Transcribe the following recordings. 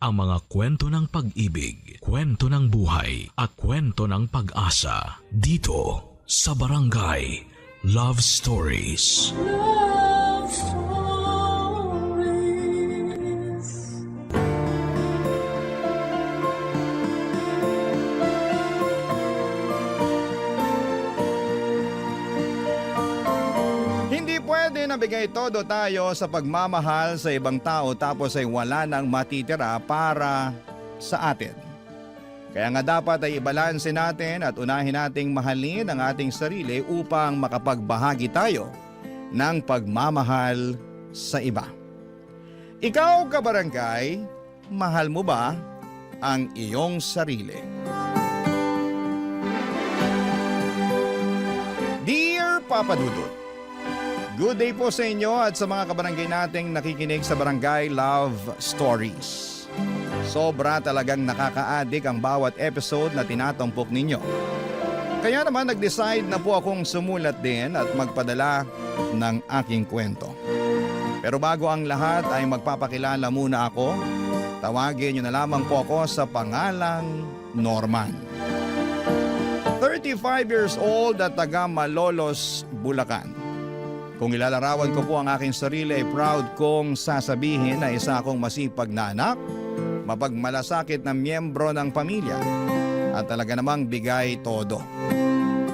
ang mga kwento ng pag-ibig, kwento ng buhay, at kwento ng pag-asa dito sa Barangay Love Stories. Love Stories. Hindi pwede na bigay todo tayo sa pagmamahal sa ibang tao tapos ay wala nang matitira para sa atin. Kaya nga dapat ay ibalanse natin at unahin nating mahalin ang ating sarili upang makapagbahagi tayo ng pagmamahal sa iba. Ikaw, kabarangay, mahal mo ba ang iyong sarili? Dear Papa Dudut, good day po sa inyo at sa mga kabarangay nating nakikinig sa Barangay Love Stories. Sobra talagang nakaka-addict ang bawat episode na tinatampok ninyo. Kaya naman nag-decide na po akong sumulat din at magpadala ng aking kwento. Pero bago ang lahat ay magpapakilala muna ako. Tawagin niyo na lamang po ako sa pangalang Norman. 35 years old at taga Malolos, Bulacan. Kung ilalarawan ko po ang aking sarili ay proud kong sasabihin na isa akong masipag na anak, mapagmalasakit na miyembro ng pamilya at talaga namang bigay todo.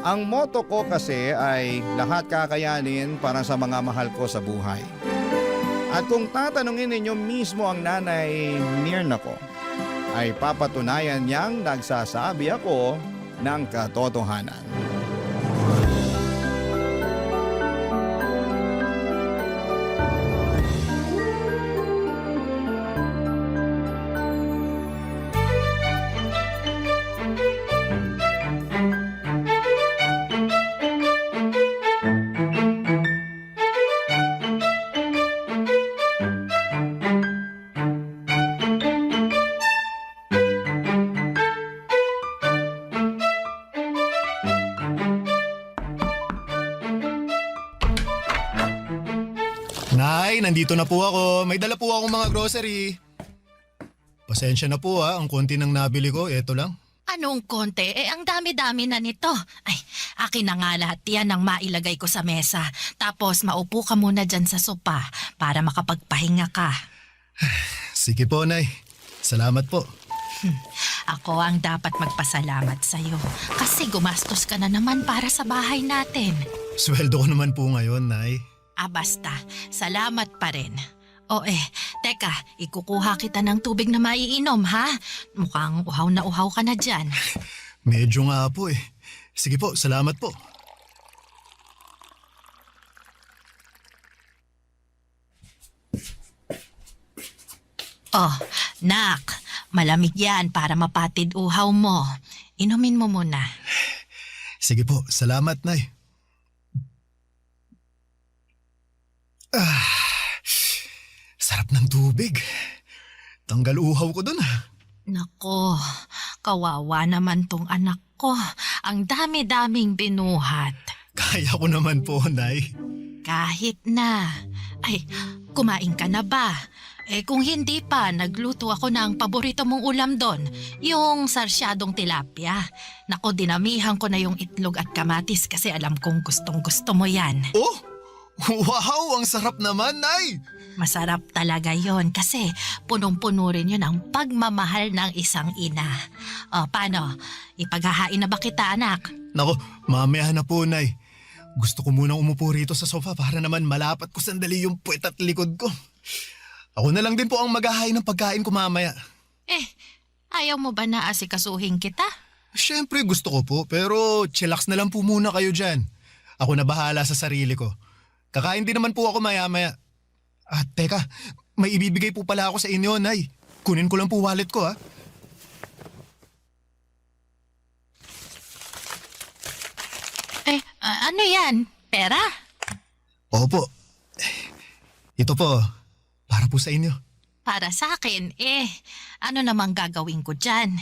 Ang motto ko kasi ay lahat kakayanin para sa mga mahal ko sa buhay. At kung tatanungin ninyo mismo ang nanay Mirna ko, ay papatunayan niyang nagsasabi ako ng katotohanan. Nay, nandito na po ako. May dala po akong mga grocery. Pasensya na po ang konti ng nabili ko, eto lang. Anong konti? Ang dami-dami na nito. Ay, akin na nga lahat yan ang mailagay ko sa mesa. Tapos maupo ka muna dyan sa sopa para makapagpahinga ka. Sige po, Nay. Salamat po. Ako ang dapat magpasalamat sa'yo kasi gumastos ka na naman para sa bahay natin. Sweldo ko naman po ngayon, Nay. Basta, salamat pa rin. Teka, ikukuha kita ng tubig na maiinom, ha? Mukhang uhaw na uhaw ka na dyan. Medyo nga po eh. Sige po, salamat po. Nak, malamig yan para mapatid uhaw mo. Inumin mo muna. Sige po, salamat, Nay. Sarap ng tubig. Tanggal uhaw ko dun. Nako, kawawa naman tong anak ko. Ang dami-daming binuhat. Kaya ko naman po, Nay. Kahit na. Ay, kumain ka na ba? Kung hindi pa, nagluto ako ng paborito mong ulam doon. Yung sarsyadong tilapia. Nako, dinamihan ko na yung itlog at kamatis kasi alam kong gustong-gusto mo yan. Oh! Wow! Ang sarap naman, Nay! Masarap talaga yon kasi punong-puno rin yun ang pagmamahal ng isang ina. Paano? Ipaghahain na ba kita, anak? Nako, mamaya na po, Nay. Gusto ko munang umupo rito sa sofa para naman malapat ko sandali yung puwet at likod ko. Ako na lang din po ang maghahain ng pagkain ko mamaya. Ayaw mo ba na asikasuhin kita? Siyempre gusto ko po, pero chillax na lang po muna kayo dyan. Ako na bahala sa sarili ko. Kakain din naman po ako maya-maya. At teka, may ibibigay po pala ako sa inyo, Nay. Kunin ko lang po wallet ko, ha? Ano yan? Pera? Opo. Ito po, para po sa inyo. Para sa akin, ano namang gagawin ko dyan?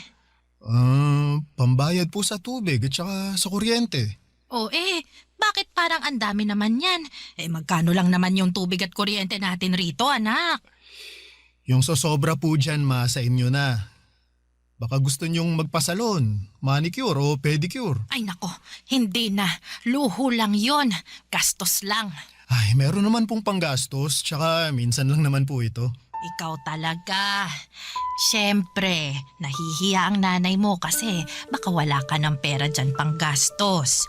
Pambayad po sa tubig at saka sa kuryente. Bakit parang ang dami naman yan? Magkano lang naman yung tubig at kuryente natin rito, anak? Yung sosobra po dyan ma sa inyo na. Baka gusto nyong magpasalon, manicure o pedicure. Ay nako, hindi na. Luho lang yon. Gastos lang. Ay, meron naman pong panggastos, tsaka minsan lang naman po ito. Ikaw talaga. Siyempre, nahihiya ang nanay mo kasi baka wala ka ng pera dyan pang gastos.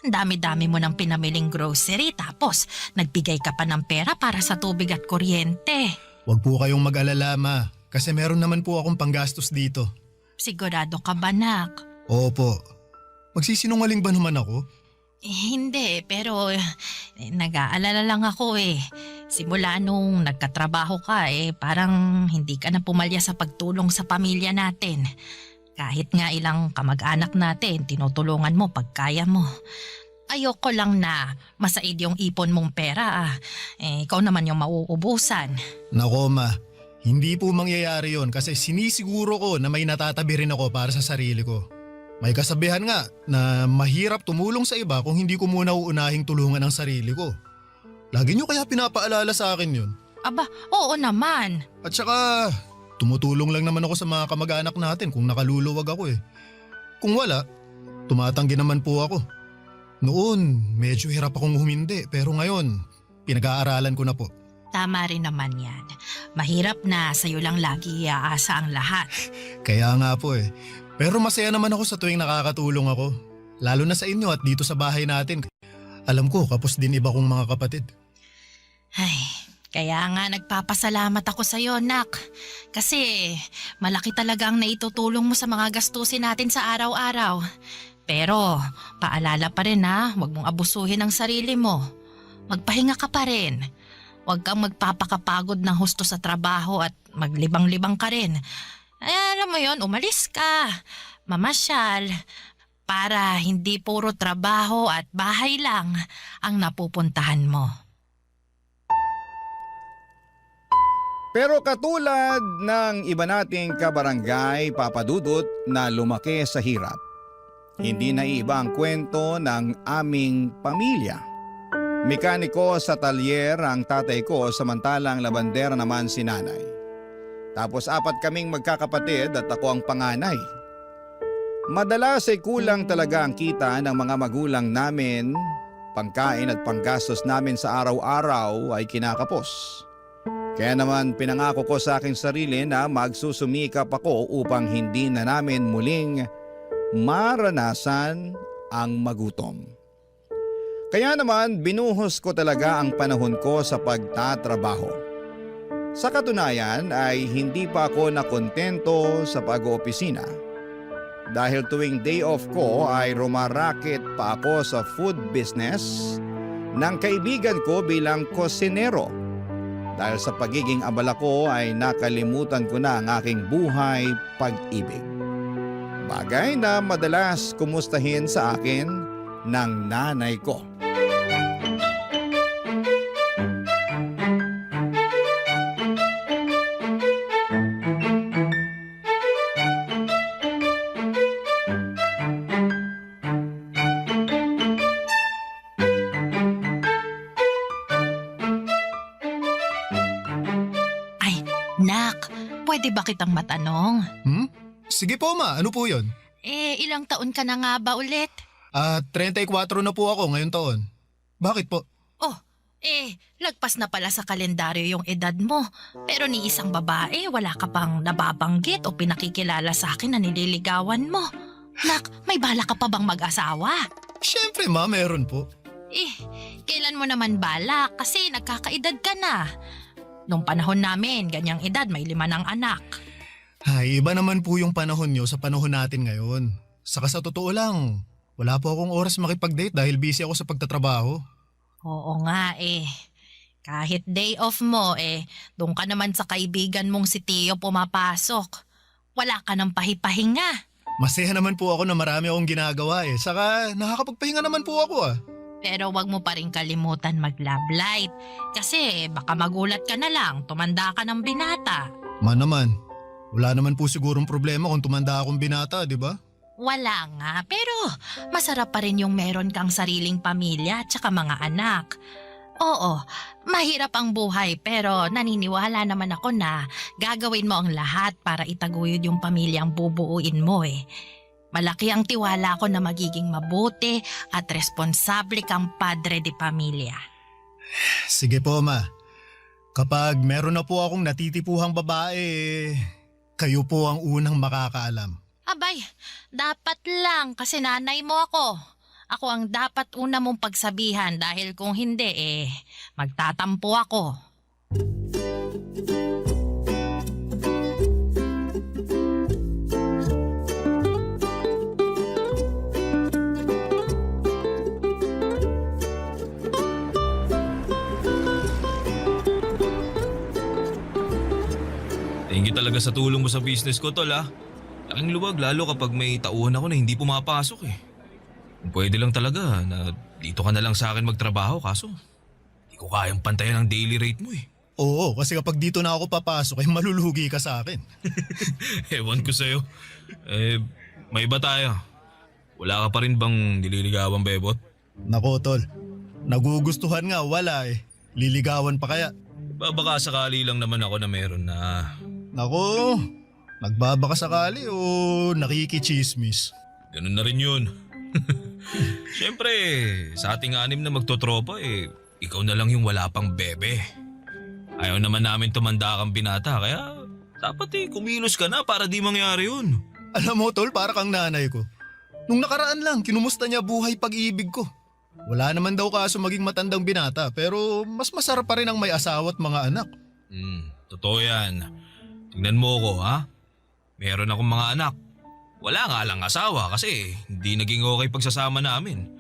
Ang dami-dami mo ng pinamiling grocery tapos nagbigay ka pa ng pera para sa tubig at kuryente. Huwag po kayong mag-alala ma, kasi meron naman po akong panggastos dito. Sigurado ka ba, nak? Opo. Magsisinungaling ba naman ako? Hindi, pero nag-aalala lang ako eh. Simula nung nagkatrabaho ka parang hindi ka na pumalya sa pagtulong sa pamilya natin. Kahit nga ilang kamag-anak natin, tinutulungan mo pag kaya mo. Ayoko lang na masaid yung ipon mong pera ikaw naman yung mauubusan. Nako ma, hindi po mangyayari yon kasi sinisiguro ko na may natatabi rin ako para sa sarili ko. May kasabihan nga na mahirap tumulong sa iba kung hindi ko muna uunahing tulungan ang sarili ko. Lagi nyo kaya pinapaalala sa akin yun. Aba, oo naman. At saka, tumutulong lang naman ako sa mga kamag-anak natin kung nakaluluwag ako eh. Kung wala, tumatanggi naman po ako. Noon, medyo hirap akong humindi pero ngayon, pinag-aaralan ko na po. Tama rin naman yan. Mahirap na sa'yo lang lagi iaasa ang lahat. Kaya nga po eh. Pero masaya naman ako sa tuwing nakakatulong ako. Lalo na sa inyo at dito sa bahay natin. Alam ko, kapos din iba kong mga kapatid. Ay, kaya nga nagpapasalamat ako sa'yo, nak. Kasi malaki talaga ang naitutulong mo sa mga gastusin natin sa araw-araw. Pero paalala pa rin huwag mong abusuhin ang sarili mo. Magpahinga ka pa rin. Huwag kang magpapakapagod ng husto sa trabaho at maglibang-libang ka rin. Ay, alam mo yon, umalis ka, mamasyal, para hindi puro trabaho at bahay lang ang napupuntahan mo. Pero katulad ng iba nating kabarangay, Papa Dudut, na lumaki sa hirap, hindi naiiba ang kwento ng aming pamilya. Mekaniko sa talyer ang tatay ko samantalang labandera naman si nanay. Tapos 4 kaming magkakapatid at ako ang panganay. Madalas ay kulang talaga ang kita ng mga magulang namin. Pangkain at panggastos namin sa araw-araw ay kinakapos. Kaya naman pinangako ko sa aking sarili na magsusumikap ako upang hindi na namin muling maranasan ang magutom. Kaya naman binuhos ko talaga ang panahon ko sa pagtatrabaho. Sa katunayan ay hindi pa ako nakontento sa pag-oopisina. Dahil tuwing day off ko ay rumaraket pa ako sa food business ng kaibigan ko bilang kosinero. Dahil sa pagiging abala ko ay nakalimutan ko na ang aking buhay pag-ibig. Bagay na madalas kumustahin sa akin ng nanay ko. Ay, nak, pwede ba kitang matanong? Sige po ma, ano po yun? Ilang taon ka na nga ba ulit? 34 na po ako ngayong taon. Bakit po? Lagpas na pala sa kalendaryo yung edad mo. Pero ni isang babae, wala ka pang nababanggit o pinakikilala sa akin na nililigawan mo. Nak, may bala ka pa bang mag-asawa? Siyempre ma, meron po. Kailan mo naman bala? Kasi nagkakaedad ka na. Nung panahon namin, ganyang edad, may 5 ng anak. Ay, iba naman po yung panahon nyo sa panahon natin ngayon. Saka sa totoo lang, wala po akong oras makipag-date dahil busy ako sa pagtatrabaho. Oo nga Kahit day off mo doon ka naman sa kaibigan mong si Tio pumapasok. Wala ka ng pahipahinga. Masaya naman po ako na marami akong ginagawa Saka nakakapagpahinga naman po ako Pero wag mo pa rin kalimutan mag-love light. Kasi baka magulat ka na lang, tumanda ka ng binata. Naman, wala naman po sigurong problema kung tumanda akong binata, di ba? Wala nga, pero masarap pa rin yung meron kang sariling pamilya at saka mga anak. Oo, mahirap ang buhay pero naniniwala naman ako na gagawin mo ang lahat para itaguyod yung pamilyang bubuuin mo eh. Malaki ang tiwala ko na magiging mabuti at responsable kang padre de pamilya. Sige po, Ma. Kapag meron na po akong natitipuhang babae, kayo po ang unang makakaalam. Abay, dapat lang kasi nanay mo ako. Ako ang dapat una mong pagsabihan dahil kung hindi magtatampo ako. Thank you talaga sa tulong mo sa business ko, tol ah. Laking luwag lalo kapag may tauhan ako na hindi pumapasok eh. Kung pwede lang talaga na dito ka na lang sa akin magtrabaho kaso hindi ko kayang pantayan ang daily rate mo eh. Oo, kasi kapag dito na ako papasok, ay malulugi ka sa akin. Ewan ko sa'yo. May iba tayo. Wala ka pa rin bang nililigawan, bebot? Nako, tol. Nagugustuhan nga, wala eh. Liligawan pa kaya? Baka sakali lang naman ako na meron na... Nako, nagbabaka sakali o nakikichismis? Ganun na rin yun. Siyempre, sa ating anim na magtotropa ikaw na lang yung wala pang bebe. Ayaw naman namin tumanda kang binata kaya dapat kumilos ka na para di mangyari yun. Alam mo, tol, para kang nanay ko. Nung nakaraan lang, kinumusta niya buhay pag-ibig ko. Wala naman daw kaso maging matandang binata pero mas masarap pa rin ang may asawa at mga anak. Totoo yan. Tingnan mo ko ha. Meron akong mga anak. Wala nga lang asawa kasi hindi naging okay pagsasama namin.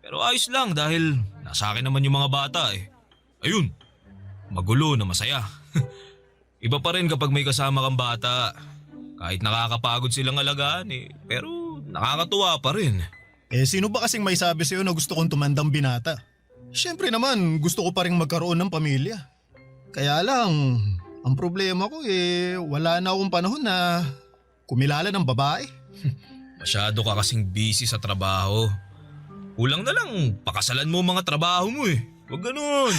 Pero ayos lang dahil nasa akin naman yung mga bata eh. Ayun, magulo na masaya. Iba pa rin kapag may kasama kang bata. Kahit nakakapagod silang alagaan pero nakakatuwa pa rin. Sino ba kasing may sabi sa'yo na gusto kong tumandang binata? Siyempre naman, gusto ko pa rin magkaroon ng pamilya. Kaya lang, ang problema ko wala na akong panahon na kumilala ng babae. Masyado ka kasing busy sa trabaho. Kulang na lang, pakasalan mo mga trabaho mo eh. Huwag ganun.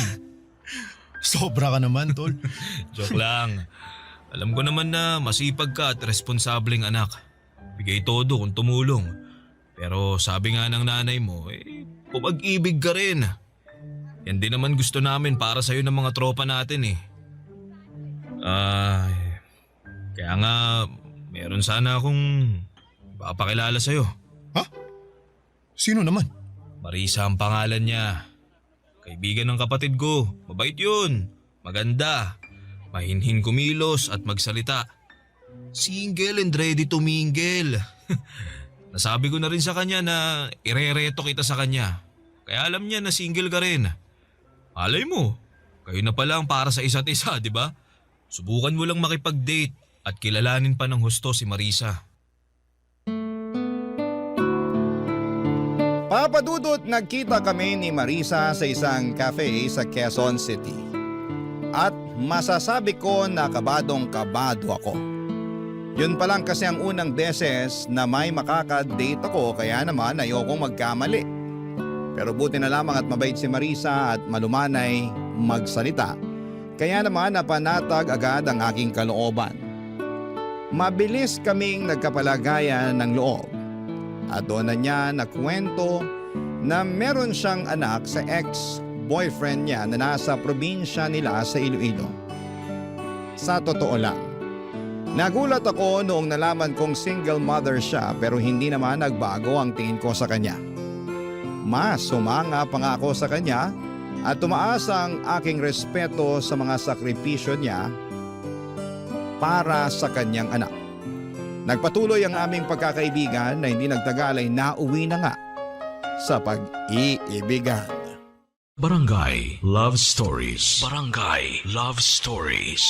Sobra ka naman, tol. Joke lang. Alam ko naman na masipag ka at responsableng anak. Bigay todo kung tumulong. Pero sabi nga ng nanay mo, pumag-ibig ka rin. Yan din naman gusto namin para sa'yo ng mga tropa natin eh. Kaya nga, meron sana akong papakilala sa'yo. Ha? Sino naman? Marisa ang pangalan niya. Kaibigan ng kapatid ko. Mabait yun. Maganda. Mahinhin kumilos at magsalita. Single and ready to mingle. Nasabi ko na rin sa kanya na irereto kita sa kanya. Kaya alam niya na single ka rin. Malay mo, kayo na pala ang para sa isa't isa, di ba? Subukan mo lang makipag-date at kilalanin pa ng husto si Marisa. Papadudot, nagkita kami ni Marisa sa isang cafe sa Quezon City. At masasabi ko na kabadong-kabado ako. Yun pa lang kasi ang unang beses na may makaka-date ako kaya naman ayokong magkamali. Pero buti na lamang at mabait si Marisa at malumanay magsalita. Kaya naman napanatag agad ang aking kalooban. Mabilis kaming nagkapalagayan ng loob. At doon na niya nakwento na meron siyang anak sa ex-boyfriend niya na nasa probinsya nila sa Iloilo. Sa totoo lang, nagulat ako noong nalaman kong single mother siya pero hindi naman nagbago ang tingin ko sa kanya. Mas sumanga pa nga ako sa kanya at tumaas ang aking respeto sa mga sakripisyo niya para sa kanyang anak. Nagpatuloy ang aming pagkakaibigan na hindi nagtagal ay nauwi na nga sa pag-iibigan. Barangay Love Stories. Barangay Love Stories.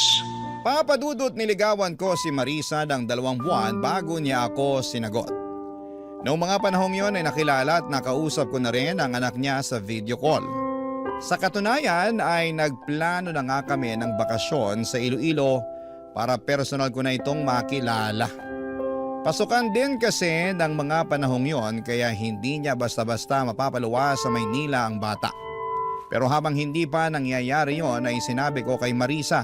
Papadudot, niligawan ko si Marisa ng 2 buwan bago niya ako sinagot. Noong mga panahong yon ay nakilala at nakausap ko na rin ang anak niya sa video call. Sa katunayan ay nagplano na nga kami ng bakasyon sa Iloilo para personal ko na itong makilala. Pasukan din kasi ng mga panahong yon kaya hindi niya basta-basta mapapaluwa sa Maynila ang bata. Pero habang hindi pa nangyayari yon ay sinabi ko kay Marisa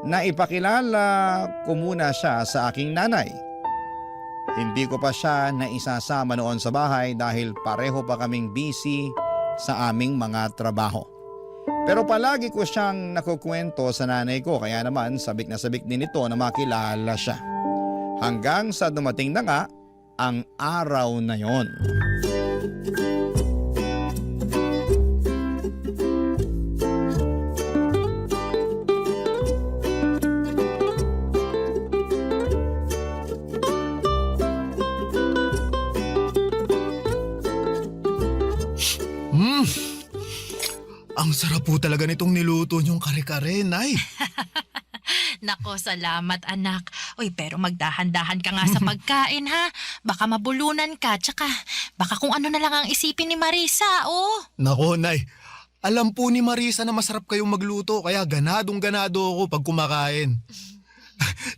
na ipakilala ko muna siya sa aking nanay. Hindi ko pa siya naisasama noon sa bahay dahil pareho pa kaming busy sa aming mga trabaho. Pero palagi ko siyang nakukwento sa nanay ko kaya naman sabik na sabik din ito na makilala siya. Hanggang sa dumating na nga ang araw na yon. Ang sarap po talaga nitong niluto niyong kare-kare, Nay. Nako, salamat anak. Uy, pero magdahan-dahan ka nga sa pagkain ha. Baka mabulunan ka, tsaka baka kung ano na lang ang isipin ni Marisa, oh. Nako, Nay. Alam po ni Marisa na masarap kayong magluto kaya ganadong-ganado ako pag kumakain.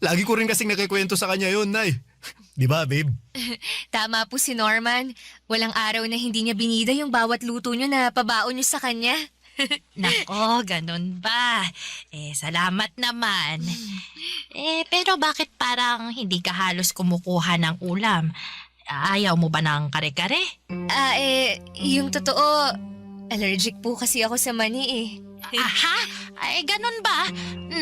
Lagi ko rin kasing nakikwento sa kanya yun, Nay. Di ba, babe? Tama po si Norman. Walang araw na hindi niya binida yung bawat luto niyo na pabaon niyo sa kanya. Nako, ganun ba? Salamat naman. Pero bakit parang hindi ka halos kumukuha ng ulam? Ayaw mo ba ng kare-kare? Yung totoo, allergic po kasi ako sa mani eh. Aha? Ganun ba?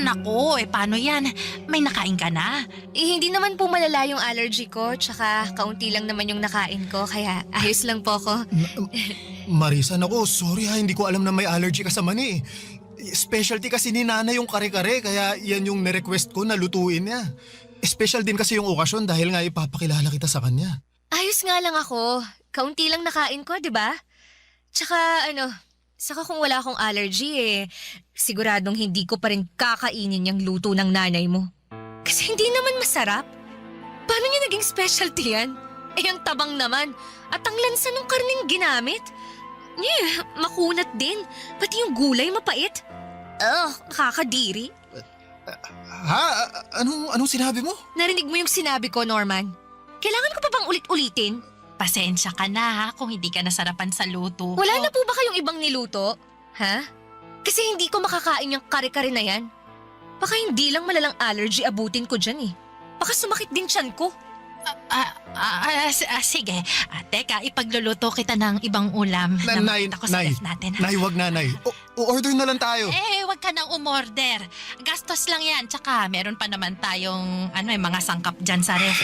Nako, paano yan? May nakain ka na? Hindi naman po malala yung allergy ko, tsaka kaunti lang naman yung nakain ko, kaya ayos lang po ko. Marisa, nako, sorry ha, hindi ko alam na may allergy ka sa mani. Specialty kasi ni Nana yung kare-kare, kaya yan yung nirequest ko na lutuin niya. Special din kasi yung okasyon dahil nga ipapakilala kita sa kanya. Ayos nga lang ako. Kaunti lang nakain ko, di ba? Tsaka saka kung wala akong allergy siguradong hindi ko pa rin kakainin yung luto ng nanay mo. Kasi hindi naman masarap. Paano niya naging specialty yan? Ang tabang naman. At ang lansa ng karning ginamit. Makunat din. Pati yung gulay mapait. Nakakadiri. Ha? Anong sinabi mo? Narinig mo yung sinabi ko, Norman? Kailangan ko pa bang ulit-ulitin? Pasensya ka na ha kung hindi ka nasarapan sa luto ko. Wala na po ba kayong ibang niluto? Ha? Kasi hindi ko makakain yung kare-kare na yan. Baka hindi lang malalang allergy abutin ko dyan eh. Baka sumakit din tiyan ko. Sige. Teka, ipagluluto kita ng ibang ulam. Nay, Nakita ko sa ref natin. Ha? Nay, wag na, Nay. Order na lang tayo. Wag ka nang umorder. Gastos lang yan. Tsaka meron pa naman tayong mga sangkap dyan sa ref.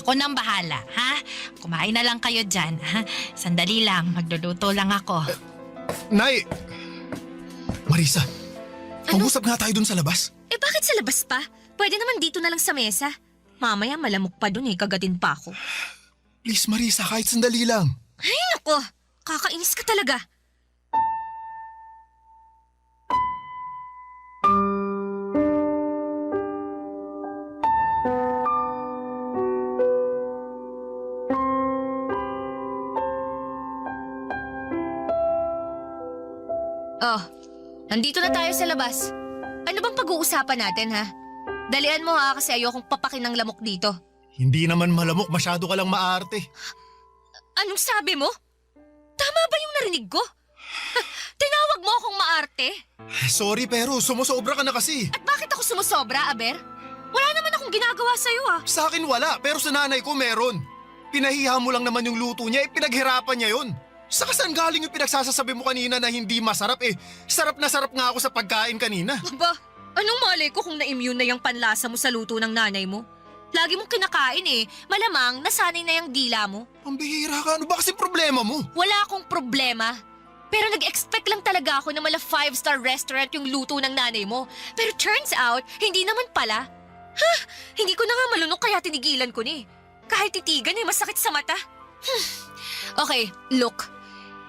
Ako nang bahala, ha? Kumain na lang kayo dyan, ha? Sandali lang, magluluto lang ako. Nay! Marisa, mag-usap nga tayo dun sa labas. Bakit sa labas pa? Pwede naman dito na lang sa mesa. Mamaya malamok pa dun kagatin pa ako. Please, Marisa, kahit sandali lang. Ay, nako! Kakainis ka talaga. Nandito na tayo sa labas. Ano bang pag-uusapan natin, ha? Dalian mo ha, kasi ayokong papakin ng lamok dito. Hindi naman malamok, masyado ka lang maarte. Anong sabi mo? Tama ba yung narinig ko? Tinawag mo akong maarte? Sorry pero sumusobra ka na kasi. At bakit ako sumusobra, Aber? Wala naman akong ginagawa sa'yo Sa akin wala, pero sa nanay ko meron. Pinahiya mo lang naman yung luto niya, pinaghirapan niya yun. Saka saan galing yung pinagsasasabi mo kanina na hindi masarap sarap na sarap nga ako sa pagkain kanina. Aba, anong malay ko kung na-immune na yung panlasa mo sa luto ng nanay mo? Lagi mong kinakain malamang nasanay na yung dila mo. Pambihira ka, ano ba kasi problema mo? Wala akong problema. Pero nag-expect lang talaga ako na mala 5-star restaurant yung luto ng nanay mo. Pero turns out, hindi naman pala. Hindi ko na nga malunok kaya tinigilan ko ni. Kahit titigan masakit sa mata. Okay, look.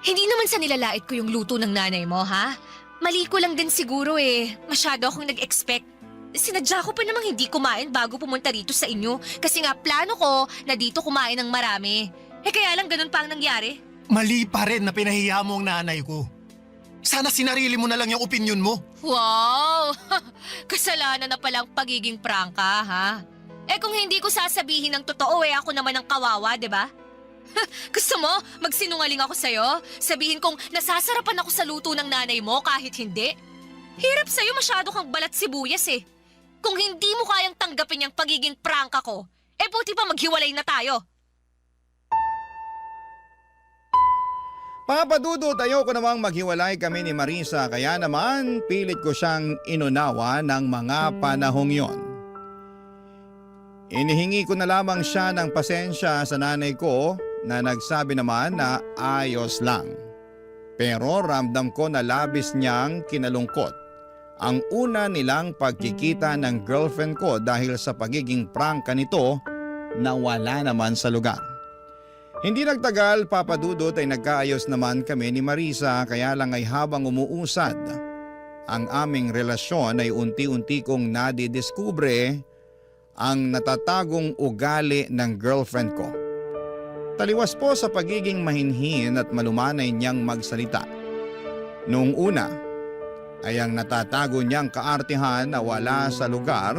Hindi naman sa nilalait ko yung luto ng nanay mo, ha? Mali ko lang din siguro Masyado akong nag-expect. Sinadya ko pa namang hindi kumain bago pumunta dito sa inyo. Kasi nga plano ko na dito kumain ng marami. Kaya lang ganun pa ang nangyari. Mali pa rin na pinahiya mo ang nanay ko. Sana sinarili mo na lang yung opinion mo. Wow! Kasalanan na palang pagiging prangka, ha? Kung hindi ko sasabihin ng totoo ako naman ang kawawa, di ba? Gusto mo, magsinungaling ako sa'yo? Sabihin kong nasasarapan ako sa luto ng nanay mo kahit hindi? Hirap sa'yo, masyado kang balat sibuyas eh. Kung hindi mo kayang tanggapin yung pagiging prangka ko, buti pa maghiwalay na tayo. Papa Dudut, ayoko namang maghiwalay kami ni Marisa kaya naman pilit ko siyang inunawa ng mga panahong yon. Inihingi ko na lamang siya ng pasensya sa nanay ko na nagsabi naman na ayos lang. Pero ramdam ko na labis niyang kinalungkot ang una nilang pagkikita ng girlfriend ko dahil sa pagiging prangka nito na wala naman sa lugar. Hindi nagtagal, Papa Dudut, ay nagkaayos naman kami ni Marisa kaya lang ay habang umuusad ang aming relasyon ay unti-unti kong nadidiskubre ang natatagong ugali ng girlfriend ko. Taliwas po sa pagiging mahinhin at malumanay niyang magsalita. Noong una ay ang natatago niyang kaartihan na wala sa lugar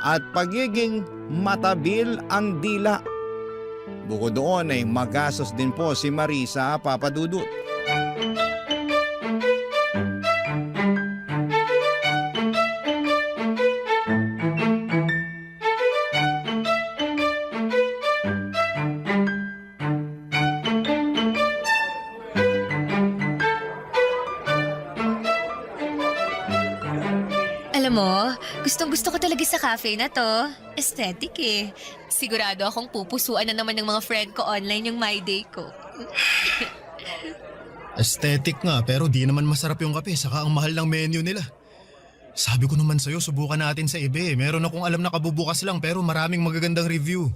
at pagiging matabil ang dila. Bukod doon ay magastos din po si Marisa, Papa Dudut. Alam mo, gustong-gusto ko talaga sa cafe na to. Aesthetic eh. Sigurado akong pupusuan na naman ng mga friend ko online yung My Day ko. Aesthetic nga pero di naman masarap yung kape saka ang mahal ng menu nila. Sabi ko naman sa'yo, subukan natin sa iba eh. Meron akong alam na kabubukas lang pero maraming magagandang review.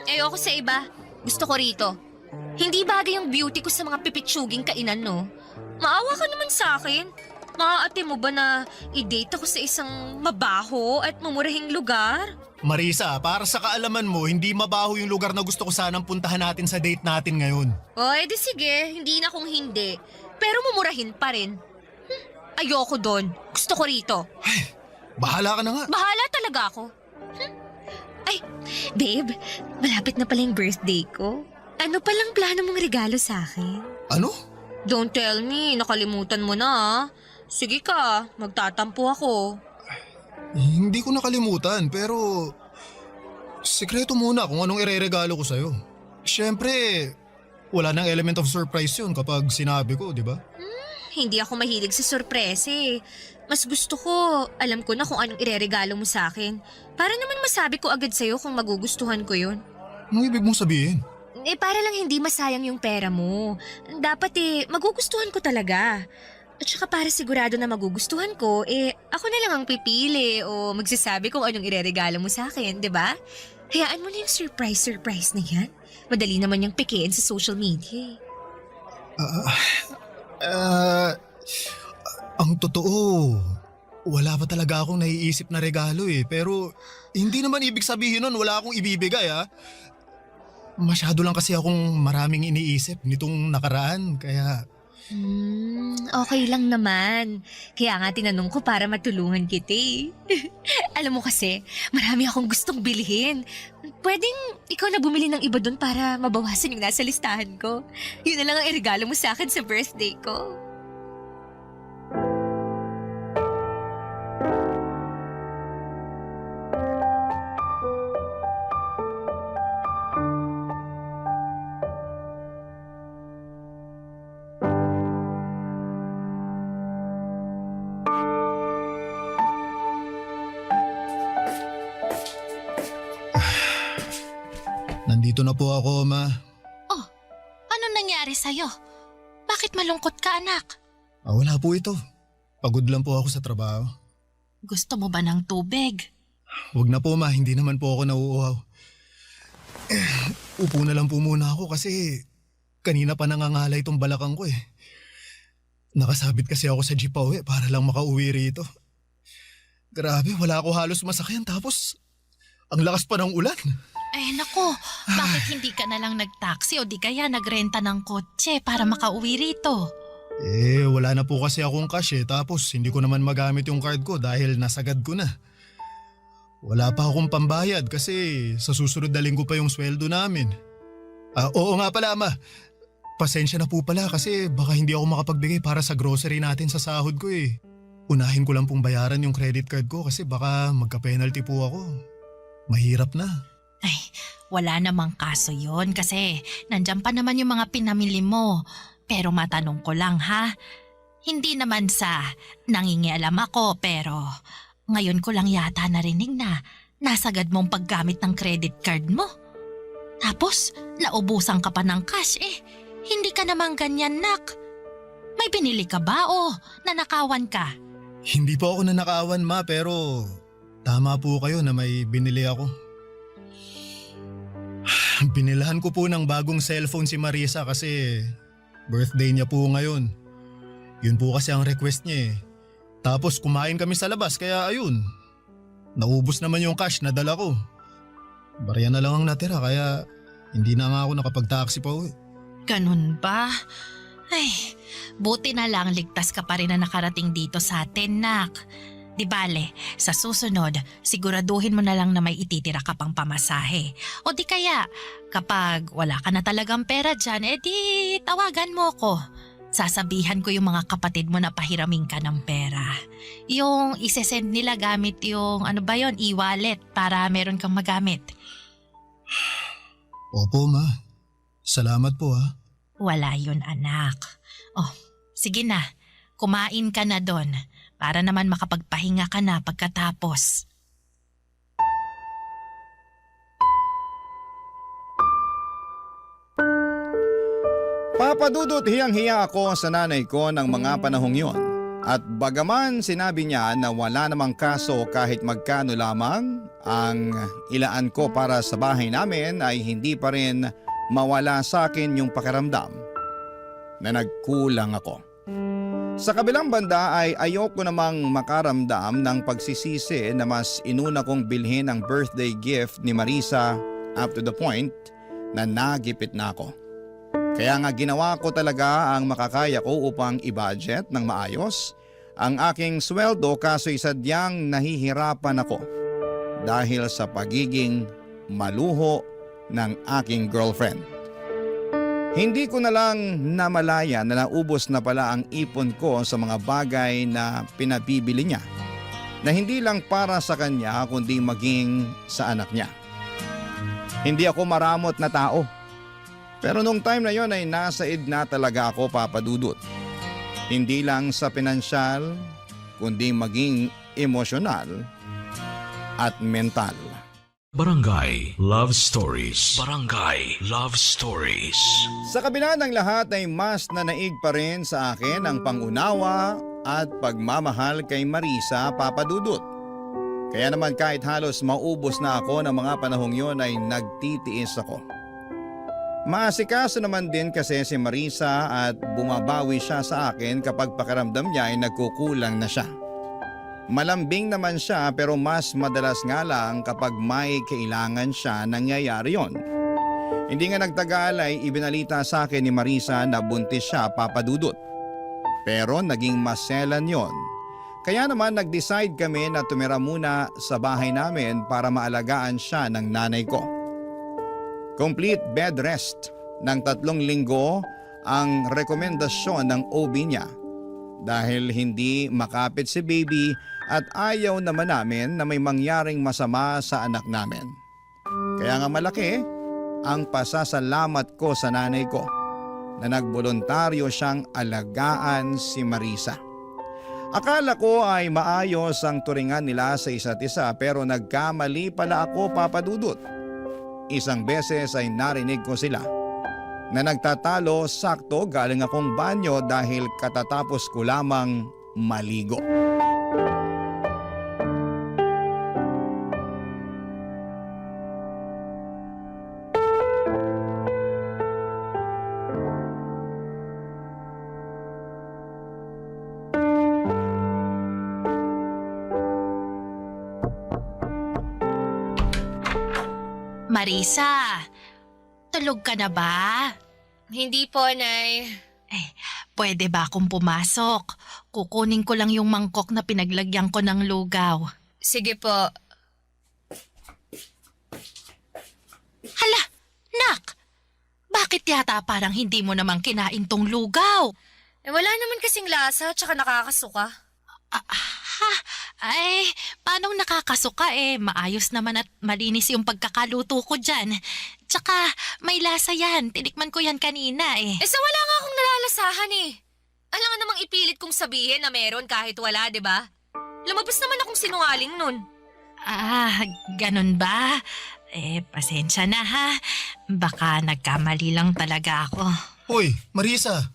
Ayoko sa iba. Gusto ko rito. Hindi bagay yung beauty ko sa mga pipitsuging kainan, no? Maawa ka naman sa akin. Maaate mo ba na i-date ako sa isang mabaho at mamurahing lugar? Marisa, para sa kaalaman mo, hindi mabaho yung lugar na gusto ko sanang puntahan natin sa date natin ngayon. O, edi sige. Hindi na kung hindi. Pero mumurahin pa rin. Ayoko doon. Gusto ko rito. Ay, bahala ka na nga. Bahala talaga ako. Ay, babe, malapit na pala yung birthday ko. Ano palang plano mong regalo sa akin? Ano? Don't tell me, nakalimutan mo na ah. Sige ka, magtatampo ako. Hindi ko nakalimutan pero sikreto muna kung anong ireregalo ko sa'yo. Siyempre, wala nang element of surprise yun kapag sinabi ko, di ba? Hindi ako mahilig sa sorpresa eh. Mas gusto ko, alam ko na kung anong ireregalo mo sa akin. Para naman masabi ko agad sa'yo kung magugustuhan ko yun. Anong ibig mong sabihin? Para lang hindi masayang yung pera mo. Dapat magugustuhan ko talaga. At saka para sigurado na magugustuhan ko, ako na lang ang pipili o magsasabi kung anong ireregalo mo sa akin, di ba? Hayaan mo na yung surprise na yan. Madali naman yung pikiin sa social media. Ang totoo, wala pa talaga akong naiisip na regalo eh. Pero hindi naman ibig sabihin nun wala akong ibibigay ah. Masyado lang kasi akong maraming iniisip nitong nakaraan kaya... Okay lang naman. Kaya nga tinanong ko para matulungan kita eh. Alam mo kasi, marami akong gustong bilhin. Pwedeng ikaw na bumili ng iba doon para mabawasan yung nasa listahan ko. Yun na lang ang iregalo mo sa akin sa birthday ko. Nandito na po ako, Ma. Oh, ano nangyari sa'yo? Bakit malungkot ka, anak? Wala po ito. Pagod lang po ako sa trabaho. Gusto mo ba ng tubig? Huwag na po, Ma. Hindi naman po ako nauuhaw. Upo na lang po muna ako kasi kanina pa nangangalay itong balakang ko eh. Nakasabit kasi ako sa jeep pauwi para lang makauwi rito. Grabe, wala ako halos masakyan tapos ang lakas pa ng ulan. Eh nako, bakit hindi ka na lang nag-taxi o di kaya nagrenta ng kotse para makauwi rito? Wala na po kasi akong cash eh tapos hindi ko naman magamit yung card ko dahil nasagad ko na. Wala pa akong pambayad kasi sa susunod na linggo pa yung sweldo namin. Oo nga pala, Ama. Pasensya na po pala kasi baka hindi ako makapagbigay para sa grocery natin sa sahod ko eh. Unahin ko lang pong bayaran yung credit card ko kasi baka magka-penalty po ako. Mahirap na. Ay, wala namang kaso yon kasi nandyan pa naman yung mga pinamili mo. Pero matanong ko lang ha, hindi naman sa nangingialam ako pero ngayon ko lang yata narinig na nasagad mong paggamit ng credit card mo. Tapos naubusan ka pa ng cash eh, hindi ka naman ganyan nak. May binili ka ba o nanakawan ka? Hindi po ako nanakawan, Ma, pero tama po kayo na may binili ako. Binilahan ko po ng bagong cellphone si Marisa kasi birthday niya po ngayon. Yun po kasi ang request niya eh. Tapos kumain kami sa labas kaya ayun. Naubos naman yung cash na dala ko. Barya na lang ang natira kaya hindi na nga ako nakapag-taxi pa uwi. Ganun ba? Ay, buti na lang ligtas ka pa rin na nakarating dito sa atin, nak. Di bale, sa susunod, siguraduhin mo na lang na may ititira ka pang pamasahe. O di kaya, kapag wala ka na talagang pera dyan, di tawagan mo ko. Sasabihan ko yung mga kapatid mo na pahiramin ka ng pera. Yung isesend nila gamit yung e-wallet para meron kang magamit. Opo, Ma. Salamat po ha. Wala yun, anak. Oh, sige na. Kumain ka na doon para naman makapagpahinga ka na pagkatapos. Papa Dudut, hiyang-hiya ako sa nanay ko ng mga panahong yon. At bagaman sinabi niya na wala namang kaso kahit magkano lamang ang ilaan ko para sa bahay namin ay hindi pa rin mawala sa akin yung pakiramdam na nagkulang ako. Sa kabilang banda ay ayoko namang makaramdam ng pagsisisi na mas inuna kong bilhin ang birthday gift ni Marisa up to the point na nagipit na ako. Kaya nga ginawa ko talaga ang makakaya ko upang i-budget ng maayos ang aking sweldo kaso'y sadyang nahihirapan ako dahil sa pagiging maluho ng aking girlfriend. Hindi ko na lang namalaya na naubos na pala ang ipon ko sa mga bagay na pinabibili niya na hindi lang para sa kanya kundi maging sa anak niya. Hindi ako maramot na tao. Pero nung time na yon ay nasa id na talaga ako, Papa Dudut. Hindi lang sa pinansyal kundi maging emosyonal at mental. Barangay Love Stories. Barangay Love Stories. Sa kabila ng lahat ay mas nanaig pa rin sa akin ang pangunawa at pagmamahal kay Marisa, Papa Dudut. Kaya naman kahit halos maubos na ako ng mga panahong yon ay nagtitiis ako. Maasikaso naman din kasi si Marisa at bumabawi siya sa akin kapag pakiramdam niya ay nagkukulang na siya. Malambing naman siya pero mas madalas nga lang kapag may kailangan siya nangyayari yon. Hindi nga nagtagal ay ibinalita sa akin ni Marisa na buntis siya, Papa Dudut. Pero naging maselan yon. Kaya naman nag-decide kami na tumira muna sa bahay namin para maalagaan siya ng nanay ko. Complete bed rest ng 3 linggo ang rekomendasyon ng OB niya dahil hindi makapit si baby at ayaw naman namin na may mangyaring masama sa anak namin. Kaya nga malaki ang pasasalamat ko sa nanay ko na nagboluntaryo siyang alagaan si Marisa. Akala ko ay maayos ang turingan nila sa isa't isa pero nagkamali pala ako, Papa Dudut. Isang beses ay narinig ko sila na nagtatalo sakto galing akong banyo dahil katatapos ko lamang maligo. Marisa, tulog ka na ba? Hindi po, Nay. Pwede ba akong pumasok? Kukunin ko lang yung mangkok na pinaglagyan ko ng lugaw. Sige po. Hala, nak! Bakit yata parang hindi mo naman kinain tong lugaw? Wala naman kasing lasa, tsaka nakakasuka. Ay, paanong nakakasuka maayos naman at malinis yung pagkakaluto ko dyan. Tsaka may lasa yan, tinikman ko yan kanina Sa wala nga akong nalalasahan Alam nga namang ipilit kong sabihin na meron kahit wala, di ba? Lumabas naman akong sinungaling nun. Ganun ba? Pasensya na ha. Baka nagkamali lang talaga ako. Hoy, Marisa.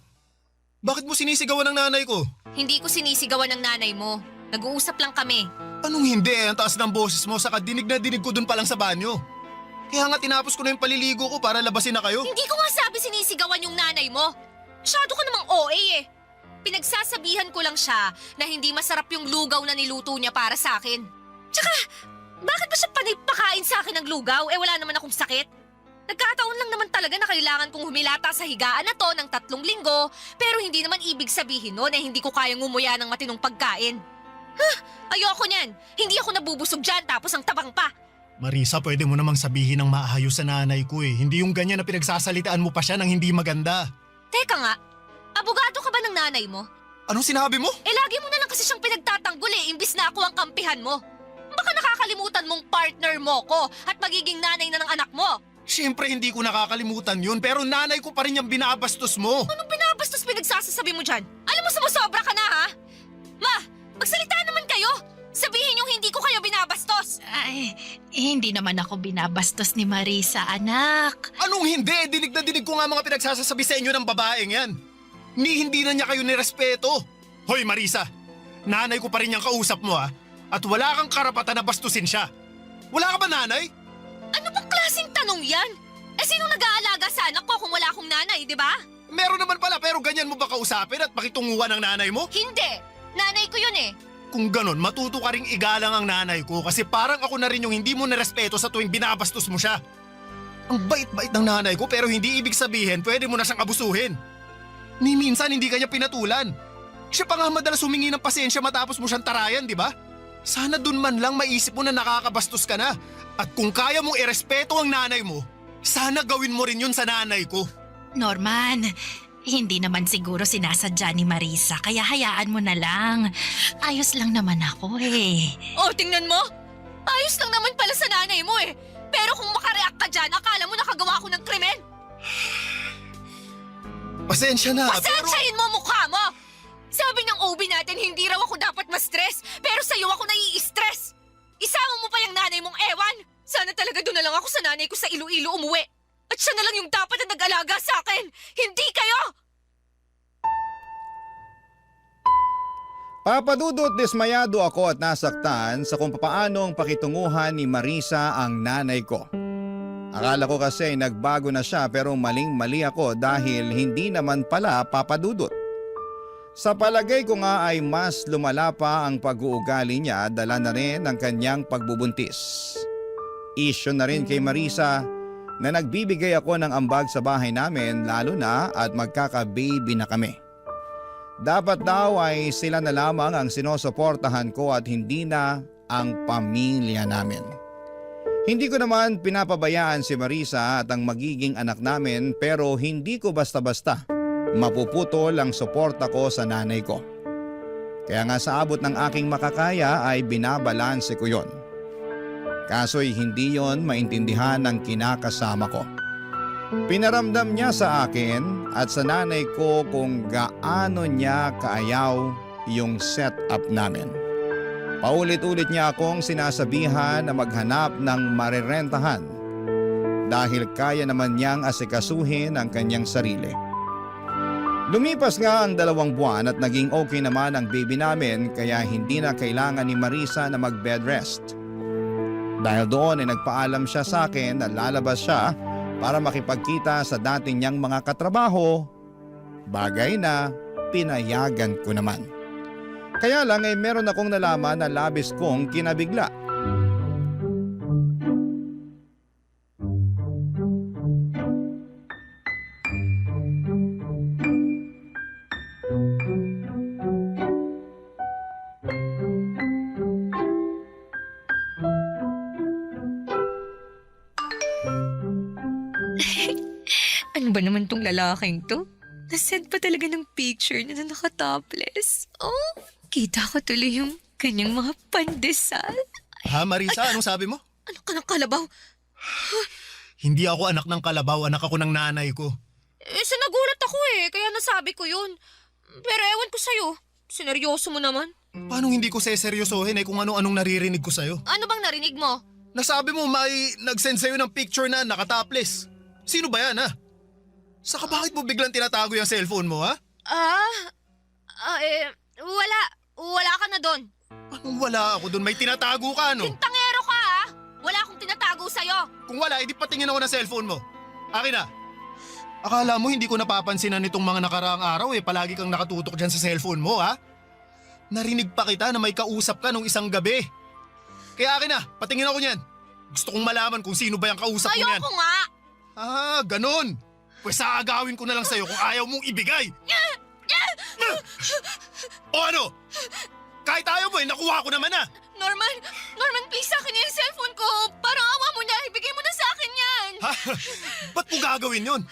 Bakit mo sinisigawan ng nanay ko? Hindi ko sinisigawan ng nanay mo. Nag-uusap lang kami. Anong hindi Ang taas ng boses mo, saka dinig na dinig ko dun pa lang sa banyo. Kaya nga tinapos ko na yung paliligo ko para labasin na kayo. Hindi ko nga sabi sinisigawan yung nanay mo. Masyado ka namang OA Pinagsasabihan ko lang siya na hindi masarap yung lugaw na niluto niya para sa akin. Tsaka, bakit ba siya panipakain sa akin ng lugaw? Wala naman akong sakit. Nagkataon lang naman talaga na kailangan kong humilata sa higaan na to ng 3 linggo, pero hindi naman ibig sabihin nun hindi ko kayang ngumuya ng matinong pagkain. Ayoko niyan. Hindi ako nabubusog dyan tapos ang tabang pa. Marisa, pwede mo namang sabihin ng maayos sa nanay ko Hindi yung ganyan na pinagsasalitaan mo pa siya ng hindi maganda. Teka nga, abogado ka ba ng nanay mo? Anong sinabi mo? Lagi mo na lang kasi siyang pinagtatanggol imbis na ako ang kampihan mo. Baka nakakalimutan mong partner mo ko at magiging nanay na ng anak mo. Siyempre hindi ko nakakalimutan yun, pero nanay ko pa rin yung binabastos mo. Anong binabastos pinagsasasabi mo dyan? Alam mo sumusobra ka na ha? Ma, magsalita naman kayo! Sabihin yung hindi ko kayo binabastos! Hindi naman ako binabastos ni Marisa, anak. Anong hindi? Dinig na dinig ko nga mga pinagsasasabi sa inyo ng babaeng yan. Hindi na niya kayo nirespeto. Hoy Marisa, nanay ko pa rin yung kausap mo at wala kang karapatan na bastusin siya. Wala ka ba nanay? Ano bang klaseng tanong yan? Sinong nag-aalaga sa anak ko kung wala akong nanay, di ba? Meron naman pala, pero ganyan mo ba kausapin at pakitunguhan ng nanay mo? Hindi! Nanay ko yun Kung ganon, matuto ka ring igalang ang nanay ko kasi parang ako na rin yung hindi mo nirespeto sa tuwing binabastos mo siya. Ang bait-bait ng nanay ko pero hindi ibig sabihin pwede mo na siyang abusuhin. Ni minsan hindi kanya pinatulan. Siya pa nga madalas humingi ng pasensya matapos mo siyang tarayan, di ba? Sana dun man lang maisip mo na nakakabastos ka na. At kung kaya mong irespeto ang nanay mo, sana gawin mo rin yun sa nanay ko. Norman, hindi naman siguro sinasadya ni Marisa, kaya hayaan mo na lang. Ayos lang naman ako Oh, tingnan mo! Ayos lang naman pala sa nanay mo Pero kung makareact ka dyan, akala mo nakagawa ako ng krimen? Pasensya na, Pasensyahin mo mukha mo! Sabi ng OB natin, hindi raw ako dapat ma-stress, pero sa'yo ako nai-stress! Isama mo pa yung nanay mong ewan! Sana talaga doon na lang ako sa nanay ko sa Iloilo umuwi! At siya na lang yung dapat na nag-alaga sa akin! Hindi kayo! Papadudot dismayado ako at nasaktan sa kung papaanong pakitunguhan ni Marisa ang nanay ko. Akala ko kasi nagbago na siya pero maling-mali ako dahil hindi naman pala papadudot. Sa palagay ko nga ay mas lumala pa ang pag-uugali niya dala na rin ang kanyang pagbubuntis. Isyo na rin kay Marisa na nagbibigay ako ng ambag sa bahay namin lalo na at magkaka-baby na kami. Dapat daw ay sila na lamang ang sinusuportahan ko at hindi na ang pamilya namin. Hindi ko naman pinapabayaan si Marisa at ang magiging anak namin pero hindi ko basta-basta mapuputol ang suporta ko sa nanay ko. Kaya nga sa abot ng aking makakaya ay binabalanse ko yon. Kaso'y hindi yon maintindihan ng kinakasama ko. Pinaramdam niya sa akin at sa nanay ko kung gaano niya kaayaw yung setup namin. Paulit-ulit niya akong sinasabihan na maghanap ng marirentahan dahil kaya naman niyang asikasuhin ang kanyang sarili. Lumipas nga ang 2 buwan at naging okay naman ang baby namin kaya hindi na kailangan ni Marisa na mag-bed rest. Dahil doon ay nagpaalam siya sa akin na lalabas siya para makipagkita sa dati niyang mga katrabaho, bagay na pinayagan ko naman. Kaya lang ay meron akong nalaman na labis kong kinabigla. Ano ba naman tong lalaking to? Nasend pa talaga ng picture niya na nakatopless. Oh, kita ko tuloy yung kanyang mga pandesal. Ha, Marisa, anong sabi mo? Ano ka ng kalabaw? Hindi ako anak ng kalabaw, anak ako ng nanay ko. Sinagulat ako kaya nasabi ko yun. Pero ewan ko sa'yo, sineryoso mo naman. Paano hindi ko seseryosohin kung ano-anong naririnig ko sa'yo? Ano bang narinig mo? Nasabi mo may nag-send sa'yo ng picture na nakatopless. Sino ba yan, ha? Saka bakit mo biglang tinatago yung cellphone mo, ha? Wala. Wala ka na doon. Anong wala ako doon? May tinatago ka, no? Tangero ka Wala akong tinatago sa'yo. Kung wala, edi patingin ako ng cellphone mo. Akin na. Akala mo hindi ko napapansinan nitong mga nakaraang araw palagi kang nakatutok dyan sa cellphone mo, ha? Narinig pa kita na may kausap ka nung isang gabi. Kaya akin na, patingin ako niyan. Gusto kong malaman kung sino ba yung kausap mo niyan. Ayoko nga. Ganon. Pues aagawin ko na lang sa'yo kung ayaw mong ibigay. O ano? Kahit ayaw mo nakuha ko naman na. Norman, please sa akin yung cellphone ko. Parang awa mo na, ibigay mo na sa akin yan. Ha? Ba't mo gagawin yun?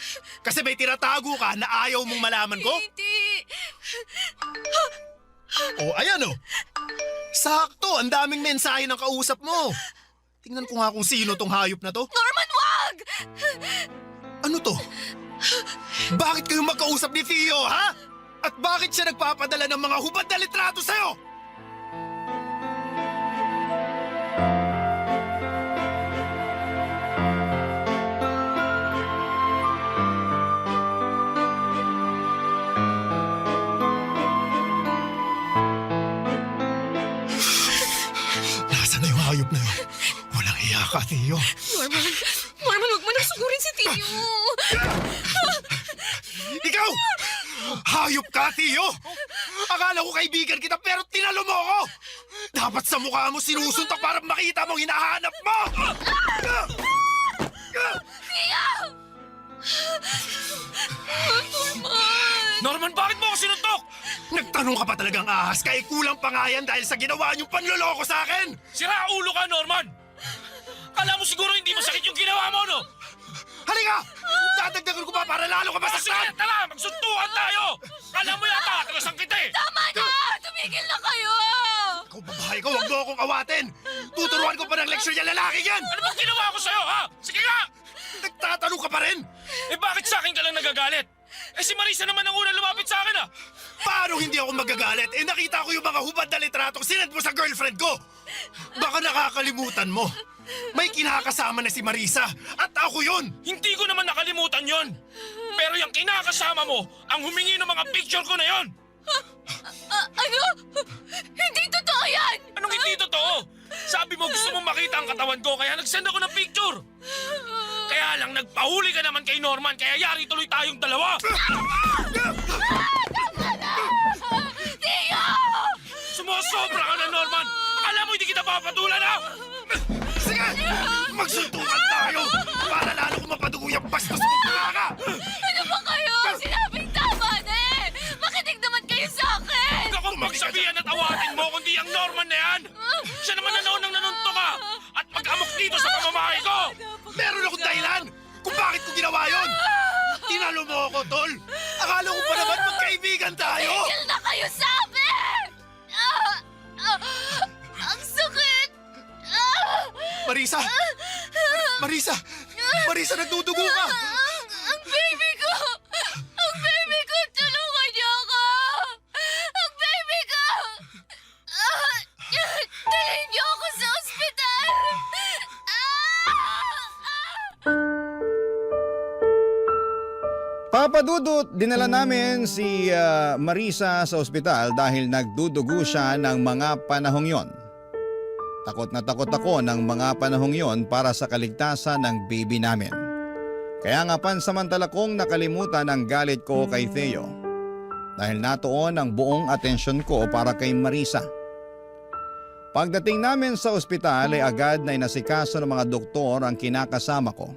Kasi may tinatago ka na ayaw mong malaman ko? Hindi. O ayan o. Sakto, ang daming mensahe ng kausap mo. Tingnan ko nga kung sino tong hayop na to. Norman, wag! Ano to? Bakit kayo magkausap ni Theo, ha? At bakit siya nagpapadala ng mga hubad na litrato sa'yo? Nasaan na yung hayop na yun? Walang iya ka, Theo. Norman, wag mo nang sugurin si Tio. Ikaw! Hayop ka, Theo! Akala ko kaibigan kita pero tinalo mo ako! Dapat sa mukha mo sinusuntok para makita mong hinahanap mo! Norman, bakit mo ako sinuntok? Nagtanong ka pa talagang ahas kaya kulang pa nga yan dahil sa ginawa niyong panloloko sa akin! Sira ulo ka, Norman! Kala mo siguro hindi masakit yung ginawa mo, no? Halika! Dadagdagan ko pa para lalo ka Sige, masaktan! tara! Magsuntukan tayo! Kala mo yata, tagasang kita eh! Tama na! Tumigil na kayo! Ikaw babae ka, huwag mo akong awatin! Tuturuan ko pa ng leksyon yung lalaki yan! Ano bang ginawa ko sa'yo, ha? Sige nga! Nagtatanong ka pa rin! Eh bakit sa akin ka lang nagagalit? Eh si Marisa naman ang una lumapit sa akin, ah! Paano hindi ako magagalit? Nakita ko yung mga hubad na litratong sinend mo sa girlfriend ko! Baka nakakalimutan mo. May kinakasama na si Marisa at ako yun! Hindi ko naman nakalimutan yon. Pero yung kinakasama mo, ang humingi ng mga picture ko na yon. Ano? Hindi totoo yan! Anong hindi totoo? Sabi mo gusto mong makita ang katawan ko kaya nag-send ako ng picture. Kaya lang nagpahuli ka naman kay Norman kaya yari tuloy tayong dalawa. Tio! Sumusobra ka na, Norman. Akala mo hindi kita papatulan, ha? Sige! Magsuntukan tayo para lalo ko mapadugo yung bastos mo ka! Ano ba kayo? Sinabing tama na eh! Makinig naman kayo sa akin! Huwag akong magsabihan at awatin mo kundi ang Norman na yan. Siya naman na nang nanunto ka at mag-amok dito sa pamamahay ko. Meron akong dahilan kung bakit ko ginawa yun! Tinalo mo ako, tol! Akala ko pa naman magkaibigan tayo! Tigil na kayo sa amin! Ang sakit! Marisa! Marisa! Marisa, nagdudugo ka! Ang baby ko! Ang baby ko! Tulungan niyo ako! Ang baby ko! Dalhin niyo ako sa ospital! Papa Dudut, dinala namin si Marisa sa ospital dahil nagdudugo siya ng mga panahong yon. Takot na takot ako ng mga panahong yon para sa kaligtasan ng baby namin. Kaya nga pansamantala kong nakalimutan ang galit ko kay Theo dahil natuon ang buong atensyon ko para kay Marisa. Pagdating namin sa ospital ay agad na inasikaso ng mga doktor ang kinakasama ko.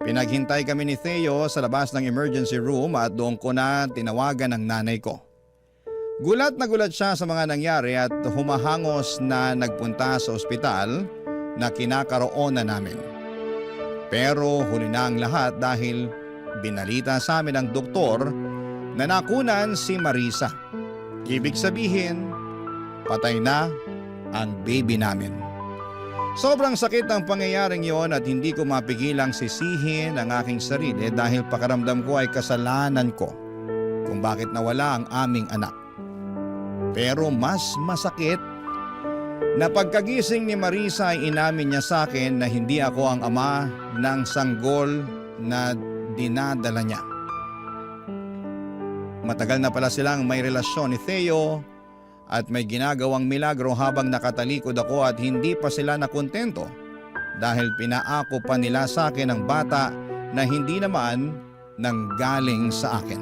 Pinaghintay kami ni Theo sa labas ng emergency room at doon ko na tinawagan ang nanay ko. Gulat na gulat siya sa mga nangyari at humahangos na nagpunta sa ospital na kinakaroon na namin. Pero huli na ang lahat dahil binalita sa amin ng doktor na nakunan si Marisa. Ibig sabihin, patay na ang baby namin. Sobrang sakit ang pangyayaring yon at hindi ko mapigilang sisihin ang aking sarili dahil pakiramdam ko ay kasalanan ko kung bakit nawala ang aming anak. Pero mas masakit na pagkagising ni Marisa ay inamin niya sa akin na hindi ako ang ama ng sanggol na dinadala niya. Matagal na pala silang may relasyon ni Theo at may ginagawang milagro habang nakatalikod ako at hindi pa sila nakontento dahil pinaako pa nila sa akin ang bata na hindi naman nanggaling sa akin.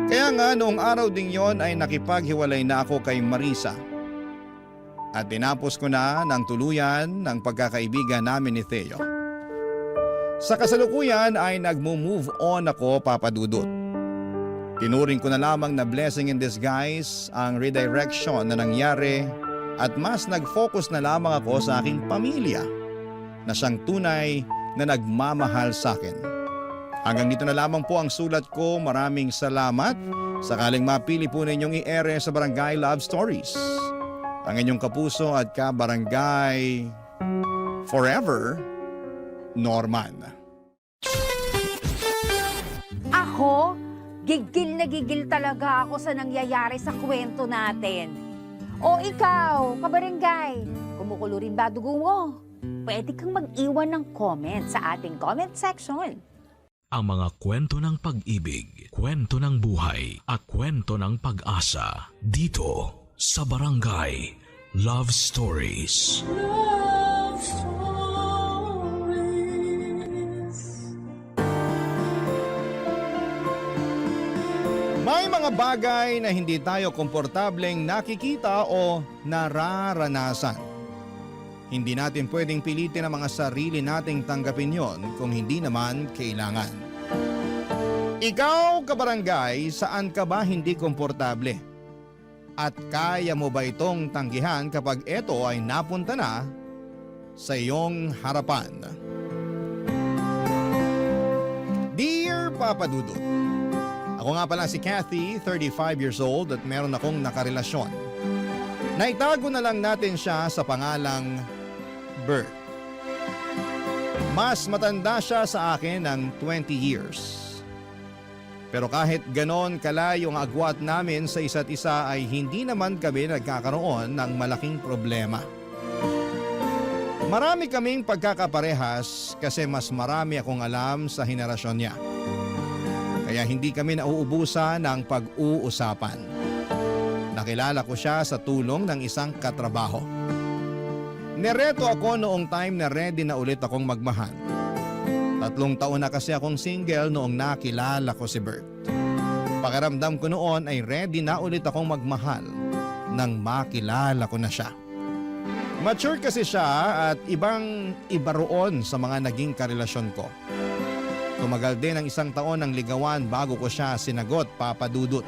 Kaya nga noong araw ding yon ay nakipaghiwalay na ako kay Marisa at tinapos ko na ng tuluyan ng pagkakaibigan namin ni Theo. Sa kasalukuyan ay nagmo-move on ako, Papa Dudut. Tinuring ko na lamang na blessing in disguise ang redirection na nangyari at mas nag-focus na lamang ako sa aking pamilya na siyang tunay na nagmamahal sa akin. Hanggang dito na lamang po ang sulat ko. Maraming salamat. Sakaling mapili po ninyong i-ere sa Barangay Love Stories. Ang inyong kapuso at kabarangay forever, Norman. Ako? Gigil na gigil talaga ako sa nangyayari sa kwento natin. O ikaw, kabarangay, kumukulo rin ba dugo mo? Pwede kang mag-iwan ng comment sa ating comment section. Ang mga kwento ng pag-ibig, kwento ng buhay at kwento ng pag-asa dito sa Barangay Love Stories. Love Stories. May mga bagay na hindi tayo komportableng nakikita o nararanasan. Hindi natin pwedeng pilitin ang mga sarili nating tanggapin yon kung hindi naman kailangan. Ikaw, kabarangay, saan ka ba hindi komportable? At kaya mo ba itong tanggihan kapag ito ay napunta na sa iyong harapan? Dear Papa Dudut, ako nga pala si Kathy, 35 years old at meron akong nakarelasyon. Naitago na lang natin siya sa pangalang Bert. Mas matanda siya sa akin ng 20 years. Pero kahit ganon kalayo ang agwat namin sa isa't isa ay hindi naman kami nagkakaroon ng malaking problema. Marami kaming pagkakaparehas kasi mas marami akong alam sa henerasyon niya. Kaya hindi kami nauubusan ng pag-uusapan. Nakilala ko siya sa tulong ng isang katrabaho. Nereto ako noong time na ready na ulit akong magmahal. 3 taon na kasi akong single noong nakilala ko si Bert. Pakiramdam ko noon ay ready na ulit akong magmahal nang makilala ko na siya. Mature kasi siya at iba roon sa mga naging karelasyon ko. Tumagal din ang 1 taon ng ligawan bago ko siya sinagot, Papa Dudut.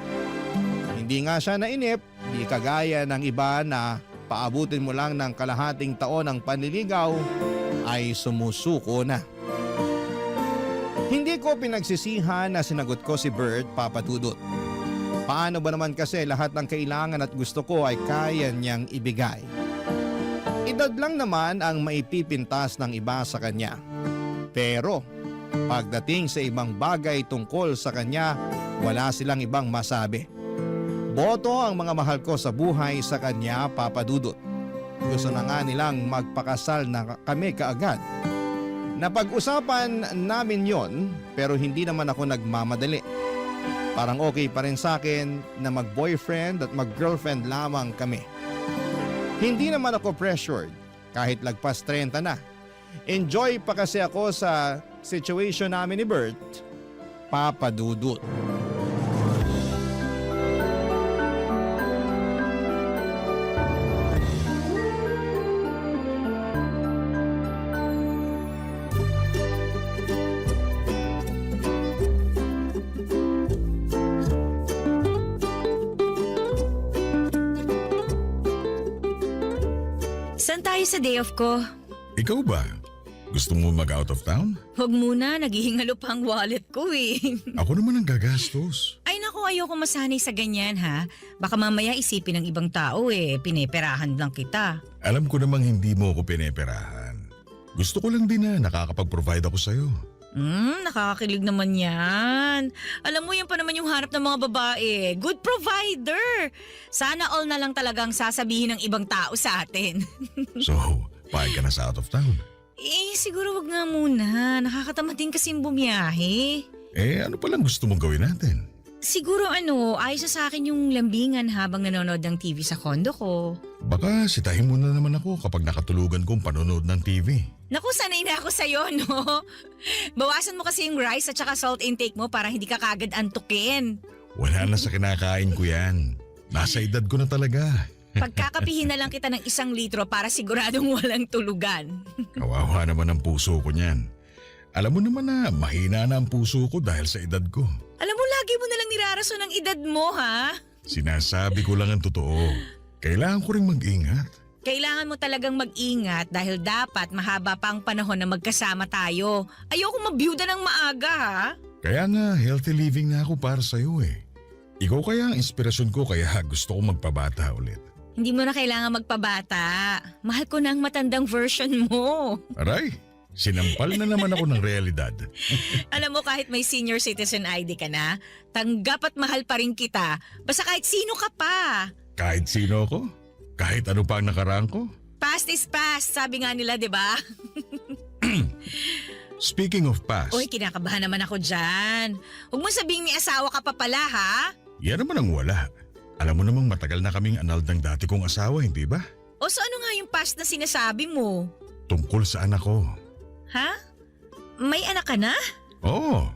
Hindi nga siya nainip, di kagaya ng iba na paabutin mo lang ng kalahating taon ng panliligaw ay sumusuko na. Hindi ko pinagsisihan na sinagot ko si Bert, Papa Dudut. Paano ba naman kasi lahat ng kailangan at gusto ko ay kaya niyang ibigay? Edad lang naman ang maipipintas ng iba sa kanya. Pero pagdating sa ibang bagay tungkol sa kanya, wala silang ibang masabi. Boto ang mga mahal ko sa buhay sa kanya, Papa Dudut. Gusto na nga nilang magpakasal na kami kaagad. Napag-usapan namin yon pero hindi naman ako nagmamadali. Parang okay pa rin sa akin na mag-boyfriend at mag-girlfriend lamang kami. Hindi naman ako pressured kahit lagpas 30 na. Enjoy pa kasi ako sa situation namin ni Bert, Papa Dudut. Saan tayo sa day off ko? Ikaw ba? Gusto mo mag-out of town? Huwag muna, naghihingalo pa ang wallet ko eh. Ako naman ang gagastos. Ay naku, ayoko masanay sa ganyan ha. Baka mamaya isipin ng ibang tao eh, pineperahan lang kita. Alam ko namang hindi mo ako pineperahan. Gusto ko lang din na nakakapag-provide ako sa'yo. Nakakakilig naman yan. Alam mo, yan pa naman yung hanap ng mga babae. Good provider. Sana all na lang talagang sasabihin ng ibang tao sa atin. So, pahig ka na sa out of town. Siguro wag nga muna. Nakakatamad din kasing bumiyahe. Ano palang gusto mong gawin natin? Siguro ayos na sa akin yung lambingan habang nanonood ng TV sa kondo ko. Baka sitahin mo na naman ako kapag nakatulugan kong panonood ng TV. Naku, sanay na ako sa'yo, no? Bawasan mo kasi yung rice at saka salt intake mo para hindi ka kagad antukin. Wala na sa kinakain ko yan. Nasa edad ko na talaga. Pagkakapihin na lang kita ng 1 litro para siguradong walang tulugan. Kawawa naman ang puso ko niyan. Alam mo naman na mahina na ang puso ko dahil sa edad ko. Alam mo, lagi mo nalang nirarason ang edad mo, ha? Sinasabi ko lang ang totoo. Kailangan ko ring mag-ingat. Kailangan mo talagang mag-ingat dahil dapat mahaba pa ang panahon na magkasama tayo. Ayoko mabiyuda ng maaga, ha? Kaya nga, healthy living na ako para sa'yo eh. Ikaw kaya ang inspirasyon ko kaya gusto ko magpabata ulit. Hindi mo na kailangan magpabata. Mahal ko na ang matandang version mo. Aray, sinampal na naman ako ng realidad. Alam mo, kahit may senior citizen ID ka na, tanggap at mahal pa rin kita. Basta kahit sino ka pa. Kahit sino ako? Kahit ano pa ang nakaraan ko? Past is past, sabi nga nila, di ba? Speaking of past, Uy, kinakabahan naman ako dyan. Huwag mo sabihing may asawa ka pa pala, ha? yan naman ang wala. Alam mo namang matagal na kaming anal ng dati kong asawa, hindi ba? O so ano nga yung past na sinasabi mo? Tungkol sa anak ko. Ha? May anak ka na? Oo,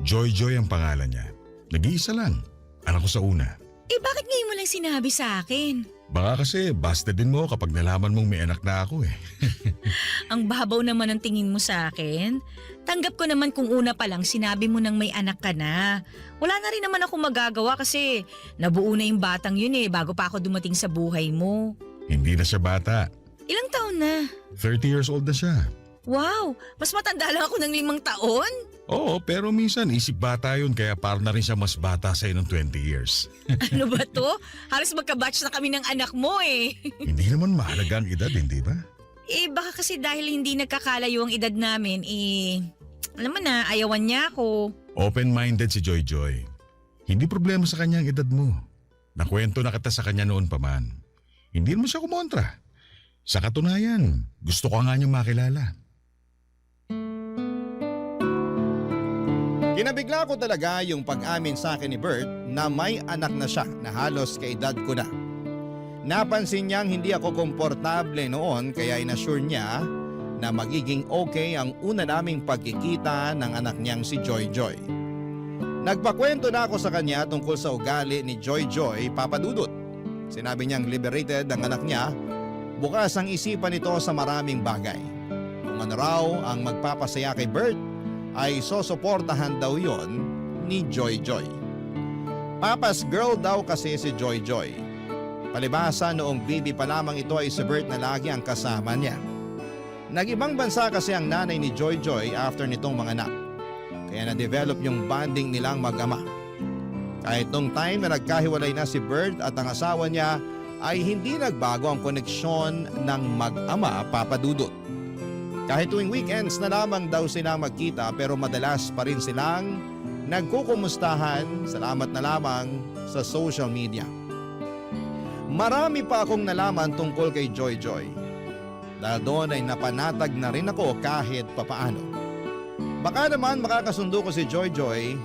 Joy Joy ang pangalan niya. Nag-iisa lang. Anak ko sa una. Bakit ngayon mo lang sinabi sa akin? Baka kasi busted din mo kapag nalaman mong may anak na ako eh. Ang babaw naman ang tingin mo sa akin. Tanggap ko naman kung una pa lang sinabi mo nang may anak ka na. Wala na rin naman ako magagawa kasi nabuo na yung batang yun bago pa ako dumating sa buhay mo. Hindi na siya bata. Ilang taon na? 30 years old na siya. Wow! Mas matanda lang ako ng 5 taon? Oo, pero minsan isip bata yun kaya parang na rin siya mas bata sa'yo ng 20 years. Ano ba to? Halos magka-batch na kami ng anak mo Hindi naman mahalaga ang edad, hindi ba? Baka kasi dahil hindi nagkakalayo ang edad namin, alam mo na, ayawan niya ako. Open-minded si Joy Joy. Hindi problema sa kanya ang edad mo. Nakwento na kita sa kanya noon pa man. Hindi mo siya kumontra. Sa katunayan, gusto ko nga niyang makilala. Kinabigla ko talaga yung pag-amin sa akin ni Bert na may anak na siya na halos kaedad ko na. Napansin niyang hindi ako komportable noon kaya inassure niya na magiging okay ang una naming pagkikita ng anak niyang si Joy Joy. Nagpakwento na ako sa kanya tungkol sa ugali ni Joy Joy Papadudut. Sinabi niyang liberated ang anak niya, bukas ang isipan nito sa maraming bagay. Kung ano raw ang magpapasaya kay Bert, ay sosuportahan daw yon ni Joy Joy. Papa's girl daw kasi si Joy Joy. Palibasa noong baby pa lamang ito ay si Bert na lagi ang kasama niya. Nag-ibang bansa kasi ang nanay ni Joy Joy after nitong mga anak. Kaya na-develop yung bonding nilang mag-ama. Kahit nung time na nagkahiwalay na si Bert at ang asawa niya ay hindi nagbago ang koneksyon ng mag-ama Papadudut. Kahit tuwing weekends na lamang daw silang magkita pero madalas pa rin silang nagkukumustahan, salamat na lamang sa social media. Marami pa akong nalaman tungkol kay Joy Joy. Dahil doon ay napanatag na rin ako kahit papaano. Baka naman makakasundo ko si Joy Joy,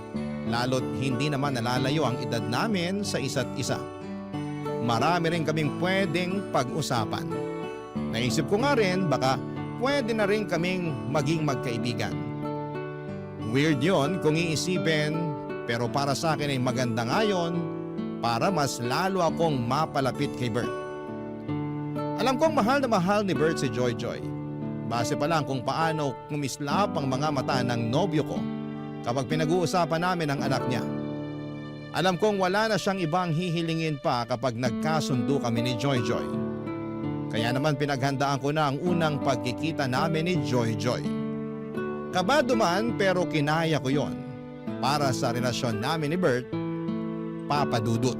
lalo't hindi naman nalalayo ang edad namin sa isa't isa. Marami rin kaming pwedeng pag-usapan. Naisip ko nga rin baka pwede na rin kaming maging magkaibigan. Weird yon kung iisipin, pero para sa akin ay maganda nga yun para mas lalo akong mapalapit kay Bert. Alam kong mahal na mahal ni Bert si Joy Joy. Base pa lang kung paano kumislap ang mga mata ng nobyo ko kapag pinag-uusapan namin ang anak niya. Alam kong wala na siyang ibang hihilingin pa kapag nagkasundo kami ni Joy Joy. Kaya naman pinaghandaan ko na ang unang pagkikita namin ni Joy Joy. Kabado man pero kinaya ko yon para sa relasyon namin ni Bert, Papa Dudut.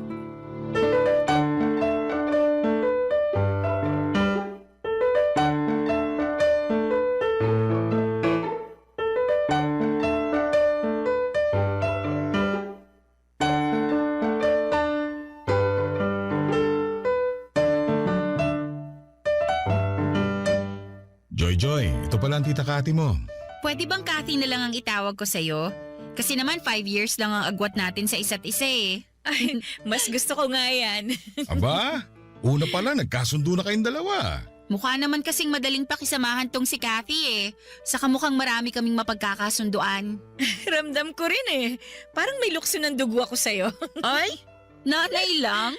Joy Joy, ito pala ang tita Kati mo. Pwede bang Kathy na lang ang itawag ko sa'yo? Kasi naman 5 years lang ang agwat natin sa isa't isa eh. Ay, mas gusto ko nga yan. Aba, una pala nagkasundo na kayong dalawa. Mukha naman kasing madaling pakisamahan tong si Kathy eh. Saka mukhang marami kaming mapagkakasunduan. Ramdam ko rin eh. Parang may lukso ng dugo ako sa'yo. Ay, nanay lang?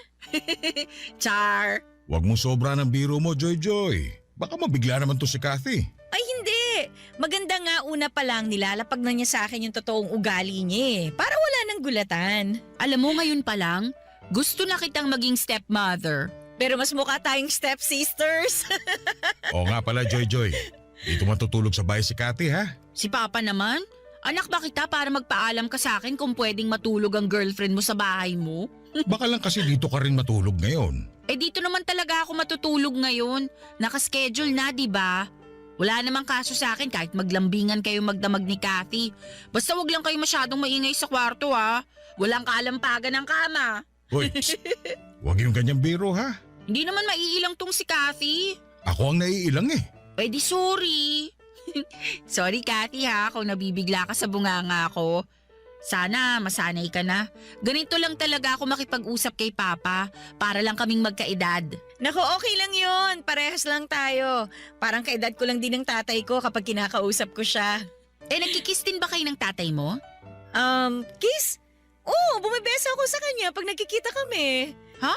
Char. Huwag mong sobra ng biro mo, Joy Joy. Baka mabigla naman to si Kathy. Ay hindi. Maganda nga una pa lang nilalapag na niya sa akin yung totoong ugali niya eh. Para wala nang gulatan. Alam mo ngayon pa lang, gusto na kitang maging stepmother. Pero mas mukha tayong stepsisters. Oo nga pala, Joy Joy. Dito matutulog sa bahay si Kathy, ha? Si Papa naman? Anak ba kita para magpaalam ka sa akin kung pwedeng matulog ang girlfriend mo sa bahay mo? Baka lang kasi dito ka rin matulog ngayon. Eh dito naman talaga ako matutulog ngayon. Nakaschedule na, di ba? Wala namang kaso sa akin kahit maglambingan kayo magdamag ni Kathy. Basta wag lang kayo masyadong maingay sa kwarto ha. Walang kalampagan ng kama. Hoy, huwag yung ganyang biro, ha? Hindi naman maiilang tong si Kathy. Ako ang naiilang eh. Eh di sorry. Sorry Kathy ha kung nabibigla ka sa bunganga ko. Sana masanay ka na. Ganito lang talaga ako makipag-usap kay Papa para lang kaming magkaedad. Naku, okay lang yun. Parehas lang tayo. Parang kaedad ko lang din ng tatay ko kapag kinakausap ko siya. Eh, nagkikiss din ba kayo ng tatay mo? Kiss? Oo, bumibeso ako sa kanya pag nagkikita kami. Ha?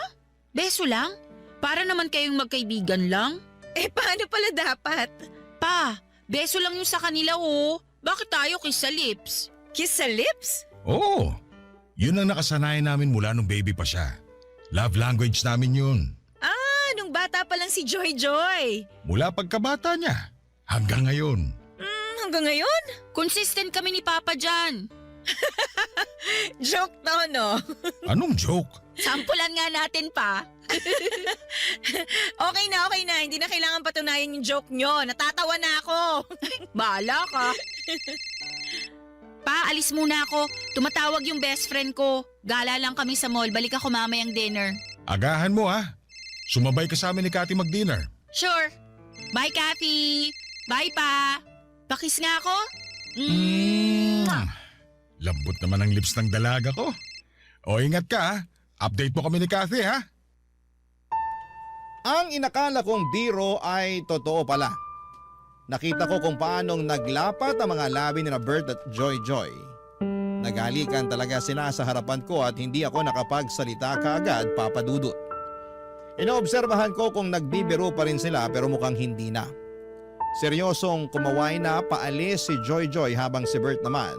Beso lang? Para naman kayong magkaibigan lang? Eh, paano pala dapat? Pa, beso lang yung sa kanila oh. Bakit tayo kiss sa lips? Kiss sa lips? Oo. Yun ang nakasanayan namin mula nung baby pa siya. Love language namin yun. Ah, nung bata pa lang si Joy Joy. Mula pagkabata niya hanggang ngayon. Hanggang ngayon? Consistent kami ni Papa dyan. Joke to, no? Anong joke? Sampulan nga natin pa. Okay na. Hindi na kailangan patunayan yung joke nyo. Natatawa na ako. Bahala ka. Pa, alis muna ako. Tumatawag yung best friend ko. Gala lang kami sa mall. Balik ako mamayang dinner. Agahan mo ha. Sumabay ka sa amin ni Kathy mag-dinner. Sure. Bye, Kathy. Bye, Pa. Pakis nga ako. Lambot naman ang lips ng dalaga ko. O ingat ka ha. Update mo kami ni Kathy ha. Ang inakala kong biro ay totoo pala. Nakita ko kung paanong naglapat ang mga labi ni Bert at Joy Joy. Naghalikan talaga sila sa harapan ko at hindi ako nakapagsalita kaagad, Papa Dudut. Inoobserbahan ko kung nagbibiro pa rin sila pero mukhang hindi na. Seryosong kumaway na paalis si Joy Joy habang si Bert naman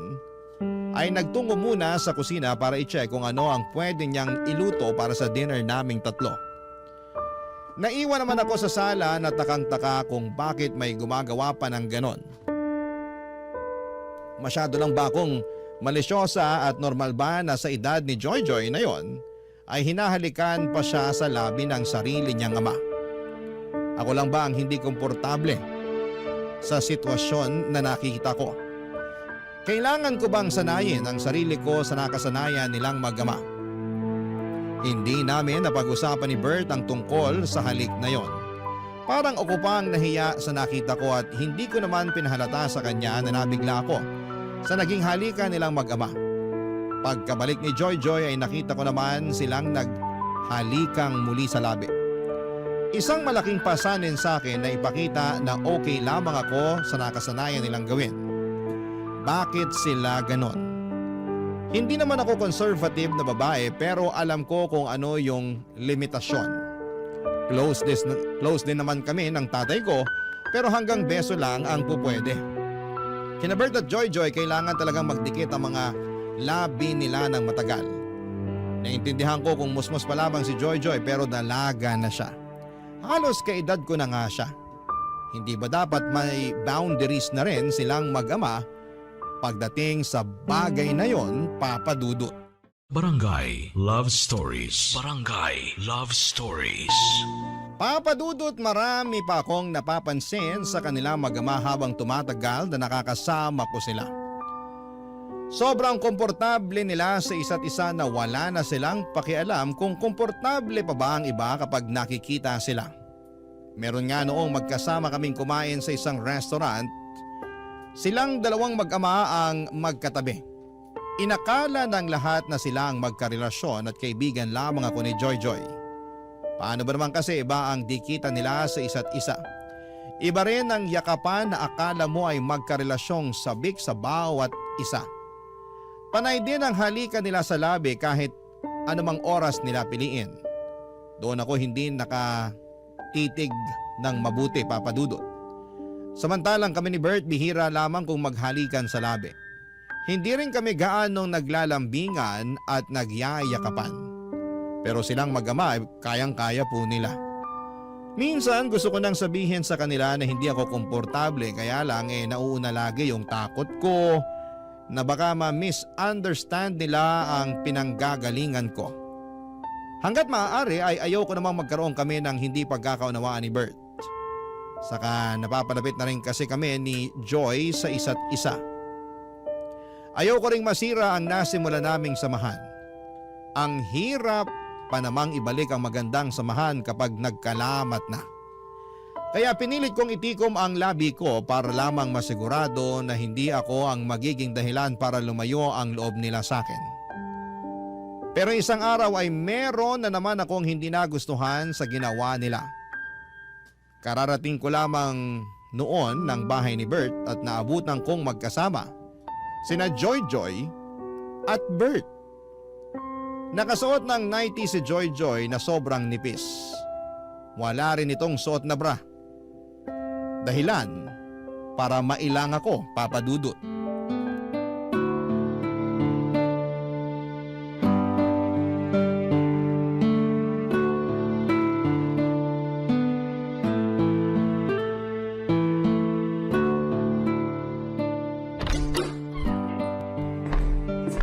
ay nagtungo muna sa kusina para i-check kung ano ang pwede niyang iluto para sa dinner naming tatlo. Naiwan naman ako sa sala na takang-taka kung bakit may gumagawa pa ng ganon. Masyado lang ba akong malisyosa at normal ba na sa edad ni Joy Joy na yon ay hinahalikan pa siya sa labi ng sarili niyang ama? Ako lang ba ang hindi komportable sa sitwasyon na nakikita ko? Kailangan ko bang sanayin ang sarili ko sa nakasanayan nilang mag-ama? Hindi namin napag-usapan ni Bert ang tungkol sa halik na yon. Parang ako pang nahiya sa nakita ko at hindi ko naman pinahalata sa kanya na nabigla ako sa naging halikan nilang mag-ama. Pagkabalik ni Joy Joy ay nakita ko naman silang naghalikang muli sa labi. Isang malaking pasanin sa akin na ipakita na okay lamang ako sa nakasanayan nilang gawin. Bakit sila ganon? Hindi naman ako conservative na babae pero alam ko kung ano yung limitasyon. Close din naman kami ng tatay ko pero hanggang beso lang ang pupwede. Kina Bert at Joy Joy kailangan talagang magdikit ang mga labi nila ng matagal. Naintindihan ko kung musmos pa lamang si Joy Joy pero dalaga na siya. Halos kaedad ko na nga siya. Hindi ba dapat may boundaries na rin silang mag-ama pagdating sa bagay na yon, Papa Dudut? Barangay Love Stories. Barangay Love Stories. Papa Dudut, marami pa akong napapansin sa kanila mag-ama habang tumatagal na nakakasama ko sila. Sobrang komportable nila sa isa't isa na wala na silang pakialam kung komportable pa ba ang iba kapag nakikita sila. Meron nga noong magkasama kaming kumain sa isang restaurant, silang dalawang mag-ama ang magkatabi. Inakala ng lahat na sila ang magkarelasyon at kaibigan lamang ako ni Joy Joy. Paano ba naman kasi iba ang dikitan nila sa isa't isa? Iba rin ang yakapan na akala mo ay magkarelasyong sabik sa bawat isa. Panay din ang halikan nila sa labi kahit anumang oras nila piliin. Doon ako hindi nakatitig ng mabuti, Papa Dudut. Samantalang kami ni Bert bihira lamang kung maghalikan sa labi. Hindi rin kami gaanong naglalambingan at nagyayakapan. Pero silang mag-ama ay kayang-kaya po nila. Minsan gusto ko nang sabihin sa kanila na hindi ako komportable kaya lang nauuna lagi yung takot ko na baka ma-misunderstand nila ang pinanggagalingan ko. Hanggat maaari ay ayaw ko namang magkaroon kami ng hindi pagkakaunawaan ni Bert. Saka napapalapit na rin kasi kami ni Joy sa isa't isa. Ayaw ko ring masira ang nasimula naming samahan. Ang hirap pa namang ibalik ang magandang samahan kapag nagkalamat na. Kaya pinilit kong itikom ang labi ko para lamang masigurado na hindi ako ang magiging dahilan para lumayo ang loob nila sa akin. Pero isang araw ay meron na naman akong hindi nagustuhan sa ginawa nila. Kararating ko lamang noon ng bahay ni Bert at naabutan kong magkasama sina Joy Joy at Bert. Nakasuot ng nightie si Joy Joy na sobrang nipis. Wala rin itong suot na bra. Dahilan para mailang ako, Papa Dudut.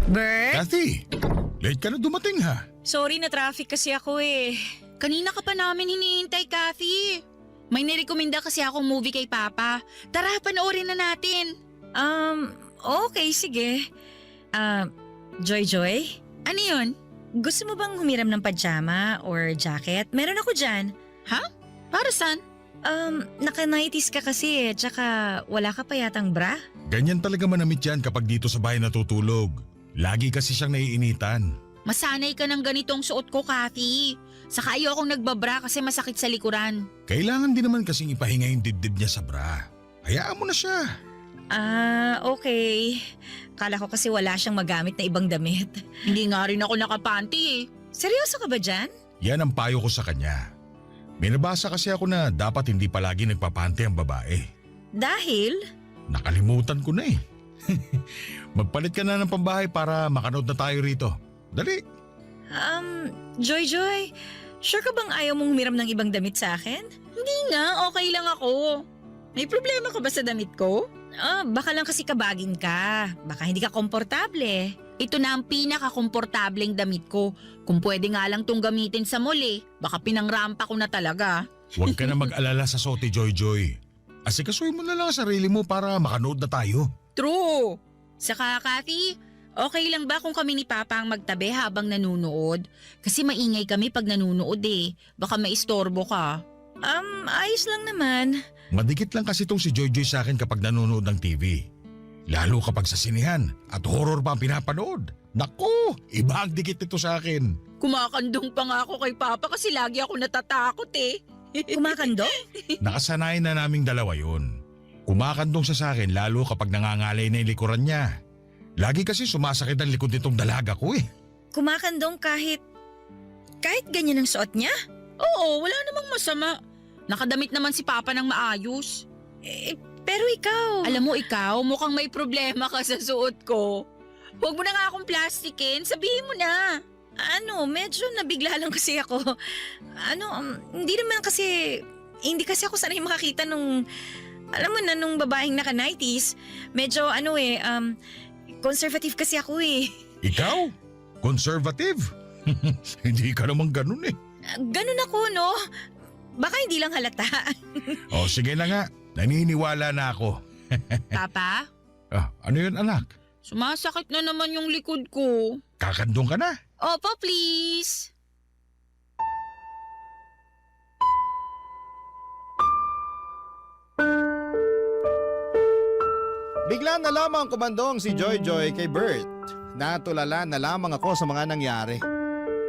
Bert? Kathy, late ka na dumating ha. Sorry na traffic kasi ako eh. Kanina ka pa namin hinihintay, Kathy. May nirekomenda kasi akong movie kay Papa. Tara, panoorin na natin. Okay, sige. Joy Joy? Ano yun? Gusto mo bang humiram ng pajama or jacket? Meron ako dyan. Ha? Para saan? Naka-nighties ka kasi eh, tsaka wala ka pa yatang bra? Ganyan talaga manamit yan kapag dito sa bahay natutulog. Lagi kasi siyang naiinitan. Masanay ka ng ganitong suot ko, Kathy. Saka ayokong nagbabra kasi masakit sa likuran. Kailangan din naman kasing ipahinga yung dibdib niya sa bra. Hayaan mo na siya. Okay. Kala ko kasi wala siyang magamit na ibang damit. Hindi nga rin ako nakapanty eh. Seryoso ka ba dyan? Yan ang payo ko sa kanya. May nabasa kasi ako na dapat hindi palagi nagpapante ang babae. Dahil? Nakalimutan ko na eh. Magpalit ka na ng pambahay para makanood na tayo rito. Dali. Joy Joy, sure ka bang ayaw mong humiram ng ibang damit sa akin? Hindi nga, okay lang ako. May problema ka ba sa damit ko? Baka lang kasi kabagin ka. Baka hindi ka komportable. Ito na ang pinaka-komportableng damit ko. Kung pwede nga lang tong gamitin sa mall eh. Baka pinangrampa ko na talaga. Huwag ka na mag-alala sa suot ni Joy Joy. Asikasuhin mo na lang ang sarili mo para makanood na tayo. True. Saka Kathy, okay lang ba kung kami ni Papa ang magtabi habang nanunood? Kasi maingay kami pag nanunood eh. Baka maistorbo ka. Ayos lang naman. Madikit lang kasi itong si Joy Joy sa akin kapag nanonood ng TV. Lalo kapag sa sinihan at horror pa ang pinapanood. Naku, iba ang dikit nito sa akin. Kumakandong pa nga ako kay Papa kasi lagi ako natatakot eh. Kumakandong? Nakasanayan na naming dalawa yun. Kumakandong siya sa akin lalo kapag nangangalay na yung likuran niya. Lagi kasi sumasakit ang likod nitong dalaga ko eh. Kumakandong kahit ganyan ang suot niya? Oo, wala namang masama. Nakadamit naman si Papa ng maayos. Pero ikaw… Alam mo ikaw, mukhang may problema ka sa suot ko. Huwag mo na nga akong plastikin, sabihin mo na. Medyo nabigla lang kasi ako. Hindi kasi ako sanay makakita nung, alam mo na, nung babaeng naka-90s. Medyo conservative kasi ako eh. Ikaw? Conservative? Hindi ka naman ganun eh. Ganun ako, no? Baka hindi lang halata. O sige na nga, naniniwala na ako. Papa, Ano yun anak? sumasakit na naman yung likod ko. Kakandong ka na? Opo, please. Bigla na lamang kumandong si Joy Joy kay Bert. Natulala na lamang ako sa mga nangyari.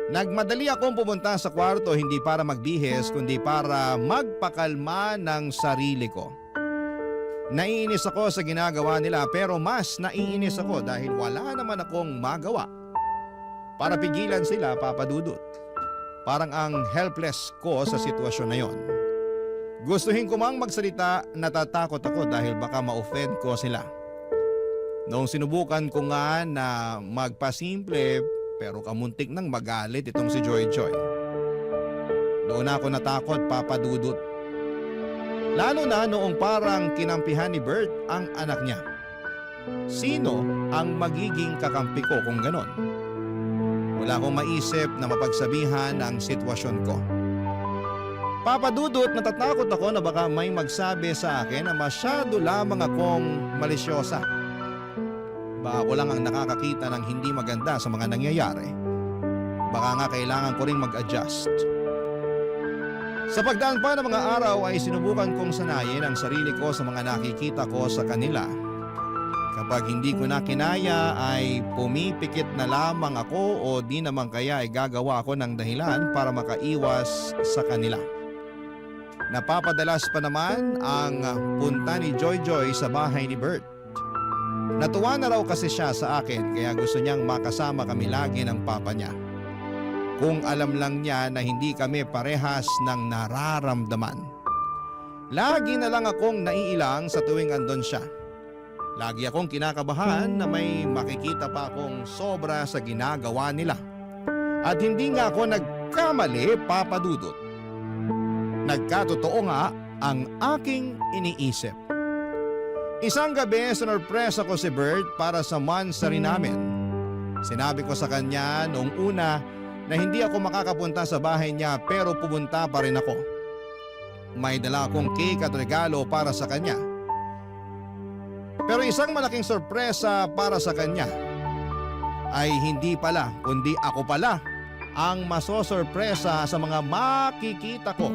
Nagmadali akong pumunta sa kwarto hindi para magbihis kundi para magpakalma ng sarili ko. Naiinis ako sa ginagawa nila pero mas naiinis ako dahil wala naman akong magawa para pigilan sila, Papa Dudut. Parang ang helpless ko sa sitwasyon na yon. Gustuhin ko mang magsalita, natatakot ako dahil baka ma-offend ko sila. Noong sinubukan ko nga na magpasimple pero kamuntik nang magalit itong si Joy Joy. Doon ako natakot, Papa Dudut. Lalo na noong parang kinampihan ni Bert ang anak niya. Sino ang magiging kakampi ko kung ganon? Wala akong maisip na mapagsabihan ang sitwasyon ko. Papa Dudut, natatakot ako na baka may magsabi sa akin na masyado lamang akong malisyosa. Baka ako lang ang nakakakita ng hindi maganda sa mga nangyayari. Baka nga kailangan ko ring mag-adjust. Sa pagdaan pa ng mga araw ay sinubukan kong sanayin ang sarili ko sa mga nakikita ko sa kanila. Kapag hindi ko na kinaya ay pumipikit na lamang ako o di naman kaya ay gagawa ako ng dahilan para makaiwas sa kanila. Napapadalas pa naman ang punta ni Joy Joy sa bahay ni Bert. Natuwa na raw kasi siya sa akin kaya gusto niyang makasama kami lagi ng papa niya. Kung alam lang niya na hindi kami parehas ng nararamdaman. Lagi na lang akong naiilang sa tuwing andon siya. Lagi akong kinakabahan na may makikita pa akong sobra sa ginagawa nila. At hindi nga ako nagkamali, Papa Dudut. Nagkatotoo nga ang aking iniisip. Isang gabi, sinurpresa ko si Bert para sa monthsary namin. Sinabi ko sa kanya noong una na hindi ako makakapunta sa bahay niya pero pumunta pa rin ako. May dala akong cake at regalo para sa kanya. Pero isang malaking sorpresa para sa kanya ay hindi pala kundi ako pala ang masosorpresa sa mga makikita ko.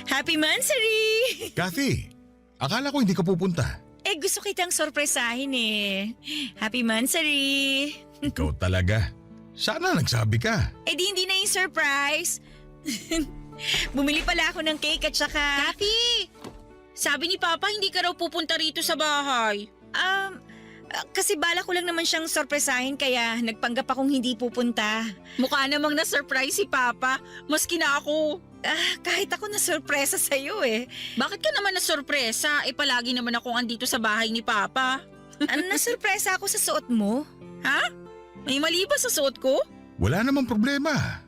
Happy Monthsary! Kathy, akala ko hindi ka pupunta. Gusto kitang sorpresahin eh. Happy Monthsary! Ikaw talaga. Sana nagsabi ka. Di hindi na yung surprise. Bumili pala ako ng cake at saka... Kathy! Sabi ni Papa hindi ka raw pupunta rito sa bahay. Kasi bala ko lang naman siyang sorpresahin kaya nagpanggap akong hindi pupunta. Mukha namang na-surprise si Papa, maski na ako. Kahit ako na sorpresa sa'yo eh. Bakit ka naman na-sorpresa? Palagi naman akong andito sa bahay ni Papa. Nasurpresa ako sa suot mo. Ha? May mali ba sa suot ko? Wala namang problema.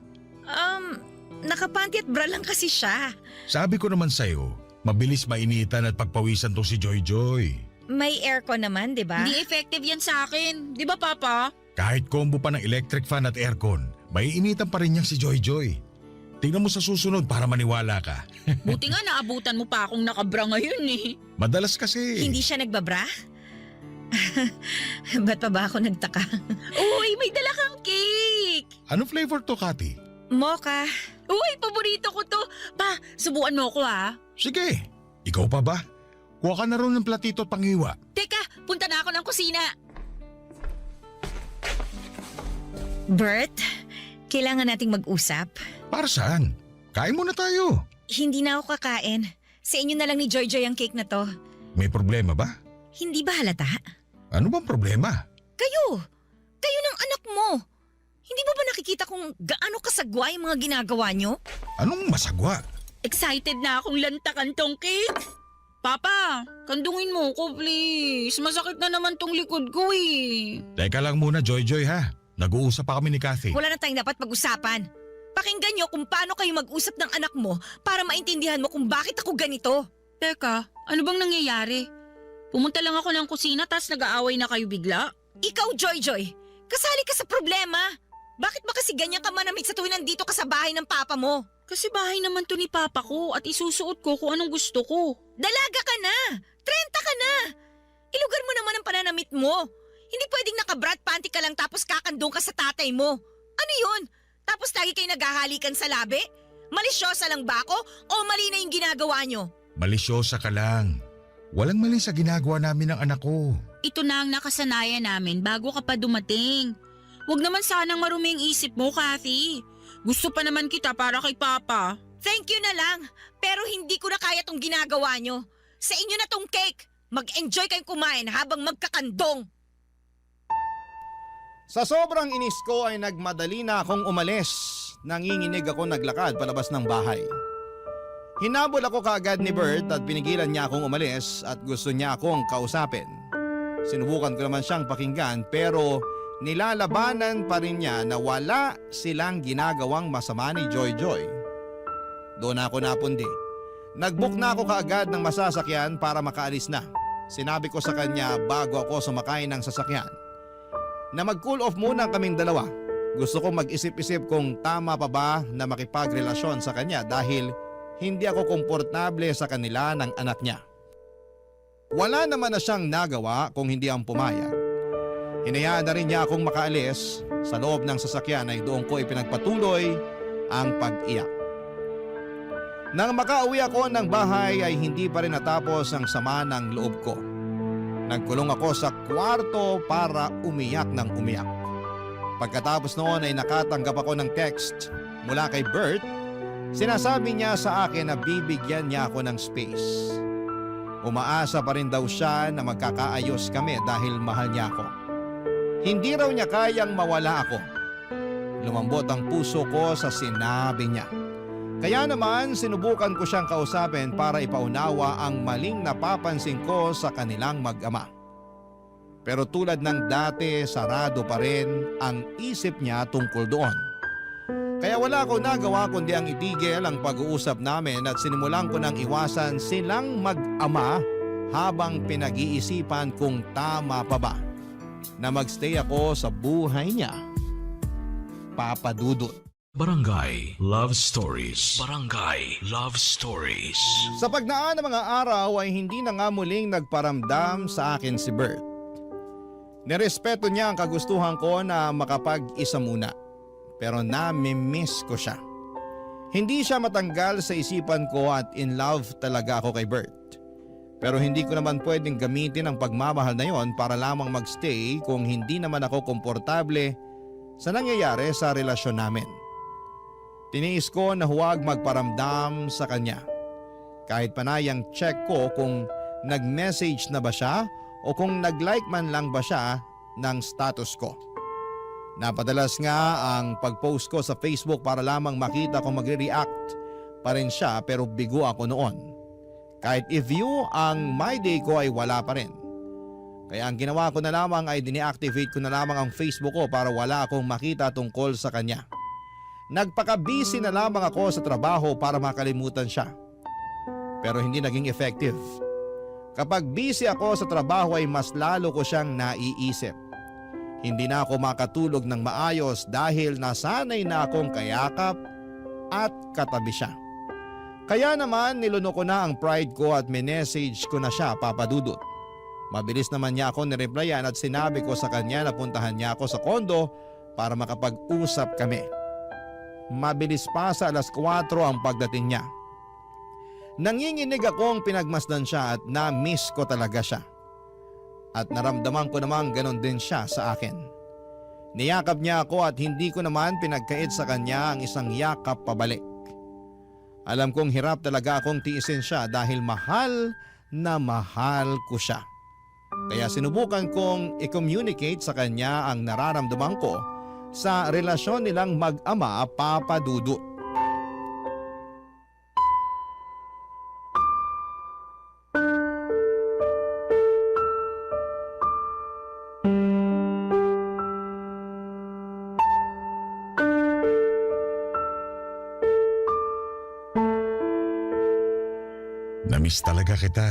Nakapanty at bra lang kasi siya. Sabi ko naman sa'yo, mabilis mainitan at pagpawisan to si Joy Joy. May aircon naman, di ba? Hindi effective yan sa akin. Di ba, Papa? Kahit combo pa ng electric fan at aircon, may initan pa rin niyang si Joy Joy. Tingnan mo sa susunod para maniwala ka. Buti nga naabutan mo pa akong nakabra ngayon eh. Madalas kasi... Hindi siya nagbabra? Ba't pa ba ako nagtaka? Uy, may dala kang cake! Ano flavor to, Kati? Mocha. Uy, paborito ko to. Pa, subuan mo ko ha. Sige, ikaw pa ba? Kuha ka na rin ng platito at panghiwa. Teka, punta na ako ng kusina. Bert, kailangan nating mag-usap. Para saan? Kain muna tayo. Hindi na ako kakain. Sa inyo na lang ni Joy Joy ang cake na to. May problema ba? Hindi ba halata? Ano bang problema? Kayo ng anak mo. Hindi mo ba nakikita kung gaano kasagwa yung mga ginagawa nyo? Anong masagwa? Excited na akong lantakan tong cake. Papa, kandungin mo ko please. Masakit na naman tong likod ko eh. Teka lang muna, Joy ha. Nag-uusap pa kami ni Kathy. Wala na tayong dapat pag-usapan. Pakinggan nyo kung paano kayo mag-usap ng anak mo para maintindihan mo kung bakit ako ganito. Teka, ano bang nangyayari? Pumunta lang ako ng kusina tas nag-aaway na kayo bigla? Ikaw, Joy, kasali ka sa problema. Bakit ba kasi ganyan ka manamit sa tuwing nandito ka sa bahay ng papa mo? Kasi bahay naman to ni papa ko at isusuot ko kung anong gusto ko. Dalaga ka na! 30 ka na! Ilugar mo naman ang pananamit mo. Hindi pwedeng naka-brat panty ka lang tapos kakandong ka sa tatay mo. Ano yun? Tapos lagi kayo naghahalikan sa labi? Malisyosa lang ba ako o mali na yung ginagawa nyo? Malisyosa ka lang. Walang mali sa ginagawa namin ng anak ko. Ito na ang nakasanayan namin bago ka pa dumating. Huwag naman sanang marumi ang isip mo, Kathy. Gusto pa naman kita para kay Papa. Thank you na lang, pero hindi ko na kaya tong ginagawa nyo. Sa inyo na tong cake. Mag-enjoy kayong kumain habang magkakandong. Sa sobrang inis ko ay nagmadali na akong umalis. Nanginginig ako naglakad palabas ng bahay. Hinabol ako kaagad ni Bert at pinigilan niya akong umalis at gusto niya akong kausapin. Sinubukan ko naman siyang pakinggan pero nilalabanan pa rin niya na wala silang ginagawang masama ni Joy. Doon ako napundi. Nag-book na ako kaagad ng masasakyan para makaalis na. Sinabi ko sa kanya bago ako sumakay ng sasakyan na mag-cool off muna kaming dalawa. Gusto ko mag-isip-isip kung tama pa ba na makipagrelasyon sa kanya dahil hindi ako komportable sa kanila ng anak niya. Wala naman na siyang nagawa kung hindi ang pumayag. Hinayaan na rin niya akong makaalis. Sa loob ng sasakyan ay doon ko ipinagpatuloy ang pag-iyak. Nang makauwi ako ng bahay ay hindi pa rin natapos ang sama ng loob ko. Nagkulong ako sa kwarto para umiyak ng umiyak. Pagkatapos noon ay nakatanggap ako ng text mula kay Bert. Sinasabi niya sa akin na bibigyan niya ako ng space. Umaasa pa rin daw siya na magkakaayos kami dahil mahal niya ako. Hindi raw niya kayang mawala ako. Lumambot ang puso ko sa sinabi niya. Kaya naman sinubukan ko siyang kausapin para ipaunawa ang maling napapansin ko sa kanilang mag-ama. Pero tulad ng dati, sarado pa rin ang isip niya tungkol doon. Kaya wala akong nagawa kundi ang itigil ang pag-uusap namin at sinimulan ko nang iwasan silang mag-ama habang pinag-iisipan kung tama pa ba na magstay ako sa buhay niya. Papa Dudut. Barangay Love Stories. Barangay Love Stories. Sa pagnaan ng mga araw ay hindi na nga muling nagparamdam sa akin si Bert. Nirespeto niya ang kagustuhan ko na makapag-isa muna. Pero nami-miss ko siya. Hindi siya matanggal sa isipan ko at in love talaga ako kay Bert. Pero hindi ko naman pwedeng gamitin ang pagmamahal na yon para lamang magstay kung hindi naman ako komportable sa nangyayari sa relasyon namin. Tiniis ko na huwag magparamdam sa kanya. Kahit panayang check ko kung nag-message na ba siya o kung nag-like man lang ba siya ng status ko. Napadalas nga ang pag-post ko sa Facebook para lamang makita kung magre-react pa rin siya pero bigo ako noon. Kahit i-view ang my day ko ay wala pa rin. Kaya ang ginawa ko na lamang ay dine-activate ko na lamang ang Facebook ko para wala akong makita tungkol sa kanya. Nagpaka-busy na lamang ako sa trabaho para makalimutan siya. Pero hindi naging effective. Kapag busy ako sa trabaho ay mas lalo ko siyang naiisip. Hindi na ako makatulog ng maayos dahil nasanay na akong kayakap at katabi siya. Kaya naman niluno ko na ang pride ko at minessage ko na siya, Papa Dudut. Mabilis naman niya ako nireplyan at sinabi ko sa kanya na puntahan niya ako sa kondo para makapag-usap kami. Mabilis pa sa 4:00 ang pagdating niya. Nanginginig akong pinagmasdan siya at na-miss ko talaga siya. At naramdaman ko namang ganon din siya sa akin. Niyakap niya ako at hindi ko naman pinagkait sa kanya ang isang yakap pabalik. Alam kong hirap talaga akong tiisin siya dahil mahal na mahal ko siya. Kaya sinubukan kong i-communicate sa kanya ang nararamdaman ko sa relasyon nilang mag-ama, Papa Dudut. Namiss talaga kita.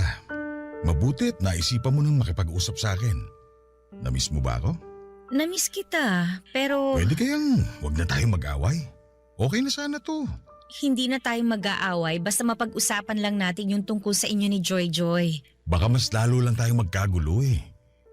Mabutit naisipan mo nang makipag-usap sa akin. Namiss mo ba ako? Namiss kita, pero Pwede kayang wag na tayong mag-away. Okay na sana to. hindi na tayo mag-aaway basta mapag-usapan lang natin yung tungkol sa inyo ni Joy Joy. Baka mas lalo lang tayong magkagulo eh.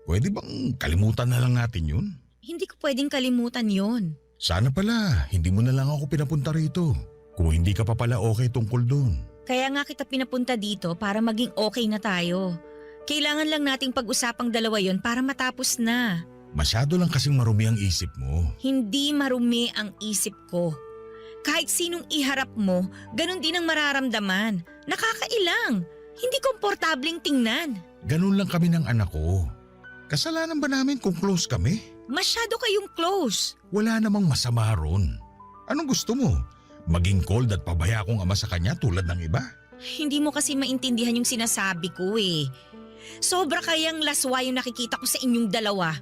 Pwede bang kalimutan na lang natin yun? Hindi ko pwedeng kalimutan yon. Sana pala, hindi mo na lang ako pinapunta rito. Kung hindi ka pa pala okay tungkol doon. Kaya nga kita pinapunta dito para maging okay na tayo. Kailangan lang nating pag-usapang dalawa yon para matapos na. Masyado lang kasing marumi ang isip mo. Hindi marumi ang isip ko. Kahit sinong iharap mo, ganun din ang mararamdaman. Nakakailang. Hindi komportabling tingnan. Ganun lang kami ng anak ko. Kasalanan ba namin kung close kami? Masyado kayong close. Wala namang masama ron. Anong gusto mo? Maging cold at pabaya akong ama sa kanya tulad ng iba? Hindi mo kasi maintindihan yung sinasabi ko eh. Sobra kayang laswa yung nakikita ko sa inyong dalawa.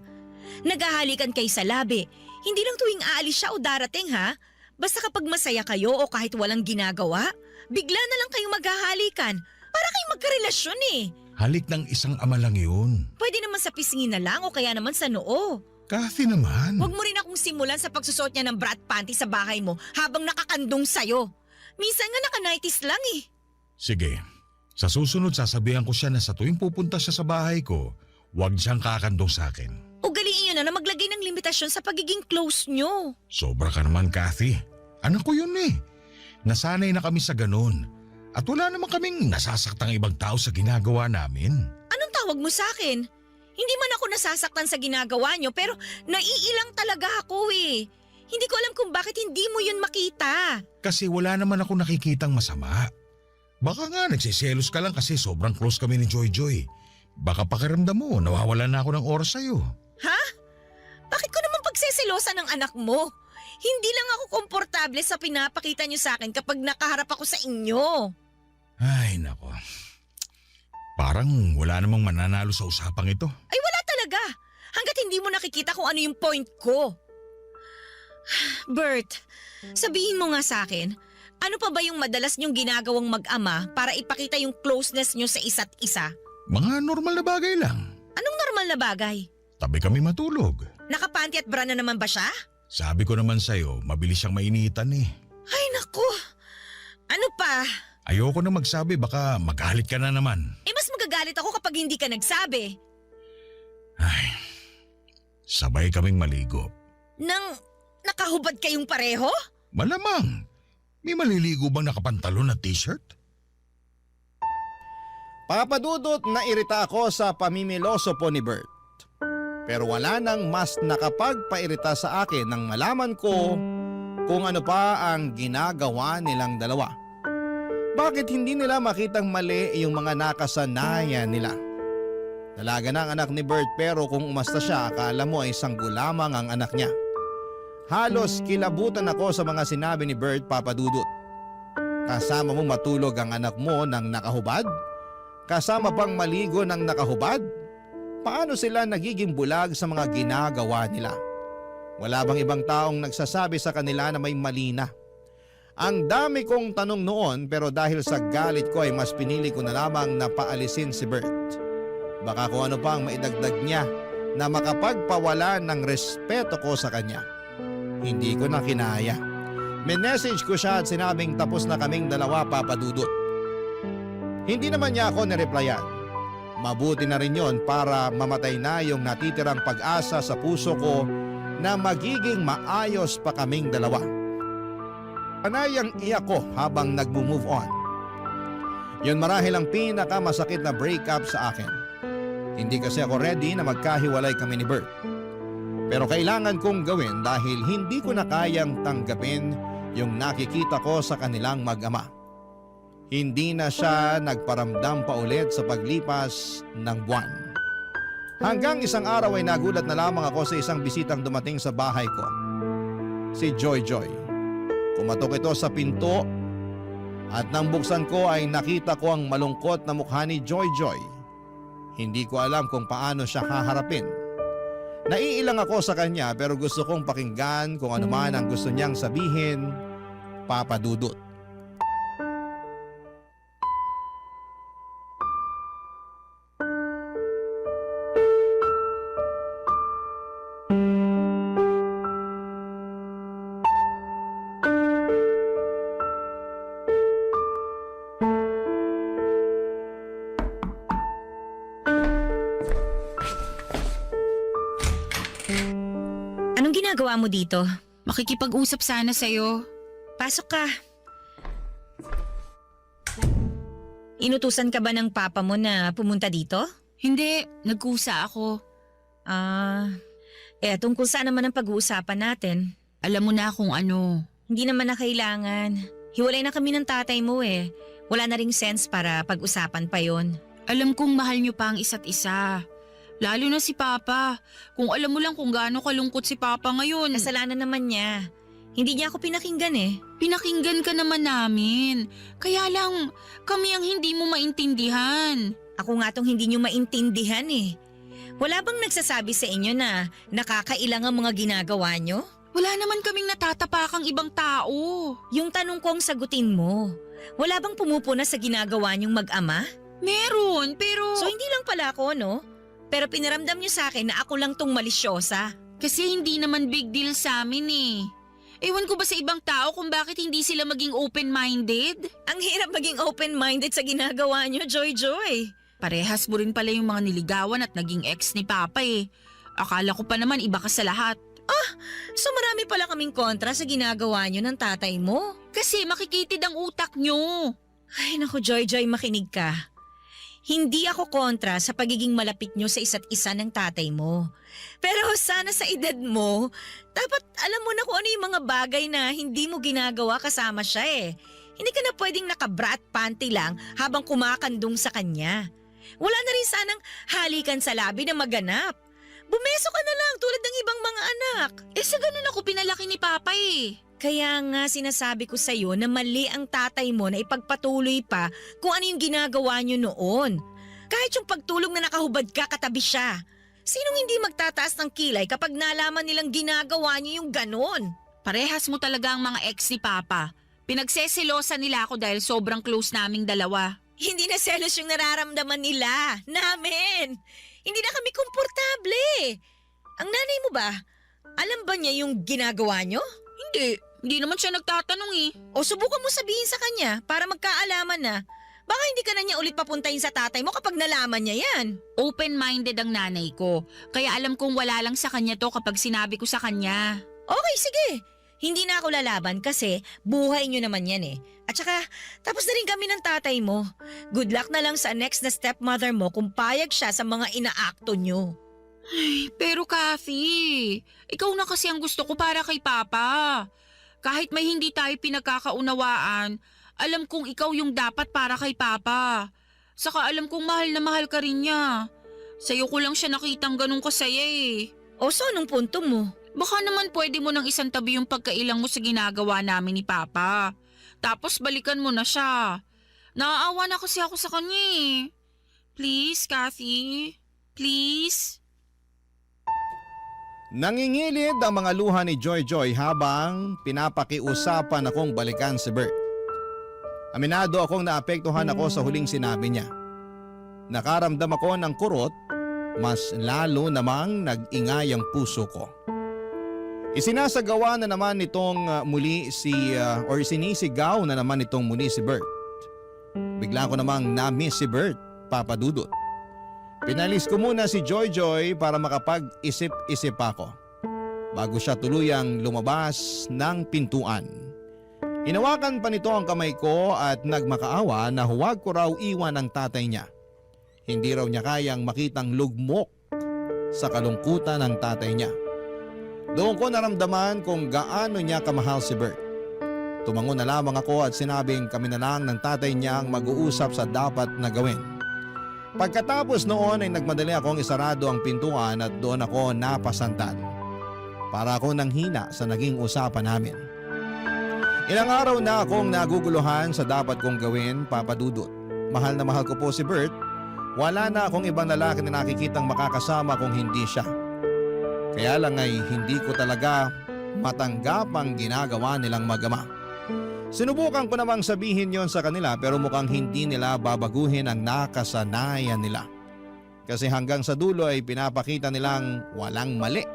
Naghahalikan kayo sa labi. Hindi lang tuwing aalis siya o darating ha. Basta kapag masaya kayo o kahit walang ginagawa, bigla na lang kayong maghahalikan. Para kayong magkarelasyon eh. Halik ng isang ama lang yun. Pwede naman sa pisngin na lang o kaya naman sa noo. Kathy naman. Huwag mo rin akong simulan sa pagsusot niya ng brat panty sa bahay mo habang nakakandong sa'yo. Minsan nga naka-nighties lang eh. Sige, sa susunod sasabihan ko siya na sa tuwing pupunta siya sa bahay ko, huwag siyang kakandong sa akin. Ugaliin niyo na maglagay ng limitasyon sa pagiging close niyo. Sobra ka naman, Kathy. Anak ko yun eh. Nasanay na kami sa ganun. At wala naman kaming nasasaktang ibang tao sa ginagawa namin. Anong tawag mo sa akin? Hindi man ako nasasaktan sa ginagawa niyo pero naiilang talaga ako eh. Hindi ko alam kung bakit hindi mo yun makita. Kasi wala naman ako nakikitang masama. Baka nga nagsiselos ka lang kasi sobrang close kami ni Joy Joy. Baka pakiramdam mo, nawawalan na ako ng oras sa'yo. Ha? Bakit ko naman pagsisilosa ng anak mo? Hindi lang ako komportable sa pinapakita niyo sa akin kapag nakaharap ako sa inyo. Ay, nako. Parang wala namang mananalo sa usapang ito. Ay wala talaga. Hanggat hindi mo nakikita kung ano yung point ko. Bert, sabihin mo nga sa akin, ano pa ba yung madalas niyong ginagawang mag-ama para ipakita yung closeness niyo sa isa't isa? Mga normal na bagay lang. Anong normal na bagay? Tabi kami matulog. Nakapanty at bra na naman ba siya? Sabi ko naman sa'yo, mabilis siyang mainitan eh. Ay naku. Ano pa? Ayoko na magsabi, baka magalit ka na naman. Eh mas magagalit ako kapag hindi ka nagsabi. Ay, sabay kaming maligo. Nang nakahubad kayong pareho? Malamang. May maliligo bang nakapantalon na t-shirt? Papadudot na irita ako sa pamimiloso po ni Bert. Pero wala nang mas nakapagpairita sa akin nang malaman ko kung ano pa ang ginagawa nilang dalawa. Bakit hindi nila makitang mali yung mga nakasanayan nila? Dalaga na ang anak ni Bert pero kung umasta siya akala mo ay sanggol lamang ang anak niya. Halos kilabutan ako sa mga sinabi ni Bert, Papadudot. Kasama mo matulog ang anak mo nang nakahubad? Kasama pang maligo ng nakahubad? Paano sila nagiging bulag sa mga ginagawa nila? Wala bang ibang taong nagsasabi sa kanila na may mali na? Ang dami kong tanong noon pero dahil sa galit ko ay mas pinili ko na lamang na paalisin si Bert. Baka kung ano pa ang maidagdag niya na makapagpawala ng respeto ko sa kanya. Hindi ko na kinaya. Minessage ko siya at sinabing tapos na kaming dalawa, Papadudot. Hindi naman niya ako nireplyan. Mabuti na rin yon para mamatay na yung natitirang pag-asa sa puso ko na magiging maayos pa kaming dalawa. Panayang iyak ko habang nagmo-move on. Yun marahil ang pinakamasakit na breakup sa akin. Hindi kasi ako ready na magkahiwalay kami ni Bert. Pero kailangan kong gawin dahil hindi ko na kayang tanggapin yung nakikita ko sa kanilang mag-ama. Hindi na siya nagparamdam pa ulit sa paglipas ng buwan. Hanggang isang araw ay nagulat na lamang ako sa isang bisitang dumating sa bahay ko. Si Joy Joy. Kumatok ito sa pinto at nang buksan ko ay nakita ko ang malungkot na mukha ni Joy Joy. Hindi ko alam kung paano siya haharapin. Naiilang ako sa kanya pero gusto kong pakinggan kung ano man ang gusto niyang sabihin, Papa Dudut. Anong ginagawa mo dito? Makikipag-usap sana sa'yo. Pasok ka. Inutusan ka ba ng papa mo na pumunta dito? Hindi, nagkusa ako. Tungkol saan naman ang pag-uusapan natin? Alam mo na kung ano. Hindi naman na kailangan. Hiwalay na kami ng tatay mo eh. Wala na ring sense para pag-usapan pa yon. Alam kong mahal niyo pa ang isa't isa. Lalo na si Papa. Kung alam mo lang kung gaano kalungkot si Papa ngayon. Kasalanan naman niya. Hindi niya ako pinakinggan eh. Pinakinggan ka naman namin. Kaya lang, kami ang hindi mo maintindihan. Ako nga tong hindi niyo maintindihan eh. Wala bang nagsasabi sa inyo na nakakailang ang mga ginagawa niyo? Wala naman kaming natatapakang ibang tao. Yung tanong ko ang sagutin mo. Wala bang pumupuna sa ginagawa niyong mag-ama? Meron, pero... So hindi lang pala ako, no? Pero pinaramdam niyo sa akin na ako lang tong malisyosa. Kasi hindi naman big deal sa amin eh. Ewan ko ba sa ibang tao kung bakit hindi sila maging open-minded? Ang hirap maging open-minded sa ginagawa niyo, Joy Joy. Parehas mo rin pala yung mga niligawan at naging ex ni Papa eh. Akala ko pa naman iba ka sa lahat. So marami pala kaming kontra sa ginagawa niyo ng tatay mo. Kasi makikitid ang utak nyo. Ay naku, Joy Joy, makinig ka. Hindi ako kontra sa pagiging malapit nyo sa isa't isa ng tatay mo. Pero sana sa edad mo, dapat alam mo na kung ano yung mga bagay na hindi mo ginagawa kasama siya eh. Hindi ka na pwedeng naka-bra at panty lang habang kumakandong sa kanya. Wala na rin sanang halikan sa labi na maganap. Bumeso ka na lang tulad ng ibang mga anak. Sa ganun ako pinalaki ni Papa eh. Kaya nga sinasabi ko sa'yo na mali ang tatay mo na ipagpatuloy pa kung ano yung ginagawa nyo noon. Kahit yung pagtulog na nakahubad ka, katabi siya. Sinong hindi magtataas ng kilay kapag nalaman nilang ginagawa nyo yung ganon? Parehas mo talaga ang mga ex ni Papa. Pinagseselosan nila ako dahil sobrang close naming dalawa. Hindi na selos yung nararamdaman nila. Namin. Hindi na kami komportable. Ang nanay mo ba, alam ba niya yung ginagawa nyo? Hindi naman siya nagtatanong eh. O subukan mo sabihin sa kanya para magkaalaman na. Baka hindi ka na niya ulit papuntahin sa tatay mo kapag nalaman niya yan. Open-minded ang nanay ko. Kaya alam kong wala lang sa kanya to kapag sinabi ko sa kanya. Okay, sige. Hindi na ako lalaban kasi buhay niyo naman yan eh. At saka, tapos na rin kami ng tatay mo. Good luck na lang sa next na stepmother mo kung payag siya sa mga inaakto niyo. Pero Kathy, ikaw na kasi ang gusto ko para kay Papa. Kahit may hindi tayo pinagkakaunawaan, alam kong ikaw yung dapat para kay Papa. Saka alam kong mahal na mahal ka rin niya. Sa'yo ko lang siya nakitang ganun kasaya eh. O so, anong punto mo? Baka naman pwede mo nang isang tabi yung pagkailang mo sa ginagawa namin ni Papa. Tapos balikan mo na siya. Naaawa na kasi ako sa kanya eh. Please, Kathy. Please. Nangingilid ang mga luha ni Joy Joy habang pinapakiusapan akong balikan si Bert. Aminado akong naapektuhan ako sa huling sinabi niya. Nakaramdam ako ng kurot, mas lalo namang nag-ingay ang puso ko. Isinasagawa na naman nitong sinisigaw na naman nitong muli si Bert. Bigla ko namang na-miss si Bert, Papa Dudut. Pinalis ko muna si Joy Joy para makapag-isip-isip ako bago siya tuluyang lumabas ng pintuan. Hinawakan pa nito ang kamay ko at nagmakaawa na huwag ko raw iwan ang tatay niya. Hindi raw niya kayang makitang lugmok sa kalungkutan ng tatay niya. Doon ko naramdaman kung gaano niya kamahal si Bert. Tumango na lamang ako at sinabing kami na lang ng tatay niya ang mag-uusap sa dapat na gawin. Pagkatapos noon ay nagmadali akong isarado ang pintuan at doon ako napasantad. Para ako nanghina sa naging usapan namin. Ilang araw na akong naguguluhan sa dapat kong gawin, Papa Dudut. Mahal na mahal ko po si Bert. Wala na akong ibang lalaki na nakikitang makakasama kung hindi siya. Kaya lang ay hindi ko talaga matanggap ang ginagawa nilang mag-ama. Sinubukan ko namang sabihin yon sa kanila pero mukhang hindi nila babaguhin ang nakasanayan nila. Kasi hanggang sa dulo ay pinapakita nilang walang mali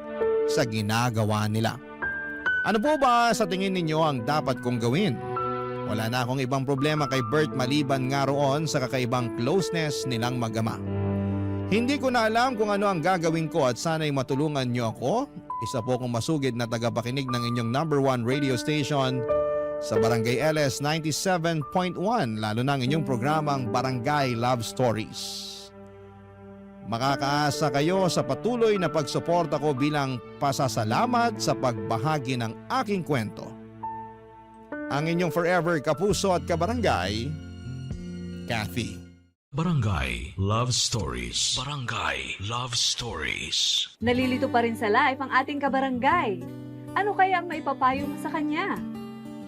sa ginagawa nila. Ano po ba sa tingin ninyo ang dapat kong gawin? Wala na akong ibang problema kay Bert maliban nga roon sa kakaibang closeness nilang mag-ama. Hindi ko na alam kung ano ang gagawin ko at sana'y matulungan niyo ako. Isa po akong masugid na tagapakinig ng inyong #1 radio station sa Barangay LS 97.1, lalo na ang inyong programang Barangay Love Stories. Makakaasa kayo sa patuloy na pagsuporta ko bilang pasasalamat sa pagbahagi ng aking kwento. Ang inyong forever kapuso at kabarangay, Kathy. Barangay Love Stories. Barangay Love Stories. Nalilito pa rin sa life ang ating kabarangay. Ano kaya ang maipapayo mo sa kanya?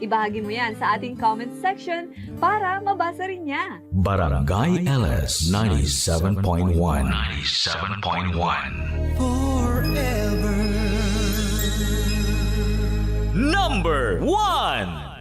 Ibahagi mo yan sa ating comment section para mabasa rin niya. Barangay LS 97.1. 97.1. Forever. Number 1.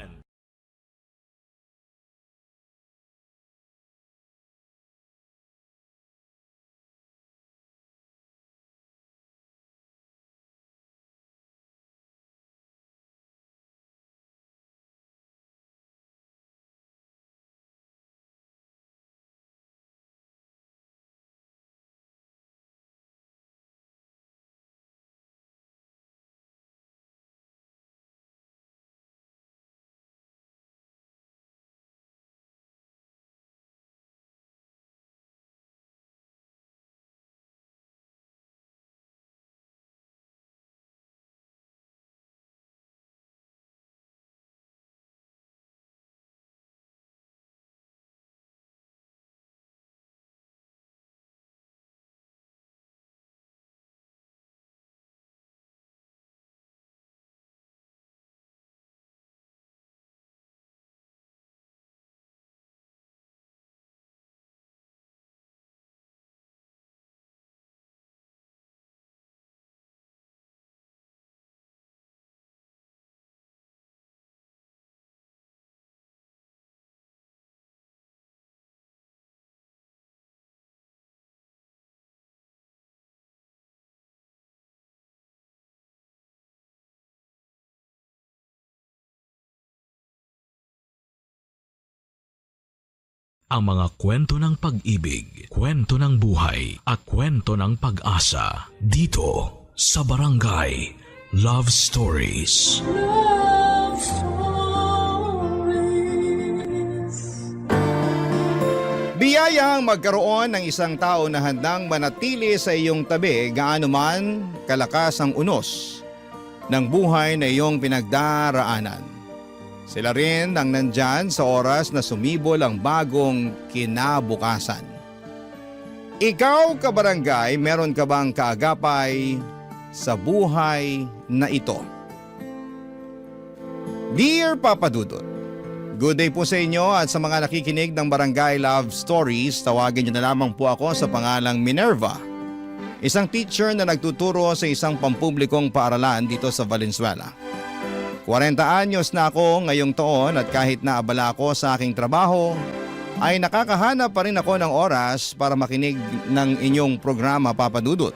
Ang mga kwento ng pag-ibig, kwento ng buhay at kwento ng pag-asa dito sa Barangay Love Stories. Love Stories. Biyayang magkaroon ng isang tao na handang manatili sa iyong tabi gaano man kalakas ang unos ng buhay na iyong pinagdaraanan. Sila rin ang nandyan sa oras na sumibol ang bagong kinabukasan. Ikaw, kabarangay, meron ka bang kaagapay sa buhay na ito? Dear Papa Dudut, good day po sa inyo at sa mga nakikinig ng Barangay Love Stories, tawagin niyo na lamang po ako sa pangalang Minerva, isang teacher na nagtuturo sa isang pampublikong paaralan dito sa Valenzuela. 40 anyos na ako ngayong taon at kahit naabala ako sa aking trabaho, ay nakakahanap pa rin ako ng oras para makinig ng inyong programa, Papa Dudut.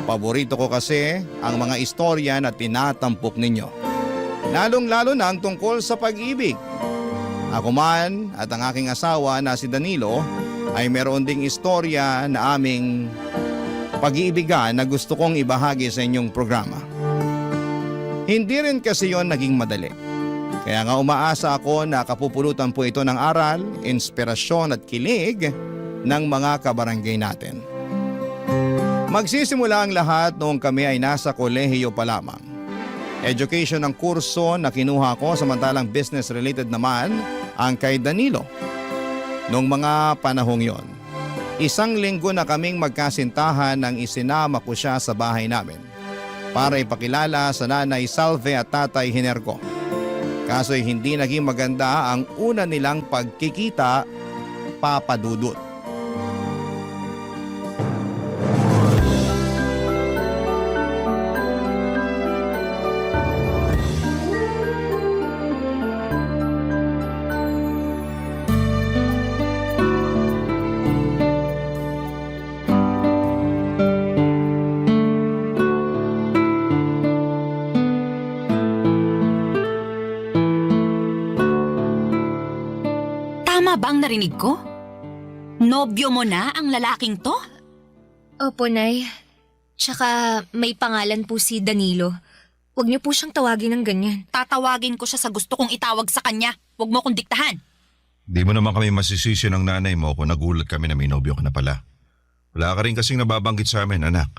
Paborito ko kasi ang mga istorya na tinatampok ninyo. Lalong-lalo na ang tungkol sa pag-ibig. Ako man at ang aking asawa na si Danilo ay meron ding istorya na aming pag-iibigan na gusto kong ibahagi sa inyong programa. Hindi rin kasi yon naging madali. Kaya nga umaasa ako na kapupulutan po ito ng aral, inspirasyon at kilig ng mga kabarangay natin. Magsisimula ang lahat noong kami ay nasa kolehiyo pa lamang. Education ang kurso na kinuha ko, samantalang business related naman ang kay Danilo noong mga panahong yon. 1 linggo na kaming magkasintahan nang isinama ko siya sa bahay namin para ipakilala sa nanay Salve at tatay Hinergo. Kaso'y hindi naging maganda ang una nilang pagkikita, Papa Dudut. Tama ba ang narinig ko? Nobyo mo na ang lalaking to? Opo, Nay. Tsaka may pangalan po si Danilo. Huwag niyo po siyang tawagin ng ganyan. Tatawagin ko siya sa gusto kong itawag sa kanya. Huwag mo kong diktahan. Di mo naman kami masisisi ng nanay mo kung nagulat kami na may nobyo ka na pala. Wala ka rin kasing nababanggit sa amin, anak.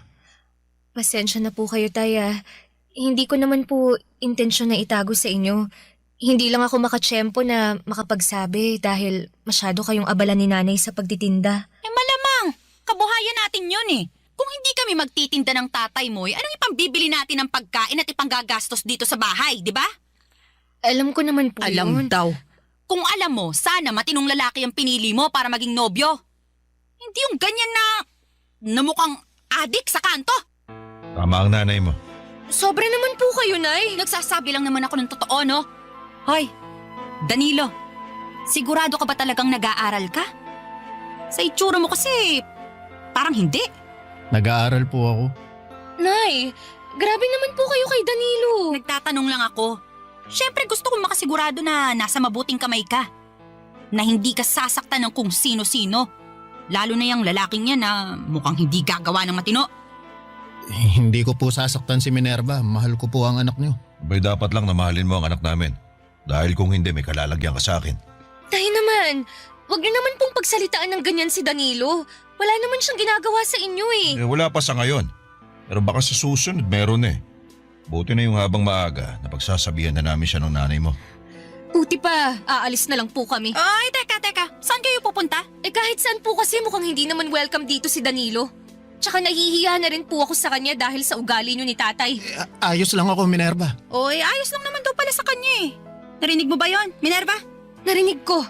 Pasensya na po kayo, Tay. Hindi ko naman po intensyon na itago sa inyo. Hindi lang ako makatsyempo na makapagsabi dahil masyado kayong abala ni nanay sa pagtitinda. Malamang, kabuhayan natin yun eh. Kung hindi kami magtitinda ng tatay mo, anong ipambibili natin ng pagkain at ipanggagastos dito sa bahay, di ba? Alam ko naman po yun. daw. Kung alam mo, sana matinong lalaki ang pinili mo para maging nobyo. Hindi yung ganyan na mukhang adik sa kanto. Tama ang nanay mo. Sobra naman po kayo, Nay. Nagsasabi lang naman ako ng totoo, no? Hoy, Danilo, sigurado ka ba talagang nag-aaral ka? Sa itsura mo kasi, parang hindi. Nag-aaral po ako. Nay, grabe naman po kayo kay Danilo. Nagtatanong lang ako. Siyempre gusto kong makasigurado na nasa mabuting kamay ka. Na hindi ka sasaktan ng kung sino-sino. Lalo na yung lalaking yan na mukhang hindi gagawa ng matino. Hindi ko po sasaktan si Minerva. Mahal ko po ang anak niyo. Abay dapat lang na mahalin mo ang anak namin. Dahil kung hindi may kalalagyan ka sa akin. Tay naman, wag niyo naman pong pagsalitaan ng ganyan si Danilo. Wala naman siyang ginagawa sa inyo eh. Wala pa sa ngayon. Pero baka sa susunod meron eh. Buti na yung habang maaga na pagsasabihan na namin siya ng nanay mo. Buti pa, aalis na lang po kami. Ay, teka. Saan kayo pupunta? Kahit saan po kasi mukhang hindi naman welcome dito si Danilo. Tsaka nahihiya na rin po ako sa kanya dahil sa ugali niyo ni tatay. Ayos lang ako, Minerva. Oy, ayos lang naman daw pala sa kanya eh. Narinig mo ba yon, Minerva? Narinig ko.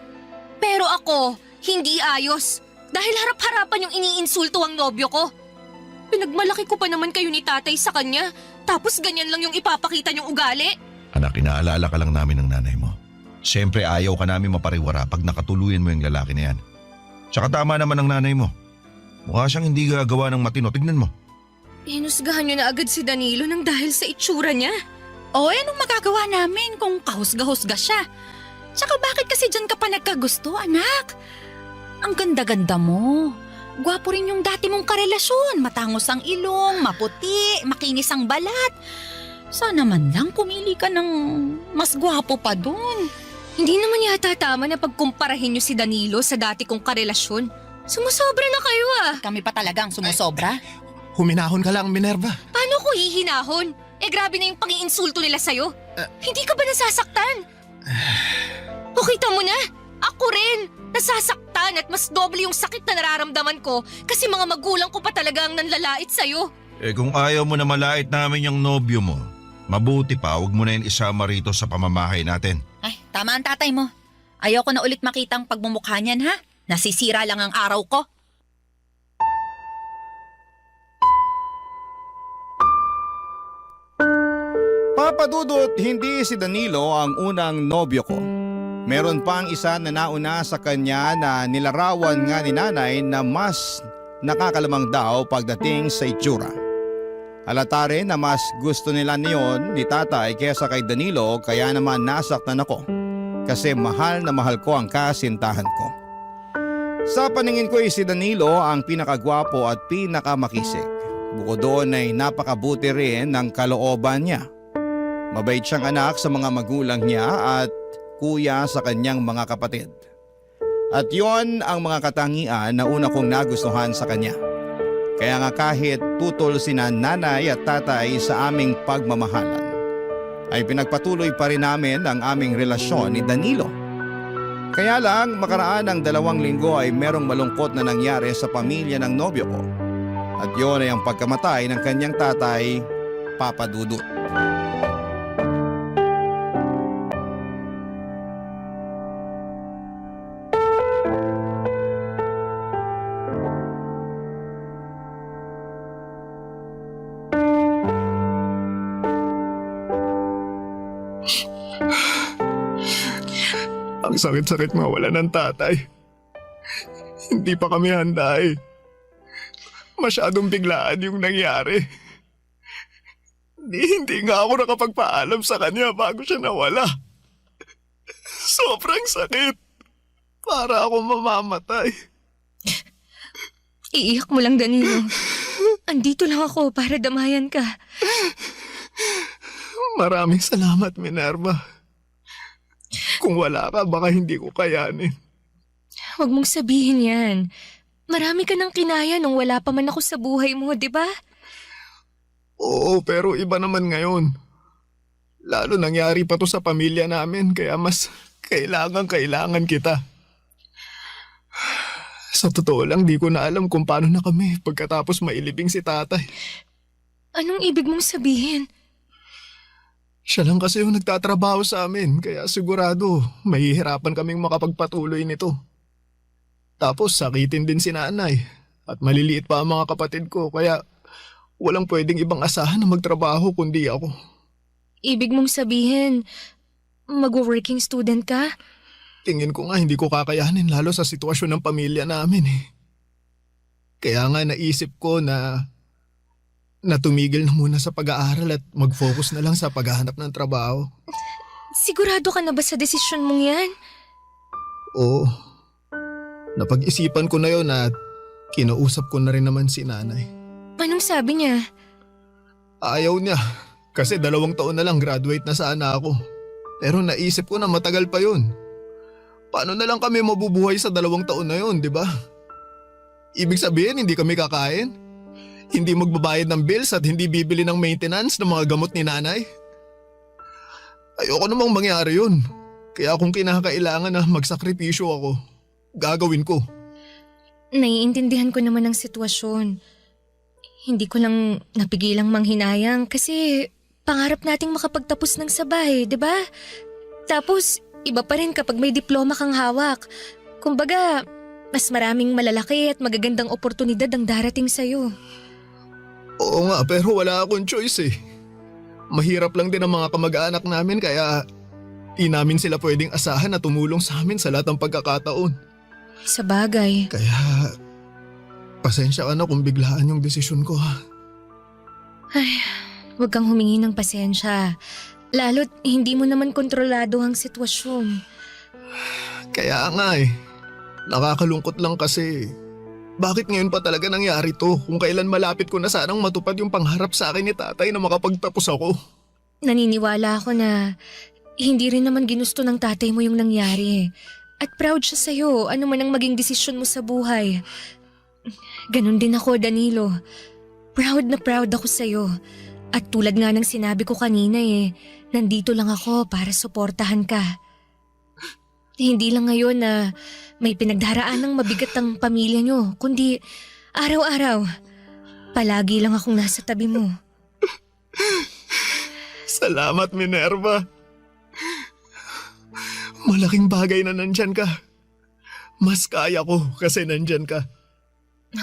Pero ako, hindi ayos. Dahil harap-harapan yung iniinsulto ang nobyo ko. Pinagmalaki ko pa naman kayo ni tatay sa kanya. Tapos ganyan lang yung ipapakita niyong ugali. Anak, inaalala ka lang namin ng nanay mo. Siyempre ayaw ka namin mapariwara pag nakatuluyan mo yung lalaki na yan. Tsaka tama naman ang nanay mo. Mukha siyang hindi gagawa ng matino. Tignan mo. Hinusgahan niyo na agad si Danilo nang dahil sa itsura niya. Anong magagawa namin kung kahusga-husga siya? Tsaka bakit kasi dyan ka pa nagkagusto, anak? Ang ganda-ganda mo. Gwapo rin yung dati mong karelasyon. Matangos ang ilong, maputi, makinis ang balat. Sana man lang pumili ka ng mas gwapo pa dun. Hindi naman yata tama na pagkumparahin niyo si Danilo sa dati kong karelasyon. Sumusobra na kayo ah. Kami pa talagang sumusobra. Huminahon ka lang, Minerva. Paano ko hihinahon? Grabe na yung pang-iinsulto nila sa'yo. Hindi ka ba nasasaktan? O kita mo na, ako rin. Nasasaktan at mas doble yung sakit na nararamdaman ko kasi mga magulang ko pa talaga ang nanlalait sa'yo. Kung ayaw mo na malait namin yung nobyo mo, mabuti pa huwag mo na yun isama rito sa pamamahay natin. Ay, tama ang tatay mo. Ayaw ko na ulit makita ang pagmumukha niyan, ha? Nasisira lang ang araw ko. Papa Dudut, hindi si Danilo ang unang nobyo ko. Meron pang isa na nauna sa kanya na nilarawan nga ni nanay na mas nakakalamang daw pagdating sa itsura. Halata rin na mas gusto nila niyon ni tatay kesa kay Danilo kaya naman nasaktan ako kasi mahal na mahal ko ang kasintahan ko. Sa paningin ko si Danilo ang pinakagwapo at pinakamakisig. Bukod doon ay napakabuti rin ng kalooban niya. Mabait siyang anak sa mga magulang niya at kuya sa kanyang mga kapatid. At yon ang mga katangian na una kong nagustuhan sa kanya. Kaya nga kahit tutol sina nanay at tatay sa aming pagmamahalan, ay pinagpatuloy pa rin namin ang aming relasyon ni Danilo. Kaya lang makaraan ng 2 linggo ay merong malungkot na nangyari sa pamilya ng nobyo ko. At yun ay ang pagkamatay ng kanyang tatay, Papa Dudut. Ang sakit-sakit mawala ng tatay. Hindi pa kami handa eh. Masyadong biglaan yung nangyari. Hindi nga ako nakapagpaalam sa kanya bago siya nawala. Sobrang sakit. Para ako mamamatay. Iiyak mo lang, Danilo. Andito lang ako para damayan ka. Maraming salamat, Minerva. Kung wala ka, baka hindi ko kayanin. Huwag mong sabihin yan. Marami ka ng kinaya nung wala pa man ako sa buhay mo, di ba? Oo, pero iba naman ngayon. Lalo nangyari pa to sa pamilya namin, kaya mas kailangan kita. Sa totoo lang, di ko na alam kung paano na kami pagkatapos mailibing si tatay. Anong ibig mong sabihin? Siya lang kasi yung nagtatrabaho sa amin, kaya sigurado mahihirapan kaming makapagpatuloy nito. Tapos sakitin din si nanay at maliliit pa ang mga kapatid ko, kaya walang pwedeng ibang asahan na magtrabaho kundi ako. Ibig mong sabihin, mag-working student ka? Tingin ko nga hindi ko kakayanin lalo sa sitwasyon ng pamilya namin eh. Kaya nga naisip ko na tumigil na muna sa pag-aaral at mag-focus na lang sa paghahanap ng trabaho. Sigurado ka na ba sa desisyon mong yan? Oo. Napag-isipan ko na yun at kinausap ko na rin naman si nanay. Anong sabi niya? Ayaw niya kasi 2 taon na lang graduate na sana ako. Pero naisip ko na matagal pa yun. Paano na lang kami mabubuhay sa 2 taon na yun, di ba? Ibig sabihin hindi kami kakain? Hindi magbabayad ng bills at hindi bibili ng maintenance ng mga gamot ni nanay? Ayoko namang mangyari yun. Kaya kung kinakailangan na magsakripisyo ako, gagawin ko. Naiintindihan ko naman ang sitwasyon. Hindi ko lang napigilang manghinayang kasi pangarap nating makapagtapos ng sabay, di ba? Tapos iba pa rin kapag may diploma kang hawak. Kumbaga, mas maraming malalaki at magagandang oportunidad ang darating sa'yo. Oo nga, pero wala akong choice eh. Mahirap lang din ang mga kamag-anak namin kaya di namin sila pwedeng asahan na tumulong sa amin sa lahat ng pagkakataon. Sa bagay. Kaya, pasensya ka na kung biglaan yung desisyon ko ha. Ay, huwag kang humingi ng pasensya. Lalo't hindi mo naman kontrolado ang sitwasyon. Kaya nga eh, nakakalungkot lang kasi bakit ngayon pa talaga nangyari to kung kailan malapit ko na sanang matupad yung pangarap sa akin ni tatay na makapagtapos ako. Naniniwala ako na hindi rin naman ginusto ng tatay mo yung nangyari. At proud siya sa'yo, ano man ang maging desisyon mo sa buhay. Ganon din ako, Danilo. Proud na proud ako sa'yo. At tulad nga ng sinabi ko kanina nandito lang ako para suportahan ka. Hindi lang ngayon na may pinagdaraan ng mabigat ang pamilya nyo, kundi araw-araw, palagi lang akong nasa tabi mo. Salamat, Minerva. Malaking bagay na nandyan ka. Mas kaya ko kasi nandyan ka.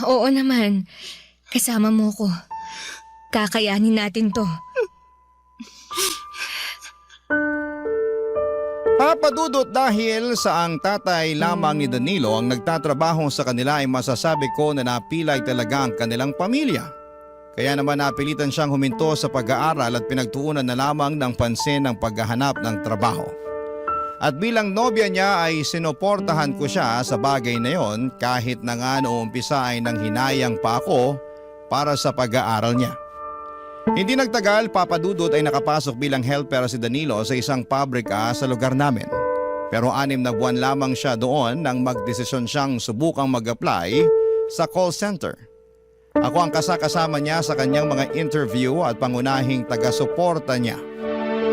Oo naman, kasama mo ko. Kakayanin natin to. Papadudot dahil sa ang tatay lamang ni Danilo ang nagtatrabaho sa kanila ay masasabi ko na napilay talaga ang kanilang pamilya. Kaya naman napilitan siyang huminto sa pag-aaral at pinagtuunan na lamang ng pansin ang paghahanap ng trabaho. At bilang nobya niya ay sinuportahan ko siya sa bagay na yon kahit na nga noong umpisa ay nanghinayang pa ako para sa pag-aaral niya. Hindi nagtagal, Papadudot ay nakapasok bilang helper si Danilo sa isang pabrika sa lugar namin. Pero 6 na buwan lamang siya doon nang magdesisyon siyang subukang mag-apply sa call center. Ako ang kasama niya sa kanyang mga interview at pangunahing taga-suporta niya.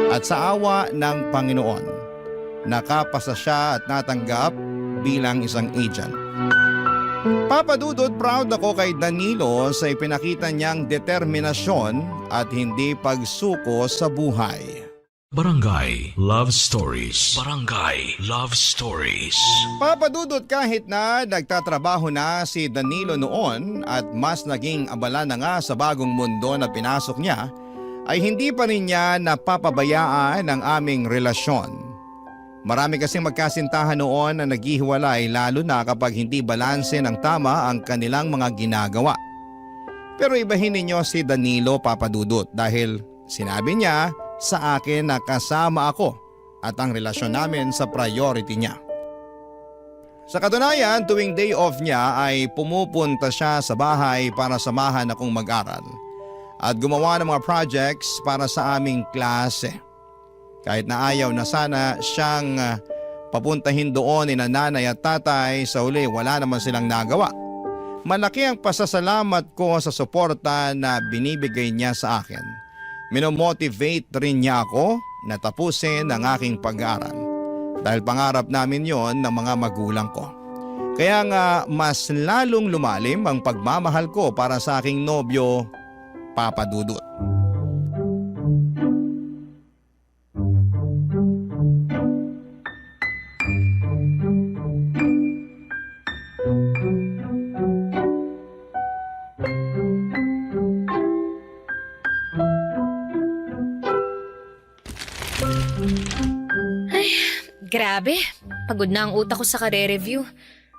At sa awa ng Panginoon, nakapasa siya at natanggap bilang isang agent. Papa Dudut, proud ako kay Danilo sa ipinakita niyang determinasyon at hindi pagsuko sa buhay. Barangay Love Stories. Barangay Love Stories. Papa Dudut, kahit na nagtatrabaho na si Danilo noon at mas naging abala na nga sa bagong mundo na pinasok niya, ay hindi pa rin niya napapabayaan ang aming relasyon. Marami kasing magkasintahan noon na naghihiwalay lalo na kapag hindi balanse ng tama ang kanilang mga ginagawa. Pero ibahin ninyo si Danilo, Papa Dudut, dahil sinabi niya sa akin na kasama ako at ang relasyon namin sa priority niya. Sa katunayan, tuwing day off niya ay pumupunta siya sa bahay para samahan akong mag-aral at gumawa ng mga projects para sa aming klase. Kahit na ayaw na sana siyang papuntahin doon ni nanay at tatay, sa uli wala naman silang nagawa. Malaki ang pasasalamat ko sa suporta na binibigay niya sa akin. Minomotivate rin niya ako na tapusin ang aking pag-aaral dahil pangarap namin yon ng mga magulang ko. Kaya nga mas lalong lumalim ang pagmamahal ko para sa aking nobyo, Papa Dudut. Grabe, pagod na ang utak ko sa kare-review.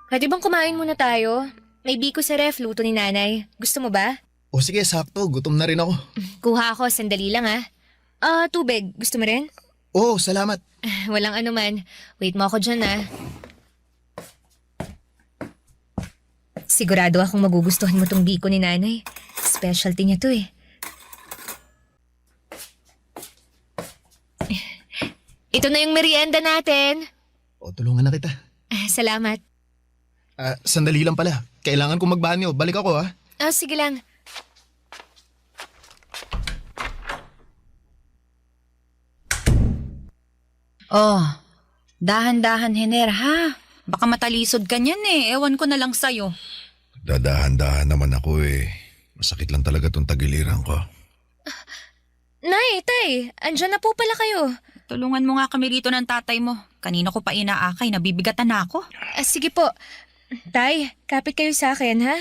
Pwede bang kumain muna tayo? May biko sa ref, luto ni nanay. Gusto mo ba? O sige, sakto. Gutom na rin ako. Kuha ako, sandali lang ah. Tubig. Gusto mo rin? Oo, salamat. Walang anuman. Wait mo ako dyan ah. Sigurado akong magugustuhan mo tong biko ni nanay. Specialty niya to eh. Ito na yung merienda natin. O, tulungan na kita. Salamat. Sandali lang pala. Kailangan kong magbanyo. Balik ako ha. Sige lang. Oh, dahan-dahan, Hiner, ha? Baka matalisod ka niyan eh. Ewan ko na lang sa'yo. Dadahan-dahan naman ako eh. Masakit lang talaga tong tagiliran ko. Nay, tay, andyan na po pala kayo. Tulungan mo nga kami rito ng tatay mo. Kanina ko pa inaakay, nabibigatan na ako. Sige po. Tay, kapit kayo sa akin, ha?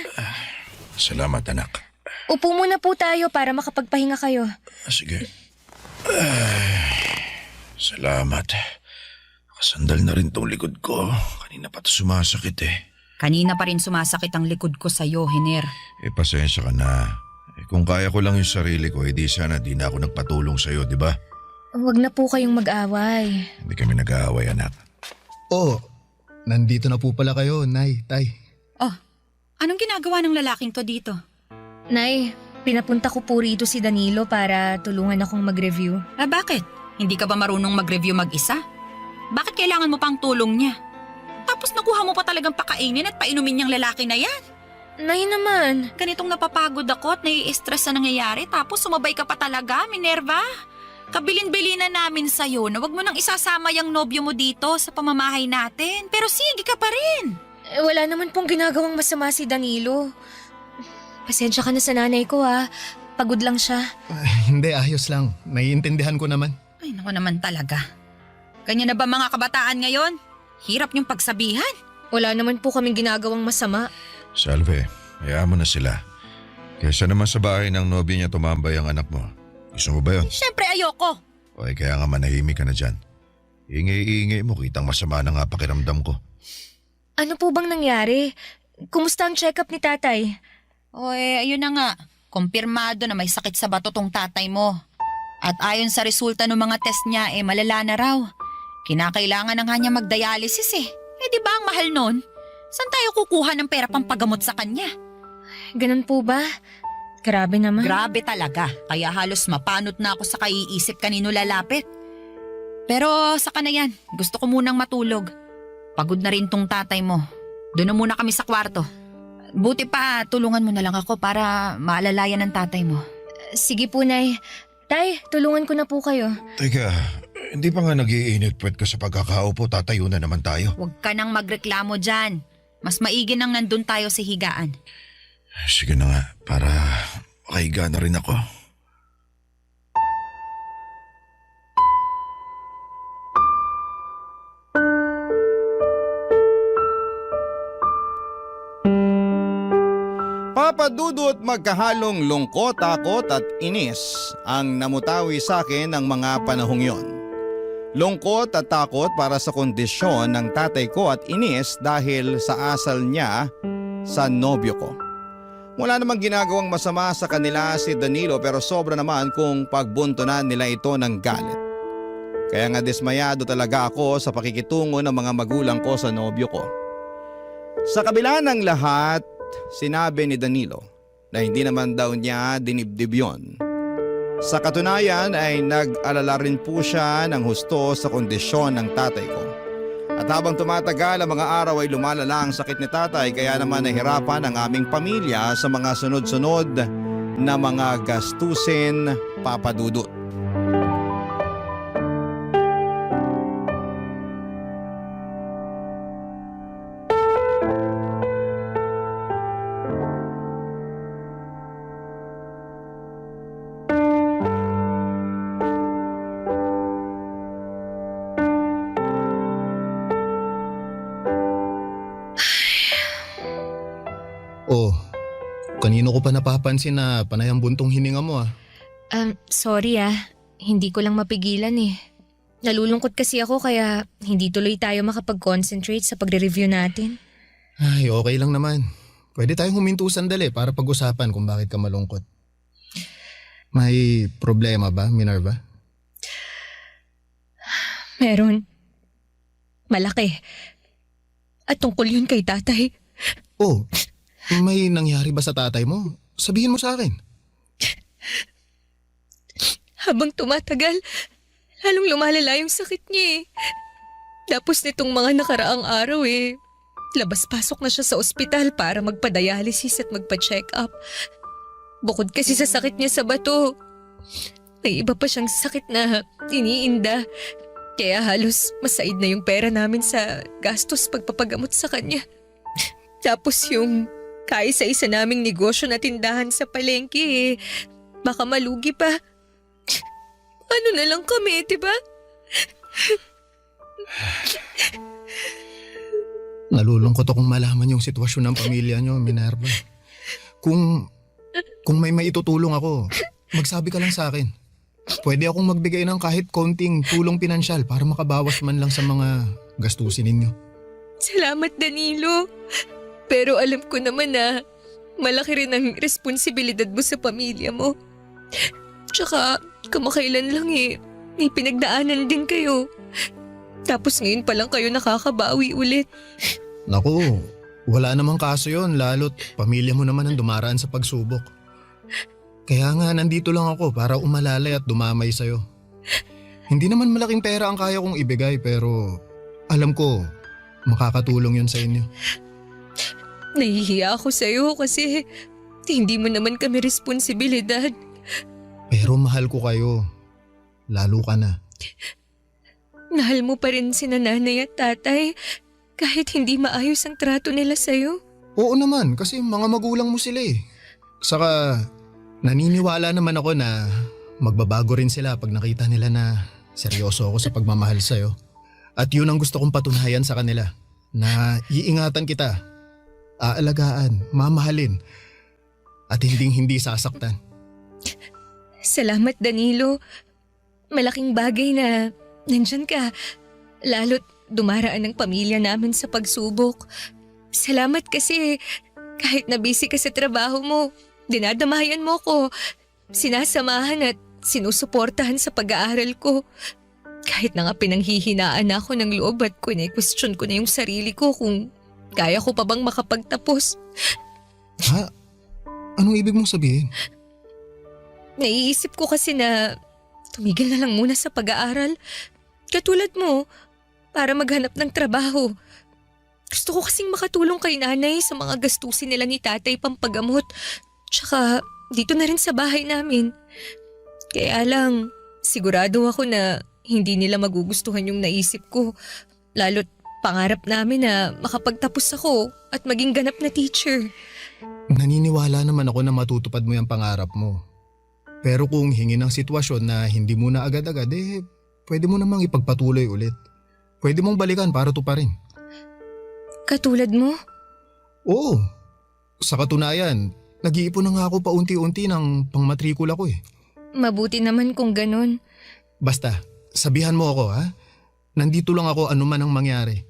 Salamat, anak. Upo muna po tayo para makapagpahinga kayo. Sige. Salamat. Nakasandal na rin tong likod ko. Kanina pa ito sumasakit eh. Kanina pa rin sumasakit ang likod ko sa'yo, Hiner. Pasensya ka na. Kung kaya ko lang yung sarili ko, di sana di na ako nagpatulong sa'yo, di ba? Huwag na po kayong mag-away. Hindi kami nag-aaway, anak. Oo, nandito na po pala kayo, Nay, Tay. Oh, anong ginagawa ng lalaking to dito? Nay, pinapunta ko po rito si Danilo para tulungan akong mag-review. Bakit? Hindi ka ba marunong mag-review mag-isa? Bakit kailangan mo pang tulong niya? Tapos nakuha mo pa talagang pakainin at painumin niyang lalaki na yan. Nay naman. Ganitong napapagod ako at nai-stress na nangyayari tapos sumabay ka pa talaga, Minerva. Kabilin-bilin na namin sa'yo na wag mo nang isasama yung nobyo mo dito sa pamamahay natin. Pero sige ka pa rin. Wala naman pong ginagawang masama si Danilo. Pasensya ka na sa nanay ko ha. Pagod lang siya. Hindi, ayos lang. Naiintindihan ko naman. Ay, naku naman talaga. Ganyan na ba mga kabataan ngayon? Hirap niyong pagsabihan. Wala naman po kaming ginagawang masama. Salve, hayaan mo na sila. Kaysa naman sa bahay ng nobyo niya tumambay ang anak mo. Gusto mo ba yun? Siyempre ayoko. Okay, kaya nga manahimik ka na dyan. Ingay-ingay mo, kitang masama na nga pakiramdam ko. Ano po bang nangyari? Kumusta ang check-up ni tatay? Ayun na nga. Kumpirmado na may sakit sa bato tong tatay mo. At ayon sa resulta ng mga test niya, malala na raw. Kinakailangan na nga niya mag-dialysis eh. Di ba ang mahal nun? Saan tayo kukuha ng pera pang pagamot sa kanya? Ganun po ba? Grabe naman. Grabe talaga. Kaya halos mapanot na ako sa kaiisip kanino lalapit. Pero saka na yan. Gusto ko munang matulog. Pagod na rin tong tatay mo. Doon na muna kami sa kwarto. Buti pa, tulungan mo na lang ako para maalalayan ng tatay mo. Sige po, Nay. Tay, tulungan ko na po kayo. Teka, Hindi pa nga nag-iinit puwet ka sa pagkakaupo, tatayo na naman tayo. Huwag ka nang magreklamo dyan. Mas maigi nang nandun tayo sa higaan. Sige na nga, para makahiga na rin ako. Papa Dudut, magkahalong lungkot, takot at inis ang namutawi sa akin ng mga panahong yon. Lungkot at takot para sa kondisyon ng tatay ko at inis dahil sa asal niya sa nobyo ko. Wala namang ginagawang masama sa kanila si Danilo pero sobra naman kung pagbuntunan nila ito ng galit. Kaya nga dismayado talaga ako sa pakikitungo ng mga magulang ko sa nobyo ko. Sa kabila ng lahat, sinabi ni Danilo na hindi naman daw niya dinibdib yon. Sa katunayan ay nag-alala rin po siya ng husto sa kondisyon ng tatay ko. At habang tumatagal ang mga araw ay lumalala ang sakit ni tatay kaya naman nahirapan ang aming pamilya sa mga sunod-sunod na mga gastusin, Papa Dudut. Oh, kanino ko pa napapansin na panay ang buntong hininga mo ah. Sorry Hindi ko lang mapigilan eh. Nalulungkot kasi ako kaya hindi tuloy tayo makapag-concentrate sa pagre-review natin. Ay, okay lang naman. Pwede tayong huminto sandali para pag-usapan kung bakit ka malungkot. May problema ba, Minerva? Meron. Malaki. At tungkol yun kay tatay. Oh, may nangyari ba sa tatay mo? Sabihin mo sa akin. Habang tumatagal, lalong lumalala yung sakit niya eh. Tapos nitong mga nakaraang araw labas-pasok na siya sa ospital para magpa-dialysis at magpa-check up. Bukod kasi sa sakit niya sa bato, may iba pa siyang sakit na iniinda. Kaya halos masaid na yung pera namin sa gastos pagpapagamot sa kanya. Tapos yung kaisa-isa naming negosyo na tindahan sa palengke baka malugi pa. Ano na lang kami, diba? Nalulungkot akong malaman yung sitwasyon ng pamilya niyo, Minerva. Kung may maitutulong ako, magsabi ka lang sa akin. Pwede akong magbigay ng kahit konting tulong pinansyal para makabawas man lang sa mga gastusin ninyo. Salamat, Danilo. Pero alam ko naman na malaki rin ang responsibilidad mo sa pamilya mo. Tsaka kamakailan lang may pinagdaanan din kayo. Tapos ngayon pa lang kayo nakakabawi ulit. Naku, wala namang kaso yon, lalo't pamilya mo naman ang dumaraan sa pagsubok. Kaya nga nandito lang ako para umalalay at dumamay sa'yo. Hindi naman malaking pera ang kaya kong ibigay pero alam ko makakatulong yun sa inyo. Nahihiya ako sa'yo kasi hindi mo naman kami responsibilidad. Pero mahal ko kayo. Lalo ka na. Mahal mo pa rin si nanay at tatay kahit hindi maayos ang trato nila sa'yo. Oo naman, kasi mga magulang mo sila eh. Saka naniniwala naman ako na magbabago rin sila pag nakita nila na seryoso ako sa pagmamahal sa'yo. At yun ang gusto kong patunayan sa kanila, na iingatan kita, aalagaan, mamahalin, at hindi sasaktan. Salamat, Danilo. Malaking bagay na nandyan ka. Lalo't dumaraan ang pamilya namin sa pagsubok. Salamat kasi kahit na busy ka sa trabaho mo, dinadamayan mo ko, sinasamahan at sinusuportahan sa pag-aaral ko. Kahit na nga pinanghihinaan ako ng loob at question ko na yung sarili ko kung kaya ko pa bang makapagtapos. Ha? Anong ibig mong sabihin? Naiisip ko kasi na tumigil na lang muna sa pag-aaral. Katulad mo, para maghanap ng trabaho. Gusto ko kasing makatulong kay nanay sa mga gastusin nila ni tatay pampagamot. Tsaka dito na rin sa bahay namin. Kaya lang, sigurado ako na hindi nila magugustuhan yung naisip ko. Lalo't pangarap namin na makapagtapos ako at maging ganap na teacher. Naniniwala naman ako na matutupad mo yung pangarap mo. Pero kung hingi ng sitwasyon na hindi mo na agad-agad, pwede mo namang ipagpatuloy ulit. Pwede mong balikan para tuparin. Katulad mo? Oo. Sa katunayan, nag-iipon na nga ako paunti-unti ng pangmatrikula ko eh. Mabuti naman kung ganun. Basta, sabihan mo ako ha. Nandito lang ako anuman ang mangyari.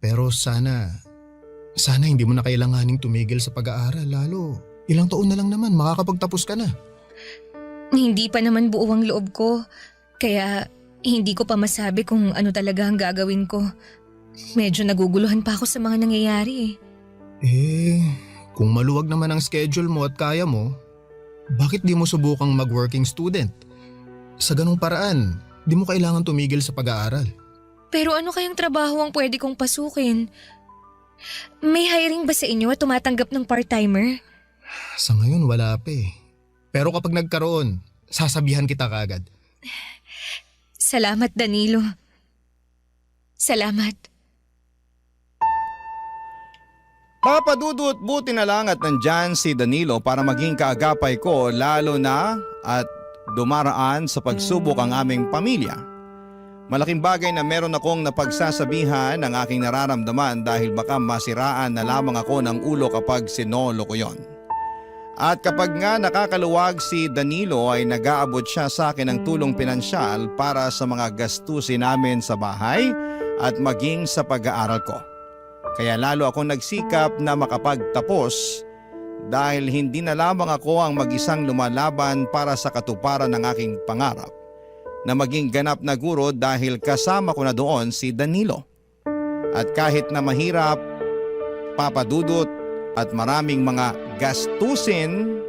Pero sana hindi mo na kailanganing tumigil sa pag-aaral. Lalo, ilang taon na lang naman, makakapagtapos ka na. Hindi pa naman buo ang loob ko. Kaya hindi ko pa masabi kung ano talaga ang gagawin ko. Medyo naguguluhan pa ako sa mga nangyayari Kung maluwag naman ang schedule mo at kaya mo, bakit di mo subukang mag-working student? Sa ganung paraan, di mo kailangan tumigil sa pag-aaral. Pero ano kayang trabaho ang pwede kong pasukin? May hiring ba sa inyo at tumatanggap ng part-timer? Sa ngayon wala pa eh. Pero kapag nagkaroon, sasabihan kita kaagad. Salamat, Danilo. Salamat. Papa Dudut, buti na lang at nandyan si Danilo para maging kaagapay ko lalo na at dumaraan sa pagsubok ang aming pamilya. Malaking bagay na meron akong napagsasabihan ng aking nararamdaman dahil baka masiraan na lamang ako ng ulo kapag sinolo ko yon. At kapag nga nakakaluwag si Danilo ay nag-aabot siya sa akin ng tulong pinansyal para sa mga gastusin namin sa bahay at maging sa pag-aaral ko. Kaya lalo akong nagsikap na makapagtapos dahil hindi na lamang ako ang mag-isang lumalaban para sa katuparan ng aking pangarap na maging ganap na guro dahil kasama ko na doon si Danilo. At kahit na mahirap, Papa Dudut, at maraming mga gastusin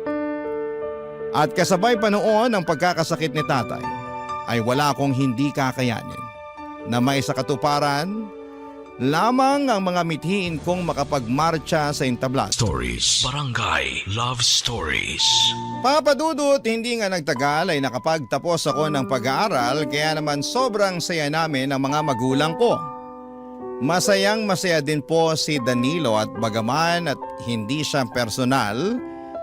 at kasabay pa noon ang pagkakasakit ni tatay, ay wala akong hindi kakayanin na may sa katuparan lamang ang mga mithiin kong makapagmarcha sa intablas. Stories. Barangay Love Stories. Papa Dudut, hindi nga nagtagal ay nakapagtapos ako ng pag-aaral kaya naman sobrang saya namin ng mga magulang ko. Masayang masaya din po si Danilo at bagaman at hindi siya personal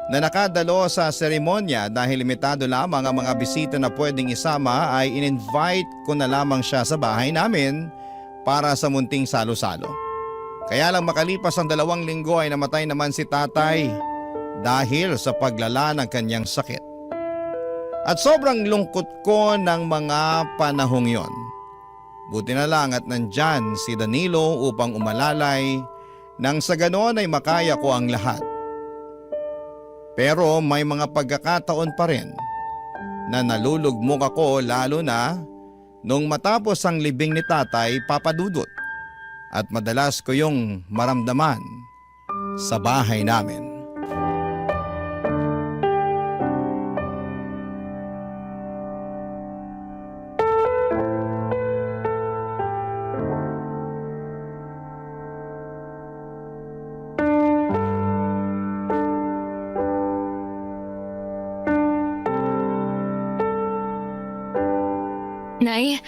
na nakadalo sa seremonya dahil limitado lamang ang mga bisita na pwedeng isama ay in-invite ko na lamang siya sa bahay namin para sa munting salo-salo. Kaya lang makalipas ang 2 linggo ay namatay naman si tatay dahil sa paglala ng kanyang sakit. At sobrang lungkot ko ng mga panahong yon. Buti na lang at nandyan si Danilo upang umalalay nang sa ganon ay makaya ko ang lahat. Pero may mga pagkakataon pa rin na nalulugmok ako lalo na nung matapos ang libing ni tatay, Papa Dudut, at madalas ko yung maramdaman sa bahay namin. Nay,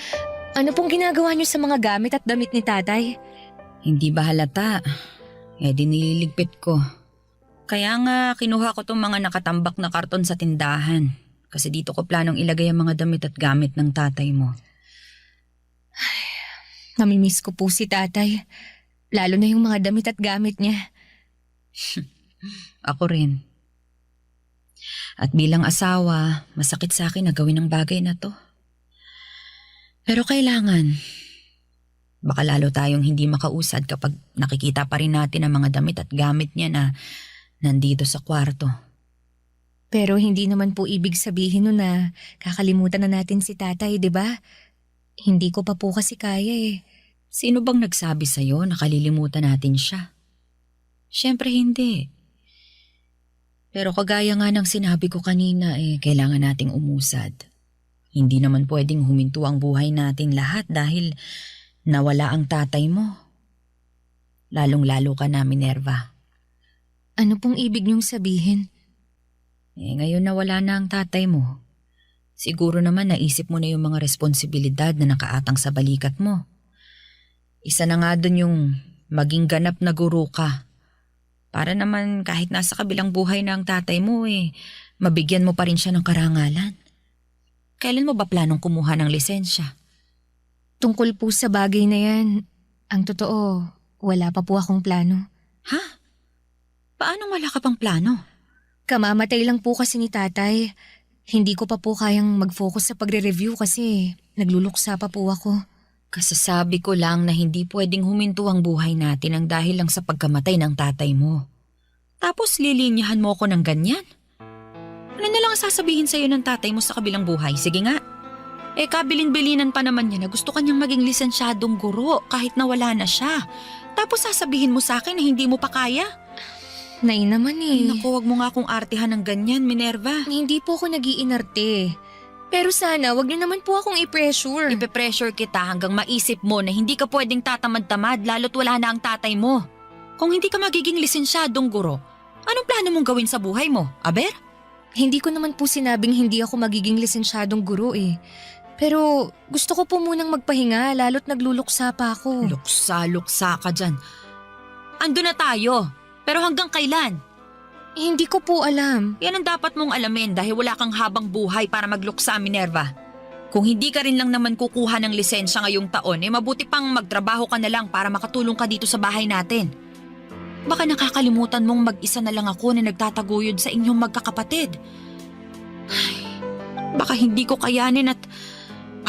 ano pong ginagawa niyo sa mga gamit at damit ni tatay? Hindi ba halata? Di nililigpit ko. Kaya nga kinuha ko tong mga nakatambak na karton sa tindahan. Kasi dito ko planong ilagay ang mga damit at gamit ng tatay mo. Namimiss ko po si tatay. Lalo na yung mga damit at gamit niya. Ako rin. At bilang asawa, masakit sa akin na gawin ang bagay na to. Pero kailangan. Baka lalo tayong hindi makausad kapag nakikita pa rin natin ang mga damit at gamit niya na nandito sa kwarto. Pero hindi naman po ibig sabihin nun na kakalimutan na natin si tatay, di ba? Hindi ko pa po kasi kaya eh. Sino bang nagsabi sa'yo na kalilimutan natin siya? Siyempre hindi. Pero kagaya nga ng sinabi ko kanina kailangan nating umusad. Hindi naman pwedeng huminto ang buhay natin lahat dahil nawala ang tatay mo. Lalong-lalo ka na, Minerva. Ano pong ibig niyong sabihin? Ngayon nawala na ang tatay mo. Siguro naman naisip mo na yung mga responsibilidad na nakaatang sa balikat mo. Isa na nga dun yung maging ganap na guro ka. Para naman kahit nasa kabilang buhay na ang tatay mo mabigyan mo pa rin siya ng karangalan. Kailan mo ba planong kumuha ng lisensya? Tungkol po sa bagay na yan, ang totoo, wala pa po akong plano. Ha? Paano wala ka pang plano? Kamamatay lang po kasi ni tatay. Hindi ko pa po kayang mag-focus sa pagre-review kasi nagluluksa pa po ako. Kasasabi ko lang na hindi pwedeng huminto ang buhay natin ang dahil lang sa pagkamatay ng tatay mo. Tapos lilinyahan mo ko ng ganyan? Ano na lang sasabihin sa'yo ng tatay mo sa kabilang buhay? Sige nga. Kabilin-bilinan pa naman niya na gusto kanyang maging lisensyadong guro kahit na wala na siya. Tapos sasabihin mo sa akin na hindi mo pa kaya? Nay naman Naku, wag mo nga akong artihan ng ganyan, Minerva. Hindi po ako nag-iinarte. Pero sana, wag niyo naman po akong i-pressure. Ipe-pressure kita hanggang maisip mo na hindi ka pwedeng tatamad-tamad lalo't wala na ang tatay mo. Kung hindi ka magiging lisensyadong guro, anong plano mong gawin sa buhay mo, Aber? Hindi ko naman po sinabing hindi ako magiging lisensyadong guro Pero gusto ko po munang magpahinga lalo't nagluluksa pa ako. Luksa ka dyan. Ando na tayo. Pero hanggang kailan? Hindi ko po alam. Yan ang dapat mong alamin dahil wala kang habang buhay para magluksa, Minerva. Kung hindi ka rin lang naman kukuha ng lisensya ngayong taon, mabuti pang magtrabaho ka na lang para makatulong ka dito sa bahay natin. Baka nakakalimutan mong mag-isa na lang ako na nagtataguyod sa inyong magkakapatid. Ay, baka hindi ko kayanin at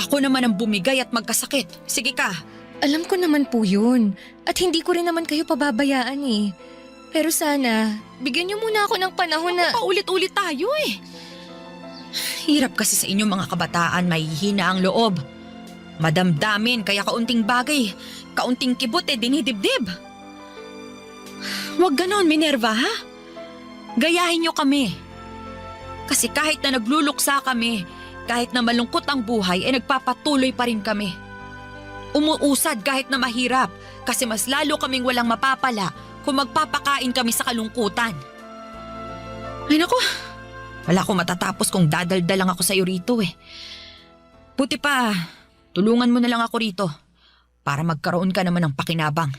ako naman ang bumigay at magkasakit. Sige ka. Alam ko naman po yun. At hindi ko rin naman kayo pababayaan Pero sana, bigyan niyo muna ako ng panahon na... Paulit-ulit tayo Hirap kasi sa inyong mga kabataan, mahihina ang loob. Madamdamin, kaya kaunting bagay, kaunting kibot dinidibdib. Huwag ganon, Minerva, ha? Gayahin niyo kami. Kasi kahit na nagluluksa kami, kahit na malungkot ang buhay, nagpapatuloy pa rin kami. Umuusad kahit na mahirap, kasi mas lalo kaming walang mapapala kung magpapakain kami sa kalungkutan. Ay naku, wala akong matatapos kung dadaldal lang ako sa'yo rito Buti pa, tulungan mo na lang ako rito para magkaroon ka naman ng pakinabang.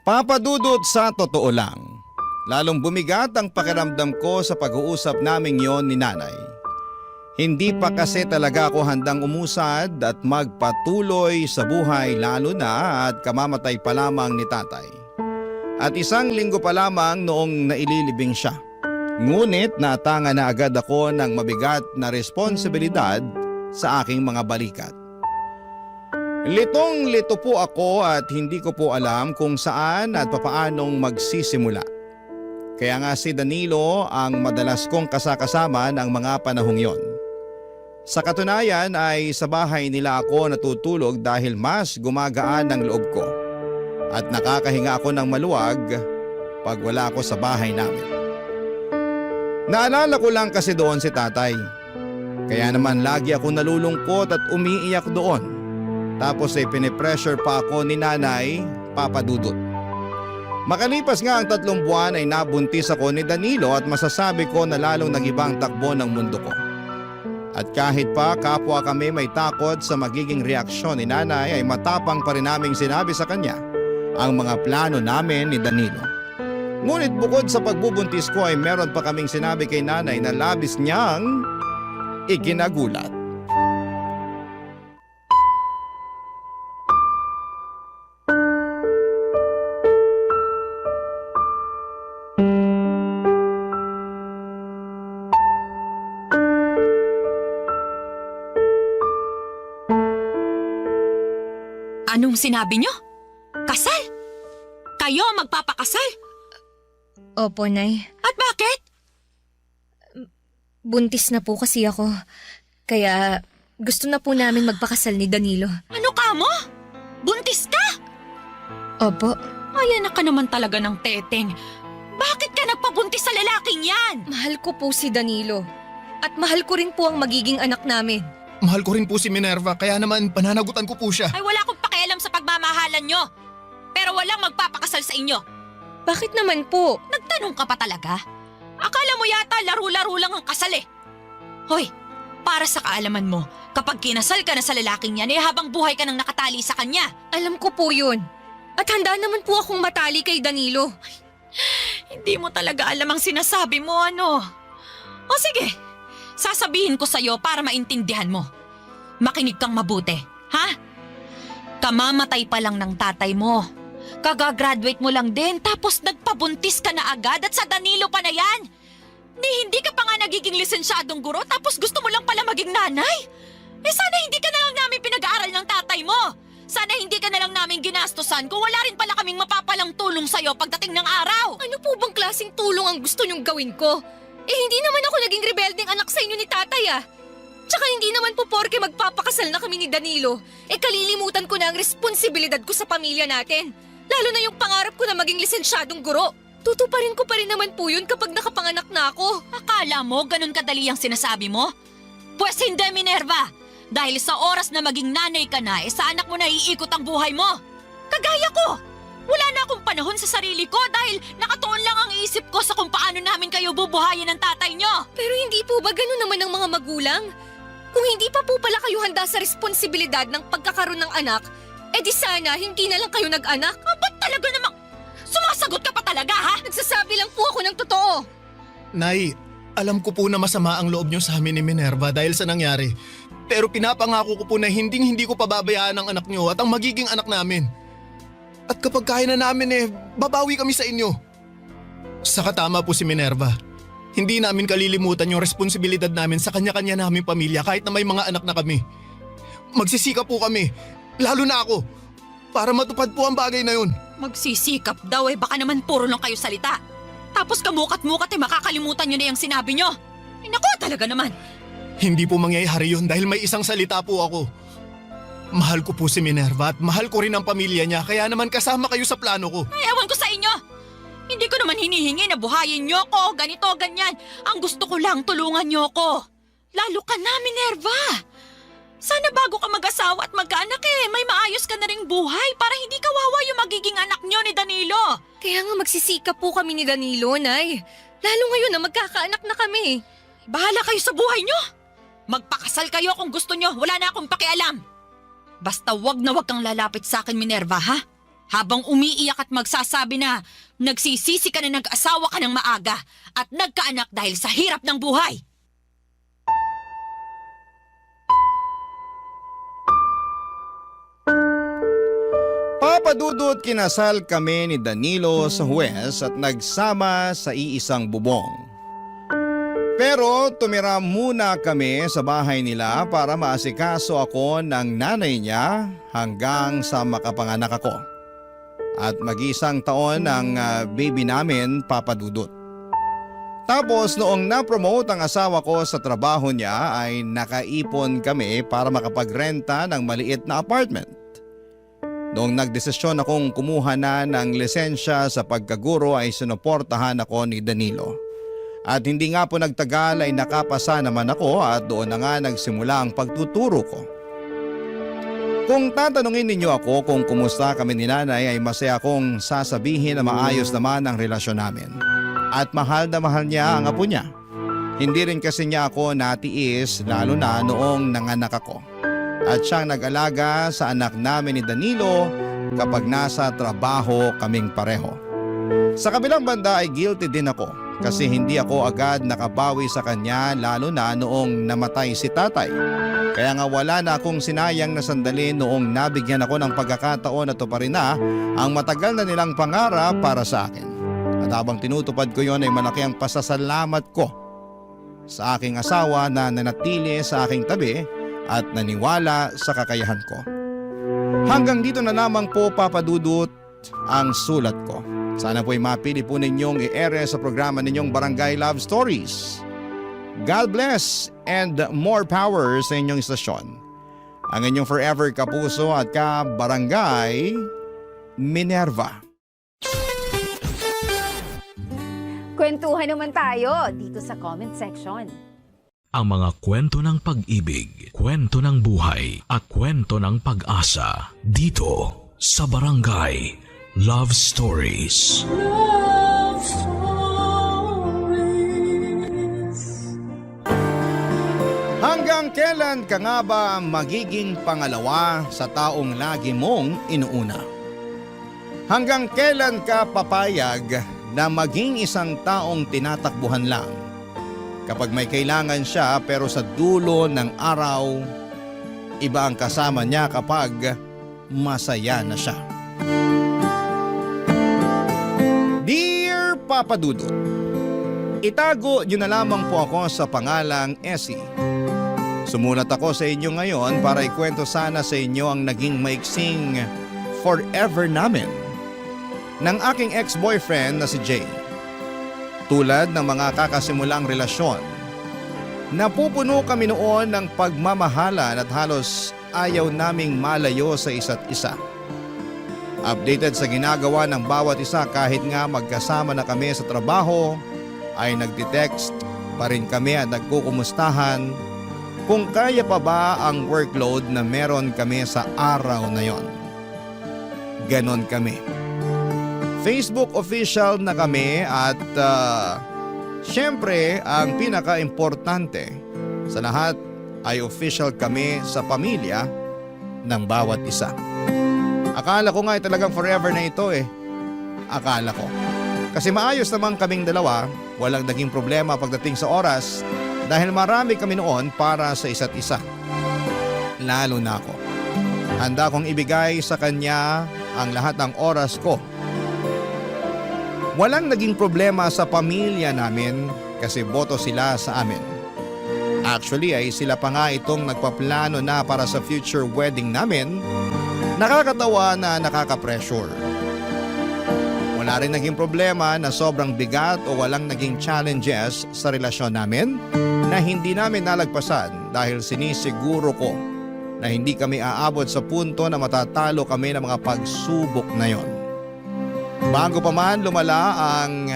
Papa Dudut, sa totoo lang, lalong bumigat ang pakiramdam ko sa pag-uusap naming yon ni nanay. Hindi pa kasi talaga ako handang umusad at magpatuloy sa buhay lalo na at kamamatay pa lamang ni tatay. At 1 linggo pa lamang noong naililibing siya. Ngunit natanga na agad ako ng mabigat na responsibilidad sa aking mga balikat. Litong-lito po ako at hindi ko po alam kung saan at papaanong magsisimula. Kaya nga si Danilo ang madalas kong kasakasama ng mga panahong yon. Sa katunayan ay sa bahay nila ako natutulog dahil mas gumagaan ang loob ko at nakakahinga ako ng maluwag pag wala ako sa bahay namin. Naalala ko lang kasi doon si tatay. Kaya naman lagi ako nalulungkot at umiiyak doon. Tapos ay pinipressure pa ako ni nanay, Papa Dudut. Makalipas nga ang 3 buwan ay nabuntis ako ni Danilo at masasabi ko na lalong nag-ibang takbo ng mundo ko. At kahit pa kapwa kami may takot sa magiging reaksyon ni nanay ay matapang pa rin naming sinabi sa kanya ang mga plano namin ni Danilo. Ngunit bukod sa pagbubuntis ko ay meron pa kaming sinabi kay nanay na labis niyang ikinagulat. Anong sinabi niyo? Kasal? Kayo magpapakasal? Opo, Nay. At bakit? Buntis na po kasi ako. Kaya gusto na po namin magpakasal ni Danilo. Ano ka mo? Buntis ka? Opo. Ay, anak ka naman talaga ng teteng. Bakit ka nagpabuntis sa lalaking yan? Mahal ko po si Danilo. At mahal ko rin po ang magiging anak namin. Mahal ko rin po si Minerva kaya naman pananagutan ko po siya. Ay, wala akong pakialam sa pagmamahalan nyo. Pero walang magpapakasal sa inyo. Bakit naman po? Nagtanong ka pa talaga? Akala mo yata laro-laro lang ang kasal Hoy, para sa kaalaman mo, kapag kinasal ka na sa lalaking yan, habang buhay ka nang nakatali sa kanya. Alam ko po yun. At handa naman po akong matali kay Danilo. Hindi mo talaga alam ang sinasabi mo, ano? O sige, sasabihin ko sa'yo para maintindihan mo. Makinig kang mabuti, ha? Kamamatay pa lang ng tatay mo. Kagagraduate mo lang din tapos nagpabuntis ka na agad at sa Danilo pa na yan. Hindi ka pa nga nagiging lisensyadong guro tapos gusto mo lang pala maging nanay. Sana hindi ka na lang namin pinag-aaral ng tatay mo. Sana hindi ka na lang namin ginastosan kung wala rin pala kaming mapapalang tulong sa'yo pagdating ng araw. Ano po bang klaseng tulong ang gusto niyong gawin ko? Hindi naman ako naging rebeldeng anak sa inyo ni tatay ah. Tsaka hindi naman po porke magpapakasal na kami ni Danilo, kalilimutan ko na ang responsibilidad ko sa pamilya natin. Lalo na yung pangarap ko na maging lisensyadong guro. Tutuparin ko pa rin naman po yun kapag nakapanganak na ako. Akala mo ganun kadali ang sinasabi mo? Pwes hindi, Minerva. Dahil sa oras na maging nanay ka na, sa anak mo na iikot ang buhay mo. Kagaya ko. Wala na akong panahon sa sarili ko dahil nakatuon lang ang isip ko sa kung paano namin kayo bubuhayin ng tatay nyo. Pero hindi po ba ganun naman ang mga magulang? Kung hindi pa po pala kayo handa sa responsibilidad ng pagkakaroon ng anak, di sana hindi na lang kayo nag-anak. Ba't talaga namang sumasagot ka pa talaga, ha? Nagsasabi lang po ako ng totoo. Nay, alam ko po na masama ang loob niyo sa amin ni Minerva dahil sa nangyari. Pero pinapangako ko po na hindi ko pababayaan ang anak niyo at ang magiging anak namin. At kapag kaya na namin babawi kami sa inyo. Saka tama po si Minerva. Hindi namin kalilimutan yung responsibilidad namin sa kanya-kanya naming pamilya kahit na may mga anak na kami. Magsisikap po kami, lalo na ako, para matupad po ang bagay na yun. Magsisikap daw baka naman puro lang kayo salita. Tapos kamukat-mukat makakalimutan nyo na yung sinabi nyo. Naku, talaga naman. Hindi po mangyayari yun dahil may isang salita po ako. Mahal ko po si Minerva at mahal ko rin ang pamilya niya kaya naman kasama kayo sa plano ko. Ay, ewan ko sa inyo. Hindi ko naman hinihingi na buhayin nyo ko, ganito, ganyan. Ang gusto ko lang, tulungan nyo ko. Lalo ka na, Minerva. Sana bago ka mag-asawa at magkaanak may maayos ka na ring buhay para hindi kawawa yung magiging anak nyo ni Danilo. Kaya nga magsisikap po kami ni Danilo, Nay. Lalo ngayon na magkakaanak na kami. Bahala kayo sa buhay nyo. Magpakasal kayo kung gusto nyo, wala na akong pakialam. Basta wag na wag kang lalapit sa akin, Minerva, ha? Habang umiiyak at magsasabi na nagsisisi ka na nag-asawa ka ng maaga at nagkaanak dahil sa hirap ng buhay. Papa Dudut, kinasal kami ni Danilo sa huwes at nagsama sa iisang bubong. Pero tumira muna kami sa bahay nila para maasikaso ako ng nanay niya hanggang sa makapanganak ako. At mag-isang taon ang baby namin, Papa Dudut. Tapos noong na-promote ang asawa ko sa trabaho niya ay nakaipon kami para makapagrenta ng maliit na apartment. Noong nagdesisyon akong kumuha na ng lisensya sa pagkaguro ay sinuportahan ako ni Danilo. At hindi nga po nagtagal ay nakapasa naman ako at doon na nga nagsimula ang pagtuturo ko. Kung tatanungin ninyo ako kung kumusta kami ni nanay ay masaya akong sasabihin na maayos naman ang relasyon namin. At mahal na mahal niya ang apo niya. Hindi rin kasi niya ako natiis lalo na noong nanganak ako. At siyang nag-alaga sa anak namin ni Danilo kapag nasa trabaho kaming pareho. Sa kabilang banda ay guilty din ako kasi hindi ako agad nakabawi sa kanya lalo na noong namatay si tatay. Kaya nga wala na akong sinayang na sandali noong nabigyan ako ng pagkakataon na tuparin na ang matagal na nilang pangarap para sa akin. At habang tinutupad ko yon ay malaki ang pasasalamat ko sa aking asawa na nanatili sa aking tabi at naniwala sa kakayahan ko. Hanggang dito na lamang po, Papa Dudut, ang sulat ko. Sana po'y mapili po ninyong i-ere sa programa ninyong Barangay Love Stories. God bless and more power sa inyong istasyon. Ang inyong forever kapuso at ka-barangay, Minerva. Kwentuhan naman tayo dito sa comment section. Ang mga kwento ng pag-ibig, kwento ng buhay at kwento ng pag-asa dito sa Barangay Love Stories. Love Stories. Kailan ka nga ba magiging pangalawa sa taong lagi mong inuuna? Hanggang kailan ka papayag na maging isang taong tinatakbuhan lang? Kapag may kailangan siya pero sa dulo ng araw, iba ang kasama niya kapag masaya na siya. Dear Papa Dudut, itago niyo na lamang po ako sa pangalang Essie. Sumulat ako sa inyo ngayon para ikwento sana sa inyo ang naging maiksing forever namin ng aking ex-boyfriend na si Jay. Tulad ng mga kakasimulang relasyon, napupuno kami noon ng pagmamahalan at halos ayaw naming malayo sa isa't isa. Updated sa ginagawa ng bawat isa kahit nga magkasama na kami sa trabaho, ay nagtitext pa rin kami at nagkukumustahan kung kaya pa ba ang workload na meron kami sa araw na yon. Ganon kami. Facebook official na kami at syempre ang pinaka-importante sa lahat ay official kami sa pamilya ng bawat isa. Akala ko nga ay talagang forever na ito eh. Akala ko. Kasi maayos naman kaming dalawa, walang naging problema pagdating sa oras dahil marami kami noon para sa isa't isa. Lalo na ako. Handa kong ibigay sa kanya ang lahat ng oras ko. Walang naging problema sa pamilya namin kasi boto sila sa amin. Actually ay sila pa nga itong nagpaplano na para sa future wedding namin. Nakakatawa na nakaka-pressure. Wala rin naging problema na sobrang bigat o walang naging challenges sa relasyon namin na hindi namin nalagpasan dahil sinisiguro ko na hindi kami aabot sa punto na matatalo kami ng mga pagsubok na yon. Bago pa man lumala ang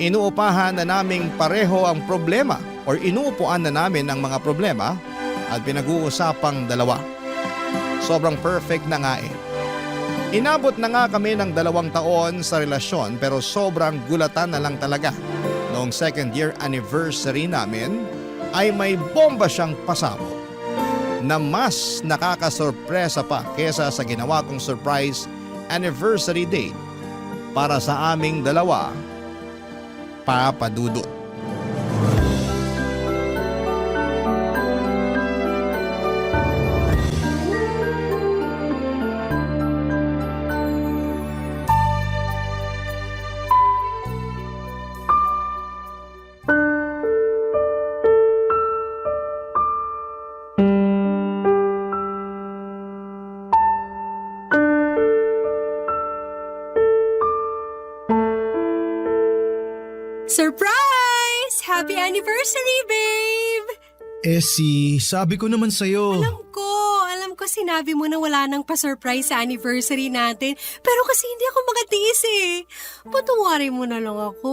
inuupahan na naming pareho ang problema o inuupuan na namin ang mga problema at pinag-uusapang dalawa. Sobrang perfect na nga eh. Inabot na nga kami ng 2 taon sa relasyon pero sobrang gulatan na lang talaga. Noong 2nd year anniversary namin ay may bomba siyang pasabog na mas nakakasorpresa pa kesa sa ginawa kong surprise anniversary date para sa aming dalawa, Papa Dudut. Surprise! Happy anniversary, babe! Essie, sabi ko naman sa'yo. Alam ko sinabi mo na wala nang pa-surprise sa anniversary natin. Pero kasi hindi ako makatiis eh. Patuwarin mo na lang ako.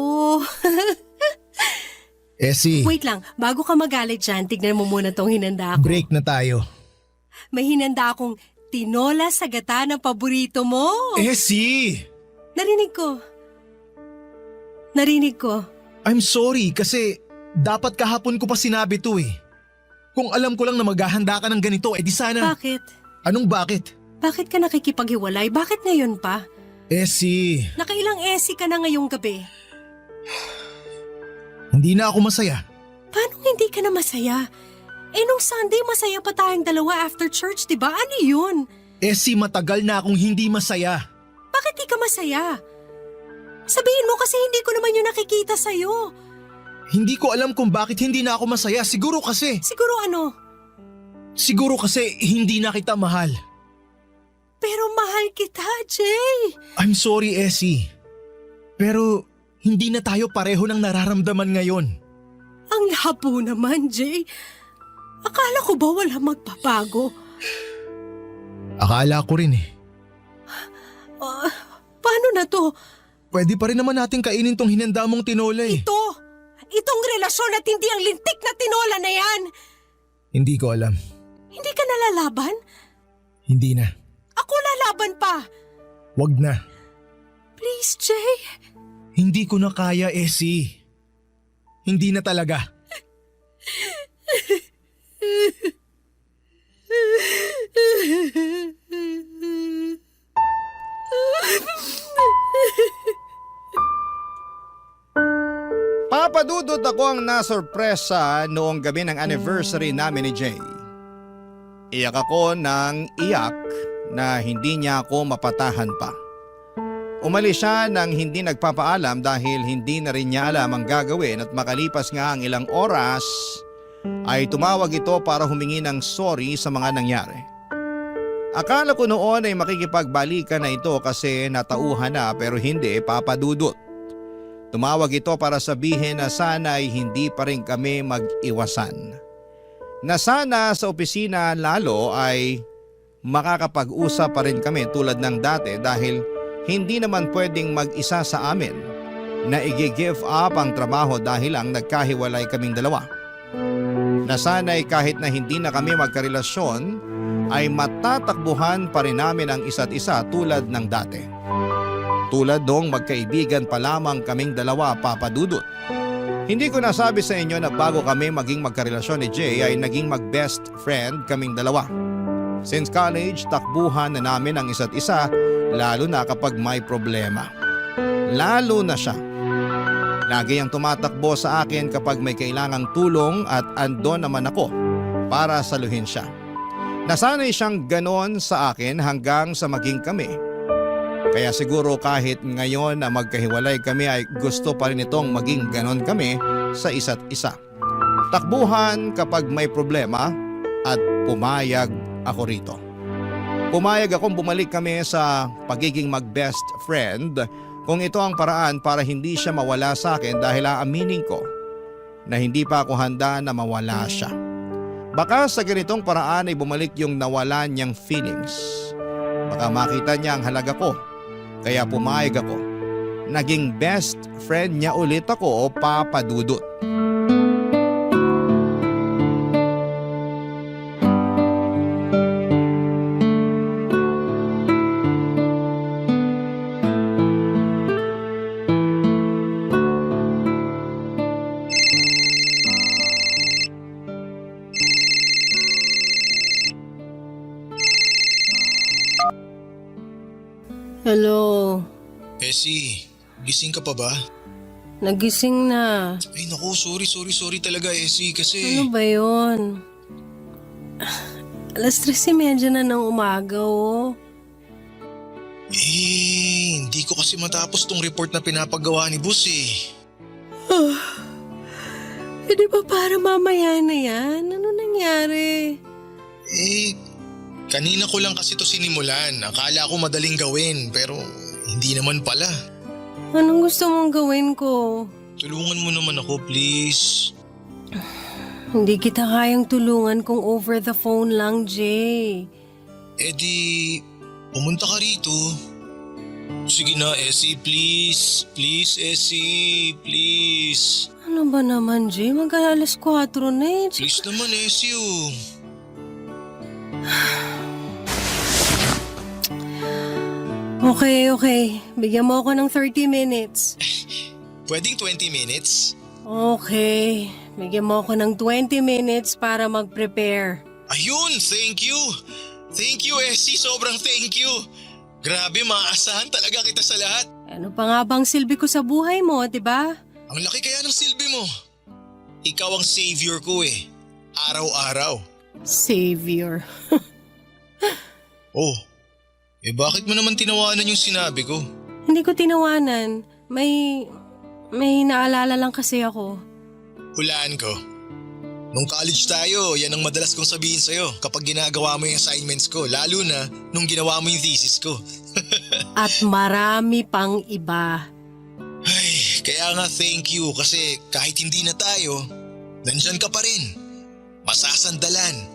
Essie, Wait lang, bago ka magalit dyan, tignan mo muna tong hinanda ko. break na tayo. May hinanda akong tinola sa gata ng paborito mo. Essie! Narinig ko. I'm sorry kasi dapat kahapon ko pa sinabi to eh. Kung alam ko lang na maghahanda ka ng ganito, di sana… Bakit? Anong bakit? Bakit ka nakikipaghiwalay? Bakit ngayon pa? Essie, Nakailang esi ka na ngayong gabi. hindi na ako masaya. Paano hindi ka na masaya? Nung Sunday masaya pa tayong dalawa after church, di ba? Ano yun? Essie, matagal na akong hindi masaya. Bakit di ka masaya? Sabihin mo kasi hindi ko naman yung nakikita sa'yo. Hindi ko alam kung bakit hindi na ako masaya. Siguro kasi hindi na kita mahal. Pero mahal kita, Jay. I'm sorry, Essie. Pero hindi na tayo pareho ng nararamdaman ngayon. Ang labo naman, Jay. Akala ko ba wala magbabago? Akala ko rin eh. Paano na to? Pwede pa rin naman natin kainin tong hinanda mong tinola eh. Itong relasyon at hindi ang lintik na tinola na yan. Hindi ko alam. Hindi ka nalalaban? Hindi na. Ako lalaban pa. Wag na. Please, Jay. Hindi ko na kaya, Essie. Hindi na talaga. Papadudod ako ang nasorpresa noong gabi ng anniversary namin ni Jay. Iyak ako ng iyak na hindi niya ako mapatahan pa. Umalis siya nang hindi nagpapaalam dahil hindi na rin niya alam ang gagawin at makalipas nga ang ilang oras ay tumawag ito para humingi ng sorry sa mga nangyari. Akala ko noon ay makikipagbalikan na ito kasi natauhan na pero hindi, papadudot. Tumawag ito para sabihin na sana ay hindi pa rin kami mag-iwasan. Na sana sa opisina lalo ay makakapag-usap pa rin kami tulad ng dati dahil hindi naman pwedeng mag-isa sa amin na i-give up ang trabaho dahil lang nagkahiwalay kaming dalawa. Na sana'y kahit na hindi na kami magkarelasyon ay matatakbuhan pa rin namin ang isa't isa tulad ng dati. Tulad nung magkaibigan pa lamang kaming dalawa, papadudot. Hindi ko nasabi sa inyo na bago kami maging magkarelasyon ni Jay ay naging mag-best friend kaming dalawa. Since college, takbuhan na namin ang isa't isa lalo na kapag may problema. Lalo na siya. Lagi ang tumatakbo sa akin kapag may kailangang tulong at andon naman ako para saluhin siya. Nasanay siyang ganon sa akin hanggang sa maging kami. Kaya siguro kahit ngayon na magkahiwalay kami ay gusto pa rin itong maging ganon kami sa isa't isa. Takbuhan kapag may problema at pumayag ako rito. Pumayag akong bumalik kami sa pagiging mag-best friend kung ito ang paraan para hindi siya mawala sa akin dahil aaminin ko na hindi pa ako handa na mawala siya. Baka sa ganitong paraan ay bumalik yung nawala niyang feelings. Baka makita niya ang halaga ko. Kaya pumayag ako. Naging best friend niya ulit ako, papadudot. Hello, Essie, gising ka pa ba? nagising na. Ay naku, sorry talaga Essie kasi... Ano ba yun? Alas 3:30 na ng umaga, oh. Hindi ko kasi matapos tong report na pinapagawa ni boss eh. Di ba para mamaya na yan? Ano nangyari? Kanina ko lang kasi to sinimulan. Akala ko madaling gawin pero hindi naman pala. Anong gusto mong gawin ko? Tulungan mo naman ako please. Hindi kita kayang tulungan kung over the phone lang, Jay. Di, pumunta ka rito. Sige na Essie, please. Please Essie, please. Ano ba naman, Jay? Mag-alas 4 na eh. Please naman Essie oh. Okay. Bigyan mo ako ng 30 minutes. Pwedeng 20 minutes? Okay. Bigyan mo ako ng 20 minutes para mag-prepare. Ayun, thank you. Thank you Essie, sobrang thank you. Grabe, maaasahan talaga kita sa lahat. Ano pa nga bang silbi ko sa buhay mo, di ba? Ang laki kaya ng silbi mo. Ikaw ang savior ko eh. Araw-araw. Savior. Oh, bakit mo naman tinawanan yung sinabi ko? Hindi ko tinawanan. May naalala lang kasi ako. Hulaan ko. Nung college tayo, yan ang madalas kong sabihin sa'yo kapag ginagawa mo yung assignments ko, lalo na nung ginawa mo yung thesis ko. At marami pang iba. Ay, kaya nga thank you kasi kahit hindi na tayo, nandyan ka pa rin. Masasandalan,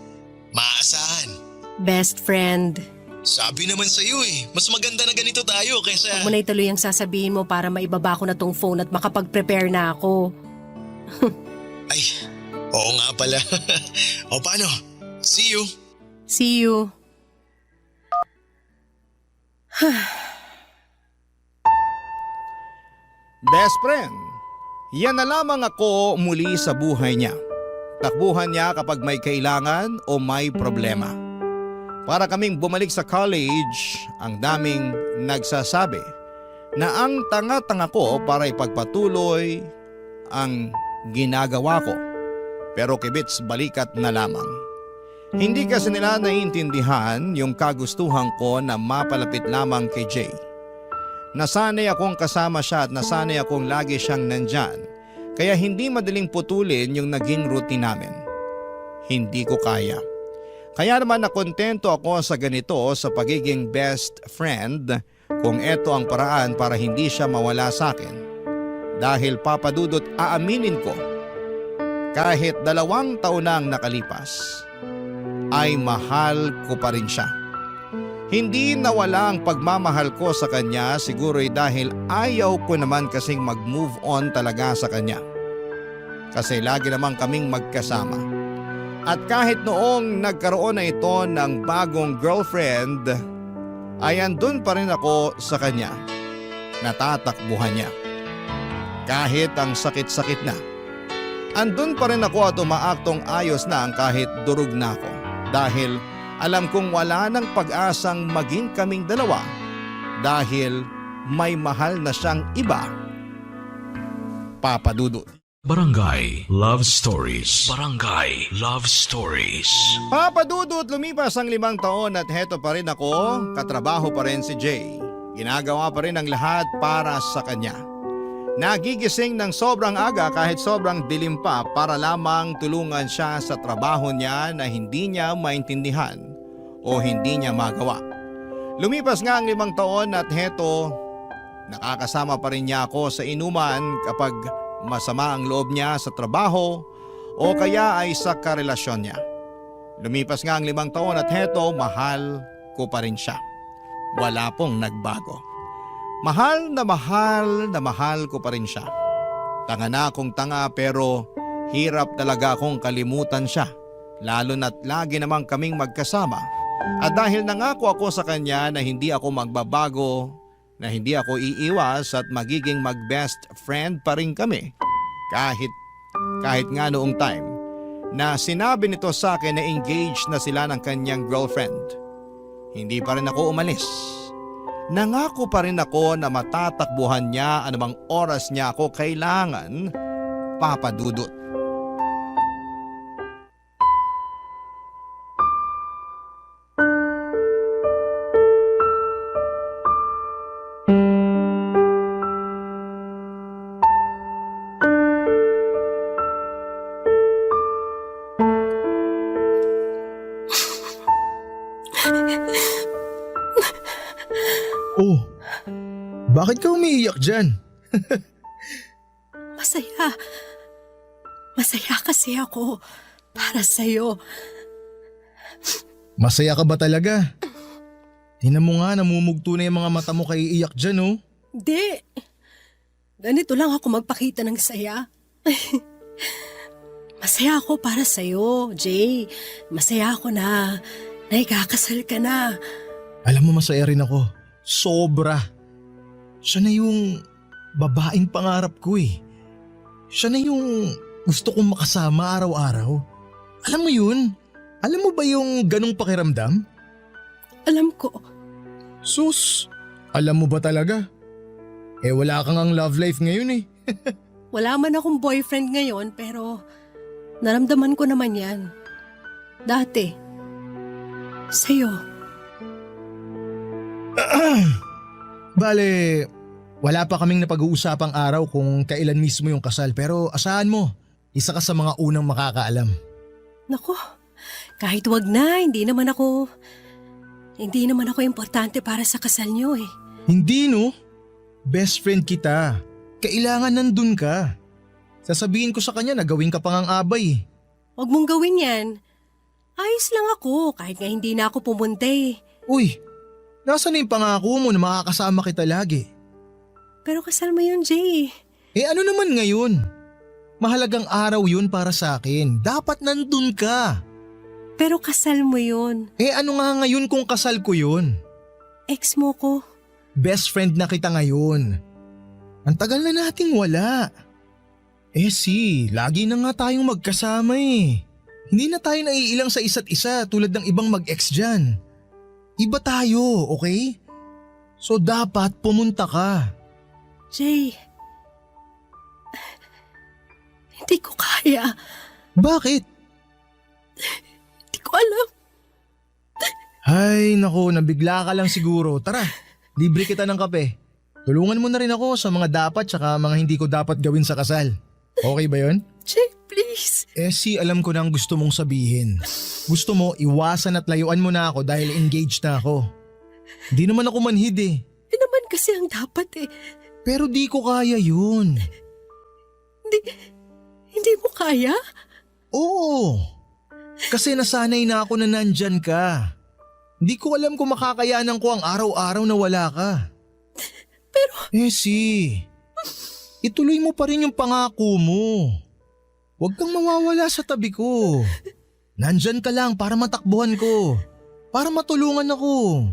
maaasahan. Best friend. Sabi naman sa'yo eh, mas maganda na ganito tayo kaysa... Huwag mo na ituloy ang sasabihin mo para maibaba ko na tong phone at makapag-prepare na ako. Ay, oo nga pala. O paano? See you. See you. Best friend, yan na lamang ako muli sa buhay niya. Takbuhan niya kapag may kailangan o may problema. Para kaming bumalik sa college, ang daming nagsasabi na ang tanga-tanga ko para ipagpatuloy ang ginagawa ko. Pero kibits balikat na lamang. Hindi kasi nila naiintindihan yung kagustuhan ko na mapalapit lamang kay Jay. Nasanay akong kasama siya at nasanay akong lagi siyang nandyan. Kaya hindi madaling putulin yung naging routine namin. Hindi ko kaya. Kaya naman nakontento ako sa ganito sa pagiging best friend kung eto ang paraan para hindi siya mawala sa akin. Dahil papadudot aaminin ko, kahit 2 taon na ang nakalipas, ay mahal ko pa rin siya. Hindi nawala ang pagmamahal ko sa kanya siguro'y dahil ayaw ko naman kasing mag-move on talaga sa kanya. Kasi lagi naman kaming magkasama. At kahit noong nagkaroon na ito ng bagong girlfriend, ay andun pa rin ako sa kanya. Natatakbuhan niya. Kahit ang sakit-sakit na. Andun pa rin ako at umaaktong ayos na ang kahit durog na ako. Dahil alam kong wala nang pag-asang maging kaming dalawa dahil may mahal na siyang iba. Papa Dudut. Barangay Love Stories. Barangay Love Stories. Papa Dudut, lumipas ang 5 taon at heto pa rin ako, katrabaho pa rin si Jay. Ginagawa pa rin ang lahat para sa kanya. Nagigising ng sobrang aga kahit sobrang dilim pa para lamang tulungan siya sa trabaho niya na hindi niya maintindihan o hindi niya magawa. Lumipas nga ang 5 taon at heto, nakakasama pa rin niya ako sa inuman kapag masama ang loob niya sa trabaho o kaya ay sa karelasyon niya. Lumipas nga ang 5 taon at heto, mahal ko pa rin siya. Wala pong nagbago. Mahal na mahal ko pa rin siya. Tanga na akong tanga pero hirap talaga akong kalimutan siya. Lalo na't lagi namang kaming magkasama. At dahil nangako ako sa kanya na hindi ako magbabago, na hindi ako iiwas at magiging mag-best friend pa rin kami. Kahit nga noong time na sinabi nito sa akin na engaged na sila ng kanyang girlfriend. Hindi pa rin ako umalis. Nangako pa rin ako na matatakbuhan niya anumang oras niya ako kailangan, Papa Dudut. Oh, bakit ka umiiyak dyan? Masaya. Masaya kasi ako para sa'yo. Masaya ka ba talaga? Tingnan mo nga, namumugto na yung mga mata mo kay iiyak dyan, oh. Hindi. Ganito lang ako magpakita ng saya. Masaya ako para sa'yo, Jay. Masaya ako na ikakasal ka na. Alam mo, masaya rin ako. Sobra. Siya na yung babaeng pangarap ko eh. Siya na yung gusto kong makasama araw-araw. Alam mo yun? Alam mo ba yung ganong pakiramdam? Alam ko. Sus, alam mo ba talaga? Eh wala kang ang love life ngayon eh. Wala man akong boyfriend ngayon pero naramdaman ko naman yan. Dati. Sa'yo. Bale, wala pa kaming napag-uusapang araw kung kailan mismo yung kasal pero asahan mo, isa ka sa mga unang makakaalam. Nako, kahit wag na, hindi naman ako importante para sa kasal niyo eh. Hindi no, best friend kita. Kailangan nandun ka. Sasabihin ko sa kanya na gawin ka pang ang abay. Wag mong gawin yan. Ayos lang ako kahit nga hindi na ako pumunta eh. Uy, nasaan na yung pangako mo na makakasama kita lagi? Pero kasal mo yun, Jay. Eh ano naman ngayon? Mahalagang araw yun para sa akin. Dapat nandun ka. Pero kasal mo yun. Eh ano nga ngayon kung kasal ko yun? Ex mo ko. Best friend na kita ngayon. Ang tagal na nating wala. Lagi na nga tayong magkasama eh. Hindi na tayo naiilang sa isa't isa tulad ng ibang mag-ex dyan. Iba tayo, okay? So dapat pumunta ka. Jay, hindi ko kaya. Bakit? Hindi ko alam. Ay, nako, nabigla ka lang siguro. Tara, libre kita ng kape. Tulungan mo na rin ako sa mga dapat tsaka mga hindi ko dapat gawin sa kasal. Okay ba yun? Jay, please. Alam ko na ang gusto mong sabihin. Gusto mo iwasan at layuan mo na ako dahil engaged na ako. Hindi naman ako manhid eh. Hindi naman kasi ang dapat eh. Pero di ko kaya yun. Hindi mo kaya? Oo. Kasi nasanay na ako na nandyan ka. Hindi ko alam kung makakayanan ko ang araw-araw na wala ka. Pero… ituloy mo pa rin yung pangako mo. Huwag kang mawawala sa tabi ko. Nandyan ka lang para matakbuhan ko. Para matulungan ako.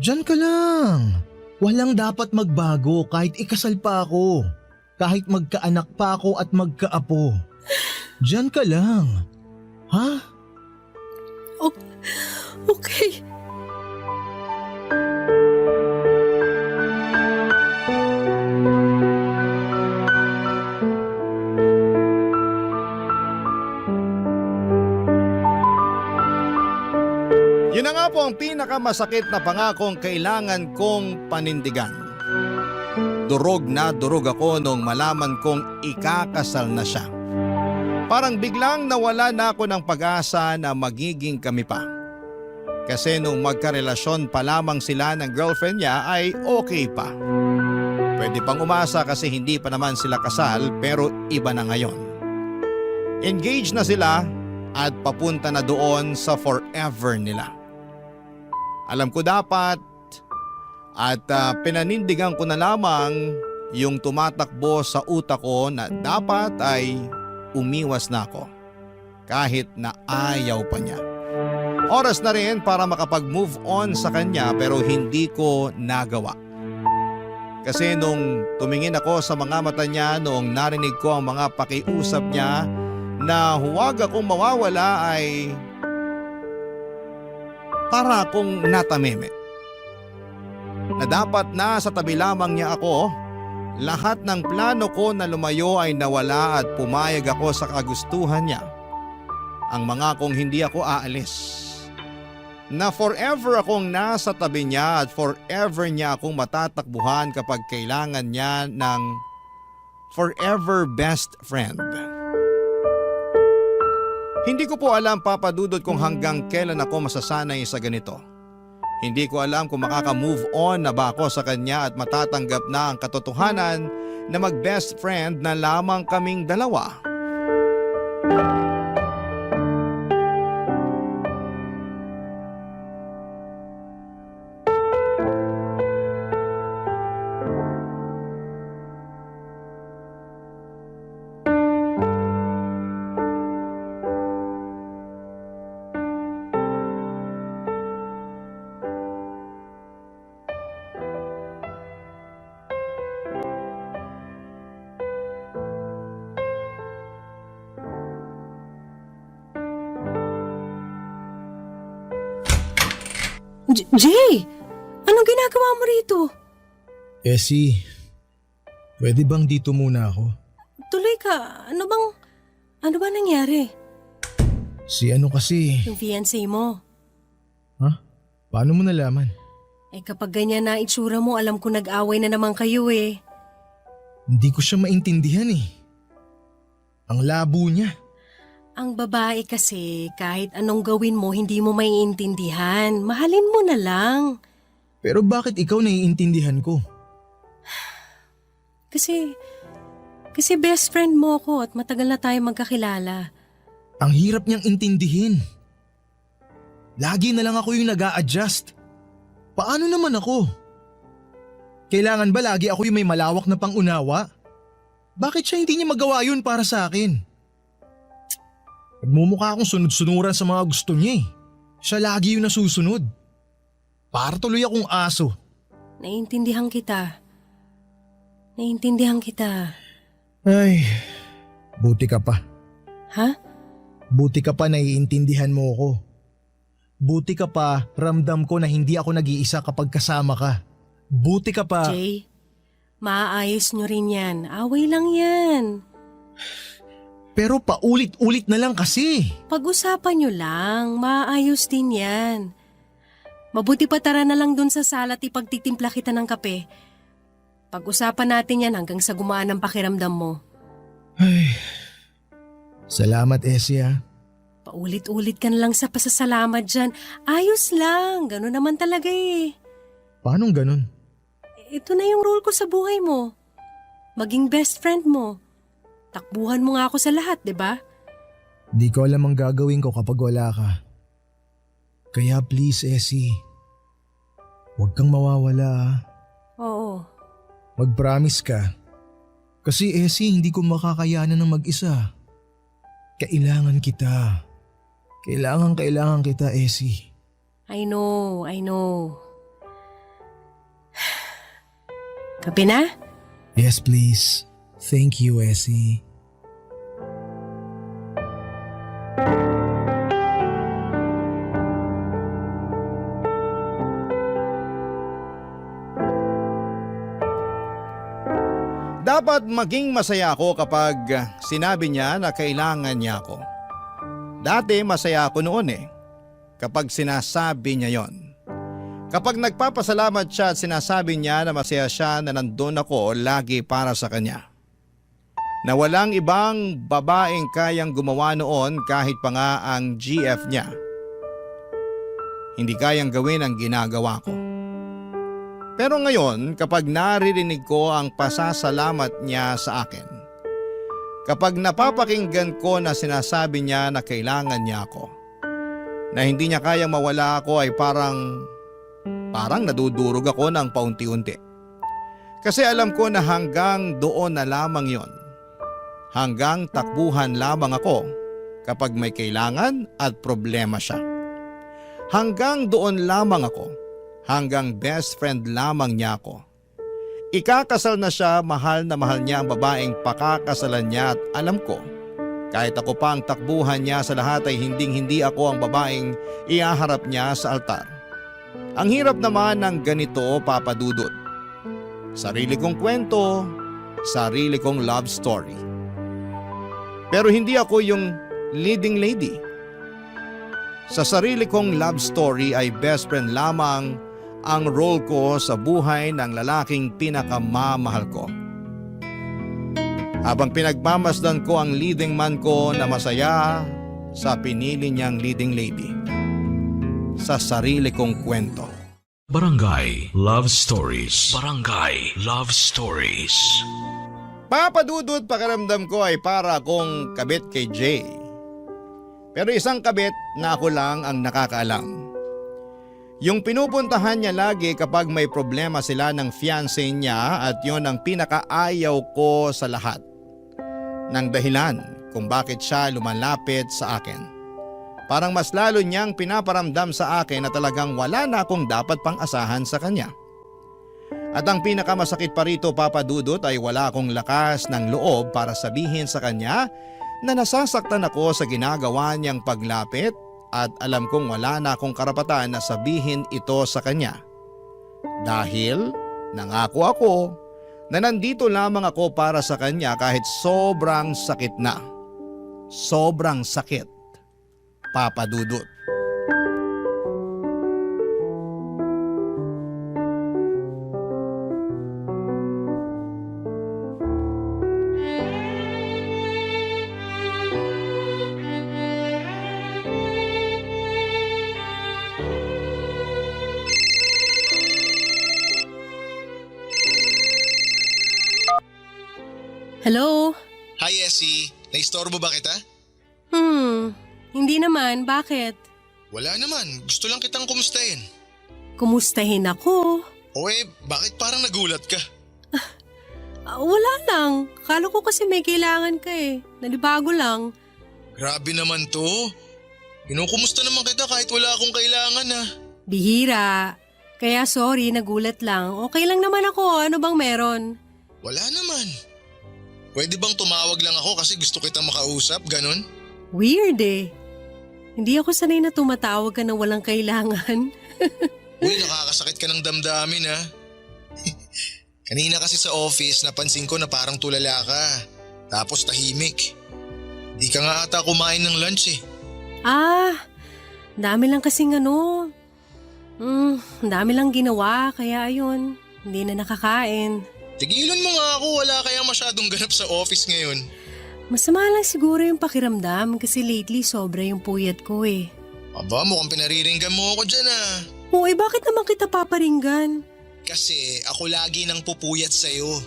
Diyan ka lang. Walang dapat magbago kahit ikasal pa ako. Kahit magkaanak pa ako at magkaapo. Diyan ka lang. Ha? Okay. Yun na nga po ang pinakamasakit na pangakong kailangan kong panindigan. Durog na durog ako nung malaman kong ikakasal na siya. Parang biglang nawala na ako ng pag-asa na magiging kami pa. Kasi nung magkarelasyon pa lamang sila ng girlfriend niya ay okay pa. Pwede pang umasa kasi hindi pa naman sila kasal pero iba na ngayon. Engaged na sila at papunta na doon sa forever nila. Alam ko dapat at pinanindigan ko na lamang yung tumatakbo sa utak ko na dapat ay umiwas na ako kahit na ayaw pa niya. Oras na rin para makapag-move on sa kanya pero hindi ko nagawa. Kasi nung tumingin ako sa mga mata niya noong narinig ko ang mga pakiusap niya na huwag akong mawawala ay para akong natameme. Na dapat na sa tabi lamang niya ako, lahat ng plano ko na lumayo ay nawala at pumayag ako sa kagustuhan niya. Ang mga kong hindi ako aalis. Na forever akong nasa tabi niya at forever niya akong matatakbuhan kapag kailangan niya ng forever best friend. Hindi ko po alam, Papa Dudut, kung hanggang kailan ako masasanay sa ganito. Hindi ko alam kung makaka-move on na ba ako sa kanya at matatanggap na ang katotohanan na mag-best friend na lamang kaming dalawa. Jay! Anong ginagawa mo rito? Pwede bang dito muna ako? Tuloy ka. Ano ba nangyari? Kasi… Yung fiancé mo. Ha? Paano mo nalaman? Kapag ganyan na itsura mo, alam ko nag-away na naman kayo eh. Hindi ko siya maintindihan eh. Ang labo niya. Ang babae kasi, kahit anong gawin mo, hindi mo maiintindihan. Mahalin mo na lang. Pero bakit ikaw naiintindihan ko? Kasi best friend mo ko at matagal na tayo magkakilala. Ang hirap niyang intindihin. Lagi na lang ako yung nag-a-adjust. Paano naman ako? Kailangan ba lagi ako yung may malawak na pangunawa? Bakit siya hindi niya magawa yun para sa akin? Nagmumukha akong sunod-sunuran sa mga gusto niya eh. Siya lagi yung nasusunod. Para tuloy akong aso. Naiintindihan kita. Ay, buti ka pa. Ha? Buti ka pa naiintindihan mo ako. Buti ka pa ramdam ko na hindi ako nag-iisa kapag kasama ka. Buti ka pa. Jay, maaayos nyo rin yan. Away lang yan. Pero paulit-ulit na lang kasi. Pag-usapan nyo lang, maayos din yan. Mabuti pa tara na lang dun sa sala at ipagtitimpla kita ng kape. Pag-usapan natin yan hanggang sa gumaan ang pakiramdam mo. Ay, salamat Esia. Paulit-ulit ka na lang sa pasasalamat dyan. Ayos lang, gano'n naman talaga eh. Paanong ganun? Ito na yung role ko sa buhay mo. Maging best friend mo. Takbuhan mo nga ako sa lahat, di ba? Di ko alam ang gagawin ko kapag wala ka. Kaya please, Essie. Huwag kang mawawala ah. Oo. Mag-promise ka. Kasi Essie, hindi ko makakayanan ng mag-isa. Kailangan kita. Kailangan kita, Essie. I know. Kape na? Yes, please. Thank you, Essie. Dapat maging masaya ako kapag sinabi niya na kailangan niya ako. Dati masaya ako noon kapag sinasabi niya yon. Kapag nagpapasalamat siya at sinasabi niya na masaya siya na nandun ako lagi para sa kanya. Na walang ibang babaeng kayang gumawa noon kahit pa nga ang GF niya. Hindi kayang gawin ang ginagawa ko. Pero ngayon, kapag naririnig ko ang pasasalamat niya sa akin, kapag napapakinggan ko na sinasabi niya na kailangan niya ako, na hindi niya kayang mawala ako ay parang nadudurog ako ng paunti-unti. Kasi alam ko na hanggang doon na lamang yon. Hanggang takbuhan lamang ako kapag may kailangan at problema siya. Hanggang doon lamang ako. Hanggang best friend lamang niya ako. Ikakasal na siya, mahal na mahal niya ang babaeng pakakasalan niya at alam ko, kahit ako pa ang takbuhan niya sa lahat ay hindi ako ang babaeng ihaharap niya sa altar. Ang hirap naman ng ganito, Papa Dudut. Sarili kong kwento, sarili kong love story. Pero hindi ako yung leading lady. Sa sarili kong love story ay best friend lamang ang role ko sa buhay ng lalaking pinakamamahal ko. Habang pinagmamasdan ko ang leading man ko na masaya sa pinili niyang leading lady. Sa sarili kong kwento. Barangay Love Stories. Barangay Love Stories. Papa Dudut, pakiramdam ko ay para akong kabit kay Jay. Pero isang kabit na ako lang ang nakakaalam. Yung pinupuntahan niya lagi kapag may problema sila ng fiancé niya at yon ang pinakaayaw ko sa lahat. Ng dahilan kung bakit siya lumalapit sa akin. Parang mas lalo niyang pinaparamdam sa akin na talagang wala na akong dapat pang asahan sa kanya. At ang pinakamasakit pa rito, Papa Dudut, ay wala akong lakas ng loob para sabihin sa kanya na nasasaktan ako sa ginagawa niyang paglapit at alam kong wala na akong karapatan na sabihin ito sa kanya. Dahil nangako ako na nandito lamang ako para sa kanya kahit sobrang sakit na. Sobrang sakit, Papa Dudut. Hello? Hi Essie, naistorbo ba kita? Hindi naman. Bakit? Wala naman, gusto lang kitang kumustahin. Kumustahin ako? O bakit parang nagulat ka? Wala lang. Kala ko kasi may kailangan ka eh. Nalibago lang. Grabe naman to. Kinukumusta naman kita kahit wala akong kailangan Bihira. Kaya sorry, nagulat lang. Okay lang naman ako. Ano bang meron? Wala naman. Pwede bang tumawag lang ako kasi gusto kitang makausap, ganun? Weird eh. Hindi ako sanay na tumatawag ka na walang kailangan. Uy, nakakasakit ka ng damdamin ha. Kanina kasi sa office napansin ko na parang tulala ka. Tapos tahimik. Di ka nga ata kumain ng lunch eh. Dami lang kasing dami lang ginawa kaya ayun, hindi na nakakain. Tigilan mo nga ako, wala kayang masyadong ganap sa office ngayon. Masama lang siguro yung pakiramdam kasi lately sobra yung puyat ko eh. Aba, mukhang pinariringgan mo ako dyan ah. Oo, bakit naman kita paparinggan? Kasi ako lagi nang pupuyat sa'yo.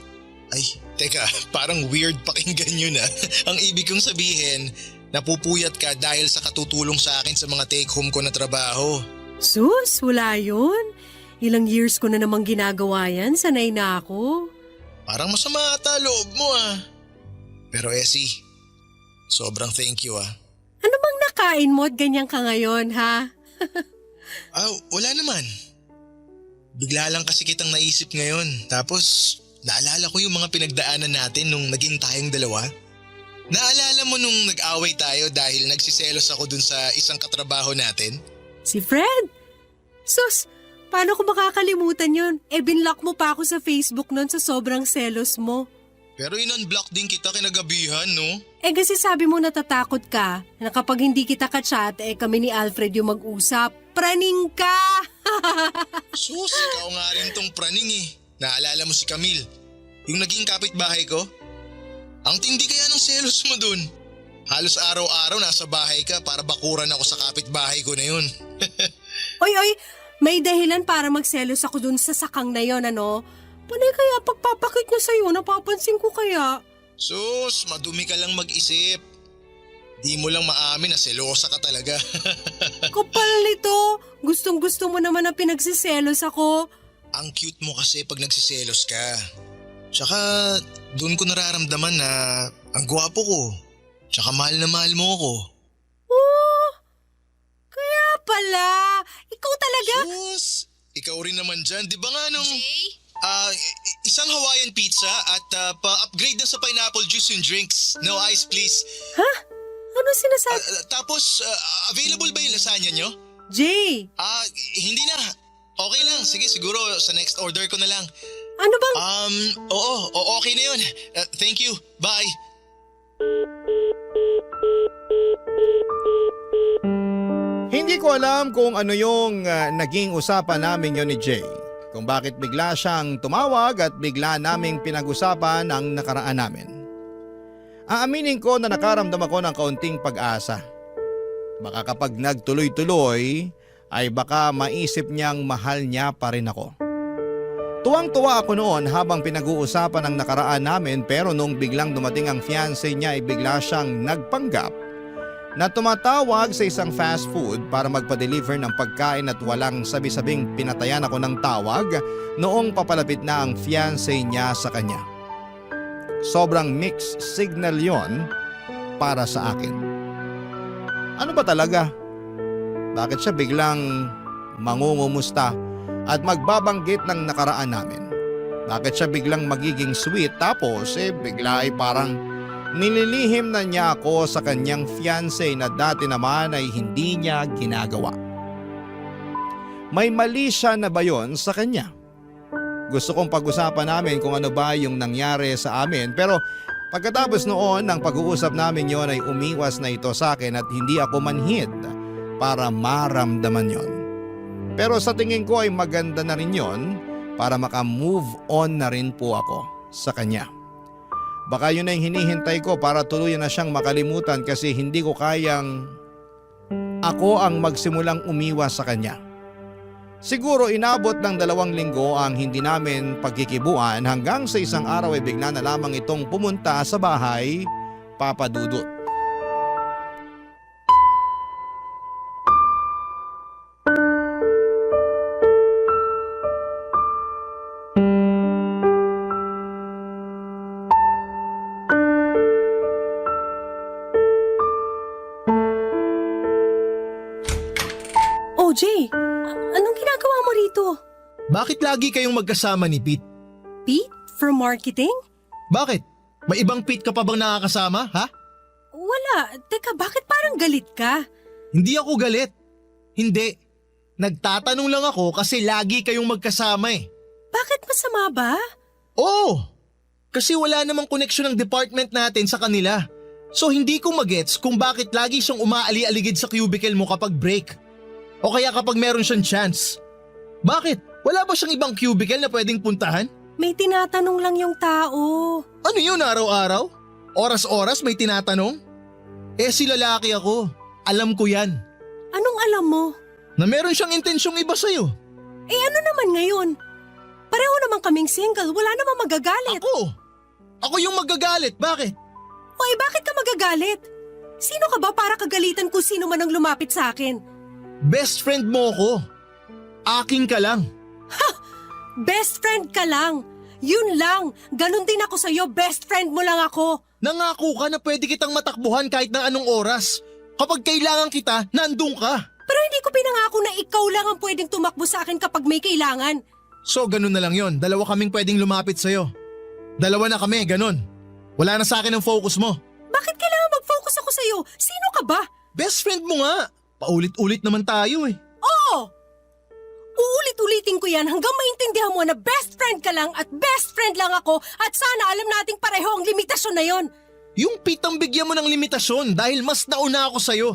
Ay, teka, parang weird pakinggan yun ah. Ang ibig kong sabihin, napupuyat ka dahil sa katutulong sa akin sa mga take-home ko na trabaho. Sus, wala yun. Ilang years ko na namang ginagawa yan, sanay na ako. Parang masama ata loob mo ah. Pero Essie, sobrang thank you ah. Ano bang nakain mo at ganyan ka ngayon, ha? Wala naman. Bigla lang kasi kitang naisip ngayon. Tapos, naalala ko yung mga pinagdaanan natin nung naging tayong dalawa. Naalala mo nung nag-away tayo dahil nagsiselos ako dun sa isang katrabaho natin? Si Fred? Sus, paano ko makakalimutan yun? Binlock mo pa ako sa Facebook nun sa sobrang selos mo. Pero in-unblock din kita kinagabihan, no? Kasi sabi mo natatakot ka na kapag hindi kita ka-chat, kami ni Alfred yung mag-usap. Praning ka! Sus, ikaw nga rin tong praning eh. Naalala mo si Camille, yung naging kapitbahay ko? Ang tindi kaya ng selos mo dun. Halos araw-araw nasa bahay ka para bakuran ako sa kapitbahay ko na yun. Oy, may dahilan para magselos ako dun sa sakang na yon, ano? Panay kaya pagpapakit niya sa'yo, napapansin ko kaya. Sus, madumi ka lang mag-isip. Di mo lang maamin na selosa ka talaga. Kapal nito, gustong-gusto mo naman na pinagsiselos ako. Ang cute mo kasi pag nagsiselos ka. Tsaka doon ko nararamdaman na ang gwapo ko. Tsaka mahal na mahal mo ako. Oh, kaya pala. Ikaw talaga? Sus, ikaw rin naman dyan. Di ba nga nung... Jay? Isang Hawaiian pizza at pa-upgrade na sa pineapple juice yung drinks. No ice please. Ha? Ano sinasabi? Tapos, available ba yung lasagna nyo? Jay! Hindi na. Okay lang. Sige, siguro sa next order ko na lang. Ano bang? Oo, okay na yun. Thank you. Bye. Hindi ko alam kung ano yung naging usapan namin yon ni Jay. Kung bakit bigla siyang tumawag at bigla naming pinag-usapan ang nakaraan namin. Aaminin ko na nakaramdam ako ng kaunting pag-asa. Baka kapag nagtuloy-tuloy ay baka maisip niyang mahal niya pa rin ako. Tuwang-tuwa ako noon habang pinag-uusapan ang nakaraan namin pero nung biglang dumating ang fiancé niya ay bigla siyang nagpanggap na tumatawag sa isang fast food para magpa-deliver ng pagkain at walang sabi-sabing pinatayan ako ng tawag noong papalapit na ang fiancé niya sa kanya. Sobrang mixed signal yon para sa akin. Ano ba talaga? Bakit siya biglang mangungumusta at magbabanggit ng nakaraan namin? Bakit siya biglang magiging sweet tapos bigla ay parang nililihim na niya ako sa kanyang fiancé na dati naman ay hindi niya ginagawa? May mali siya na ba yon sa kanya? Gusto kong pag-usapan namin kung ano ba yung nangyari sa amin pero pagkatapos noon ng pag-uusap namin yon ay umiwas na ito sa akin at hindi ako manhid para maramdaman yon. Pero sa tingin ko ay maganda na rin yon para maka-move on na rin po ako sa kanya. Baka yun ay hinihintay ko para tuluyan na siyang makalimutan kasi hindi ko kayang ako ang magsimulang umiwas sa kanya. Siguro inabot ng 2 linggo ang hindi namin pagkikibuan hanggang sa isang araw ay bigla na lamang itong pumunta sa bahay, Papa Dudut. Oh, Jay, anong ginagawa mo rito? Bakit lagi kayong magkasama ni Pete? Pete? From marketing? Bakit? May ibang Pete ka pa bang nakakasama, ha? Wala. Teka, bakit parang galit ka? Hindi ako galit. Hindi. Nagtatanong lang ako kasi lagi kayong magkasama eh. Bakit masama ba? Oo. Kasi wala namang koneksyon ng department natin sa kanila. So hindi ko magets kung bakit lagi siyang umaali-aligid sa cubicle mo kapag break. O kaya kapag meron siyang chance. Bakit? Wala ba siyang ibang cubicle na pwedeng puntahan? May tinatanong lang yung tao. Ano yun araw-araw? Oras-oras may tinatanong? Eh si lalaki ako. Alam ko yan. Anong alam mo? Na meron siyang intensyong iba sa'yo. Eh ano naman ngayon? Pareho naman kaming single, wala namang magagalit. Ako yung magagalit, bakit? O eh bakit ka magagalit? Sino ka ba para kagalitan kung sino man ang lumapit sa akin? Best friend mo ko. Akin ka lang. Best friend ka lang. Yun lang. Ganon din ako sa'yo, best friend mo lang ako. Nangako ka na pwede kitang matakbuhan kahit na anong oras. Kapag kailangan kita, nandun ka. Pero hindi ko pinangako na ikaw lang ang pwedeng tumakbo sa akin kapag may kailangan. So ganun na lang yon. Dalawa kaming pwedeng lumapit sa'yo. Dalawa na kami, ganun. Wala na sa akin ang focus mo. Bakit kailangan mag-focus ako sa'yo? Sino ka ba? Best friend mo nga. Paulit-ulit naman tayo eh. Oo! Uulit-ulitin ko yan hanggang maintindihan mo na best friend ka lang at best friend lang ako at sana alam nating pareho ang limitasyon na yon. Yung pitang bigyan mo ng limitasyon dahil mas nauna ako sa'yo.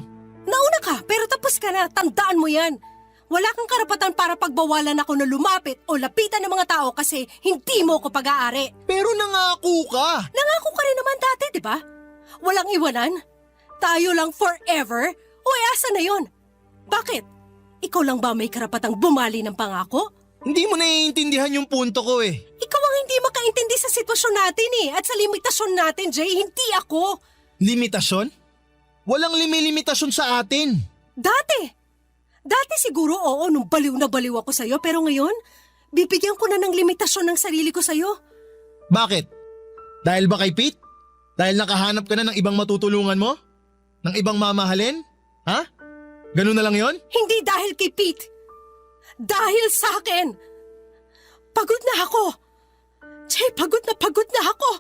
Nauna ka pero tapos ka na, tandaan mo yan. Wala kang karapatan para pagbawalan ako na lumapit o lapitan ng mga tao kasi hindi mo ko pag-aari. Pero nangako ka. Nangako ka rin naman dati, di ba? Walang iwanan. Tayo lang forever. O asa na yon? Bakit? Ikaw lang ba may karapatang bumali ng pangako? Hindi mo naiintindihan yung punto ko eh. Ikaw ang hindi makaintindi sa sitwasyon natin eh at sa limitasyon natin, Jay, hindi ako. Limitasyon? Walang limitasyon sa atin. Dati siguro oo nung baliw na baliw ako sa'yo pero ngayon, bibigyan ko na ng limitasyon ng sarili ko sa'yo. Bakit? Dahil ba kay Pete? Dahil nakahanap ka na ng ibang matutulungan mo? Ng ibang mamahalin? Ha? Ganun na lang yon? Hindi dahil kay Pete. Dahil sa akin. Pagod na ako. Jay, pagod na ako.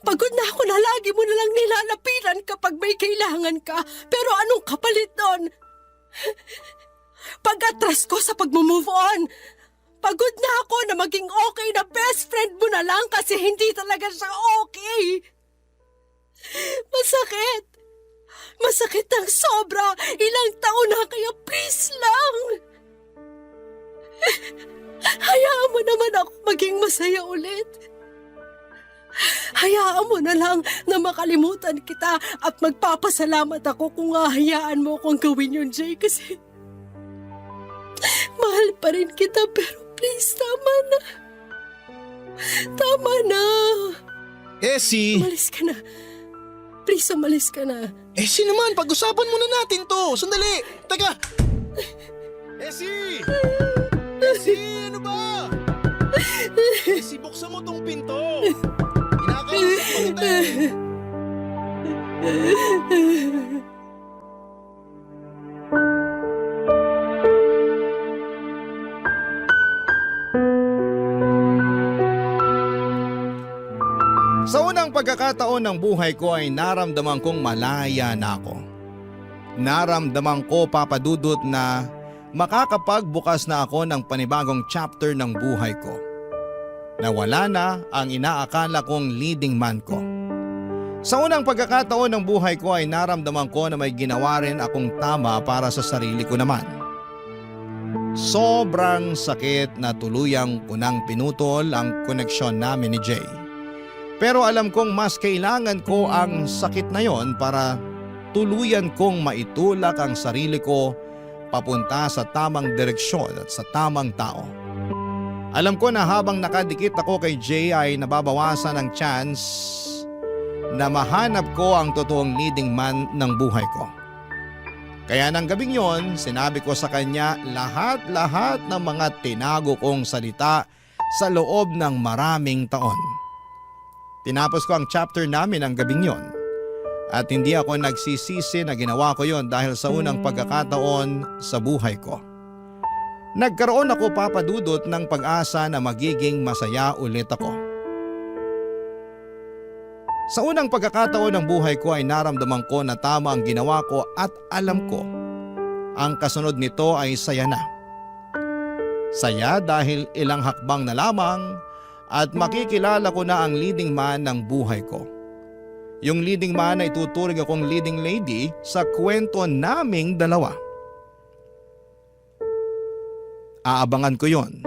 Pagod na ako na lagi mo na lang nilalapitan kapag may kailangan ka. Pero anong kapalit doon? Pag-atras ko sa pag-move on. Pagod na ako na maging okay na best friend mo na lang kasi hindi talaga siya okay. Masakit. Masakit ng sobra. Ilang taon na kaya please lang. Hayaan mo naman ako maging masaya ulit. Hayaan mo na lang na makalimutan kita at magpapasalamat ako kung hahayaan mo akong gawin yun, Jay, kasi mahal pa rin kita pero please, tama na. Tama na. Essie! Umalis ka na. Please, umalis ka na. Essie naman, pag-usapan muna natin to. Sandali! Teka! Essie! Essie, ano ba? Essie, buksan mo tong pinto. Kinakausap ko kita. Sa unang pagkakataon ng buhay ko ay naramdaman kong malaya na ako. Naramdaman ko, Papa Dudut, na makakapagbukas na ako ng panibagong chapter ng buhay ko. Nawala na ang inaakala kong leading man ko. Sa unang pagkakataon ng buhay ko ay naramdaman ko na may ginawa rin akong tama para sa sarili ko naman. Sobrang sakit na tuluyang kunang pinutol ang koneksyon namin ni Jay. Pero alam kong mas kailangan ko ang sakit na yon para tuluyan kong maitulak ang sarili ko papunta sa tamang direksyon at sa tamang tao. Alam ko na habang nakadikit ako kay Jay ay nababawasan ang chance na mahanap ko ang totoong leading man ng buhay ko. Kaya ng gabing yon, sinabi ko sa kanya lahat-lahat ng mga tinago kong salita sa loob ng maraming taon. Tinapos ko ang chapter namin ang gabing yon. At hindi ako nagsisisi na ginawa ko yon dahil sa unang pagkakataon sa buhay ko. Nagkaroon ako, Papa Dudut, ng pag-asa na magiging masaya ulit ako. Sa unang pagkakataon ng buhay ko ay naramdaman ko na tama ang ginawa ko at alam ko ang kasunod nito ay saya na. Saya dahil ilang hakbang na lamang at makikilala ko na ang leading man ng buhay ko. Yung leading man ay tuturing akong leading lady sa kwento naming dalawa. Aabangan ko yon.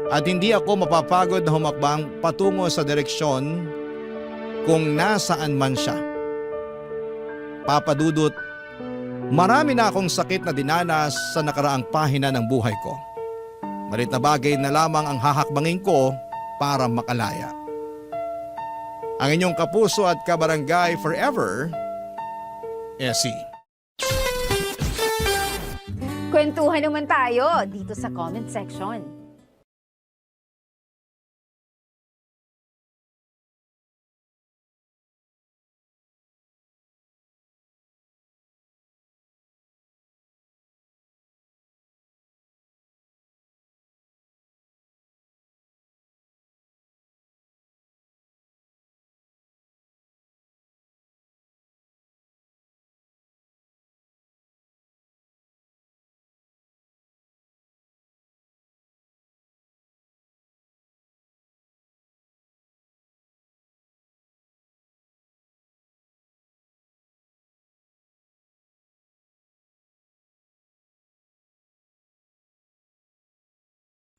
At hindi ako mapapagod na humakbang patungo sa direksyon kung nasaan man siya. Papa Dudut, marami na akong sakit na dinanas sa nakaraang pahina ng buhay ko. Malit na bagay na lamang ang hahakbangin ko para makalaya. Ang inyong kapuso at kabarangay forever, Essie. Kwentuhan naman tayo dito sa comment section.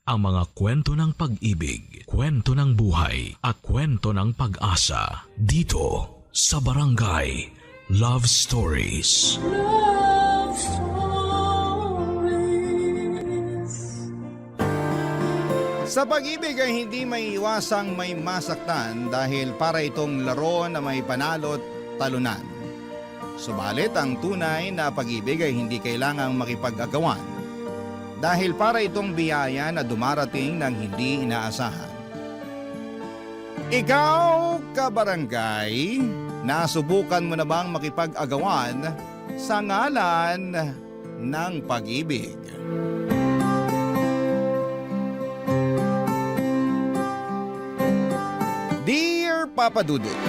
Ang mga kwento ng pag-ibig, kwento ng buhay at kwento ng pag-asa dito sa Barangay Love Stories. Love Stories. Sa pag-ibig ay hindi may iwasang may masaktan dahil para itong laro na may panalo't talunan. Subalit ang tunay na pag-ibig ay hindi kailangang makipag-agawan dahil para itong biyaya na dumarating ng hindi inaasahan. Ikaw, kabarangay, nasubukan mo na bang makipag-agawan sa ngalan ng pag-ibig? Dear Papa Dudut,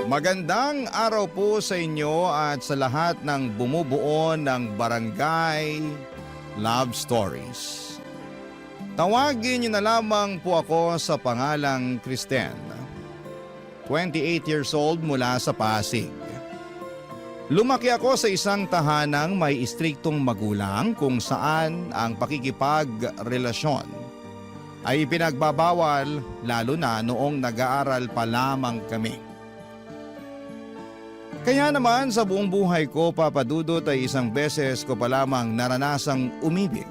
magandang araw po sa inyo at sa lahat ng bumubuo ng Barangay Love Stories. Tawagin niyo na lamang po ako sa pangalang Kristen. 28 years old mula sa Pasig. Lumaki ako sa isang tahanang may istriktong magulang kung saan ang pakikipagrelasyon ay ipinagbabawal lalo na noong nag-aaral pa lamang kami. Kaya naman sa buong buhay ko, Papa Dudut, ay isang beses ko pa lamang naranasang umibig.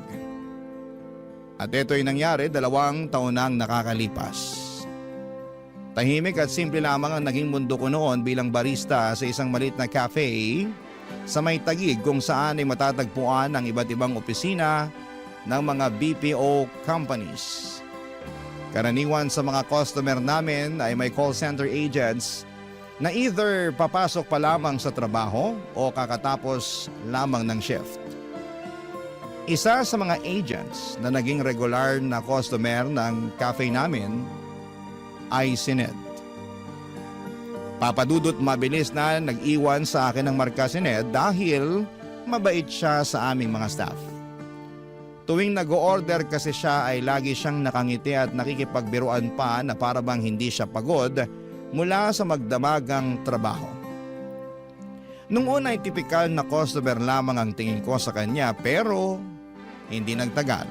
At ito'y nangyari 2 taon nang nakakalipas. Tahimik at simple lamang ang naging mundo ko noon bilang barista sa isang maliit na cafe sa may Taguig kung saan ay matatagpuan ang iba't ibang opisina ng mga BPO companies. Karaniwan sa mga customer namin ay may call center agents na either papasok pa lamang sa trabaho o kakatapos lamang ng shift. Isa sa mga agents na naging regular na customer ng cafe namin ay si Ned. Papa Dudut, mabilis na nag-iwan sa akin ng marka si Ned dahil mabait siya sa aming mga staff. Tuwing nag-o-order kasi siya ay lagi siyang nakangiti at nakikipagbiruan pa na para bang hindi siya pagod mula sa magdamagang trabaho. Nung una ay tipikal na customer lamang ang tingin ko sa kanya pero hindi nagtagal.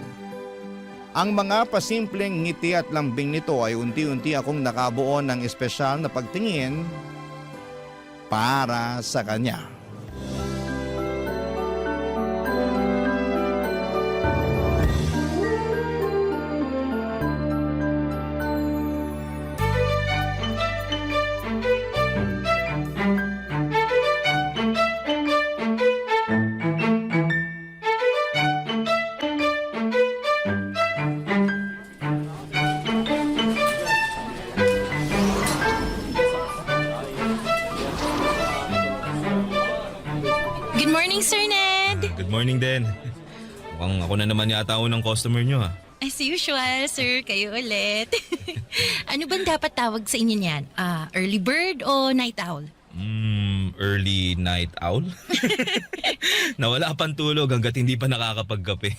Ang mga pasimpleng ngiti at lambing nito ay unti-unti akong nakabuo ng espesyal na pagtingin para sa kanya. Good morning, Sir Ned! Good morning din. Mukhang ako na naman yata unang customer nyo ha. As usual, sir, kayo ulit. Ano bang dapat tawag sa inyo niyan? Early bird o night owl? Early night owl? Nawala pang tulog hanggat hindi pa nakakapagkape.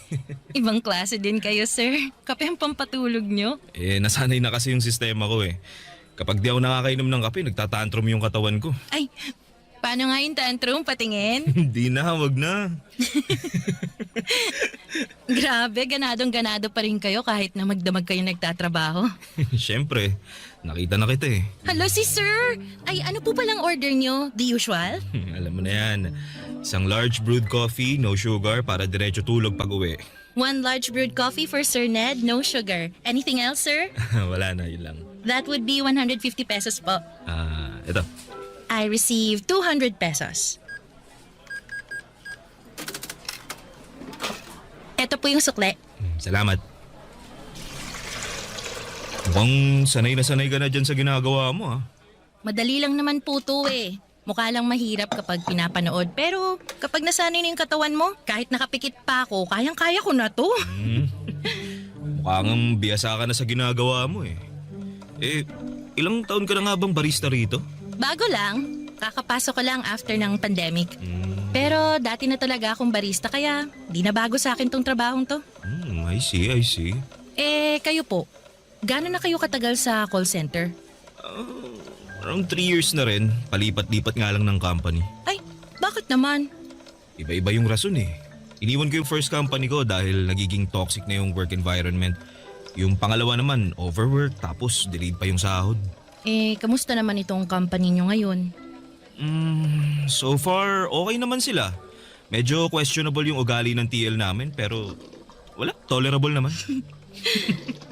Ibang klase din kayo, sir. Kape ang pampatulog nyo. Nasanay na kasi yung sistema ko eh. Kapag di ako nakakainom ng kape, nagtatantrum yung katawan ko. Ay, paano nga yung tantrum? Patingin? Hindi na, wag na. Grabe, ganadong-ganado pa rin kayo kahit na magdamag kayo nagtatrabaho. Siyempre, nakita na kita eh. Hello, si sir! Ay, ano po palang order nyo? The usual? Alam mo na yan. Isang large brewed coffee, no sugar, para diretso tulog pag uwi. 1 large brewed coffee for Sir Ned, no sugar. Anything else, sir? Wala na, yun lang. That would be 150 pesos po. Ito. I received 200 pesos. Ito po yung sukle. Salamat. Mukhang sanay na sanay ka na dyan sa ginagawa mo ah. Madali lang naman po to eh. Mukha lang mahirap kapag pinapanood. Pero kapag nasanay na yung katawan mo, kahit nakapikit pa ako, kayang-kaya ko na to. Mukhang biyasa ka na sa ginagawa mo eh. Ilang taon ka na nga bang barista rito? Bago lang. Kakapasok ko lang after ng pandemic. Pero dati na talaga akong barista kaya di na bago sa akin tong trabahong to. I see. Kayo po, gaano na kayo katagal sa call center? Around 3 years na rin. Palipat-lipat nga lang ng company. Ay, bakit naman? Iba-iba yung rason eh. Iniwan ko yung first company ko dahil nagiging toxic na yung work environment. Yung pangalawa naman, overwork, tapos delayed pa yung sahod. Kamusta naman itong company nyo ngayon? So far, okay naman sila. Medyo questionable yung ugali ng TL namin pero wala, tolerable naman.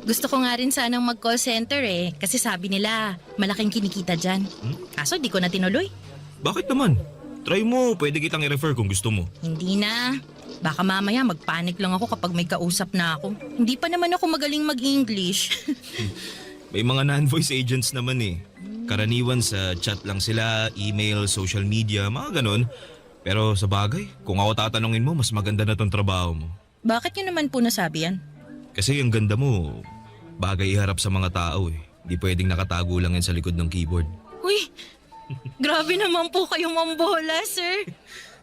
Gusto ko nga rin sanang mag-call center kasi sabi nila malaking kinikita dyan. Kaso di ko na tinuloy. Bakit naman? Try mo, pwede kitang i-refer kung gusto mo. Hindi na. Baka mamaya magpanik lang ako kapag may kausap na ako. Hindi pa naman ako magaling mag-English. May mga non-voice agents naman eh. Karaniwan sa chat lang sila, email, social media, mga ganon. Pero sa bagay, kung ako tatanungin mo, mas maganda na tong trabaho mo. Bakit nyo naman po nasabi yan? Kasi ang ganda mo, bagay iharap sa mga tao eh. Hindi pwedeng nakatago lang yan sa likod ng keyboard. Uy, grabe naman po kayo mambola, sir.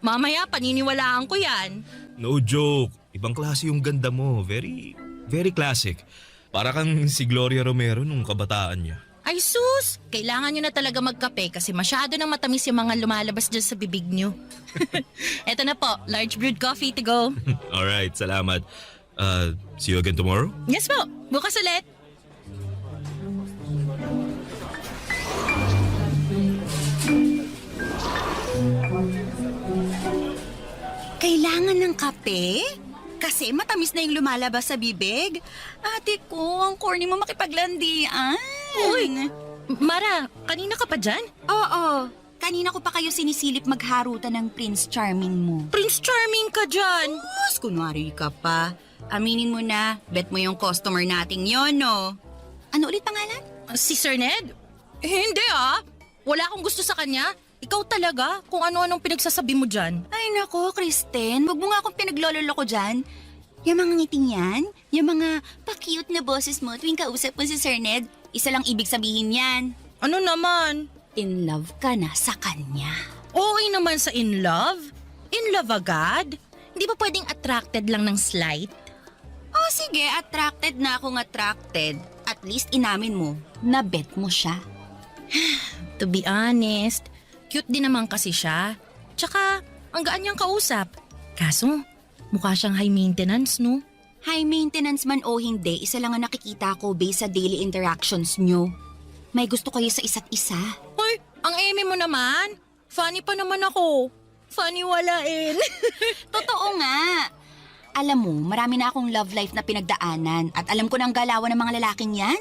Mamaya paniniwalaan ko yan. No joke. Ibang klase yung ganda mo. Very, very classic. Para kang si Gloria Romero nung kabataan niya. Ay sus, kailangan nyo na talaga magkape kasi masyado na matamis yung mga lumalabas dyan sa bibig nyo. Eto na po, large brewed coffee to go. Alright, salamat. See you again tomorrow? Yes po, bukas ulit. Kailangan ng kape? Kasi matamis na yung lumalabas sa bibig. Ate ko, ang corny mo makipaglandian. Uy, Mara, kanina ka pa dyan? Oo, kanina ko pa kayo sinisilip magharutan ng Prince Charming mo. Prince Charming ka dyan? Mas, kunwari ka pa. Aminin mo na, bet mo yung customer nating yon, no? Ano ulit pangalan? Si Sir Ned? Hindi Wala akong gusto sa kanya. Ikaw talaga, kung ano-anong pinagsasabi mo dyan. Ay nako, Kristen, wag mo nga akong pinaglololo ko dyan. Yung mga ngiting yan, yung mga pa-cute na boses mo tuwing kausap mo si Sir Ned, isa lang ibig sabihin yan. Ano naman? In love ka na sa kanya. Okay naman sa in love? In love agad? Hindi ba pwedeng attracted lang ng slight? Oh sige, attracted na akong attracted. At least inamin mo, na bet mo siya. To be honest, cute din naman kasi siya. Tsaka, ang gaan niyang kausap. Kaso, mukha siyang high maintenance, no? High maintenance man o hindi, isa lang ang nakikita ko based sa daily interactions nyo. May gusto kayo sa isa't isa. Hoy, ang eme mo naman. Funny pa naman ako. Funny walain. Totoo nga. Alam mo, marami na akong love life na pinagdaanan at alam ko na ang galawan ng mga lalaking yan.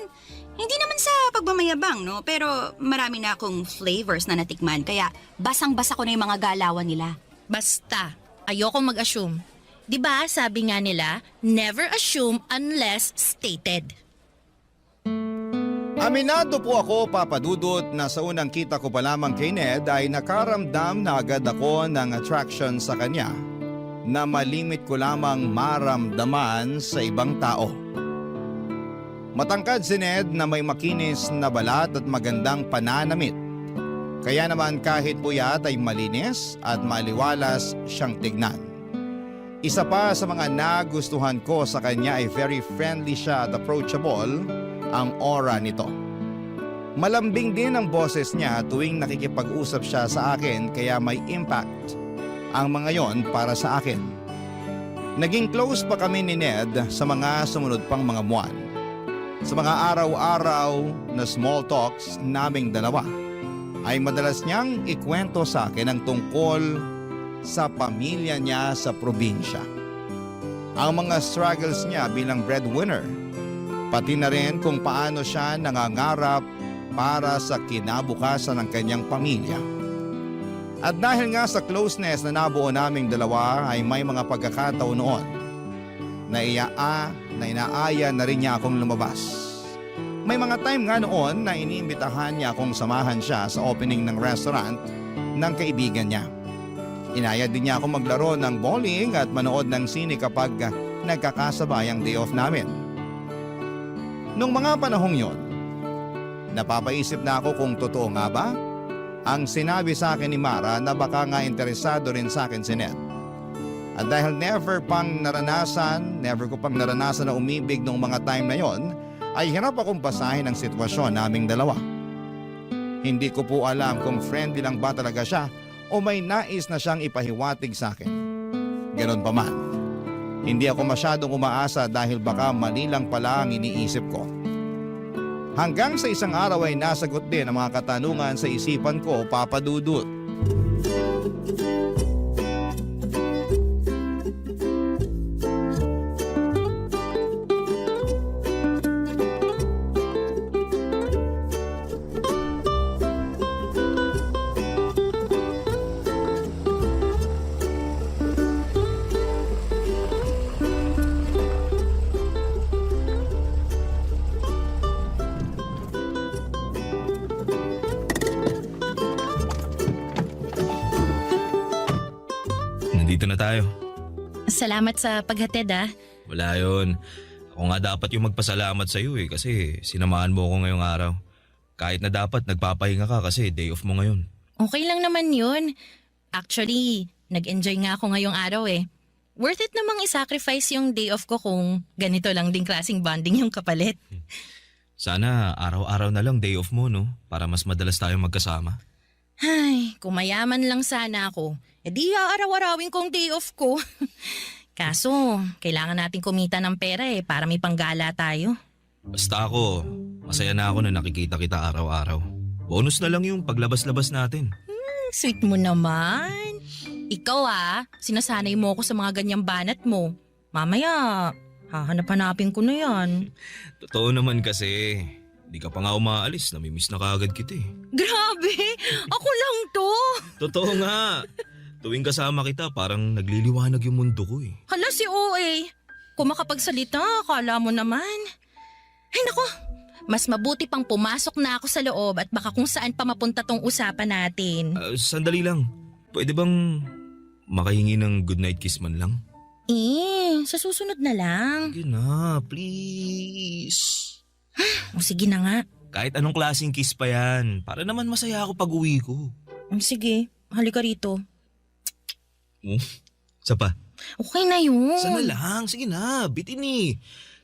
Hindi naman sa pagmamayabang, no? Pero marami na akong flavors na natikman kaya basang-basa ko na yung mga galawan nila. Basta, ayoko mag-assume. 'Di ba sabi nga nila, never assume unless stated. Aminado po ako, Papa Dudut, na sa unang kita ko pa lamang kay Ned ay nakaramdam na agad ako ng attraction sa kanya na malimit ko lamang maramdaman sa ibang tao. Matangkad si Ned na may makinis na balat at magandang pananamit. Kaya naman kahit puyat ay malinis at maliwalas siyang tignan. Isa pa sa mga nagustuhan ko sa kanya ay very friendly siya at approachable ang aura nito. Malambing din ang boses niya tuwing nakikipag-usap siya sa akin kaya may impact ang mga yon para sa akin. Naging close pa kami ni Ned sa mga sumunod pang mga buwan. Sa mga araw-araw na small talks naming dalawa ay madalas niyang ikwento sa akin ang tungkol sa pamilya niya sa probinsya. Ang mga struggles niya bilang breadwinner, pati na rin kung paano siya nangangarap para sa kinabukasan ng kanyang pamilya. At dahil nga sa closeness na nabuo naming dalawa ay may mga pagkakataon noon na inaaya na rin niya akong lumabas. May mga time nga noon na iniimbitahan niya akong samahan siya sa opening ng restaurant ng kaibigan niya. Inaya din niya akong maglaro ng bowling at manood ng sine kapag nagkakasabay ang day off namin. Nung mga panahong yon, napapaisip na ako kung totoo nga ba ang sinabi sa akin ni Mara na baka nga interesado rin sa akin si Ned. At dahil never ko pang naranasan na umibig noong mga time na yon, ay hirap akong basahin ang sitwasyon naming dalawa. Hindi ko po alam kung friendly lang ba talaga siya o may nais na siyang ipahiwatig sa akin. Ganon pa man, hindi ako masyadong umaasa dahil baka mali lang pala ang iniisip ko. Hanggang sa isang araw ay nasagot din ang mga katanungan sa isipan ko, Papa Dudut. Nandito na tayo. Salamat sa paghatid Wala yun. Ako nga dapat yung magpasalamat sa'yo kasi sinamahan mo ako ngayong araw. Kahit na dapat nagpapahinga ka kasi day off mo ngayon. Okay lang naman yun. Actually, nag-enjoy nga ako ngayong araw Worth it namang isacrifice yung day off ko kung ganito lang din klaseng bonding yung kapalit. Sana araw-araw na lang day off mo, no? Para mas madalas tayong magkasama. Ay, kung mayaman lang sana ako, di aaraw-arawin kong day off ko. Kaso, kailangan natin kumita ng pera para may panggala tayo. Basta ako, masaya na ako na nakikita kita araw-araw. Bonus na lang yung paglabas-labas natin. Sweet mo naman. Ikaw sinasanay mo ako sa mga ganyang banat mo. Mamaya, hahanap-hanapin ko na yan. Totoo naman kasi, di ka pa nga umaalis, namimiss na kaagad kita Grabe! Ako lang to! Totoo nga! Tuwing kasama kita, parang nagliliwanag yung mundo ko Hala si OA. Kung makapagsalita, akala mo naman. Ay nako, mas mabuti pang pumasok na ako sa loob at baka kung saan pa mapunta tong usapan natin. Sandali lang. Pwede bang makahingi ng goodnight kiss man lang? Sa susunod na lang. Sige na, please. O sige na nga. Kahit anong klaseng kiss pa yan. Para naman masaya ako pag uwi ko. Sige, halika rito. Isa pa. Okay na yun. Sana lang. Sige na, bitin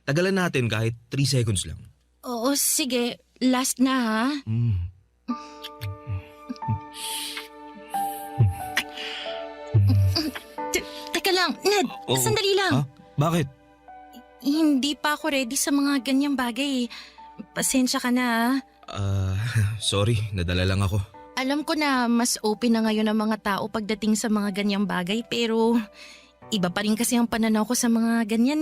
Tagalan natin kahit 3 seconds lang. Oo, sige. Last na Teka lang, Ned. Sandali lang. Bakit? Hindi pa ako ready sa mga ganyang bagay. Pasensya ka na Sorry, nadala lang ako. Alam ko na mas open na ngayon ang mga tao pagdating sa mga ganyang bagay pero iba pa rin kasi ang pananaw ko sa mga ganyan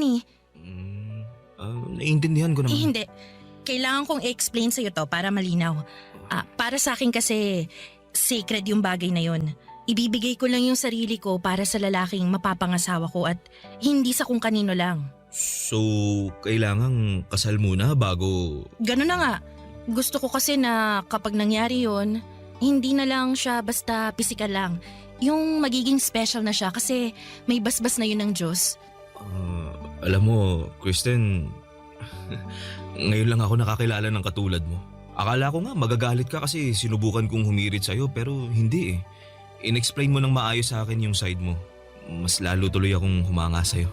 Naiintindihan ko naman. Hindi. Kailangan kong i-explain sa'yo to para malinaw. Para sa akin kasi sacred yung bagay na yon. Ibibigay ko lang yung sarili ko para sa lalaking mapapangasawa ko at hindi sa kung kanino lang. So, kailangang kasal muna bago... Ganun na nga. Gusto ko kasi na kapag nangyari yon, hindi na lang siya basta pisikal lang. Yung magiging special na siya kasi may basbas na yun ng Diyos. Alam mo, Kristen, Ngayon lang ako nakakilala ng katulad mo. Akala ko nga magagalit ka kasi sinubukan kong humirit sa'yo pero hindi eh. In-explain mo ng maayos sa akin yung side mo. Mas lalo tuloy akong humanga sa'yo.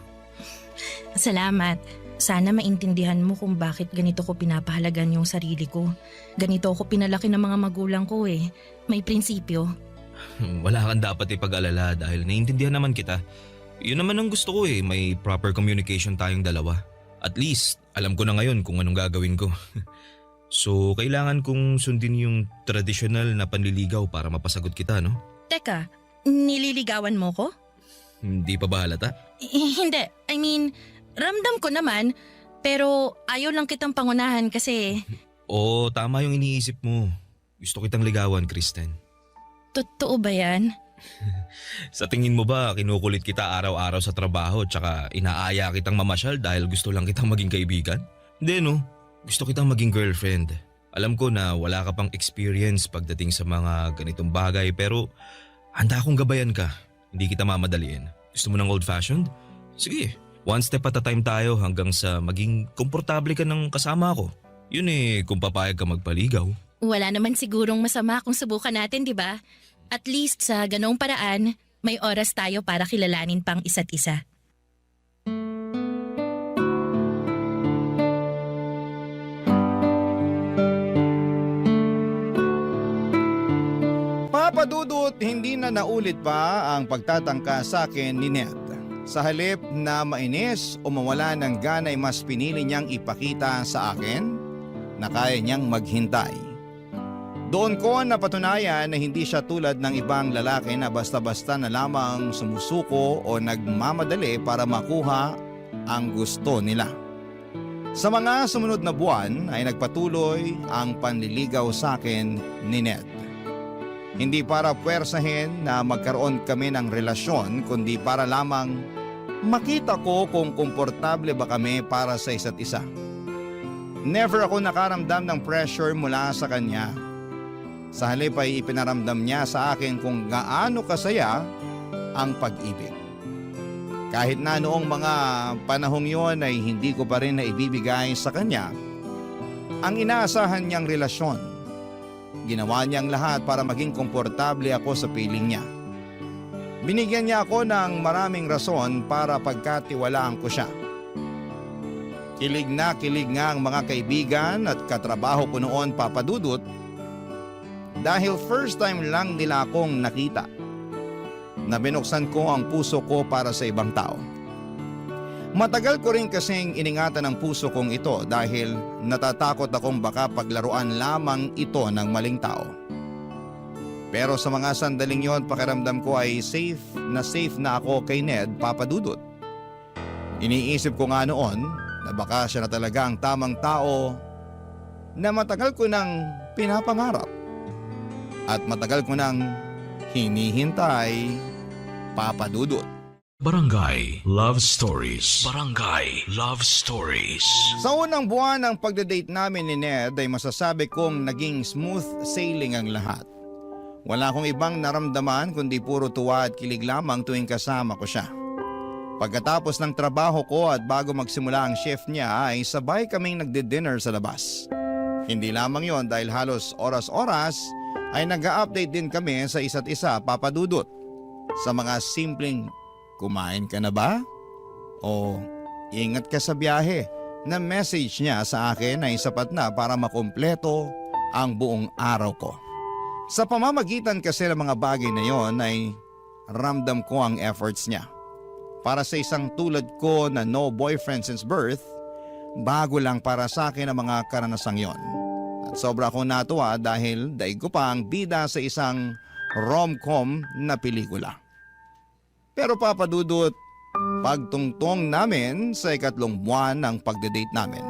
Salamat. Sana maintindihan mo kung bakit ganito ko pinapahalagan yung sarili ko. Ganito ako pinalaki ng mga magulang ko eh. May prinsipyo. Wala kang dapat ipag-alala dahil naiintindihan naman kita. Yun naman ang gusto ko eh, may proper communication tayong dalawa. At least, alam ko na ngayon kung anong gagawin ko. So, kailangan kong sundin yung traditional na panliligaw para mapasagot kita, no? Teka, nililigawan mo ko? Hindi pa ba halata? Hindi. I mean, ramdam ko naman. Pero ayaw lang kitang pangunahan kasi... Oo, tama yung iniisip mo. Gusto kitang ligawan, Kristen. Totoo ba yan? Sa tingin mo ba kinukulit kita araw-araw sa trabaho tsaka inaaya kitang mamasyal dahil gusto lang kitang maging kaibigan? Hindi no, gusto kitang maging girlfriend. Alam ko na wala ka pang experience pagdating sa mga ganitong bagay pero handa akong gabayan ka. Hindi kita mamadaliin. Gusto mo ng old-fashioned? Sige, one step at a time tayo hanggang sa maging komportable ka ng kasama ko. Yun eh kung papayag ka magpaligaw. Wala naman sigurong masama kung subukan natin, di ba? At least sa ganong paraan, may oras tayo para kilalanin pang isa't isa. Papa Dudut, hindi na naulit pa ang pagtatangka sa akin ni Ned. Sa halip na mainis o mawala ng gana ay mas pinili niyang ipakita sa akin na kaya niyang maghintay. Doon ko napatunayan na hindi siya tulad ng ibang lalaki na basta-basta na lamang sumusuko o nagmamadali para makuha ang gusto nila. Sa mga sumunod na buwan ay nagpatuloy ang panliligaw sa akin ni Ned. Hindi para puwersahin na magkaroon kami ng relasyon kundi para lamang makita ko kung komportable ba kami para sa isa't isa. Never ako nakaramdam ng pressure mula sa kanya. Sa halip ay ipinaramdam niya sa akin kung gaano kasaya ang pag-ibig. Kahit na noong mga panahong yon ay hindi ko pa rin naibibigay sa kanya ang inaasahan niyang relasyon. Ginawa niyang lahat para maging komportable ako sa piling niya. Binigyan niya ako ng maraming rason para pagkatiwalaan ko siya. Kilig na kilig nga ang mga kaibigan at katrabaho ko noon, Papa Dudut, dahil first time lang nila akong nakita na binuksan ko ang puso ko para sa ibang tao. Matagal ko rin kasing iningatan ang puso kong ito dahil natatakot akong baka paglaruan lamang ito ng maling tao. Pero sa mga sandaling yon, pakiramdam ko ay safe na ako kay Ned, Papa Dudut. Iniisip ko nga noon na baka siya na talaga ang tamang tao na matagal ko nang pinapangarap. At matagal ko nang hinihintay, Papa Dudut. Barangay Love Stories. Barangay Love Stories. Sa unang buwan ng pagdadate namin ni Ned ay masasabi kong naging smooth sailing ang lahat. Wala akong ibang naramdaman kundi puro tuwa at kilig lamang tuwing kasama ko siya. Pagkatapos ng trabaho ko at bago magsimula ang shift niya ay sabay kaming nagdi-dinner sa labas. Hindi lamang yon dahil halos oras-oras ay nag-a-update din kami sa isa't isa, Papa Dudut. Sa mga simpleng, kumain ka na ba? O ingat ka sa biyahe na message niya sa akin ay sapat na para makumpleto ang buong araw ko. Sa pamamagitan kasi ng mga bagay na yon ay ramdam ko ang efforts niya. Para sa isang tulad ko na no boyfriend since birth, bago lang para sa akin ang mga karanasang yon. At sobra akong natuwa dahil daig ko pa ang bida sa isang rom-com na pelikula. Pero Papa Dudut, pagtungtong namin sa 2 buwan ng pagdadate namin,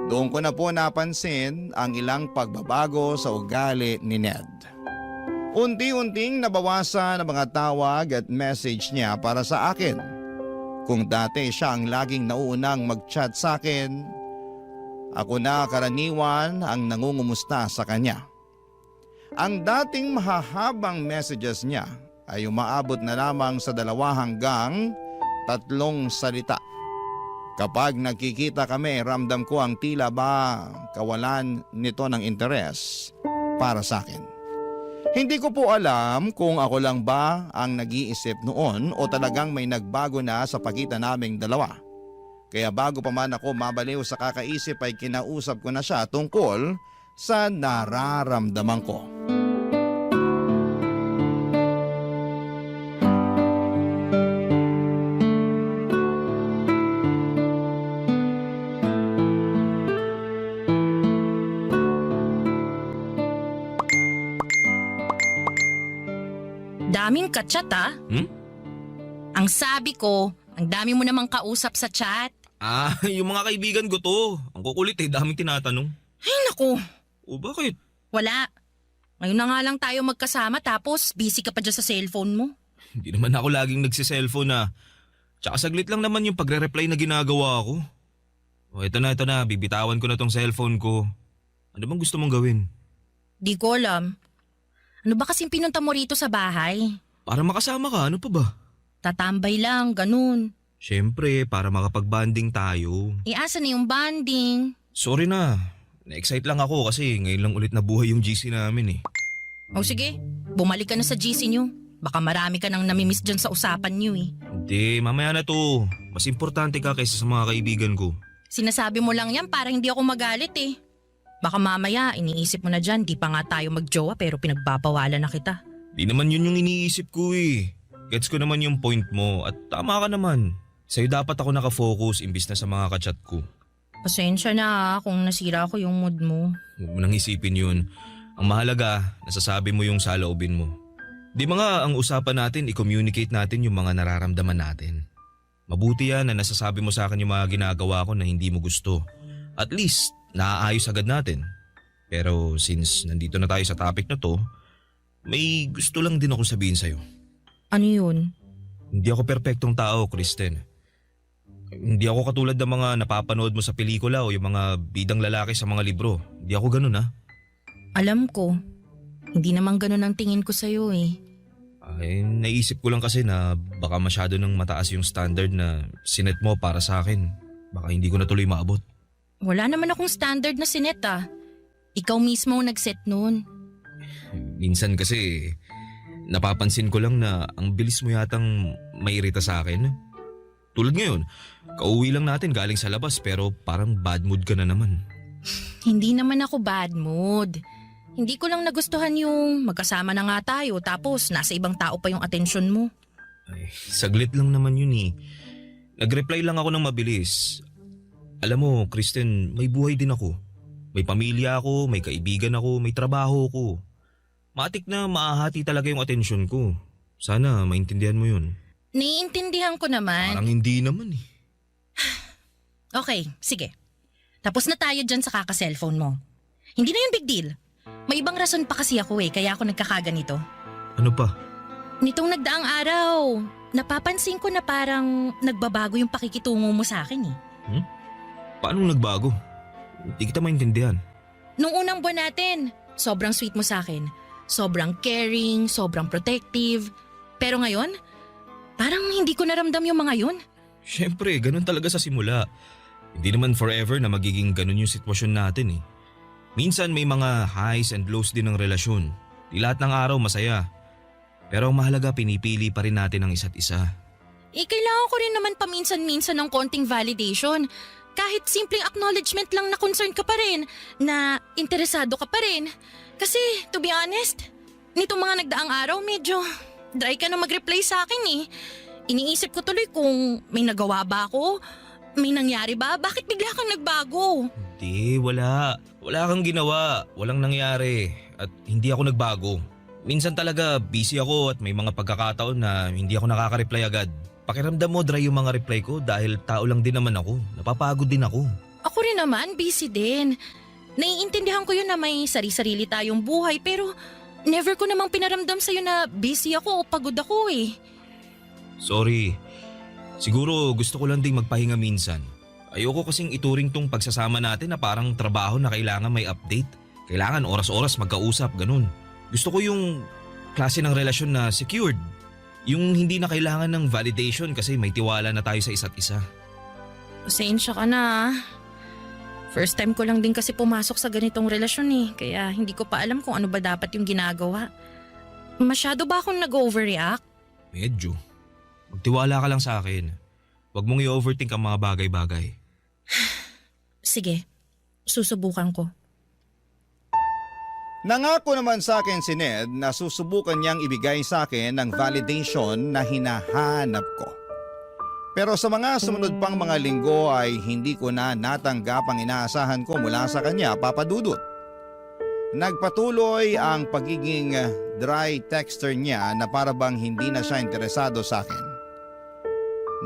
doon ko na po napansin ang ilang pagbabago sa ugali ni Ned. Unti-unting nabawasan ang mga tawag at message niya para sa akin. Kung dati siya ang laging nauunang mag-chat sa akin, ako na karaniwan ang nangungumusta sa kanya. Ang dating mahahabang messages niya ay umaabot na lamang sa 2 hanggang 3 salita. Kapag nagkikita kami, ramdam ko ang tila ba kawalan nito ng interes para sa akin. Hindi ko po alam kung ako lang ba ang nag-iisip noon o talagang may nagbago na sa pagitan naming dalawa. Kaya bago pa man ako mabaliw sa kakaisip ay kinausap ko na siya tungkol sa nararamdaman ko. Daming ka-chat Ang sabi ko, ang dami mo namang kausap sa chat. Yung mga kaibigan ko to. Ang kukulit daming tinatanong. Ay naku, O bakit? wala. Ngayon na nga lang tayo magkasama tapos busy ka pa dyan sa cellphone mo. Hindi naman ako laging nagsiselfone Tsaka saglit lang naman yung pagre-reply na ginagawa ko. O ito na, bibitawan ko na tong cellphone ko. Ano bang gusto mong gawin? Di ko alam. Ano ba kasing pinunta mo rito sa bahay? Para makasama ka, ano pa ba? Tatambay lang, ganun. Siyempre, para makapag-banding tayo. Asa na yung banding? Sorry na, na-excite lang ako kasi ngayon lang ulit nabuhay yung GC namin O sige, bumalik ka na sa GC nyo. Baka marami ka nang namimiss dyan sa usapan nyo Hindi, mamaya na to. Mas importante ka kaysa sa mga kaibigan ko. Sinasabi mo lang yan para hindi ako magalit Baka mamaya iniisip mo na dyan, di pa nga tayo magjowa pero pinagbabawalan na kita. Di naman yun yung iniisip ko Gets ko naman yung point mo at tama ka naman. Sa'yo dapat ako nakafocus imbis na sa mga kachat ko. Pasensya na kung nasira ko yung mood mo. Huwag mo nang isipin yun. Ang mahalaga, nasasabi mo yung saloobin mo. Di ba nga ang usapan natin, i-communicate natin yung mga nararamdaman natin. Mabuti yan na nasasabi mo sa akin yung mga ginagawa ko na hindi mo gusto. At least, naaayos agad natin. Pero since nandito na tayo sa topic na to, may gusto lang din akong sabihin sa'yo. Ano yun? Hindi ako perpektong tao, Kristen. Hindi ako katulad ng mga napapanood mo sa pelikula o yung mga bidang lalaki sa mga libro. Hindi ako ganun Alam ko. Hindi naman ganun ang tingin ko sa'yo Ay, naisip ko lang kasi na baka masyado nang mataas yung standard na sinet mo para sa akin. Baka hindi ko na tuloy maabot. Wala naman akong standard na sinet Ikaw mismo ang nag-set nun. Minsan kasi napapansin ko lang na ang bilis mo yatang mairita sa akin. Tulad ngayon, kauwi lang natin galing sa labas pero parang bad mood ka na naman. Hindi naman ako bad mood. Hindi ko lang nagustuhan yung magkasama na nga tayo tapos nasa ibang tao pa yung atensyon mo. Ay, saglit lang naman yun Nag-reply lang ako ng mabilis. Alam mo, Kristen, may buhay din ako. May pamilya ako, may kaibigan ako, may trabaho ko. Matik na maahati talaga yung atensyon ko. Sana maintindihan mo yun. Naiintindihan ko naman. Parang hindi naman Okay, sige. Tapos na tayo dyan sa kaka-cellphone mo. Hindi na yun big deal. May ibang rason pa kasi ako kaya ako nagkakaganito. Ano pa? Nitong nagdaang araw, napapansin ko na parang nagbabago yung pakikitungo mo sa akin Paano nagbago? Hindi kita maintindihan. Nung unang buwan natin, sobrang sweet mo sa akin. Sobrang caring, sobrang protective. Pero ngayon, parang hindi ko naramdam yung mga yun. Siyempre, ganun talaga sa simula. Hindi naman forever na magiging ganun yung sitwasyon natin Minsan may mga highs and lows din ng relasyon. Di lahat ng araw masaya. Pero ang mahalaga, pinipili pa rin natin ang isa't isa. Kailangan ko rin naman paminsan-minsan ng konting validation. Kahit simpleng acknowledgement lang na concerned ka pa rin, na interesado ka pa rin. Kasi, to be honest, nitong mga nagdaang araw medyo dry ka na mag-reply sa akin Iniisip ko tuloy kung may nagawa ba ako, may nangyari ba, bakit bigla kang nagbago? Hindi, wala. Wala kang ginawa, walang nangyari. At hindi ako nagbago. Minsan talaga busy ako at may mga pagkakataon na hindi ako nakaka-reply agad. Pakiramdam mo dry yung mga reply ko dahil tao lang din naman ako. Napapagod din ako. Ako rin naman, busy din. Naiintindihan ko yun na may sari-sarili tayong buhay pero never ko namang pinaramdam sa'yo na busy ako o pagod ako Sorry. Siguro gusto ko lang ding magpahinga minsan. Ayoko kasing ituring tong pagsasama natin na parang trabaho na kailangan may update. Kailangan oras-oras magkausap, ganun. Gusto ko yung klase ng relasyon na secured. Yung hindi na kailangan ng validation kasi may tiwala na tayo sa isa't isa. Pasensya ka na. First time ko lang din kasi pumasok sa ganitong relasyon eh. Kaya hindi ko pa alam kung ano ba dapat yung ginagawa. Masyado ba akong nag-overreact? Medyo. Magtiwala ka lang sa akin. Huwag mong i-overthink ang mga bagay-bagay. Sige, susubukan ko. Nangako naman sa akin si Ned na susubukan niyang ibigay sa akin ng validation na hinahanap ko. Pero sa mga sumunod pang mga linggo ay hindi ko na natanggap ang inaasahan ko mula sa kanya, Papa Dudut. Nagpatuloy ang pagiging dry texter niya na para bang hindi na siya interesado sa akin.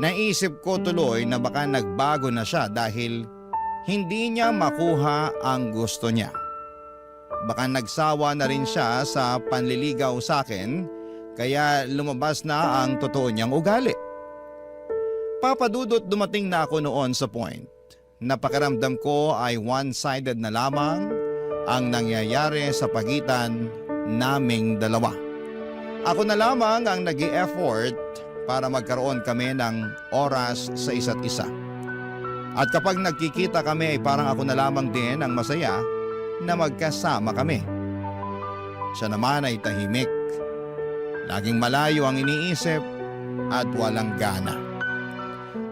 Naisip ko tuloy na baka nagbago na siya dahil hindi niya makuha ang gusto niya. Baka nagsawa na rin siya sa panliligaw sa akin kaya lumabas na ang totoo niyang ugali. Papa Dudut, dumating na ako noon sa point. Napakiramdam ko ay one-sided na lamang ang nangyayari sa pagitan naming dalawa. Ako na lamang ang nag-i-effort para magkaroon kami ng oras sa isa't isa. At kapag nagkikita kami ay parang ako na lamang din ang masaya na magkasama kami. Siya naman ay tahimik. Laging malayo ang iniisip at walang gana.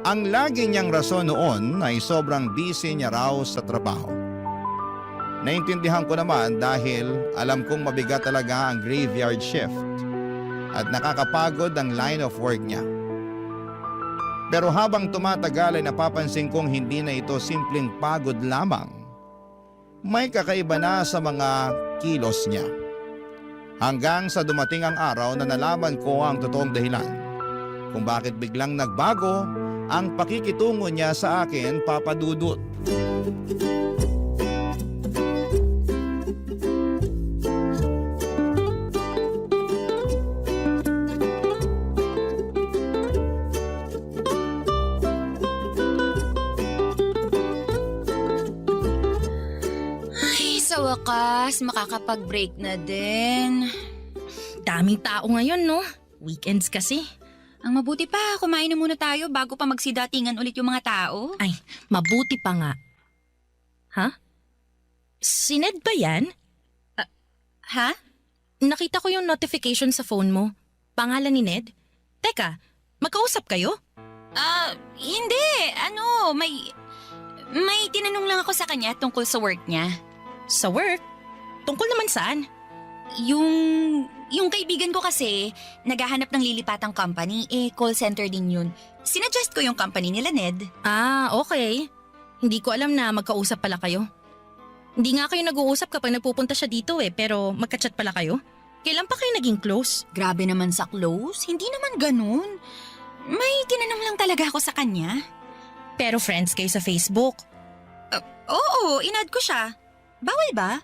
Ang lagi niyang rason noon ay sobrang busy niya raw sa trabaho. Naintindihan ko naman dahil alam kong mabigat talaga ang graveyard shift at nakakapagod ang line of work niya. Pero habang tumatagal ay napapansin kong hindi na ito simpleng pagod lamang. May kakaiba na sa mga kilos niya. Hanggang sa dumating ang araw na nalaman ko ang totoong dahilan kung bakit biglang nagbago ang pakikitungo niya sa akin, Papa Dudut. Sa wakas, makakapag-break na din. Daming tao ngayon, no? Weekends kasi. Ang mabuti pa, kumain na muna tayo bago pa magsidatingan ulit yung mga tao. Ay, mabuti pa nga. Ha? Si Ned ba yan? Ha? Nakita ko yung notification sa phone mo. Pangalan ni Ned? Teka, magkausap kayo? Hindi. May tinanong lang ako sa kanya tungkol sa work niya. Sa work? Tungkol naman saan? Yung kaibigan ko kasi, naghahanap ng lilipatang company, call center din yun. Sinuggest ko yung company nila, Ned. Ah, okay. Hindi ko alam na magkausap pala kayo. Hindi nga kayo nag-uusap kapag nagpupunta siya dito pero magka-chat pala kayo. Kailan pa kayo naging close? Grabe naman sa close, hindi naman ganun. May tinanong lang talaga ako sa kanya. Pero friends kayo sa Facebook? Oo, in-add ko siya. Bawal ba?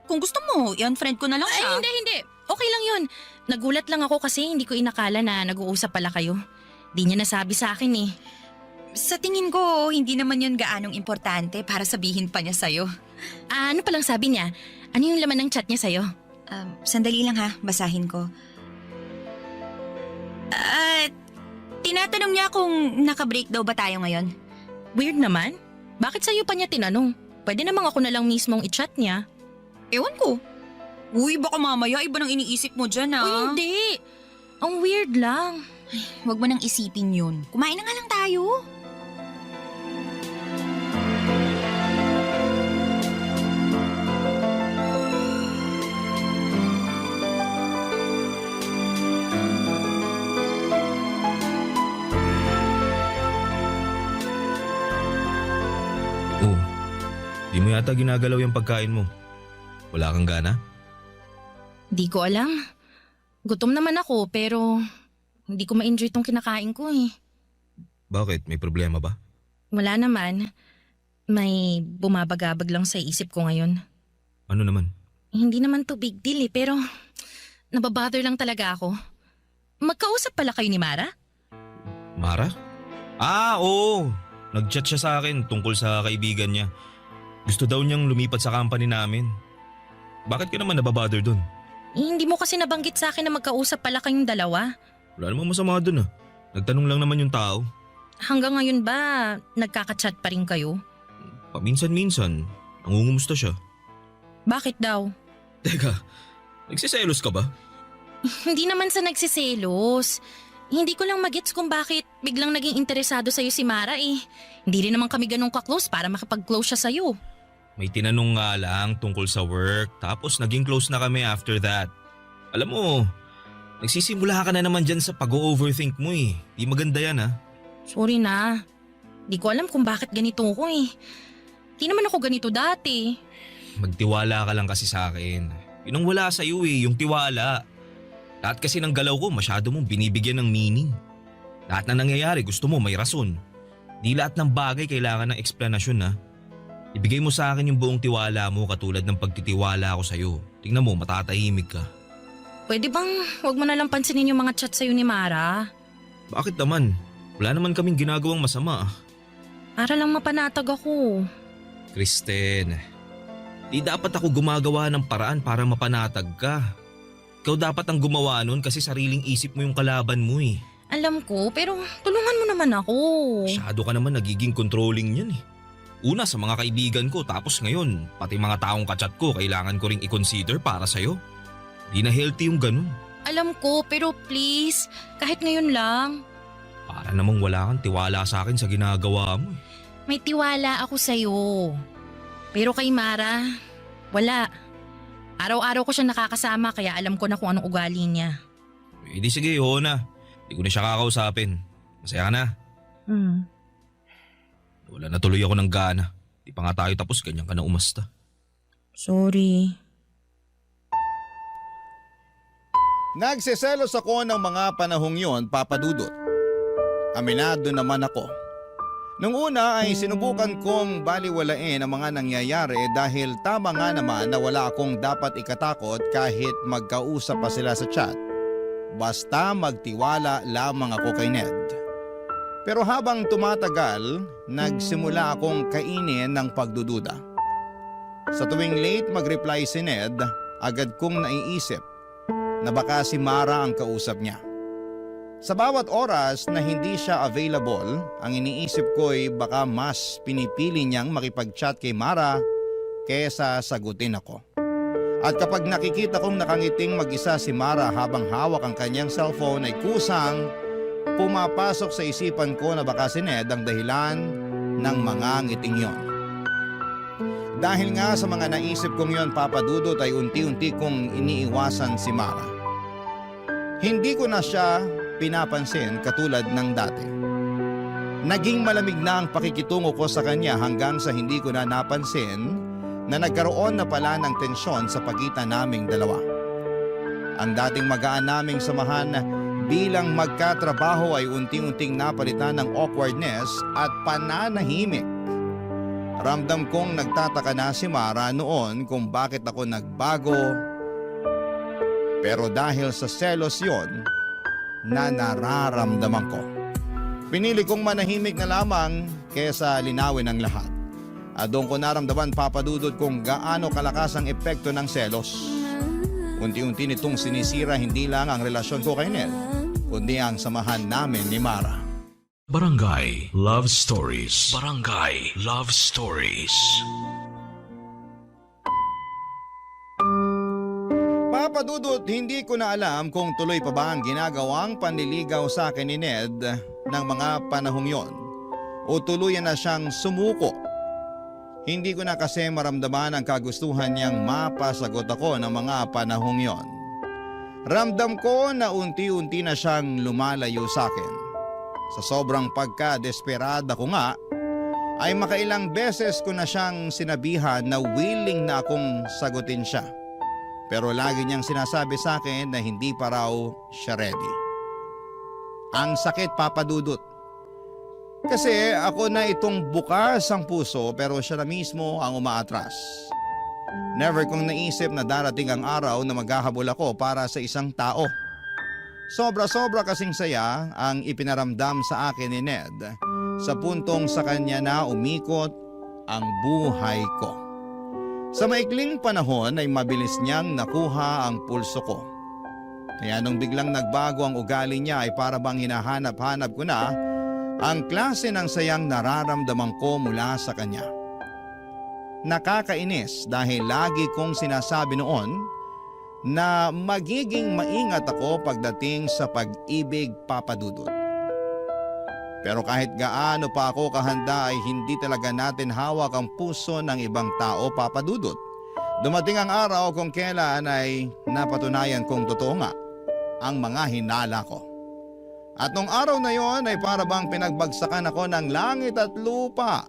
Kung gusto mo, i-unfriend ko na lang siya. Ay, hindi. Okay lang yun. Nagulat lang ako kasi hindi ko inakala na nag-uusap pala kayo. Di niya nasabi sa akin eh. Sa tingin ko, hindi naman yun gaanong importante para sabihin pa niya sa'yo. Ano palang sabi niya? Ano yung laman ng chat niya sa'yo? Sandali lang ha, basahin ko. Tinatanong niya kung naka-break daw ba tayo ngayon. Weird naman. Bakit sa'yo pa niya tinanong? Pwede namang ako na lang mismong i-chat niya. Ewan ko. Uy, baka mamaya iba nang iniisip mo dyan Uy, hindi. Ang weird lang. Ay, huwag mo nang isipin yun. Kumain na nga lang tayo. Di mo yata ginagalaw yung pagkain mo. Wala kang gana? Di ko alam. Gutom naman ako pero hindi ko ma-enjoy tong kinakain ko eh. Bakit? May problema ba? Wala naman. May bumabagabag lang sa isip ko ngayon. Ano naman? Hindi naman to big deal pero nababother lang talaga ako. Magkausap pala kayo ni Mara? Mara? Oo. Nag-chat siya sa akin tungkol sa kaibigan niya. Gusto daw niyang lumipat sa company namin. Bakit ka naman nababother dun? Hindi mo kasi nabanggit sa akin na magkausap pala kayong dalawa. Wala namang masama dun . Nagtanong lang naman yung tao. Hanggang ngayon ba, nagkaka-chat pa rin kayo? Paminsan-minsan, nangungumusta siya. Bakit daw? Teka, nagsiselos ka ba? Hindi naman sa nagsiselos. Hindi ko lang magets kung bakit biglang naging interesado sa'yo si Mara eh. Hindi rin naman kami ganun ka-close para makapag-close siya sa'yo. May tinanong nga lang tungkol sa work, tapos naging close na kami after that. Alam mo, nagsisimula ka na naman dyan sa pag-overthink mo eh. Di maganda yan ha. Sorry na. Di ko alam kung bakit ganito ko eh. Di naman ako ganito dati. Magtiwala ka lang kasi sa akin. Yun ang wala sa'yo eh, yung tiwala. Lahat kasi ng galaw ko masyado mong binibigyan ng meaning. Lahat na nangyayari gusto mo may rason. Di lahat ng bagay kailangan ng eksplanasyon ha. Ibigay mo sa akin yung buong tiwala mo katulad ng pagtitiwala ko sa'yo. Tingnan mo, matatahimik ka. Pwede bang huwag mo na lang pansinin yung mga chat sa'yo ni Mara? Bakit naman? Wala naman kaming ginagawang masama. Para lang mapanatag ako. Kristen, di dapat ako gumagawa ng paraan para mapanatag ka. Ikaw dapat ang gumawa nun kasi sariling isip mo yung kalaban mo eh. Alam ko, pero tulungan mo naman ako. Masyado ka naman nagiging controlling yan eh. Una sa mga kaibigan ko tapos ngayon, pati mga taong kachat ko kailangan ko ring i-consider para sa'yo. Di na healthy yung ganun. Alam ko, pero please, kahit ngayon lang. Para namang wala kang tiwala sa akin sa ginagawa mo. May tiwala ako sa'yo. Pero kay Mara, wala. Araw-araw ko siya nakakasama kaya alam ko na kung anong ugali niya. Eh di sige, oo na. Di ko na siya kakausapin. Masaya ka na. Wala na tuloy ako ng gana. Di pa nga tayo tapos, ganyan ka na umasta. Sorry. Nagsiselos ako ng mga panahong yon, Papa Dudut. Aminado naman ako. Nung una ay sinubukan kong baliwalain ang mga nangyayari dahil tama nga naman na wala akong dapat ikatakot kahit magkausap pa sila sa chat. Basta magtiwala lamang ako kay Ned. Pero habang tumatagal, nagsimula akong kainin ng pagdududa. Sa tuwing late mag-reply si Ned, agad kong naiisip na baka si Mara ang kausap niya. Sa bawat oras na hindi siya available, ang iniisip ko'y baka mas pinipili niyang makipag-chat kay Mara kesa sagutin ako. At kapag nakikita kong nakangiting mag-isa si Mara habang hawak ang kanyang cellphone ay kusang pumapasok sa isipan ko na baka si Ned ang dahilan ng mga ngiting yon. Dahil nga sa mga naisip kong yon, Papa Dudut, ay unti-unti kong iniiwasan si Mara. Hindi ko na siya pinapansin katulad ng dati. Naging malamig na ang pakikitungo ko sa kanya hanggang sa hindi ko na napansin na nagkaroon na pala ng tensyon sa pagitan naming dalawa. Ang dating magaan naming samahan bilang magkatrabaho ay unti-unting napalitan ng awkwardness at pananahimik. Ramdam kong nagtataka na si Mara noon kung bakit ako nagbago. Pero dahil sa selos yon na nararamdaman ko, pinili kong manahimik na lamang kesa linawin ang lahat. At doon ko naramdaman, Papa Dudut, kung gaano kalakas ang epekto ng selos. Unti-unti nitong sinisira hindi lang ang relasyon ko kay Ned, kundi ang samahan namin ni Mara. Barangay Love Stories. Barangay Love Stories. Papa Dudut, hindi ko na alam kung tuloy pa ba ang ginagawang panliligaw sa akin ni Ned ng mga panahong yon o tuluyan na siyang sumuko. Hindi ko na kasi maramdaman ang kagustuhan niyang mapasagot ako ng mga panahong yon. Ramdam ko na unti-unti na siyang lumalayo sa akin. Sa sobrang pagka-desperada ko nga, ay makailang beses ko na siyang sinabihan na willing na akong sagutin siya. Pero lagi niyang sinasabi sa akin na hindi pa raw siya ready. Ang sakit, Papa Dudut. Kasi ako na itong bukas ang puso pero siya na mismo ang umaatras. Never kong naisip na darating ang araw na maghahabol ako para sa isang tao. Sobra-sobra kasing saya ang ipinaramdam sa akin ni Ned sa puntong sa kanya na umikot ang buhay ko. Sa maikling panahon ay mabilis niyang nakuha ang pulso ko. Kaya nung biglang nagbago ang ugali niya ay para bang hinahanap-hanap ko na ang klase ng sayang nararamdaman ko mula sa kanya. Nakakainis dahil lagi kong sinasabi noon na magiging maingat ako pagdating sa pag-ibig, Papa Dudut. Pero kahit gaano pa ako kahanda ay hindi talaga natin hawak ang puso ng ibang tao, Papa Dudut. Dumating ang araw kung kailan ay napatunayan kong totoo nga ang mga hinala ko. At nung araw na yon ay para bang pinagbagsakan ako ng langit at lupa.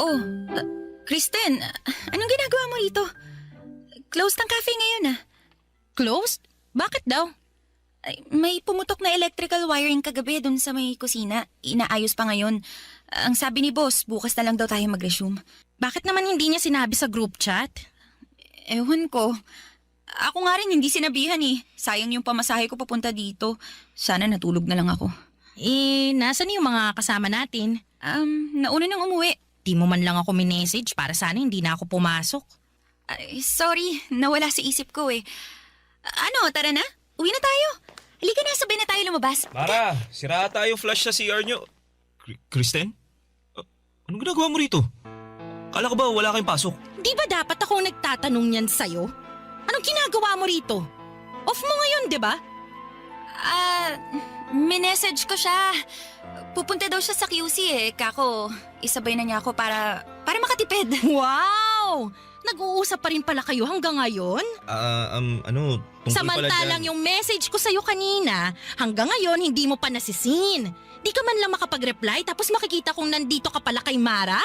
Oh, Kristen, anong ginagawa mo rito? Closed ang cafe ngayon ah. Closed? Bakit daw? Ay, may pumutok na electrical wiring kagabi dun sa may kusina. Inaayos pa ngayon. Ang sabi ni boss, bukas na lang daw tayo mag-resume. Bakit naman hindi niya sinabi sa group chat? Ewan ko. Ako nga rin hindi sinabihan eh. Sayang yung pamasahe ko papunta dito. Sana natulog na lang ako. Nasaan yung mga kasama natin? Nauna nang umuwi. Di mo man lang ako minessage para sana hindi na ako pumasok. Ay, sorry, nawala sa isip ko eh. Ano, tara na? Uwi na tayo. Halika na, sabay na tayo lumabas. Mara, sira tayo flash sa CR nyo. Kristen? Anong ginagawa mo rito? Kala ko ba wala kayong pasok? Di ba dapat ako nagtatanong yan sa'yo? Anong ginagawa mo rito? Off mo ngayon, di ba? Minessage ko siya. Pupunta daw siya sa QC eh. Kako, isabay na niya ako para makatipid. Wow! Nag-uusap pa rin pala kayo hanggang ngayon? Tungkol Samantalang pala dyan. yung message ko sa'yo kanina, hanggang ngayon hindi mo pa nasisin. Di ka man lang makapag-reply tapos makikita kong nandito ka pala kay Mara?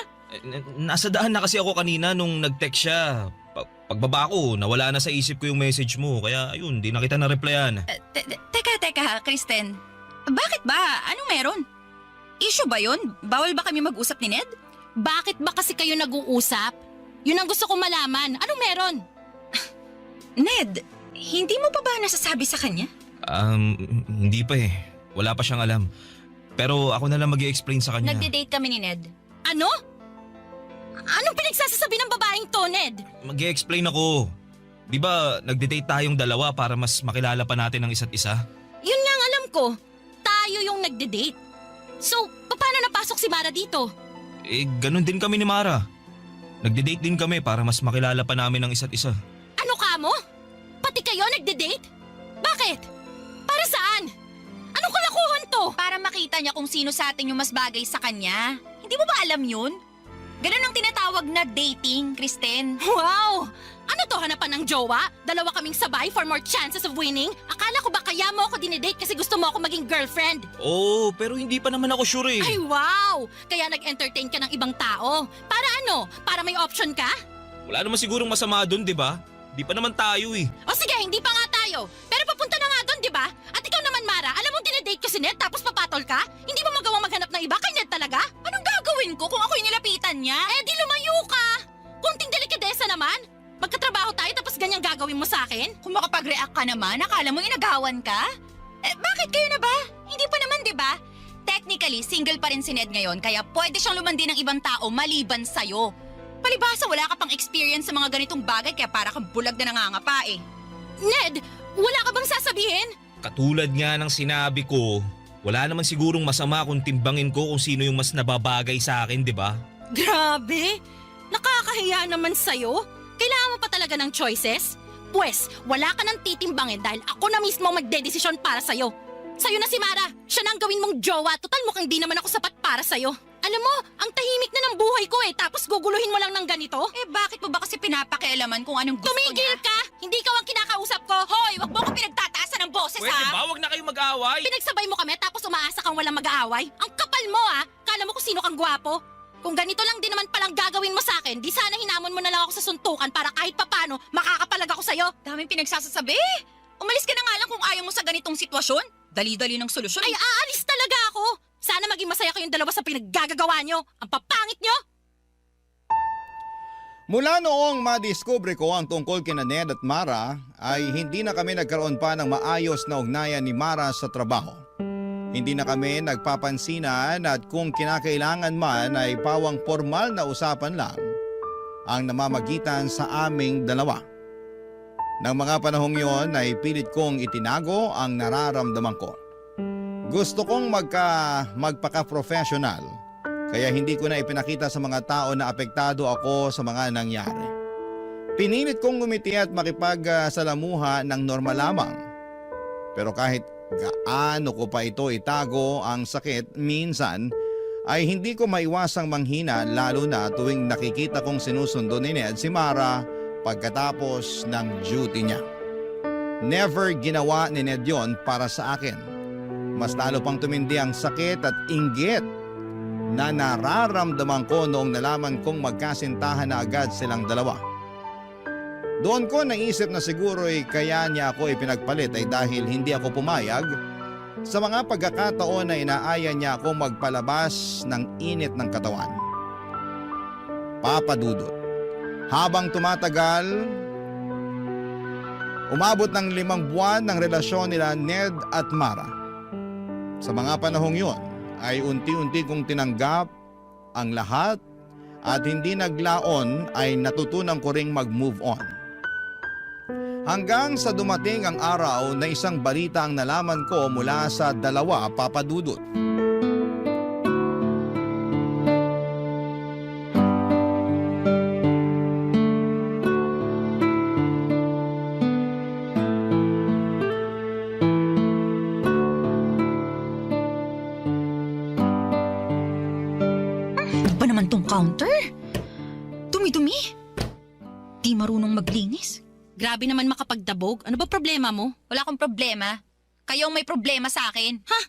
Nasa daan na kasi ako kanina nung nag-text siya. Pagbaba ko, nawala na sa isip ko yung message mo. Kaya ayun, di na kita na-replyan. Teka, Kristen. Bakit ba? Anong meron? Issue ba yun? Bawal ba kami mag-usap ni Ned? Bakit ba kasi kayo nag-uusap? Yun ang gusto kong malaman. Anong meron? Ned, hindi mo pa ba nasasabi sa kanya? Hindi pa eh. Wala pa siyang alam. Pero ako na lang mag-i-explain sa kanya. Nagde-date kami ni Ned. Ano? Anong pinagsasasabi ng babaeng to, Ned? Mag-i-explain ako. Di ba nagde-date tayong dalawa para mas makilala pa natin ang isa't isa? Yun nga ang alam ko. Tayo yung nagde-date. So, paano napasok si Mara dito? Ganun din kami ni Mara. Nagde-date din kami para mas makilala pa namin ang isa't isa. Ano ka mo? Pati kayo nagde-date? Bakit? Para saan? Anong kalakuhan to? Para makita niya kung sino sa atin yung mas bagay sa kanya. Hindi mo ba alam yun? Ganun ang tinatawag na dating, Kristen. Wow! Ano to, hanapan ng jowa? Dalawa kaming sabay for more chances of winning? Akala ko ba kaya mo ako dinedate kasi gusto mo ako maging girlfriend? Oo, pero hindi pa naman ako sure eh. Ay wow! Kaya nag-entertain ka ng ibang tao. Para ano? Para may option ka? Wala naman sigurong masama doon, di ba? Di pa naman tayo eh. O sige, hindi pa nga tayo. Pero papunta na nga doon, di ba? At ikaw naman, Mara, alam mo dinedate ko si Ned tapos papatol ka? Hindi mo magawang maghanap ng iba kay Ned talaga? Anong gagawin ko kung ako'y nilapitan niya? Eh di lumayo ka! Kunting delikadesa naman. Magkatrabaho tayo tapos ganyan gagawin mo sa akin? Kung makapag-react ka naman, akala mo inagawan ka? Bakit kayo na ba? Hindi pa naman, di ba? Technically, single pa rin si Ned ngayon kaya pwede siyang lumandi ng ibang tao maliban sa'yo. Palibhasa, wala ka pang experience sa mga ganitong bagay kaya para kang bulag na nangangapa eh. Ned, wala ka bang sasabihin? Katulad nga ng sinabi ko, wala naman sigurong masama kung timbangin ko kung sino yung mas nababagay sa akin, di ba? Grabe! Nakakahiya naman sa'yo. Kailangan mo pa talaga ng choices? Pwes, wala ka nang titimbangin dahil ako na mismo magdedesisyon para sa'yo. Sa'yo na si Mara. Siya na ang gawin mong jowa. Total mukhang di naman ako sapat para sa'yo. Alam mo, ang tahimik na ng buhay ko eh, tapos guguluhin mo lang ng ganito? Bakit mo ba kasi pinapakialaman kung anong gusto Tumigil niya? ka! Hindi ikaw ang kinakausap ko! Hoy, wag mo ko pinagtataasan ng boses Pwede ha! ba? Wag na kayong mag-aaway! Pinagsabay mo kami tapos umaasa kang walang mag-aaway? Ang kapal mo ah! Kala mo kung sino kang gwapo? Kung ganito lang din naman palang gagawin mo sa akin, di sana hinamon mo na lang ako sa suntukan para kahit papano makakapalag ako sa'yo. Daming pinagsasasabi. Umalis ka na nga lang kung ayaw mo sa ganitong sitwasyon. Dali-dali ng solusyon. Ay, aalis talaga ako! Sana maging masaya kayong dalawa sa pinaggagawa nyo. Ang papangit nyo! Mula noong madiskubre ko ang tungkol kina Ned at Mara ay hindi na kami nagkaroon pa ng maayos na ugnayan ni Mara sa trabaho. Hindi na kami nagpapansinan at kung kinakailangan man ay pawang formal na usapan lang ang namamagitan sa aming dalawa. Nang mga panahong yon ay pilit kong itinago ang nararamdaman ko. Gusto kong magpaka-professional kaya hindi ko na ipinakita sa mga tao na apektado ako sa mga nangyari. Pinilit kong ngumiti at makipagsalamuha ng normal lamang. Pero kahit gaano ko pa ito itago ang sakit, minsan ay hindi ko maiwasang manghina lalo na tuwing nakikita kong sinusundo ni Ned si Mara pagkatapos ng duty niya. Never ginawa ni Ned yon para sa akin. Mas lalo pang tumindi ang sakit at inggit na nararamdaman ko noong nalaman kong magkasintahan na agad silang dalawa. Doon ko naisip na siguro'y kaya niya ako ipinagpalit ay dahil hindi ako pumayag sa mga pagkakataon na inaaya niya ako magpalabas ng init ng katawan. Papa Dudut, habang tumatagal, umabot ng 5 buwan ng relasyon nila Ned at Mara. Sa mga panahong yun ay unti-unti kong tinanggap ang lahat at hindi naglaon ay natutunan ko ring mag-move on. Hanggang sa dumating ang araw na isang balita ang nalaman ko mula sa dalawa, Papa Dudut. Ba naman tong counter? Dumi-dumi. Di marunong maglinis. Grabe naman makapagdabog. Ano ba problema mo? Wala akong problema. Kayo ang may problema sa akin. Ha?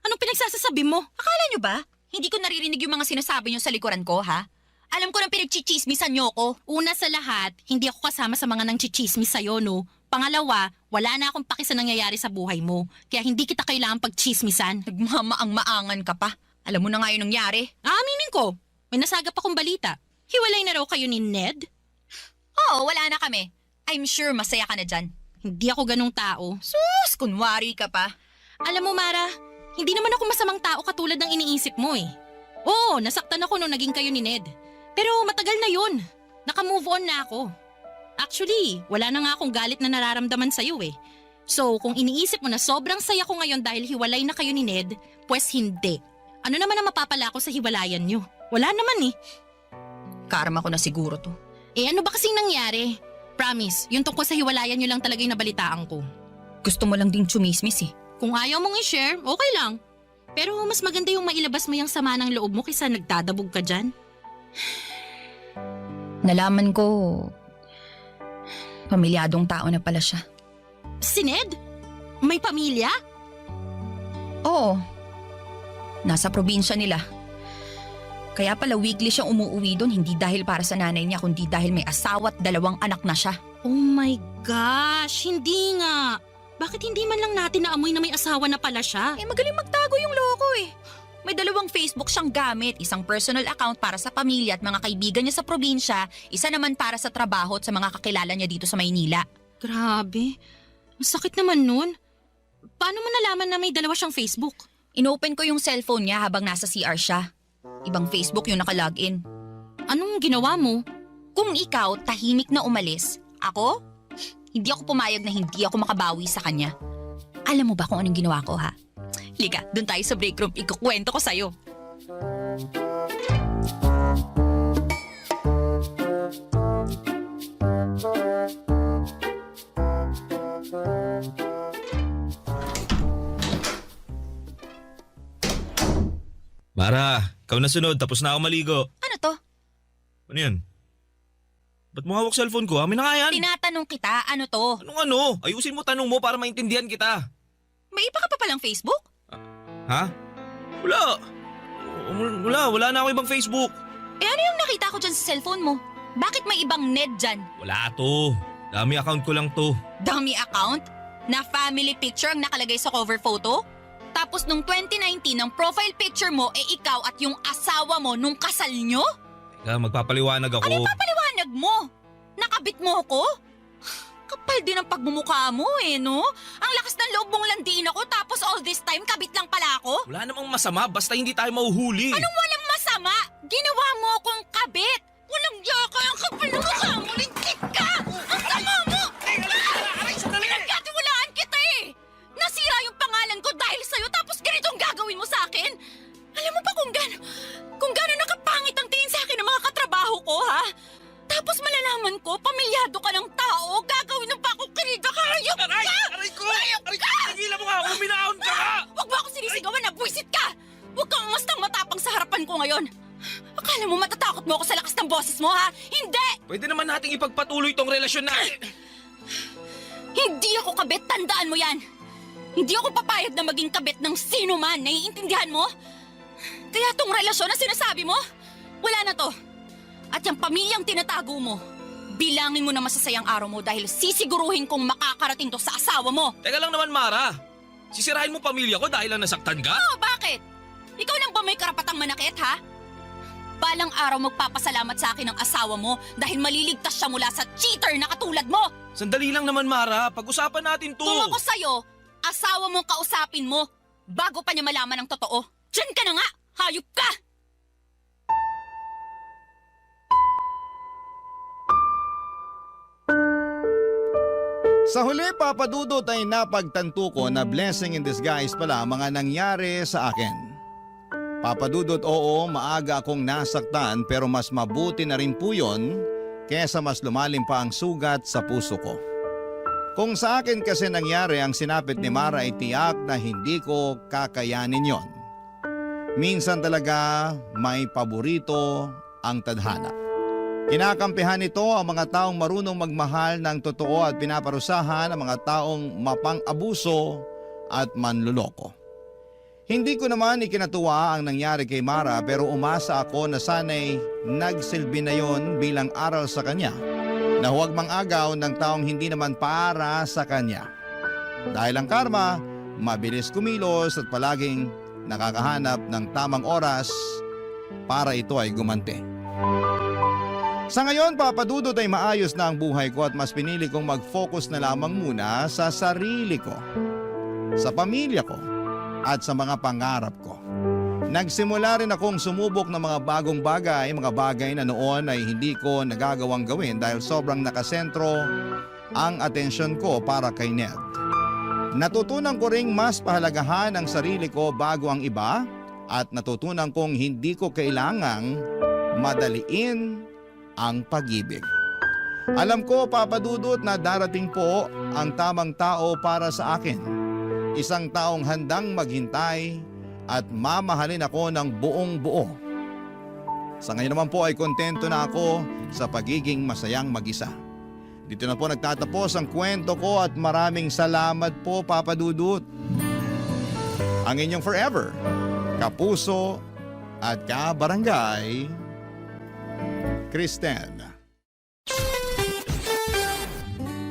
Anong pinagsasasabi mo? Akala nyo ba? Hindi ko naririnig yung mga sinasabi nyo sa likuran ko, ha? Alam ko nang pinagchichismisan nyo ko. Una sa lahat, hindi ako kasama sa mga nang chichismis sa'yo, no? Pangalawa, wala na akong paki sa nangyayari sa buhay mo. Kaya hindi kita kailangan pagchismisan. Nagmamaang-maangan ka pa. Alam mo na nga yung nangyari. Aminin ko, may nasagap akong balita. Hiwalay na raw kayo ni Ned? Oo, wala na kami. I'm sure masaya ka na dyan. Hindi ako ganong tao. Sus, kunwari ka pa. Alam mo, Mara, hindi naman ako masamang tao katulad ng iniisip mo eh. Oo, nasaktan ako nung naging kayo ni Ned. Pero matagal na yun. Naka-move on na ako. Actually, wala na nga akong galit na nararamdaman sa'yo eh. So, kung iniisip mo na sobrang saya ko ngayon dahil hiwalay na kayo ni Ned, pues hindi. Ano naman ang mapapala ko sa hiwalayan nyo? Wala naman eh. Karma ko na siguro to. Eh ano ba kasing nangyari? Promise, yung tungkol sa hiwalayan nyo lang talaga yung nabalitaan ko. Gusto mo lang din chumismis eh. Kung ayaw mong i-share, okay lang. Pero mas maganda yung mailabas mo yung sama ng loob mo kaysa nagdadabog ka dyan. Nalaman ko, pamilyadong tao na pala siya. Si Ned? May pamilya? Oo. Nasa probinsya nila. Kaya pala weekly siyang umuwi doon, hindi dahil para sa nanay niya, kundi dahil may asawa at 2 anak na siya. Oh my gosh, hindi nga. Bakit hindi man lang natin naamoy na may asawa na pala siya? Eh magaling magtago yung loko eh. May 2 Facebook siyang gamit, isang personal account para sa pamilya at mga kaibigan niya sa probinsya, isa naman para sa trabaho at sa mga kakilala niya dito sa Maynila. Grabe, masakit naman nun. Paano mo nalaman na may 2 siyang Facebook? Inopen ko yung cellphone niya habang nasa CR siya. Ibang Facebook yung nakalogin. Anong ginawa mo? Kung ikaw tahimik na umalis, ako? Hindi ako pumayag na hindi ako makabawi sa kanya. Alam mo ba kung anong ginawa ko ha? Liga, dun tayo sa break room, ikukwento ko sa'yo. Mara, ikaw na sunod, tapos na ako maligo. Ano to? Ano yan? Ba't mo hawak cellphone ko? Amin na nga yan. Tinatanong kita, ano to? Anong ano? Ayusin mo tanong mo para maintindihan kita. May iba ka pa palang Facebook? Ha? Wala. Wala na ako ibang Facebook. Eh ano yung nakita ko dyan sa cellphone mo? Bakit may ibang Ned dyan? Wala to. Dami account ko lang to. Dummy account? Na family picture ang nakalagay sa cover photo? Tapos nung 2019, ang profile picture mo ikaw at yung asawa mo nung kasal nyo? Teka, magpapaliwanag ako. Ano yung papaliwanag? tinag mo? Nakabit mo ko? Kapal din ang pagmumukha mo no? Ang lakas ng loob mong landiin ako tapos all this time kabit lang pala ako? Wala namang masama basta hindi tayo mahuhuli. Anong walang masama? Ginawa mo akong kabit! Walang yaka ang kapal ng mukha mo! Lintik ka! Ang sama mo! Pinagkatiwalaan kita Nasira yung pangalan ko dahil sa'yo tapos ganitong gagawin mo sa akin? Alam mo ba kung gano'n nakapangit ang tingin sa akin ng mga katrabaho ko, ha? Tapos malalaman ko, pamilyado ka ng tao, gagawin ng pa ako kiriga, hayop ka! Aray ko! Tigilan mo nga ako, minahon ka nga! Huwag mo ako sinisigawan na buwisit ka! Huwag kang umastang matapang sa harapan ko ngayon. Akala mo matatakot mo ako sa lakas ng boses mo, ha? Hindi! Pwede naman nating ipagpatuloy tong relasyon natin. Hindi ako kabit, tandaan mo yan! Hindi ako papayag na maging kabit ng sino man, naiintindihan mo? Kaya tong relasyon na sinasabi mo, wala na to. At yung pamilyang tinatago mo, bilangin mo na masasayang araw mo dahil sisiguruhin kong makakarating to sa asawa mo. Teka lang naman, Mara. Sisirahin mo pamilya ko dahil lang nasaktan ka? Oo, bakit? Ikaw lang ba may karapatang manakit, ha? Balang araw magpapasalamat sa akin ang asawa mo dahil maliligtas siya mula sa cheater na katulad mo. Sandali lang naman, Mara. Pag-usapan natin to. Kung ako sa'yo, asawa mong kausapin mo bago pa niya malaman ang totoo. Diyan ka na nga! Hayop ka! Sa huli, Papa Dudut, ay napagtanto ko na blessing in disguise pala ang mga nangyari sa akin. Papa Dudut, oo, maaga akong nasaktan pero mas mabuti na rin po yun kesa mas lumalim pa ang sugat sa puso ko. Kung sa akin kasi nangyari ang sinapit ni Mara ay tiyak na hindi ko kakayanin yon. Minsan talaga may paborito ang tadhana. Kinakampihan nito ang mga taong marunong magmahal ng totoo at pinaparusahan ang mga taong mapang-abuso at manluloko. Hindi ko naman ikinatuwa ang nangyari kay Mara pero umasa ako na sana'y nagsilbi na yon bilang aral sa kanya na huwag mang-agaw ng taong hindi naman para sa kanya. Dahil ang karma, mabilis kumilos at palaging nakakahanap ng tamang oras para ito ay gumanti. Sa ngayon, Papa Dudut, ay maayos na ang buhay ko at mas pinili kong mag-focus na lamang muna sa sarili ko, sa pamilya ko, at sa mga pangarap ko. Nagsimula rin akong sumubok ng mga bagong bagay, mga bagay na noon ay hindi ko nagagawang gawin dahil sobrang nakasentro ang atensyon ko para kay Ned. Natutunan ko ring mas pahalagahan ang sarili ko bago ang iba at natutunan kong hindi ko kailangang madaliin ang pag-ibig. Alam ko, Papa Dudut, na darating po ang tamang tao para sa akin. Isang taong handang maghintay at mamahalin ako ng buong buo. Sa ngayon naman po ay kontento na ako sa pagiging masayang mag-isa. Dito na po nagtatapos ang kwento ko at maraming salamat po, Papa Dudut. Ang inyong forever, kapuso at kabarangay, Kristen.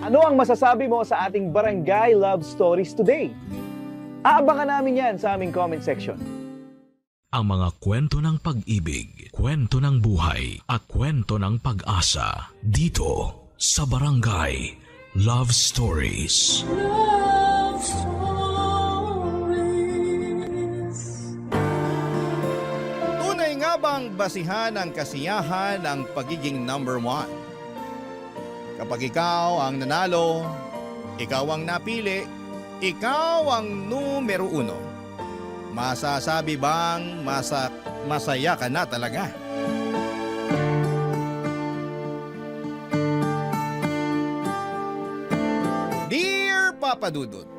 Ano ang masasabi mo sa ating Barangay Love Stories today? Aabangan namin yan sa aming comment section. Ang mga kwento ng pag-ibig, kwento ng buhay at kwento ng pag-asa dito sa Barangay Love Stories. Love Stories. Tunay nga bang basihan ang kasiyahan ng pagiging number one? Kapag ikaw ang nanalo, ikaw ang napili, ikaw ang numero uno. Masasabi bang masaya ka na talaga? Dear Papa Dudut,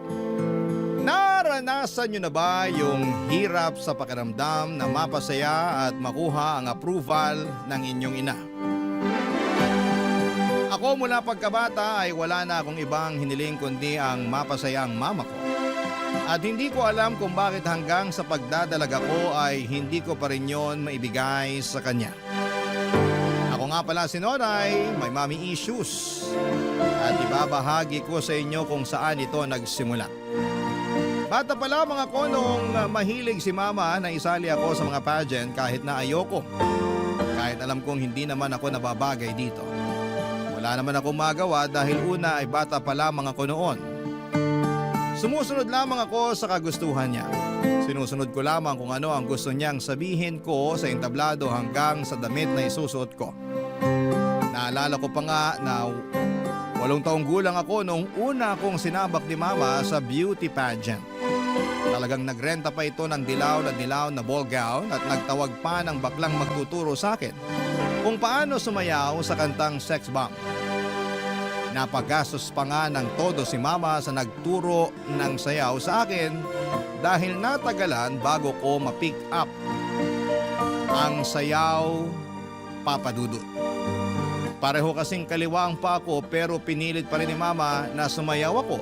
naranasan nyo na ba yung hirap sa pakiramdam na mapasaya at makuha ang approval ng inyong ina? Ako mula pagkabata ay wala na akong ibang hiniling kundi ang mapasaya ang mama ko. At hindi ko alam kung bakit hanggang sa pagdadalaga ko ay hindi ko pa rin yon maibigay sa kanya. Ako nga pala si Noray, may mommy issues. At ibabahagi ko sa inyo kung saan ito nagsimula. Bata pala mga konong mahilig si mama na isali ako sa mga pageant kahit na ayoko. Kahit kahit alam kong hindi naman ako nababagay dito. Wala naman akong magawa dahil una ay bata pa lamang ako noon. Sumusunod lamang ako sa kagustuhan niya. Sinusunod ko lamang kung ano ang gusto niyang sabihin ko sa entablado hanggang sa damit na isusuot ko. Naalala ko pa nga na 8 taong gulang ako noong una akong sinabak ni Mama sa beauty pageant. Talagang nagrenta pa ito ng dilaw na ball gown at nagtawag pa ng baklang magtuturo sa akin kung paano sumayaw sa kantang Sex Bomb. Napagastos pa nga ng todo si Mama sa nagturo ng sayaw sa akin dahil natagalan bago ko ma-pick up ang sayaw Papa Dudut. Pareho kasing kaliwang pa ako pero pinilit pa rin ni Mama na sumayaw ako.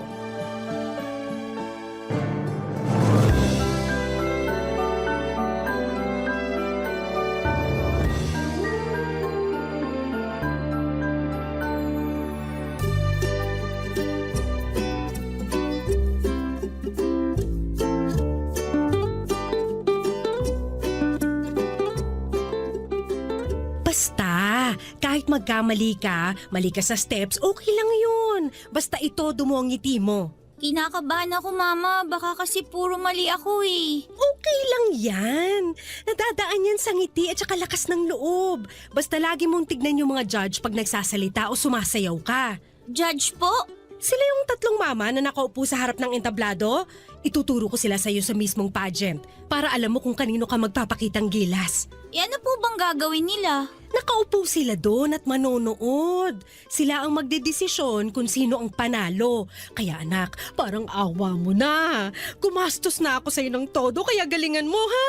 Basta, kahit magkamali ka, mali ka sa steps, okay lang yun. Basta itodo mo ang ngiti mo. Kinakabahan ako, Mama. Baka kasi puro mali ako eh. Okay lang yan. Nadadaan yan sa ngiti at saka lakas ng loob. Basta lagi mong tignan yung mga judge pag nagsasalita o sumasayaw ka. Judge po? Sila yung 3 mama na nakaupo sa harap ng entablado. Ituturo ko sila sa'yo sa mismong pageant para alam mo kung kanino ka magpapakitang gilas. Ano po bang gagawin nila? Nakaupo sila doon at manonood. Sila ang magdedesisyon kung sino ang panalo. Kaya anak, parang awa mo na. Gumastos na ako sa'yo ng todo kaya galingan mo ha.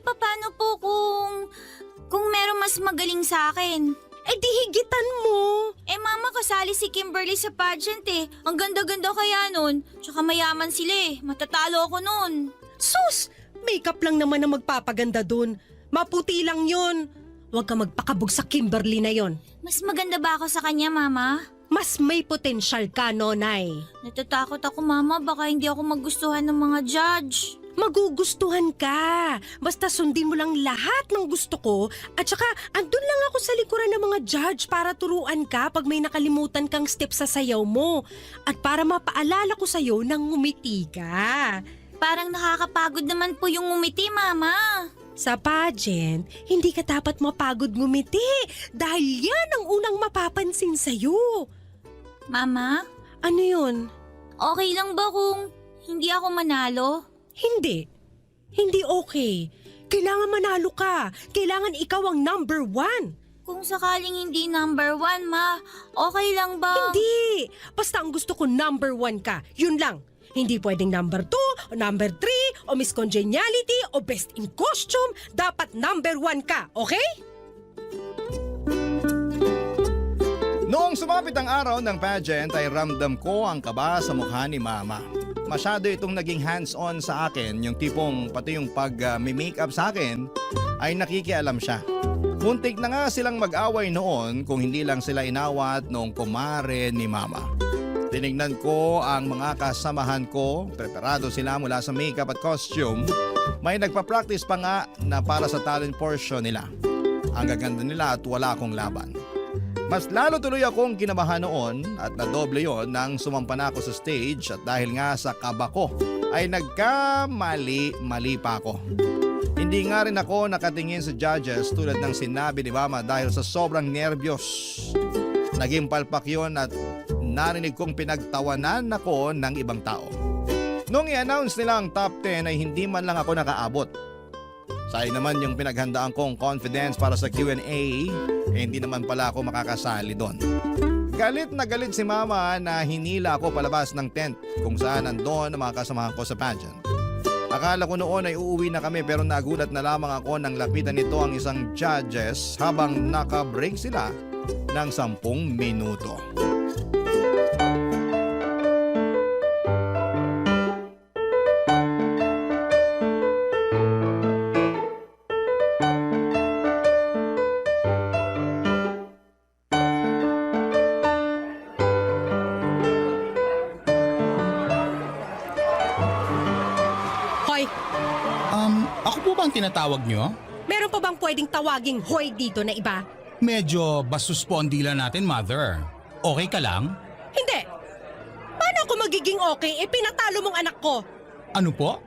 Paano po kung meron mas magaling sa akin? Di higitan mo. Mama, kasali si Kimberly sa pageant eh. Ang ganda-ganda kaya nun. Tsaka mayaman sila eh. Matatalo ako nun. Sus! Makeup lang naman ang magpapaganda dun. Maputi lang yun. Huwag ka magpakabog sa Kimberly na yon. Mas maganda ba ako sa kanya, Mama? Mas may potensyal ka, Nonay. Natatakot ako, Mama. Baka hindi ako magustuhan ng mga judge. Magugustuhan ka. Basta sundin mo lang lahat ng gusto ko at saka andun lang ako sa likuran ng mga judge para turuan ka pag may nakalimutan kang step sa sayaw mo at para mapaalala ko sa'yo nang ngumiti ka. Parang nakakapagod naman po yung ngumiti, Mama. Sa pageant, hindi ka dapat mapagod ngumiti dahil yan ang unang mapapansin sa'yo. Mama? Ano yun? Okay lang ba kung hindi ako manalo? Hindi. Hindi okay. Kailangan manalo ka. Kailangan ikaw ang number 1. Kung sakaling hindi number 1, Ma, okay lang ba? Hindi. Basta ang gusto ko number 1 ka. Yun lang. Hindi pwedeng number 2, o number 3, o Miss Congeniality, o Best in Costume. Dapat number 1 ka, okay? Noong sumapit ang araw ng pageant ay ramdam ko ang kaba sa mukha ni Mama. Masyado itong naging hands-on sa akin, yung tipong pati yung pag-makeup sa akin ay nakikialam siya. Muntik na nga silang mag-away noon kung hindi lang sila inawat noong kumare ni Mama. Tinignan ko ang mga kasamahan ko, preparado sila mula sa makeup at costume. May nagpa-practice pa nga na para sa talent portion nila. Ang gaganda nila at wala akong laban. Mas lalo tuloy akong kinabahan noon at nadoble yon nang sumampa na ako sa stage at dahil nga sa kaba ko ay nagkamali pa ako. Hindi nga rin ako nakatingin sa judges tulad ng sinabi ni Mama dahil sa sobrang nervyos. Naging palpak yon at narinig kong pinagtawanan ako ng ibang tao. Nung i-announce nila ang top 10 ay hindi man lang ako nakaabot. Sayang naman yung pinaghandaan kong confidence para sa Q&A, hindi naman pala ako makakasali doon. Galit na galit si Mama na hinila ako palabas ng tent kung saan nandoon ang mga kasamahan ko sa pageant. Akala ko noon ay uuwi na kami pero nagulat na lamang ako nang lapitan nito ang isang judges habang naka-break sila ng 10 minuto. Ako po ba ang tinatawag nyo? Meron pa bang pwedeng tawaging hoy dito na iba? Medyo bastos po ang dila natin, Mother. Okay ka lang? Hindi. Paano ako magiging okay pinatalo mong anak ko? Ano po?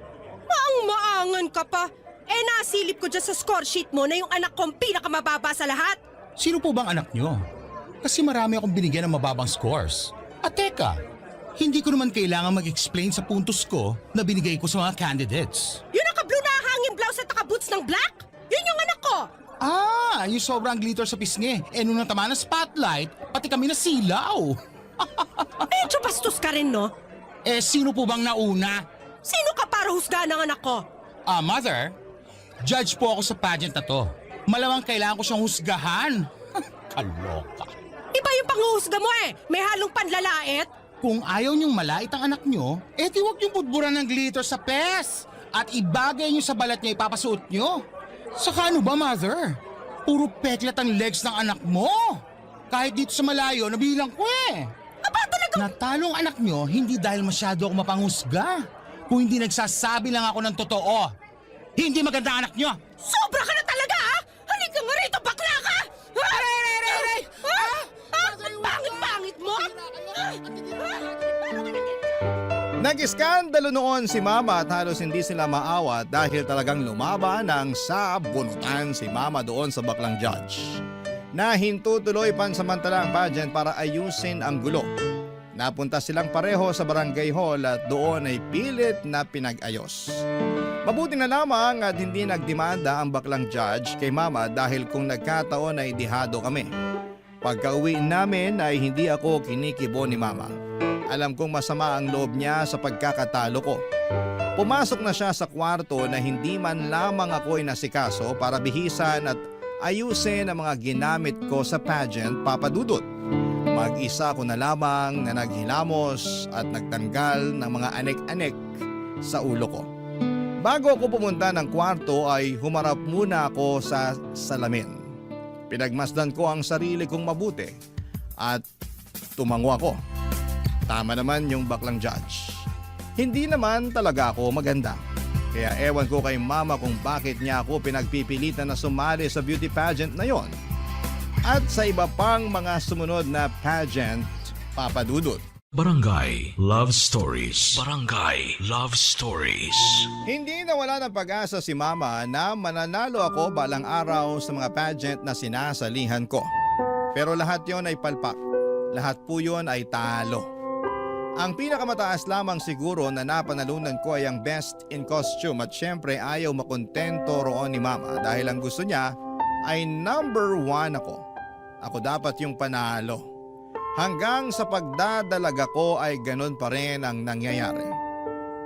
Maang-maangan ka pa. Nasilip ko dyan sa score sheet mo na yung anak ko ang pinakamababa sa lahat. Sino po bang anak nyo? Kasi marami akong binigyan ng mababang scores. At teka, hindi ko naman kailangan mag-explain sa puntos ko na binigay ko sa mga candidates. Yung naka-blue na hanging blouse at naka-boots ng black? Yun yung anak ko. Yung sobrang glitter sa pisngi. Nung natama ng spotlight, pati kami nasilaw. Medyo bastos ka rin, no? Sino po bang nauna? Sino ka para husgahan ng anak ko? Mother, judge po ako sa pageant na to. Malamang kailangan ko siyang husgahan. Kaloka. Iba yung panghuhusga mo May halong panlalait. Kung ayaw niyong malait ang anak niyo, di huwag niyong budburan ng glitter sa pes. At ibagay niyo sa balat niya ipapasuot niyo. Saka ano ba, Mother? Puro peklat ang legs ng anak mo. Kahit dito sa malayo, nabilang ko Aba, talagang... Natalo ang anak niyo hindi dahil masyado ako mapanghusga. Kung hindi nagsasabi lang ako ng totoo. Hindi maganda ang anak niyo. Sobra ka na talaga, Halika nga rito, bakla ka! Pangit-pangit mo! Nag-iskandalo noon si Mama at halos hindi sila maawat dahil talagang lumaban ng sabunutan si Mama doon sa baklang judge. Nahinto tuloy pansamantala ang pageant para ayusin ang gulo. Napunta silang pareho sa barangay hall at doon ay pilit na pinag-ayos. Mabuti na lamang at hindi nagdemanda ang baklang judge kay Mama dahil kung nagkataon ay dihado kami. Pagka-uwi namin ay hindi ako kinikibo ni Mama. Alam kong masama ang loob niya sa pagkakatalo ko. Pumasok na siya sa kwarto na hindi man lamang ako inasikaso para bihisan at ayusin ang mga ginamit ko sa pageant, Papa Dudut. Mag-isa ko na lamang na naghilamos at nagtanggal ng mga anek-anek sa ulo ko. Bago ako pumunta ng kwarto ay humarap muna ako sa salamin. Pinagmasdan ko ang sarili kong mabuti at tumango ako. Tama naman yung baklang judge. Hindi naman talaga ako maganda. Kaya ewan ko kay Mama kung bakit niya ako pinagpipilitan na sumali sa beauty pageant na yon. At sa iba pang mga sumunod na pageant, Papa Dudut. Barangay Love Stories. Barangay Love Stories. Hindi nawala ng pag-asa si Mama na mananalo ako balang araw sa mga pageant na sinasalihan ko. Pero lahat yon ay palpak. Lahat po yon ay talo. Ang pinakamataas lamang siguro na napanalunan ko ay ang best in costume at syempre ayaw makontento roon ni Mama dahil ang gusto niya ay number 1 ako. Ako dapat yung panalo. Hanggang sa pagdadalaga ko ay ganun pa rin ang nangyayari.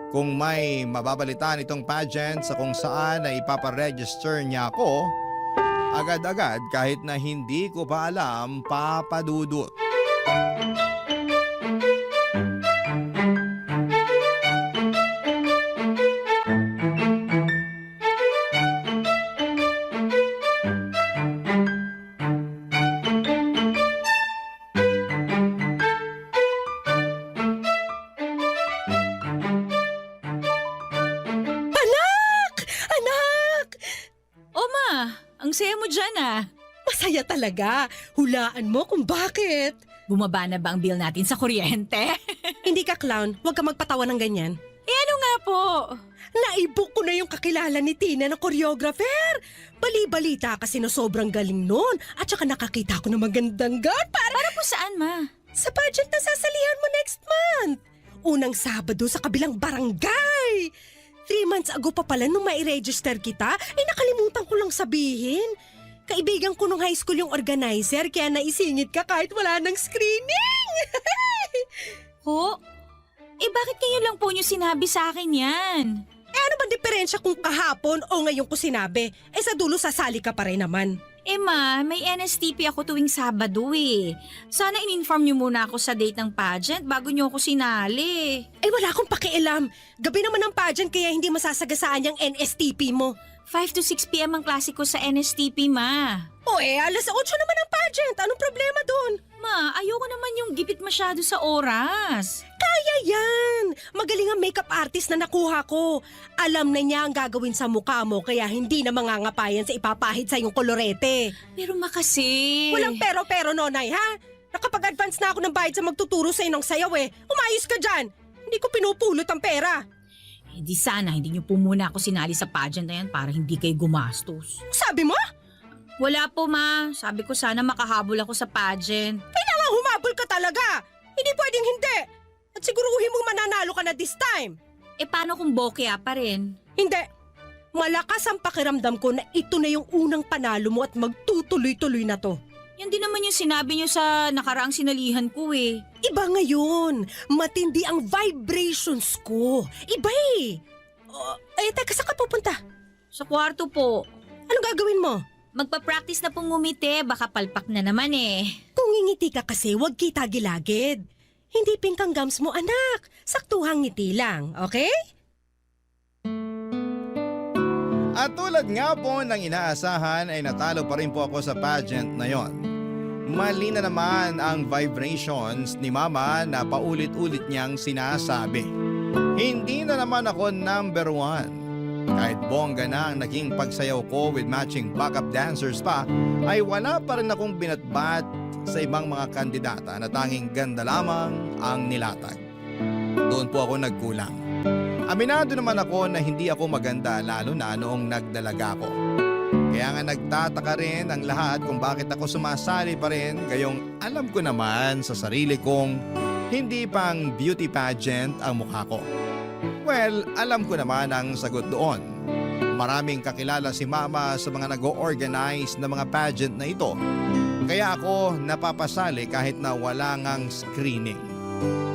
Kung may mababalitaan itong pageant sa kung saan na ipaparegister niya ako, agad-agad kahit na hindi ko pa alam, Papa Dudut. Ang saya mo dyan Masaya talaga. Hulaan mo kung bakit. Bumaba na ba ang bill natin sa kuryente? Hindi ka clown, huwag ka magpatawa ng ganyan. Ano nga po? Naibok ko na yung kakilala ni Tina na choreographer. Bali-balita kasi na sobrang galing nun. At saka nakakita ko ng magandang gown Para po saan, Ma? sa pageant na sasalihan mo next month. Unang Sabado sa kabilang barangay. 3 months ago pa pala nung mai-register kita, nakalimutan ko lang sabihin. Kaibigan ko nung high school yung organizer kaya naisingit ka kahit wala nang screening. Ho? Bakit ngayon lang po niyo sinabi sa akin yan? Ano ba diferensya kung kahapon o ngayon ko sinabi? Sa dulo sasali ka pa rin naman. Ma, may NSTP ako tuwing Sabado Sana in-inform niyo muna ako sa date ng pageant bago niyo ako sinali. Wala akong pakialam. Gabi naman ang pageant kaya hindi masasagasaan yung NSTP mo. 5 to 6 p.m. ang klase ko sa NSTP, Ma. Alas 8 naman ang pageant. Anong problema doon? Ma, ayoko naman yung gipit masyado sa oras. Kaya Kaya yan! Magaling ang makeup artist na nakuha ko. Alam na niya ang gagawin sa mukha mo kaya hindi na mangangapayan sa ipapahid sa iyong kolorete. Pero kasi... Walang pero-pero, Nonay, ha? Nakapag-advance na ako ng bayad sa magtuturo sa inong sayaw eh. Umayos ka dyan! Hindi ko pinupulot ang pera. Eh di sana hindi niyo po muna ako sinali sa pageant na yan para hindi kayo gumastos. Sabi mo? Wala po ma. Sabi ko sana makahabol ako sa pageant. Kailangan humabol ka talaga! Hindi pwedeng hindi! At siguruhin mong mananalo ka na this time! Eh paano kung bokeh pa rin? Hindi! Malakas ang pakiramdam ko na ito na yung unang panalo mo at magtutuloy-tuloy na to. Yan din naman yung sinabi niyo sa nakaraang sinalihan ko eh. Iba ngayon. Matindi ang vibrations ko. Iba eh. Teka, saan ka pupunta? Sa kwarto po. Anong gagawin mo? Magpa-practice na pong ngumiti. Baka palpak na naman eh. Kung ngingiti ka kasi, huwag kita gilagid. Hindi pink ang gums mo, anak. Saktuhang ngiti lang, okay? At tulad nga po ng inaasahan ay natalo pa rin po ako sa pageant na yon. Mali na naman ang vibrations ni Mama na paulit-ulit niyang sinasabi. Hindi na naman ako number 1. Kahit bongga na ang naging pagsayaw ko with matching backup dancers pa, ay wala pa rin akong binatbat sa ibang mga kandidata na tanging ganda lamang ang nilatag. Doon po ako nagkulang. Aminado naman ako na hindi ako maganda lalo na noong nagdalaga ko. Kaya nga nagtataka rin ang lahat kung bakit ako sumasali pa rin, gayong alam ko naman sa sarili kong hindi pang beauty pageant ang mukha ko. Well, alam ko naman ang sagot doon. Maraming kakilala si Mama sa mga nag-o-organize na mga pageant na ito. Kaya ako napapasali kahit na wala ngang screening.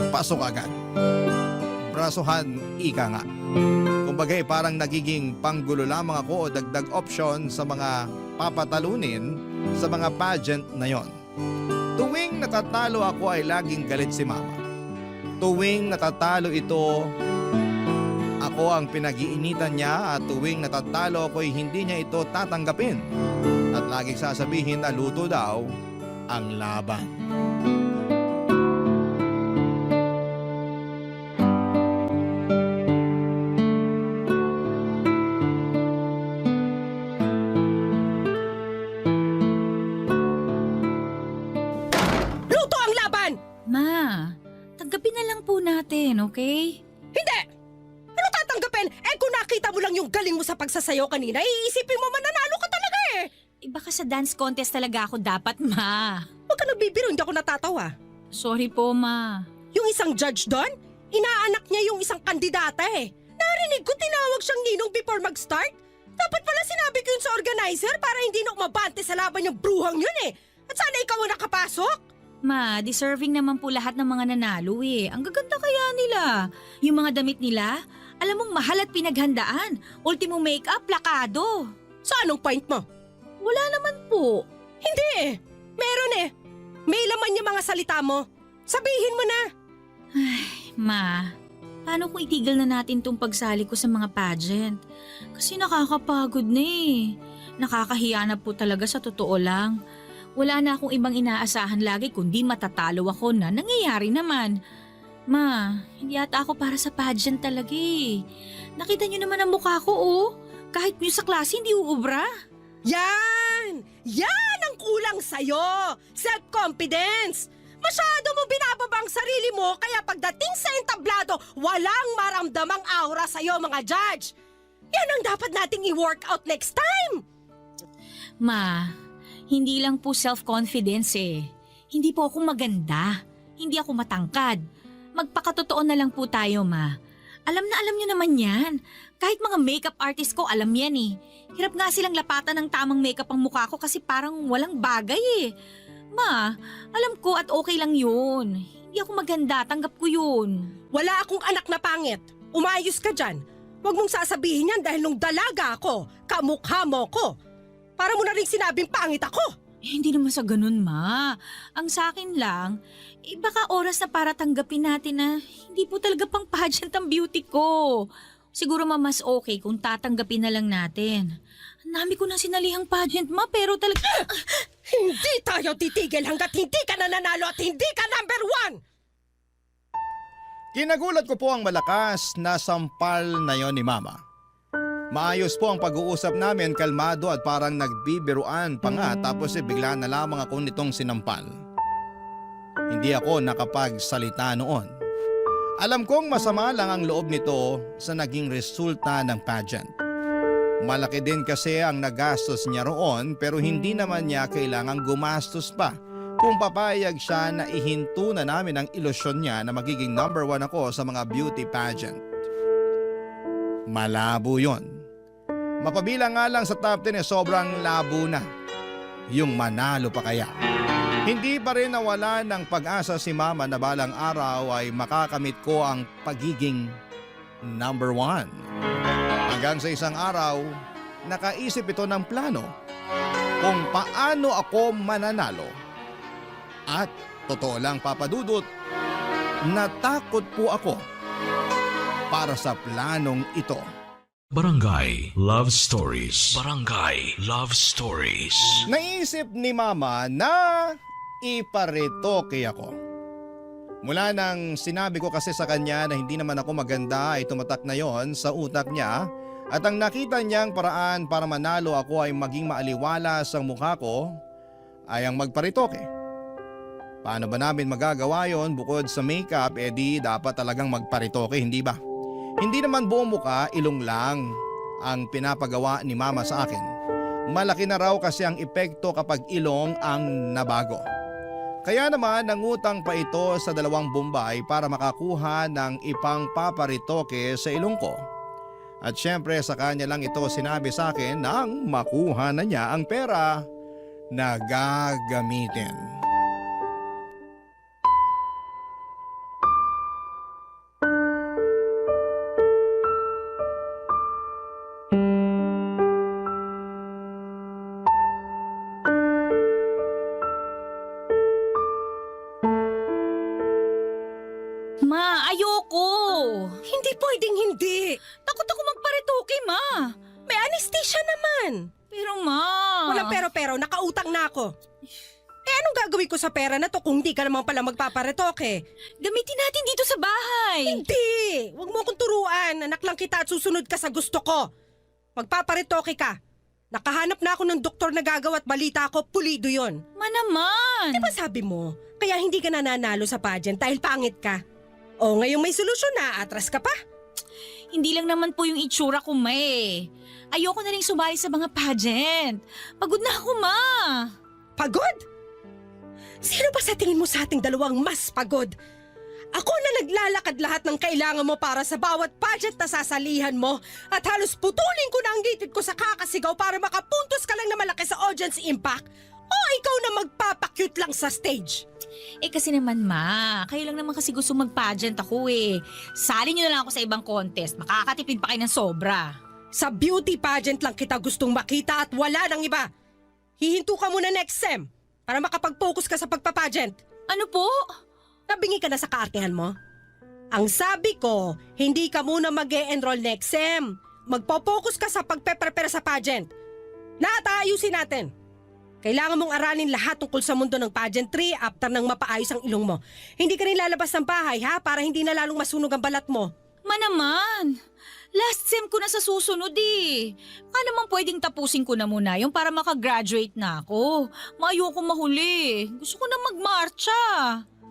Pasok agad. Brasuhan, ika nga. Kumbagay parang nagiging panggulo lamang ako o dagdag option sa mga papatalunin sa mga pageant na yon. Tuwing natatalo ako ay laging galit si Mama. Tuwing natatalo ito, ako ang pinag-iinitan niya at tuwing natatalo ako ay hindi niya ito tatanggapin. At laging sasabihin na luto daw ang laban. Luto ang laban! Ma, tanggapin na lang po natin, okay? Hindi! Ano tatanggapin? Kung nakita mo lang yung galing mo sa pagsasayaw kanina, iisipin mo mananalo ka talaga eh! Baka sa dance contest talaga ako dapat, ma. Huwag ka nagbibiro, hindi ako natatawa. Sorry po, ma. Yung isang judge doon, inaanak niya yung isang kandidata eh. Narinig ko tinawag siyang ninong before mag-start. Dapat pala sinabi ko yun sa organizer para hindi na umabante sa laban yung bruhang yun eh. At sana ikaw ang nakapasok. Ma, deserving naman po lahat ng mga nanalo eh. Ang gaganda kaya nila. Yung mga damit nila, alam mong mahal at pinaghandaan. Ultimo makeup, plakado. So anong point mo? Wala naman po. Hindi eh. Meron eh. May laman yung mga salita mo. Sabihin mo na. Ay, ma, paano kung itigil na natin tong pagsali ko sa mga pageant? Kasi nakakapagod na eh. Nakakahiya na po talaga sa totoo lang. Wala na akong ibang inaasahan lagi kundi matatalo ako na nangyayari naman. Ma, hindi ata ako para sa pageant talaga eh. Nakita niyo naman ang mukha ko oh. Kahit niyo sa klase hindi uubra. Yan! Yan ang kulang sa'yo! Self-confidence! Masyado mo binababa ang sarili mo kaya pagdating sa entablado, walang maramdamang aura sa'yo mga judge! Yan ang dapat nating i-work out next time! Ma, hindi lang po self-confidence eh. Hindi po ako maganda. Hindi ako matangkad. Magpakatotoo na lang po tayo, ma. Alam na alam niyo naman yan. Kahit mga makeup artist ko, alam yan eh. Hirap nga silang lapatan ng tamang makeup ang mukha ko kasi parang walang bagay eh. Ma, alam ko at okay lang yun. Hindi ako maganda, tanggap ko yun. Wala akong anak na pangit. Umayos ka dyan. Huwag mong sasabihin yan dahil nung dalaga ako, kamukha mo ko. Para mo na rin sinabing pangit ako. Hindi naman sa ganun, ma. Ang sa akin lang, baka oras na para tanggapin natin na hindi po talaga pang pageant ang beauty ko. Siguro ma, mas okay kung tatanggapin na lang natin. Ang dami ko na sinalihang pageant, ma, pero talaga... Hindi tayo titigil hanggat hindi ka nananalo at hindi ka number 1! Kinagulat ko po ang malakas na sampal na yon ni Mama. Maayos po ang pag-uusap namin, kalmado at parang nagbibiruan pa nga, tapos bigla na lamang ako nitong sinampal. Hindi ako nakapagsalita noon. Alam kong masama lang ang loob nito sa naging resulta ng pageant. Malaki din kasi ang nagastos niya roon, pero hindi naman niya kailangang gumastos pa kung papayag siya na ihinto na namin ang ilusyon niya na magiging number 1 ako sa mga beauty pageant. Malabo yon. Mapabilang nga lang sa top 10 sobrang labo na. Yung manalo pa kaya. Hindi pa rin nawala ng pag-asa si Mama na balang araw ay makakamit ko ang pagiging number 1. Hanggang sa isang araw, nakaisip ito ng plano kung paano ako mananalo. At totoo lang, Papa Dudut, natakot po ako para sa planong ito. Barangay Love Stories. Barangay Love Stories. Naisip ni Mama na iparetoke ako. Mula nang sinabi ko kasi sa kanya na hindi naman ako maganda ay tumatak na yon sa utak niya, at ang nakita niyang paraan para manalo ako ay maging maaliwalas ang mukha ko ay ang magparitoke. Paano ba namin magagawa yon bukod sa makeup, di dapat talagang magparitoke, hindi ba? Hindi naman buong mukha, ilong lang ang pinapagawa ni Mama sa akin. Malaki na raw kasi ang epekto kapag ilong ang nabago. Kaya naman nangutang pa ito sa 2 Bombay para makakuha ng ipang paparitoke sa ilong ko. At syempre sa kanya lang ito sinabi sa akin nang makuha na niya ang pera na gagamitin. Ma, ayoko. Hindi pwedeng hindi. Takot ako magparitoke, Ma. May anesthesia naman. Pero Ma... Walang pero, nakautang na ako. Anong gagawin ko sa pera na to kung hindi ka naman pala magpaparetoke? Gamitin natin dito sa bahay. Hindi! Huwag mo akong turuan. Anak lang kita at susunod ka sa gusto ko. Magpaparetoke ka. Nakahanap na ako ng doktor na gagawa at balita ko, pulido yon. Ma naman! Di ba sabi mo, kaya hindi ka nananalo sa pageant dahil pangit ka? O ngayong may solusyon na, atras ka pa? Hindi lang naman po yung itsura ko, Ma eh. Ayoko na rin sumali sa mga pageant. Pagod na ako, Ma. Pagod? Sino ba sa tingin mo sa ating dalawang mas pagod? Ako na naglalakad lahat ng kailangan mo para sa bawat pageant na sasalihan mo at halos putulin ko na ang gitid ko sa kakasigaw para makapuntos ka lang na malaki sa audience impact o ikaw na magpapakyut lang sa stage. Eh kasi naman, Ma, kayo lang naman kasi gusto mag-pageant ako eh. Sali nyo na lang ako sa ibang contest. Makakatipid pa kayo ng sobra. Sa beauty pageant lang kita gustong makita at wala nang iba. Hihinto ka muna next sem para makapag-focus ka sa pagpapageant. Ano po? Nabingi ka na sa kaartehan mo? Ang sabi ko, hindi ka muna mag-e-enroll next sem. Magpo-focus ka sa pagpe-prepare sa pageant. Lahat aayusin natin. Kailangan mong aralin lahat tungkol sa mundo ng pageantry after nang mapaayos ang ilong mo. Hindi ka rin lalabas ng bahay ha para hindi na lalong masunog ang balat mo. Ma naman, last sem ko na sa susunod eh. Naman pwedeng tapusin ko na muna yung para makagraduate na ako. Ayoko mahuli. Gusto ko na magmarcha.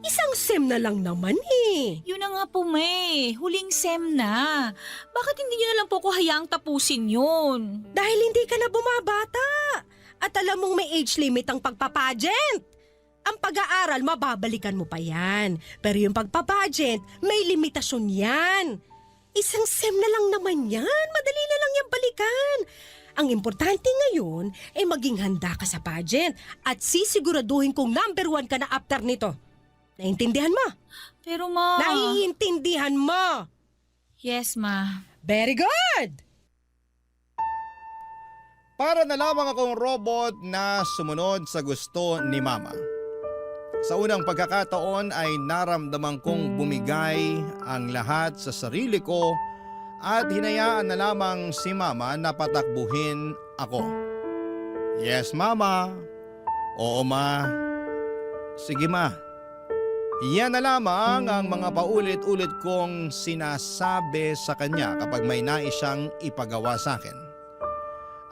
Isang sem na lang naman eh. Yun na nga po, May. Huling sem na. Bakit hindi nyo na lang po ko hayaang tapusin yun? Dahil hindi ka na bumabata. At alam mong may age limit ang pagpapageant. Ang pag-aaral, mababalikan mo pa yan. Pero yung pagpapageant, may limitasyon yan. Isang sem na lang naman yan. Madali na lang yan balikan. Ang importante ngayon ay maging handa ka sa pageant at sisiguraduhin kong number 1 ka na after nito. Naintindihan mo? Pero Ma... Naiintindihan mo? Yes, Ma. Very good! Para na lamang akong robot na sumunod sa gusto ni Mama. Sa unang pagkakataon ay naramdaman kong bumigay ang lahat sa sarili ko at hinayaan na lamang si Mama na patakbuhin ako. Yes, Mama. Oo, Ma. Sige, Ma. Yan na lamang ang mga paulit-ulit kong sinasabi sa kanya kapag may nais siyang ipagawa sa akin.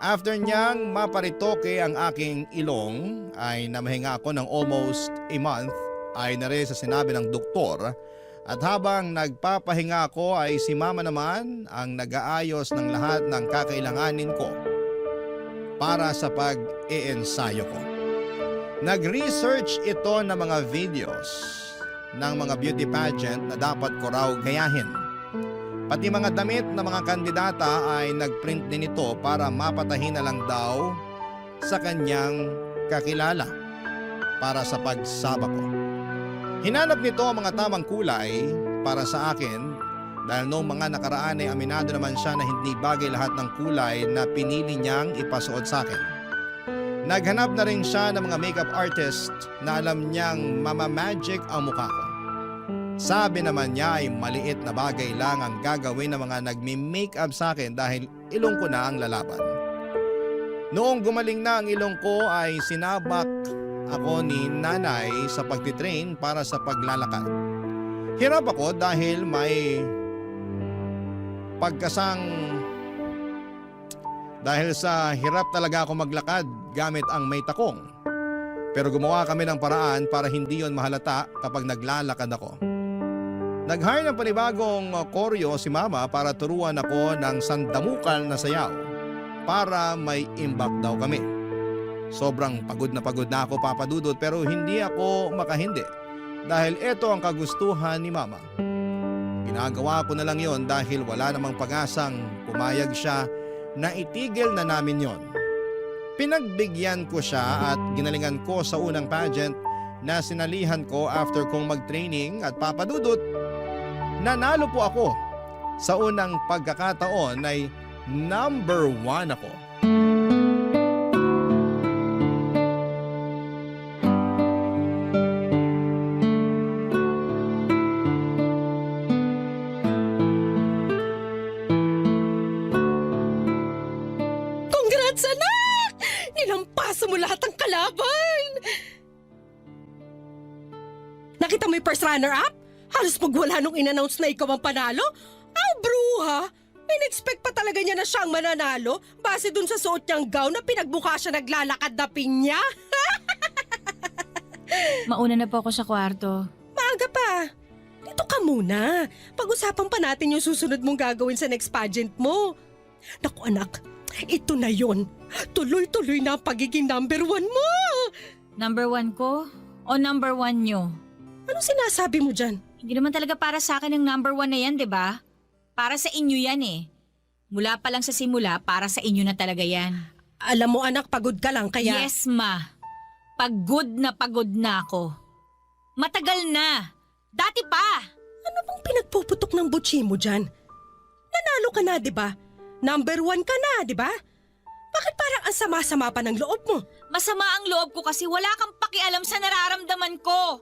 After niyang maparitoke ang aking ilong ay namahinga ako ng almost a month ay na rin sa sinabi ng doktor. At habang nagpapahinga ako ay si mama naman ang nag-aayos ng lahat ng kakailanganin ko para sa pag-iensayo ko. Nag-research ito ng mga videos ng mga beauty pageant na dapat ko raw gayahin. Pati mga damit ng mga kandidata ay nagprint din ito para mapatahin na lang daw sa kanyang kakilala para sa pagsaba ko. Hinanap nito ang mga tamang kulay para sa akin dahil noong mga nakaraan ay aminado naman siya na hindi bagay lahat ng kulay na pinili niyang ipasuot sa akin. Naghanap na rin siya ng mga makeup artist na alam niyang mamamagic ang mukha ko. Sabi naman niya ay maliit na bagay lang ang gagawin ng mga nagmi-makeup sa akin dahil ilong ko na ang lalaban. Noong gumaling na ang ilong ko ay sinabak ako ni nanay sa pagtitrain para sa paglalakad. Hirap ako dahil dahil sa hirap talaga ako maglakad gamit ang may takong. Pero gumawa kami ng paraan para hindi yon mahalata kapag naglalakad ako. Nag-hire ng panibagong koryo si mama para turuan ako ng sandamukal na sayaw para may imbak daw kami. Sobrang pagod na ako papadudot pero hindi ako makahindi dahil ito ang kagustuhan ni mama. Ginagawa ko na lang yon dahil wala namang pag-asang pumayag siya na itigil na namin yon. Pinagbigyan ko siya at ginalingan ko sa unang pageant na sinalihan ko after kong mag-training at papadudot. Nanalo po ako. Sa unang pagkakataon ay number 1 ako. Congrats, anak! Nilampasan mo lahat ng kalaban! Nakita mo yung first runner-up? Halos pagwala nung in-announce na ikaw ang panalo? Bruha! In-expect pa talaga niya na siya ang mananalo base dun sa suot niyang gown na pinagbuka siya naglalakad na pinya? Mauna na po ako sa kwarto. Maaga pa. Dito ka muna. Pag-usapan pa natin yung susunod mong gagawin sa next pageant mo. Naku anak, ito na yon. Tuloy-tuloy na ang pagiging number 1 mo. Number 1 ko o number 1 nyo? Anong sinasabi mo dyan? Hindi naman talaga para sa akin ang number 1 na yan, di ba? Para sa inyo yan eh. Mula pa lang sa simula, para sa inyo na talaga yan. Alam mo anak, pagod ka lang kaya... Yes ma, pagod na ako. Matagal na. Dati pa. Ano bang pinagpuputok ng butsi mo dyan? Nanalo ka na, di ba? Number 1 ka na, di ba? Bakit parang ang sama-sama pa ng loob mo? Masama ang loob ko kasi wala kang pakialam sa nararamdaman ko.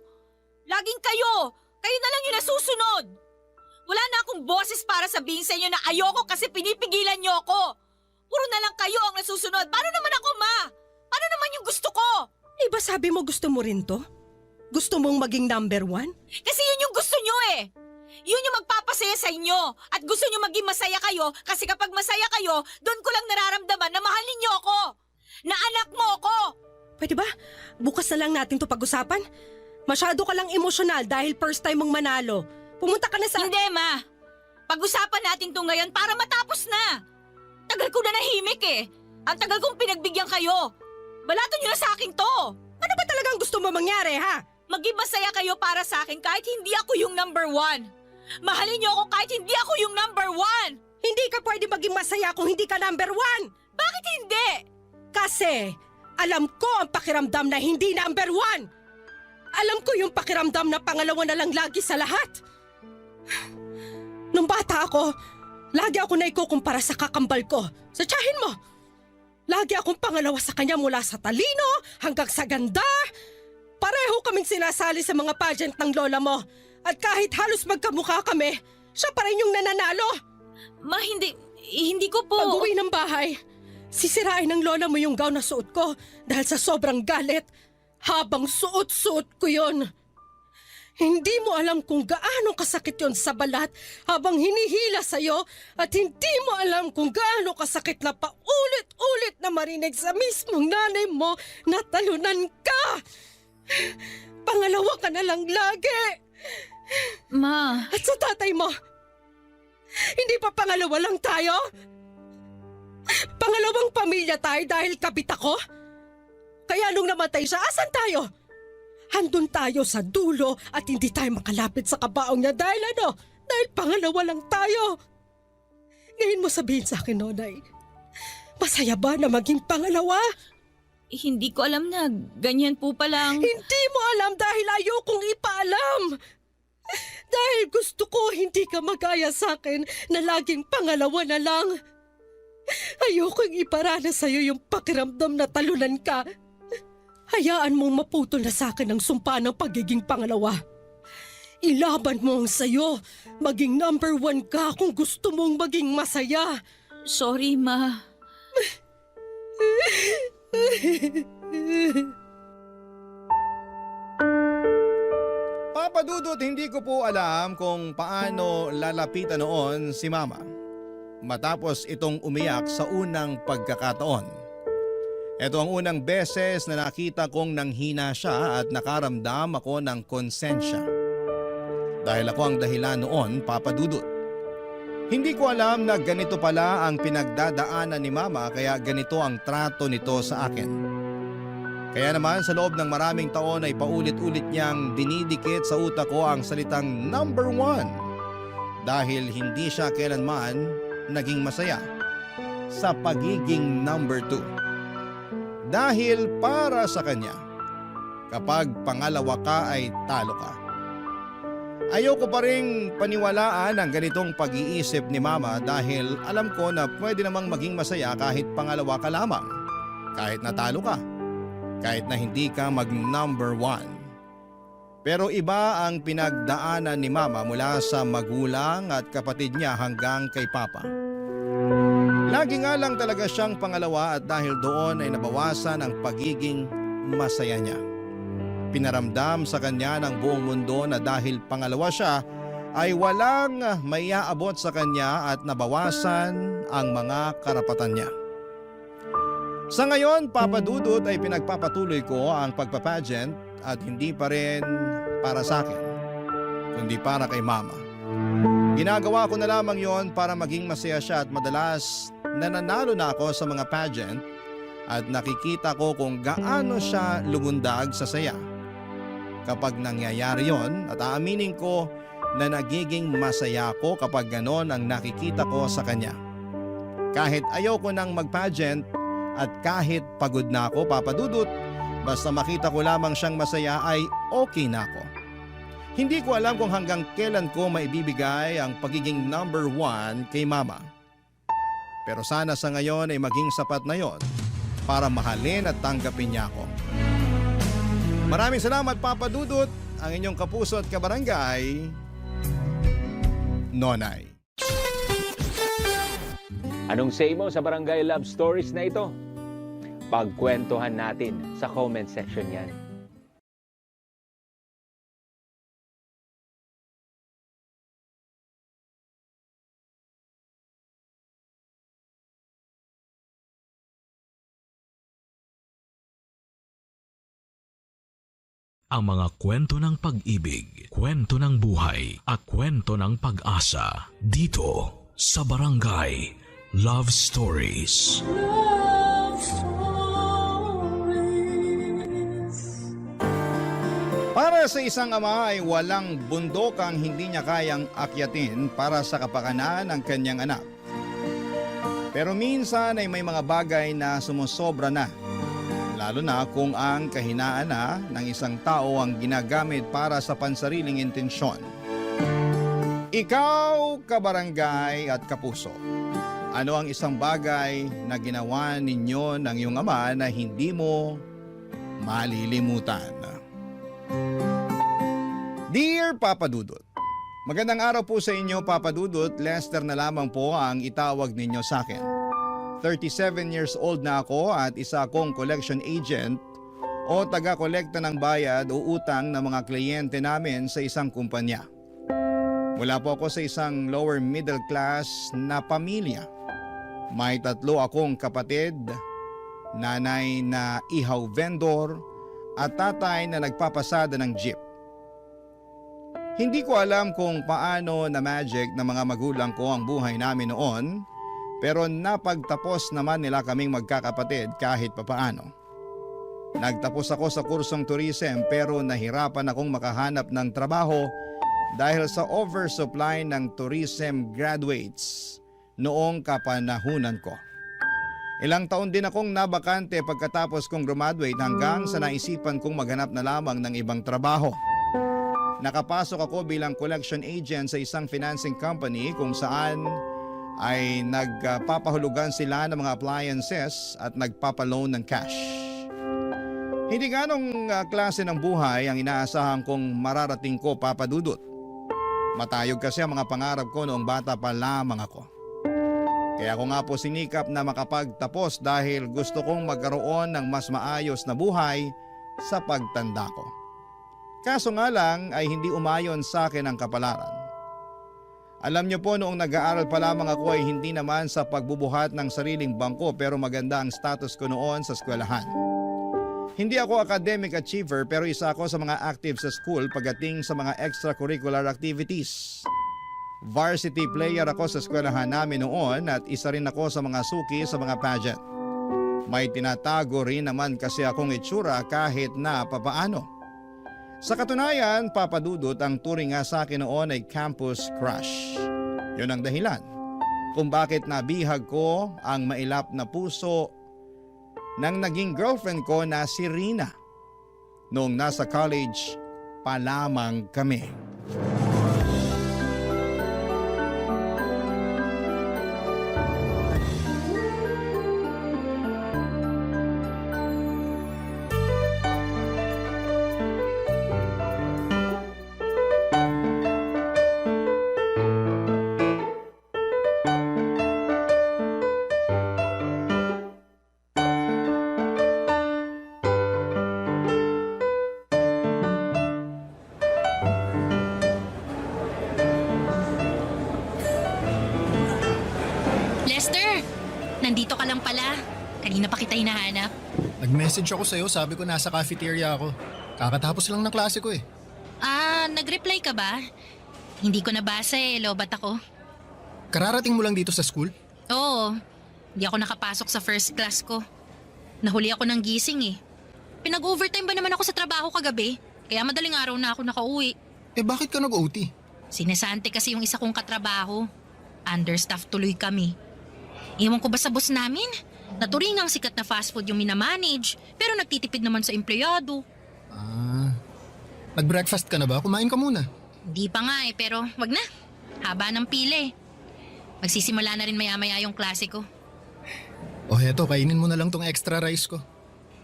Laging kayo na lang yung nasusunod. Wala na akong boses para sabihin sa inyo na ayoko kasi pinipigilan niyo ako. Puro na lang kayo ang nasusunod. Paano naman ako, ma? Paano naman yung gusto ko? Iba sabi mo gusto mo rin to? Gusto mong maging number 1? Kasi yun yung gusto nyo eh. Yun yung magpapasaya sa inyo. At gusto nyo maging masaya kayo kasi kapag masaya kayo, doon ko lang nararamdaman na mahal ninyo ako. Na anak mo ako. Pwede ba? Bukas na lang natin to pag-usapan. Masyado ka lang emosyonal dahil first time mong manalo. Pumunta ka na sa... Hindi, ma. Pag-usapan natin to ngayon para matapos na. Tagal ko na nahimik eh. Ang tagal kong pinagbigyan kayo. Balato nyo na sa akin to. Ano ba talagang gusto mo mangyari, ha? Maging masaya kayo para sa akin kahit hindi ako yung number 1. Mahalin niyo ako kahit hindi ako yung number 1. Hindi ka pwede maging masaya kung hindi ka number 1. Bakit hindi? Kasi alam ko ang pakiramdam na hindi number 1. Alam ko yung pakiramdam na pangalawa na lang lagi sa lahat. Nung bata ako, lagi ako na ikukumpara sa kakambal ko, sa tiyahin mo. Lagi akong pangalawa sa kanya mula sa talino hanggang sa ganda. Pareho kaming sinasali sa mga pageant ng lola mo. At kahit halos magkamukha kami, siya pa rin yung nananalo. Ma, hindi ko po... Pag-uwi ng bahay, sisirain ng lola mo yung gown na suot ko dahil sa sobrang galit. Habang suot-suot ko yon. Hindi mo alam kung gaano kasakit yon sa balat habang hinihila sa'yo at hindi mo alam kung gaano kasakit na paulit-ulit na marinig sa mismong nanay mo na talunan ka. Pangalawa ka na lang lagi. Ma. At sa tatay mo, hindi pa pangalawa lang tayo? Pangalawang pamilya tayo dahil kabit ako? Kaya nung namatay siya, asan tayo? Handun tayo sa dulo at hindi tayo makalapit sa kabaong niya dahil ano? Dahil pangalawa lang tayo. Ngayon mo sabihin sa akin, Nonay, masaya ba na maging pangalawa? Hindi ko alam na ganyan po palang... Hindi mo alam dahil ayokong ipaalam. Dahil gusto ko hindi ka magaya sa akin na laging pangalawa na lang. Ayokong iparana sa'yo yung pakiramdam na talunan ka. Hayaan mong maputol na sa akin ang sumpa ng pagiging pangalawa. Ilaban mo ang sayo. Maging number 1 ka kung gusto mong maging masaya. Sorry, Ma. Papa Dudut, hindi ko po alam kung paano lalapitan noon si Mama matapos itong umiyak sa unang pagkakataon. Ito ang unang beses na nakita kong nanghina siya at nakaramdam ako ng konsensya. Dahil ako ang dahilan noon, Papa Dudut. Hindi ko alam na ganito pala ang pinagdadaanan ni Mama kaya ganito ang trato nito sa akin. Kaya naman sa loob ng maraming taon ay paulit-ulit niyang dinidikit sa utak ko ang salitang number 1 dahil hindi siya kailanman naging masaya sa pagiging number 2. Dahil para sa kanya, kapag pangalawa ka ay talo ka. Ayoko pa ring paniwalaan ang ganitong pag-iisip ni Mama dahil alam ko na pwede namang maging masaya kahit pangalawa ka lamang, kahit natalo ka, kahit na hindi ka mag-number 1. Pero iba ang pinagdaanan ni Mama mula sa magulang at kapatid niya hanggang kay Papa. Lagi nga lang talaga siyang pangalawa at dahil doon ay nabawasan ang pagiging masaya niya. Pinaramdam sa kanya ng buong mundo na dahil pangalawa siya ay walang maiaabot sa kanya at nabawasan ang mga karapatan niya. Sa ngayon, Papa Dudut, ay pinagpapatuloy ko ang pagpapageant at hindi pa rin para sa akin, kundi para kay Mama. Ginagawa ko na lamang yon para maging masaya siya at madalas nananalo na ako sa mga pageant at nakikita ko kung gaano siya lumundag sa saya. Kapag nangyayari yon at aaminin ko na nagiging masaya ko kapag ganon ang nakikita ko sa kanya. Kahit ayoko nang mag-pageant at kahit pagod na ako, Papa Dudut, basta makita ko lamang siyang masaya ay okay na ako. Hindi ko alam kung hanggang kailan ko maibibigay ang pagiging number 1 kay Mama. Pero sana sa ngayon ay maging sapat na yon para mahalin at tanggapin niya ako. Maraming salamat, Papa Dudut, ang inyong kapuso at kabarangay, Nonay. Anong say mo sa Barangay Love Stories na ito? Pagkwentuhan natin sa comment section yan. Ang mga kwento ng pag-ibig, kwento ng buhay, at kwento ng pag-asa dito sa Barangay Love Stories. Love Stories. Para sa isang ama ay walang bundok ang hindi niya kayang akyatin para sa kapakanan ng kanyang anak. Pero minsan ay may mga bagay na sumusobra na. Lalo na kung ang kahinaan na ng isang tao ang ginagamit para sa pansariling intensyon. Ikaw, kabarangay at kapuso, ano ang isang bagay na ginawa ninyo ng iyong ama na hindi mo malilimutan? Dear Papa Dudut, magandang araw po sa inyo, Papa Dudut. Lester na lamang po ang itawag ninyo sa akin. 37 years old na ako at isa akong collection agent o taga-kolekta ng bayad o utang ng mga kliyente namin sa isang kumpanya. Mula po ako sa isang lower middle class na pamilya. May 3 akong kapatid, nanay na ihaw vendor at tatay na nagpapasada ng jeep. Hindi ko alam kung paano na magic ng mga magulang ko ang buhay namin noon, pero napagtapos naman nila kaming magkakapatid kahit papaano. Nagtapos ako sa kursong tourism pero nahirapan akong makahanap ng trabaho dahil sa oversupply ng tourism graduates noong kapanahunan ko. Ilang taon din akong nabakante pagkatapos kong graduate hanggang sa naisipan kong maghanap na lamang ng ibang trabaho. Nakapasok ako bilang collection agent sa isang financing company kung saan ay nagpapahulugan sila ng mga appliances at nagpapaloan ng cash. Hindi ganong klase ng buhay ang inaasahan kong mararating ko, Papa Dudut. Matayog kasi ang mga pangarap ko noong bata pa lamang ako. Kaya ako nga po sinikap na makapagtapos dahil gusto kong magkaroon ng mas maayos na buhay sa pagtanda ko. Kaso nga lang ay hindi umayon sa akin ang kapalaran. Alam niyo po noong nag-aaral pa lamang ako ay hindi naman sa pagbubuhat ng sariling bangko pero maganda ang status ko noon sa eskwelahan. Hindi ako academic achiever pero isa ako sa mga active sa school pagdating sa mga extracurricular activities. Varsity player ako sa eskwelahan namin noon at isa rin ako sa mga suki sa mga pageant. May tinatago rin naman kasi akong itsura kahit na papaano. Sa katunayan, Papa Dudut, ang turing nga sa akin noon ay campus crush. Yun ang dahilan kung bakit nabihag ko ang mailap na puso ng naging girlfriend ko na si Rina noong nasa college pa lamang kami. Lester, nandito ka lang pala. Kanina pa kita hinahanap. Nag-message ako sa'yo, sabi ko nasa cafeteria ako. Kakatapos lang ng klase ko eh. Nag-reply ka ba? Hindi ko nabasa lobat ako. Kararating mo lang dito sa school? Oo, hindi ako nakapasok sa first class ko. Nahuli ako ng gising Pinag-overtime ba naman ako sa trabaho kagabi? Kaya madaling araw na ako nakauwi. Bakit ka nag-OT? Sinesante kasi yung isa kong katrabaho. Understaffed tuloy kami. Iwan ko ba sa boss namin? Naturingang sikat na fast food yung minamanage, pero nagtitipid naman sa empleyado. Nag-breakfast ka na ba? Kumain ka muna. Di pa nga pero wag na. Haba ng pila Magsisimula na rin maya-maya yung klase ko. O heto, kainin mo na lang tong extra rice ko.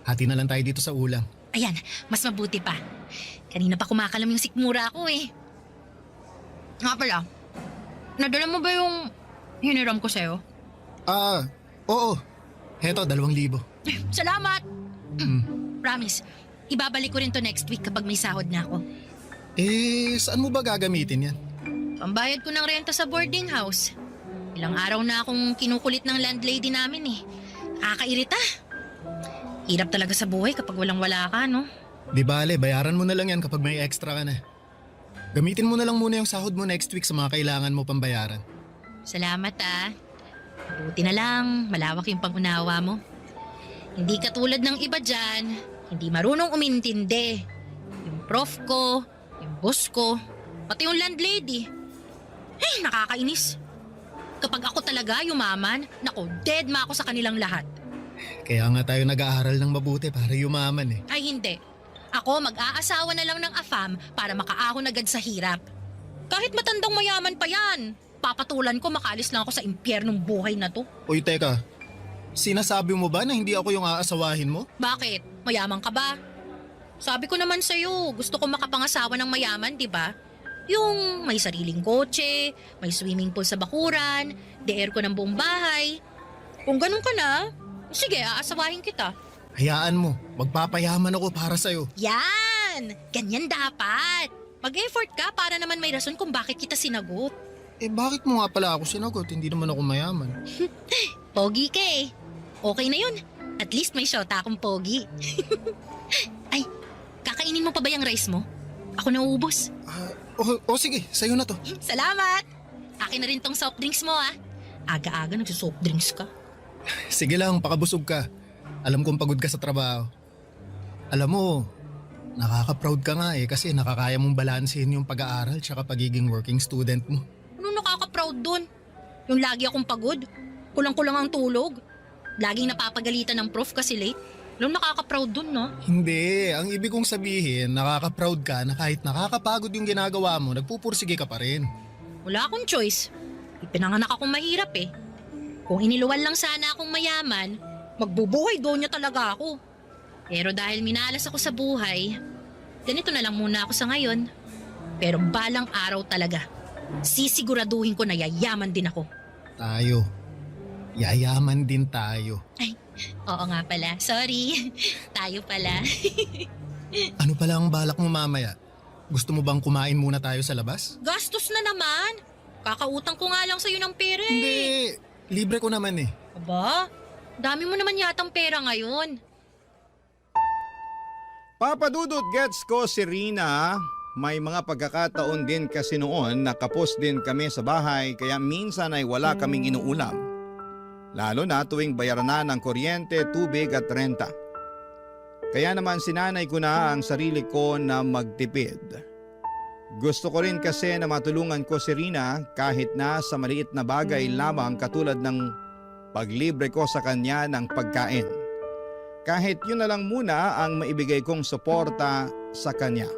Hati na lang tayo dito sa ulam. Ayan, mas mabuti pa. Kanina pa kumakalam yung sikmura ko Nga pala, nadala mo ba yung hiniram ko sa'yo? Oo. Heto, 2,000. Salamat! Promise, ibabalik ko rin to next week kapag may sahod na ako. Saan mo ba gagamitin yan? Pambayad ko ng renta sa boarding house. Ilang araw na akong kinukulit ng landlady namin Nakakairita. Hirap talaga sa buhay kapag walang-wala ka, no? Di bale, bayaran mo na lang yan kapag may extra ka na. Gamitin mo na lang muna yung sahod mo next week sa mga kailangan mo pambayaran. Salamat Buti na lang, malawak yung pang-unawa mo. Hindi katulad ng iba dyan, hindi marunong umintindi. Yung prof ko, yung boss ko, pati yung landlady. Nakakainis. Kapag ako talaga yumaman, dead ma ako sa kanilang lahat. Kaya nga tayo nag-aaral ng mabuti para yumaman Ay hindi. Ako mag-aasawa na lang ng AFAM para makaahon agad sa hirap. Kahit matandang mayaman pa yan, papatulan ko makalis lang ako sa impyernong buhay na to. Uy, teka. Sinasabi mo ba na hindi ako yung aasawahin mo? Bakit? Mayaman ka ba? Sabi ko naman sa'yo, gusto ko makapangasawa ng mayaman, di ba? Yung may sariling kotse, may swimming pool sa bakuran, de-air ko ng buong bahay. Kung ganun ka na, sige, aasawahin kita. Hayaan mo, magpapayaman ako para sa'yo. Yan! Ganyan dapat. Mag-effort ka para naman may rason kung bakit kita sinagot. Eh bakit mo nga pala ako sinagot? Hindi naman ako mayaman. Pogi ka eh. Okay na yun. At least may shota akong pogi. Ay, kakainin mo pa ba yung rice mo? Ako nauubos. Sige, sa'yo na to. Salamat! Akin na rin tong soft drinks mo ah. Aga-aga nagsusoft drinks ka. Sige lang, pakabusog ka. Alam kong pagod ka sa trabaho. Alam mo, nakaka-proud ka nga kasi nakakaya mong balansehin yung pag-aaral tsaka pagiging working student mo. Ano nakaka-proud dun? Yung lagi akong pagod? Kulang-kulang ang tulog? Laging napapagalitan ng prof kasi late? Alam nakaka-proud dun, no? Hindi, ang ibig kong sabihin, nakaka-proud ka na kahit nakakapagod yung ginagawa mo, nagpupursige ka pa rin. Wala akong choice. Ipinanganak akong mahirap eh. Kung iniluwan lang sana akong mayaman, magbubuhay doon niya talaga ako. Pero dahil minalas ako sa buhay, ganito na lang muna ako sa ngayon. Pero balang araw talaga, sisiguraduhin ko na yayaman din ako. Tayo. Yayaman din tayo. Ay, oo nga pala. Sorry. Tayo pala. Ano pala ang balak mo mamaya? Gusto mo bang kumain muna tayo sa labas? Gastos na naman. Kakautang ko nga lang sa'yo ng pera eh. Hindi. Libre ko naman eh. Aba, dami mo naman yatang pera ngayon. Papa Dudut, gets ko si Rina. May mga pagkakataon din kasi noon na kapos din kami sa bahay kaya minsan ay wala kaming inuulam. Lalo na tuwing bayaran na ng kuryente, tubig at renta. Kaya naman sinanay ko na ang sarili ko na magtipid. Gusto ko rin kasi na matulungan ko si Rina kahit na sa maliit na bagay lamang katulad ng paglibre ko sa kanya ng pagkain. Kahit yun na lang muna ang maibigay kong suporta sa kanya.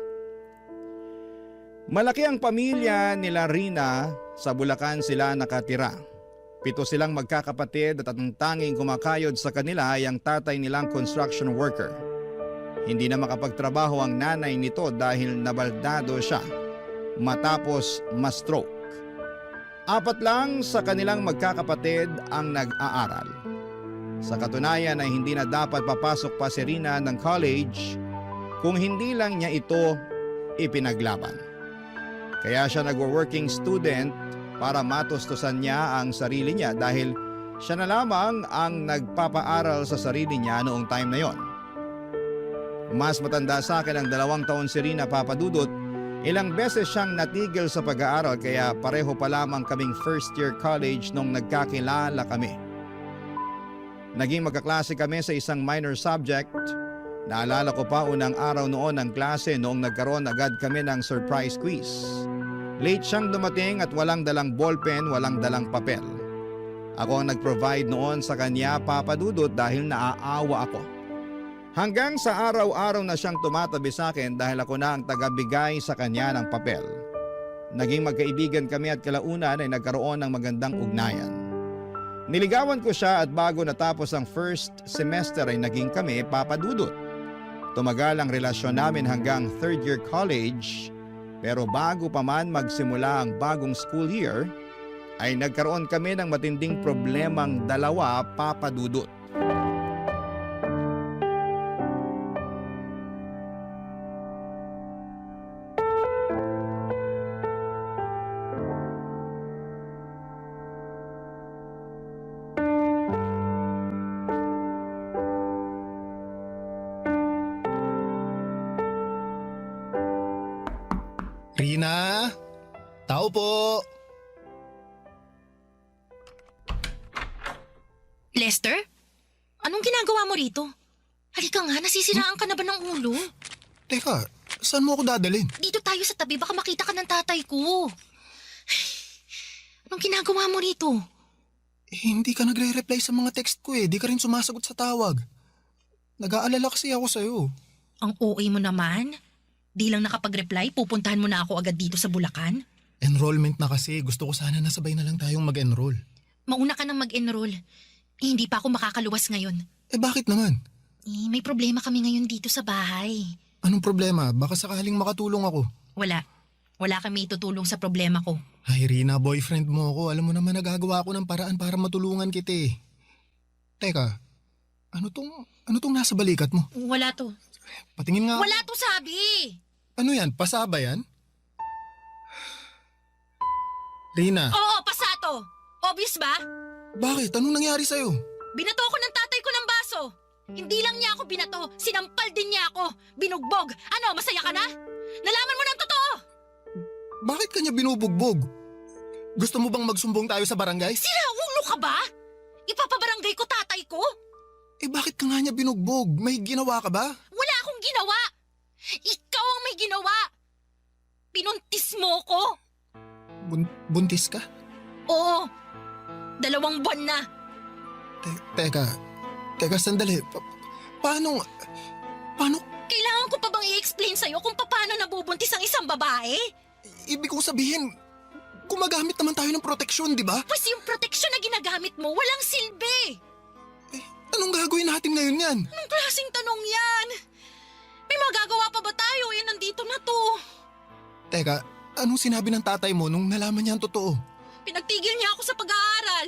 Malaki ang pamilya nila Rina, sa Bulacan sila nakatira. 7 silang magkakapatid at ang tanging kumakayod sa kanila ay ang tatay nilang construction worker. Hindi na makapagtrabaho ang nanay nito dahil nabaldado siya matapos ma-stroke. 4 lang sa kanilang magkakapatid ang nag-aaral. Sa katunayan ay hindi na dapat papasok pa si Rina ng college kung hindi lang niya ito ipinaglaban. Kaya siya nagwo-working student para matustusan niya ang sarili niya dahil siya na lamang ang nagpapaaral sa sarili niya noong time na yon. Mas matanda sa akin ang 2 taon si Rina, Papa Dudut. Ilang beses siyang natigil sa pag-aaral kaya pareho pa lamang kaming first year college nung nagkakilala kami. Naging magkaklase kami sa isang minor subject. Naalala ko pa unang araw noon ng klase noong nagkaroon agad kami ng surprise quiz. Late siyang dumating at walang dalang ballpen, walang dalang papel. Ako ang nag-provide noon sa kanya, Papa Dudut, dahil naaawa ako. Hanggang sa araw-araw na siyang tumatabi sa akin dahil ako na ang tagabigay sa kanya ng papel. Naging magkaibigan kami at kalaunan ay nagkaroon ng magandang ugnayan. Niligawan ko siya at bago natapos ang first semester ay naging kami, Papa Dudut. Tumagal ang relasyon namin hanggang 3rd year college. Pero bago pa man magsimula ang bagong school year, ay nagkaroon kami ng matinding problemang dalawa, Papa Dudut. Rina? Tao po! Lester? Anong ginagawa mo rito? Halika nga, nasisiraan ka na ba ng ulo? Teka, saan mo ako dadalhin? Dito tayo sa tabi, baka makita ka ng tatay ko. Anong ginagawa mo rito? Hindi ka nagre-reply sa mga text ko eh. Di ka rin sumasagot sa tawag. Nag-aalala kasi ako sa'yo. Ang OA mo naman? Di lang nakapag-reply, pupuntahan mo na ako agad dito sa Bulacan? Enrollment na kasi. Gusto ko sana nasabay na lang tayong mag-enroll. Mauna ka nang mag-enroll. Hindi pa ako makakaluwas ngayon. Eh bakit naman? May problema kami ngayon dito sa bahay. Anong problema? Baka sakaling makatulong ako. Wala. Wala kami itutulong sa problema ko. Ay Rina, boyfriend mo ako. Alam mo naman nagagawa ko ng paraan para matulungan kita eh. Teka, ano Ano tong nasa balikat mo? Wala to. Patingin nga. Wala to sabi! Ano yan? Pasaba yan? Rina, Oo, pasato! Obvious ba? bakit? Anong nangyari sa'yo? Binato ako ng tatay ko ng baso. Hindi lang niya ako binato, sinampal din niya ako. Binugbog. Ano, masaya ka na? Nalaman mo ng totoo! Bakit kanya binubugbog? Gusto mo bang magsumbong tayo sa barangay? Sira ulo ka ba? Ipapabarangay ko tatay ko? Eh bakit ka nga niya binugbog? May ginawa ka ba? Wala akong ginawa! Ikaw ang may ginawa! Pinuntis mo ko! Buntis ka? Oo, 2 buwan na. Teka sandali. Paano? Kailangan ko pa bang i-explain sa'yo kung paano nabubuntis ang isang babae? Ibig kong sabihin, gumagamit naman tayo ng proteksyon, di ba? Pues yung proteksyon na ginagamit mo, walang silbi! Anong gagawin natin ngayon yan? Anong klaseng tanong yan? May magagawa pa ba tayo? Eh, nandito na to. Teka, anong sinabi ng tatay mo nung nalaman niya ang totoo? Pinagtigil niya ako sa pag-aaral.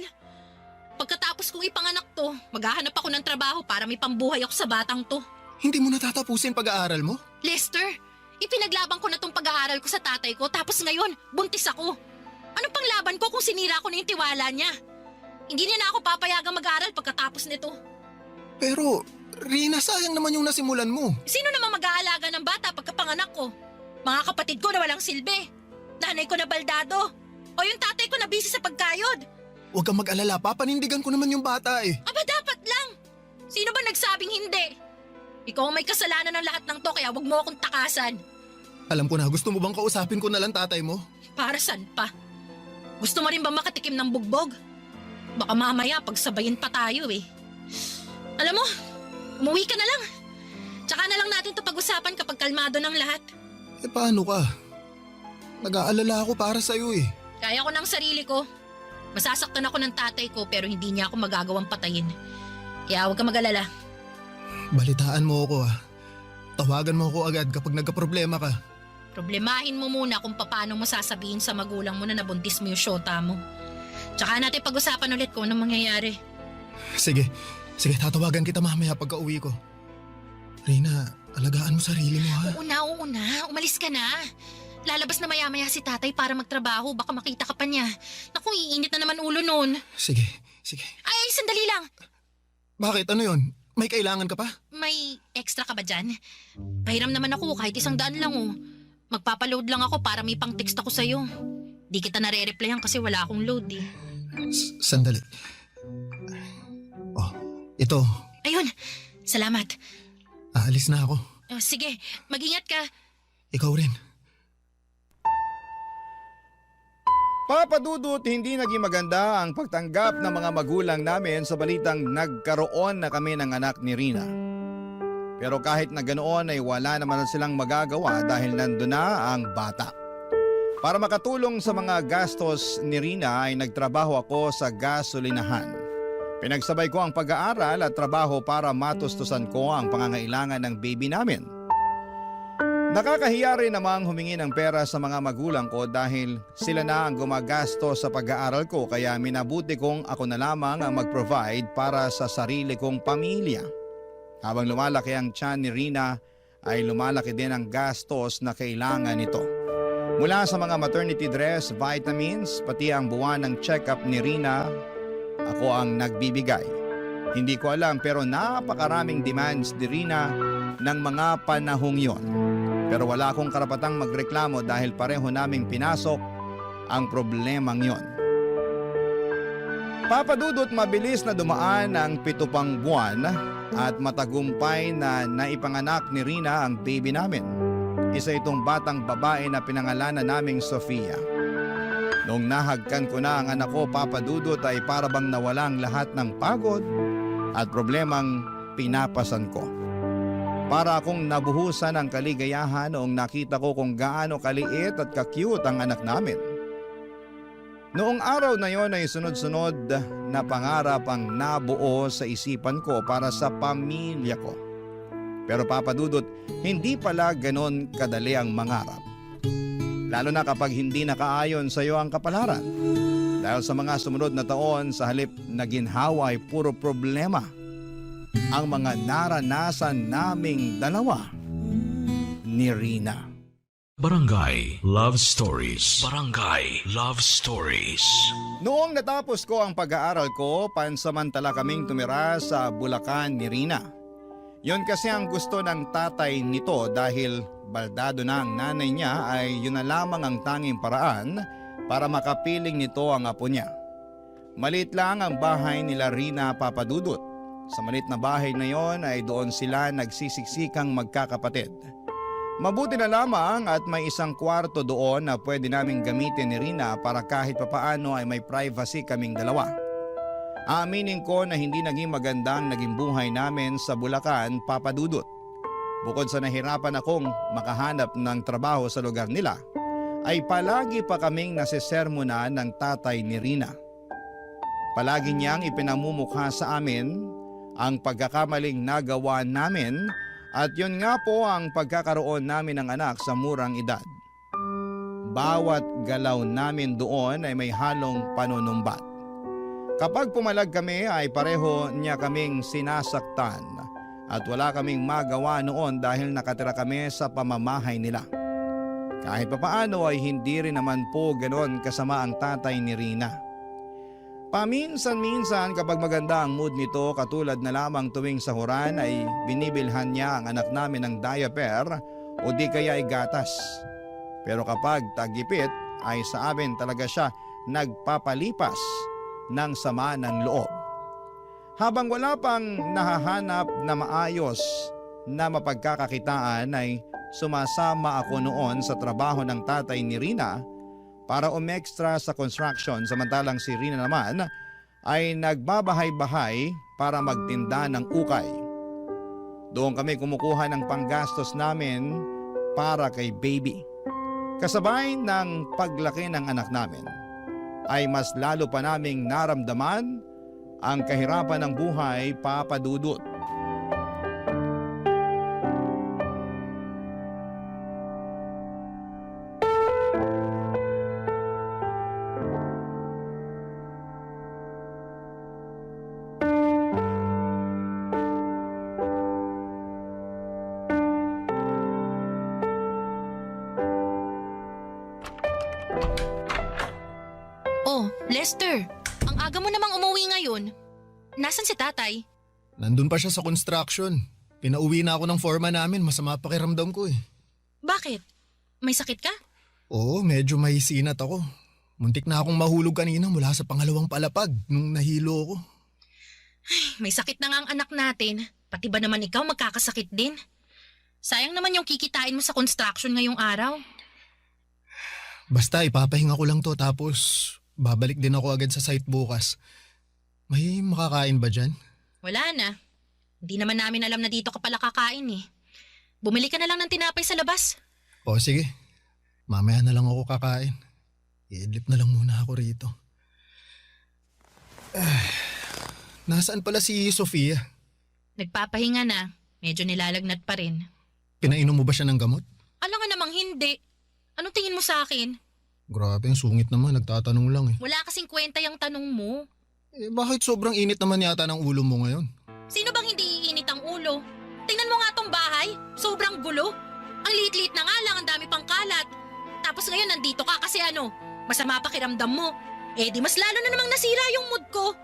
Pagkatapos kong ipanganak to, maghahanap ako ng trabaho para may pambuhay ako sa batang to. Hindi mo natatapusin pag-aaral mo? Lester, ipinaglaban ko na tong pag-aaral ko sa tatay ko tapos ngayon, buntis ako. Ano pang laban ko kung sinira ko na yung tiwala niya? Hindi niya na ako papayagang mag-aaral pagkatapos nito. Pero, Rina, sayang naman yung nasimulan mo. Sino naman mag-aalaga ng bata pagkapanganak ko? Mga kapatid ko na walang silbi. Nanay ko na baldado. O yung tatay ko na busy sa pagkayod. Huwag kang mag-alala, papanindigan ko naman yung bata eh. Aba dapat lang. Sino ba nagsabing hindi? Ikaw ang may kasalanan ng lahat ng to kaya wag mo akong takasan. Alam ko na, gusto mo bang kausapin ko na lang tatay mo? Para saan pa? Gusto mo rin ba makatikim ng bugbog? Baka mamaya pagsabayin pa tayo eh. Alam mo, umuwi ka na lang. Tsaka na lang natin to pag-usapan kapag kalmado ng lahat. Eh paano ka? Nag-aalala ako para sa'yo eh. Kaya ko ng sarili ko. Masasaktan ako ng tatay ko pero hindi niya ako magagawang patayin. Kaya huwag ka mag-alala. Balitaan mo ako ah. Tawagan mo ako agad kapag nagka-problema ka. Problemahin mo muna kung paano mo sasabihin sa magulang mo na nabuntis mo yung syota mo. Tsaka natin pag-usapan ulit kung anong mangyayari. Sige, tatawagan kita mamaya pagka uwi ko. Rina, alagaan mo sarili mo ha. Oo na. Umalis ka na. Lalabas na maya-maya si tatay para magtrabaho. Baka makita ka pa niya. Naku, iinit na naman ulo nun. Sige. Ay, sandali lang. Bakit? Ano yon? May kailangan ka pa? May extra ka ba dyan? Pahiram naman ako kahit 100 lang oh. Magpapaload lang ako para may pang-text ako sa'yo. Di kita nare-replyan kasi wala akong load eh. Sandali. Oh, ito. Ayun, salamat. Aalis na ako. Sige, mag-ingat ka. Ikaw rin. Papa Dudut, hindi naging maganda ang pagtanggap ng mga magulang namin sa balitang nagkaroon na kami ng anak ni Rina. Pero kahit na ganoon ay wala naman silang magagawa dahil nandun na ang bata. Para makatulong sa mga gastos ni Rina ay nagtrabaho ako sa gasolinahan. Pinagsabay ko ang pag-aaral at trabaho para matustusan ko ang pangangailangan ng baby namin. Nakakahiya rin namang humingi ng pera sa mga magulang ko dahil sila na ang gumagasto sa pag-aaral ko kaya minabuti kong ako na lamang ang mag-provide para sa sarili kong pamilya. Habang lumalaki ang tiyan ni Rina ay lumalaki din ang gastos na kailangan nito. Mula sa mga maternity dress, vitamins, pati ang buwan ng check-up ni Rina, ako ang nagbibigay. Hindi ko alam pero napakaraming demands ni Rina ng mga panahong yon. Pero wala akong karapatang magreklamo dahil pareho naming pinasok ang problemang yon. Papa Dudut, mabilis na dumaan ang 7 pang buwan at matagumpay na naipanganak ni Rina ang baby namin. Isa itong batang babae na pinangalanan naming Sofia. Noong nahagkan ko na ang anak ko, Papa Dudut, ay para bang nawalang lahat ng pagod at problemang pinapasan ko. Para akong nabuhusan ng kaligayahan noong nakita ko kung gaano kaliit at ka-cute ang anak namin. Noong araw na yon ay sunod-sunod na pangarap ang nabuo sa isipan ko para sa pamilya ko. Pero Papa Dudut, hindi pala ganon kadali ang mangarap. Lalo na kapag hindi nakaayon sa iyo ang kapalaran. Dahil sa mga sumunod na taon sa halip na ginhawa ay puro problema. ang mga naranasan naming dalawa ni Rina. Barangay Love Stories. Barangay Love Stories. Noong natapos ko ang pag-aaral ko, pansamantala kaming tumira sa Bulacan ni Rina. Yon kasi ang gusto ng tatay nito dahil baldado na ang nanay niya ay yun na lamang ang tanging paraan para makapiling nito ang apo niya. Maliit lang ang bahay nila Rina Papadudut. Sa maliit na bahay na yon ay doon sila nagsisiksikang magkakapatid. Mabuti na lamang at may isang kwarto doon na pwede naming gamitin ni Rina para kahit papaano ay may privacy kaming dalawa. Aaminin ko na hindi naging magandang naging buhay namin sa Bulacan, Papadudut. Bukod sa nahirapan akong makahanap ng trabaho sa lugar nila, ay palagi pa kaming nasisermonan ng tatay ni Rina. Palagi niyang ipinamumukha sa amin ang pagkakamaling nagawa namin at yun nga po ang pagkakaroon namin ng anak sa murang edad. Bawat galaw namin doon ay may halong panunumbat. Kapag pumalag kami ay pareho niya kaming sinasaktan at wala kaming magawa noon dahil nakatira kami sa pamamahay nila. Kahit papaano ay hindi rin naman po ganoon kasama ang tatay ni Rina. Paminsan-minsan kapag maganda ang mood nito katulad na lamang tuwing sahuran ay binibilhan niya ang anak namin ng diaper o di kaya ay gatas. Pero kapag tagipit ay sa amin talaga siya nagpapalipas ng sama ng loob. Habang wala pang nahahanap na maayos na mapagkakakitaan ay sumasama ako noon sa trabaho ng tatay ni Rina para umextra sa construction samantalang si Rina naman ay nagbabahay-bahay para magtinda ng ukay. Doon kami kumukuha ng panggastos namin para kay baby. Kasabay ng paglaki ng anak namin ay mas lalo pa naming naramdaman ang kahirapan ng buhay, Papadudut. Oh, Lester, ang aga mo namang umuwi ngayon. Nasaan si tatay? Nandun pa siya sa construction. Pinauwi na ako ng foreman namin, masama pakiramdam ko eh. Bakit? May sakit ka? Oo, medyo mahisinat ako. Muntik na akong mahulog kanina mula sa pangalawang palapag nung nahilo ako. Ay, may sakit na nga ang anak natin. Pati ba naman ikaw magkakasakit din? Sayang naman yung kikitain mo sa construction ngayong araw. Basta ipapahinga ko lang to tapos babalik din ako agad sa site bukas. May makakain ba dyan? Wala na. Hindi naman namin alam na dito ka pala kakain eh. Bumili ka na lang ng tinapay sa labas. O sige, mamaya na lang ako kakain. Iidlip na lang muna ako rito. Nasaan pala si Sofia? Nagpapahinga na. Medyo nilalagnat pa rin. Pinainom mo ba siya ng gamot? Alam nga namang hindi. Anong tingin mo sa akin? Grabe, ang sungit naman. Nagtatanong lang eh. Wala kasing kwenta yung tanong mo. Bakit sobrang init naman yata ng ulo mo ngayon? Sino bang hindi iinit ang ulo? Tingnan mo nga tong bahay. Sobrang gulo. Ang liit-liit na nga lang, ang dami pang kalat. Tapos ngayon nandito ka kasi masama pakiramdam mo. Eh di mas lalo na namang nasira yung mood ko.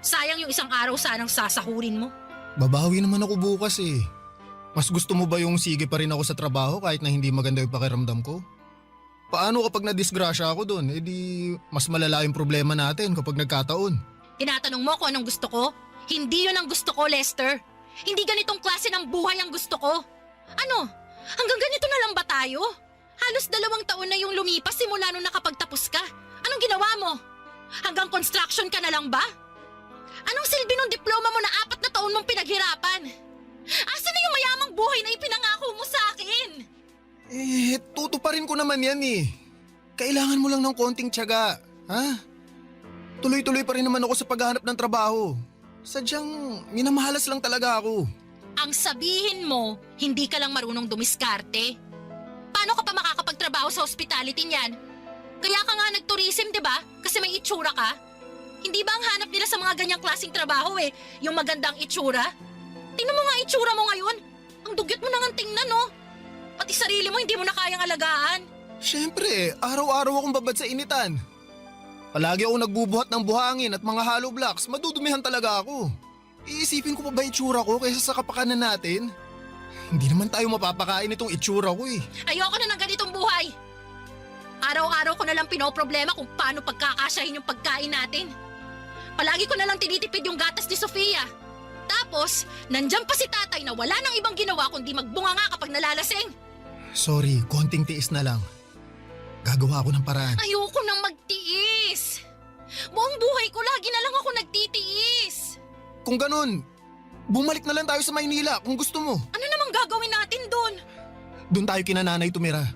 Sayang yung isang araw sanang sasahurin mo. Babawi naman ako bukas eh. Mas gusto mo ba yung sige pa rin ako sa trabaho kahit na hindi maganda yung pakiramdam ko? Paano kapag nadisgrasya ako doon? Eh di mas malala yung problema natin kapag nagkataon. Tinatanong mo kung anong gusto ko? Hindi yun ang gusto ko, Lester. Hindi ganitong klase ng buhay ang gusto ko. Ano? Hanggang ganito na lang ba tayo? Halos 2 taon na yung lumipas simula nung nakapagtapos ka. Anong ginawa mo? Hanggang construction ka na lang ba? Anong silbi ng diploma mo na 4 na taon mong pinaghirapan? Asan na yung mayamang buhay na ipinangako mo sa akin? Eh, tutuparin ko naman yan eh. Kailangan mo lang ng konting tiyaga, ha? Tuloy-tuloy pa rin naman ako sa paghahanap ng trabaho. Sadyang minamahalas lang talaga ako. Ang sabihin mo, hindi ka lang marunong dumiskarte. Paano ka pa makakapagtrabaho sa hospitality niyan? Kaya ka nga nag-tourism, di ba? Kasi may itsura ka. Hindi ba ang hanap nila sa mga ganyang klaseng trabaho yung magandang itsura? Tingnan mo nga itsura mo ngayon. Ang dugyot mo nang tingnan, no? Pati sarili mo hindi mo na kayang alagaan. Siyempre, araw-araw akong babad sa initan. Palagi akong nagbubuhat ng buhangin at mga hollow blocks, madudumihan talaga ako. Iisipin ko pa ba itsura ko kaysa sa kapakanan natin? Hindi naman tayo mapapakain itong itsura ko eh. Ayoko na ng ganitong buhay. Araw-araw ko na lang pinoproblema kung paano pagkakasyahin yung pagkain natin. Palagi ko na lang tinitipid yung gatas ni Sofia. Tapos, nandyan pa si tatay na wala nang ibang ginawa kundi magbunga nga kapag nalalasing. Sorry, konting tiis na lang. Gagawa ako ng paraan. Ayoko nang magtiis. Buong buhay ko lagi na lang ako nagtitiis. Kung ganun, bumalik na lang tayo sa Maynila kung gusto mo. Ano namang gagawin natin doon? Doon tayo kina nanay tumira.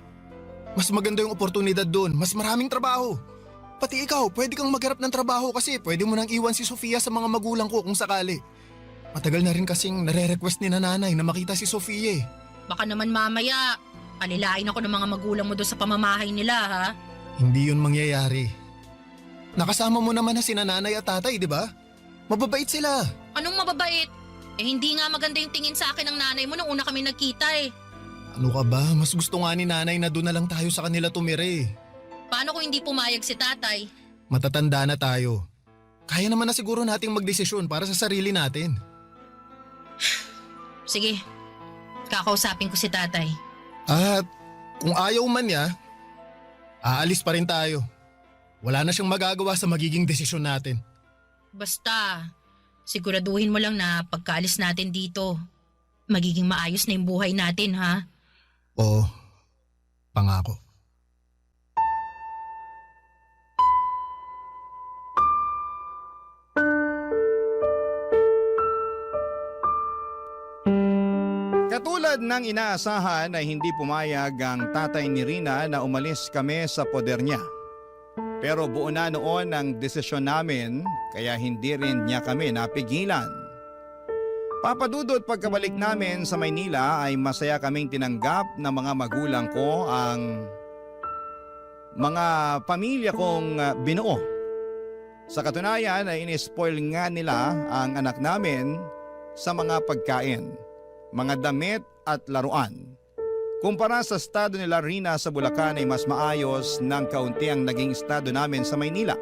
Mas maganda yung oportunidad doon, mas maraming trabaho. Pati ikaw, pwede kang magharap ng trabaho kasi pwede mo nang iwan si Sofia sa mga magulang ko kung sakali. Matagal na rin kasing nare-request ni nanay na makita si Sofia eh. Baka naman mamaya, alilain ako ng mga magulang mo doon sa pamamahay nila, ha? Hindi yun mangyayari. Nakasama mo naman na sina nanay at tatay, di ba? Mababait sila. Anong mababait? Eh hindi nga maganda yung tingin sa akin ng nanay mo nung una kami nagkita eh. Ano ka ba? Mas gusto nga ni nanay na doon na lang tayo sa kanila tumira eh. Paano kung hindi pumayag si tatay? Matatanda na tayo. Kaya naman na siguro nating magdesisyon para sa sarili natin. Sige, kakausapin ko si tatay. At kung ayaw man niya, aalis pa rin tayo. Wala na siyang magagawa sa magiging desisyon natin. Basta, siguraduhin mo lang na pagkaalis natin dito, magiging maayos na yung buhay natin, ha? Oo, pangako. Katulad ng inaasahan ay hindi pumayag ang tatay ni Rina na umalis kami sa poder niya. Pero buo na noon ang desisyon namin kaya hindi rin niya kami napigilan. Papadudot pagkabalik namin sa Maynila ay masaya kaming tinanggap ng mga magulang ko ang mga pamilya kong binuo. Sa katunayan ay inispoil nga nila ang anak namin sa mga pagkain, mga damit at laruan. Kumpara sa estado nila Rina sa Bulacan ay mas maayos ng kaunti ang naging estado namin sa Maynila.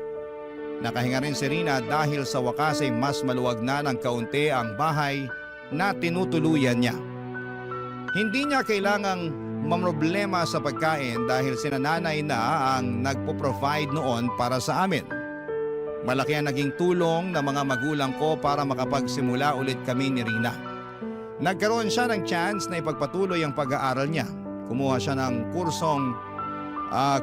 Nakahinga rin si Rina dahil sa wakas ay mas maluwag na ng kaunti ang bahay na tinutuluyan niya. Hindi niya kailangang mamroblema sa pagkain dahil sinananay na ang nagpo-provide noon para sa amin. Malaki ang naging tulong ng mga magulang ko para makapagsimula ulit kami ni Rina. Nagkaroon siya ng chance na ipagpatuloy ang pag-aaral niya. Kumuha siya ng kursong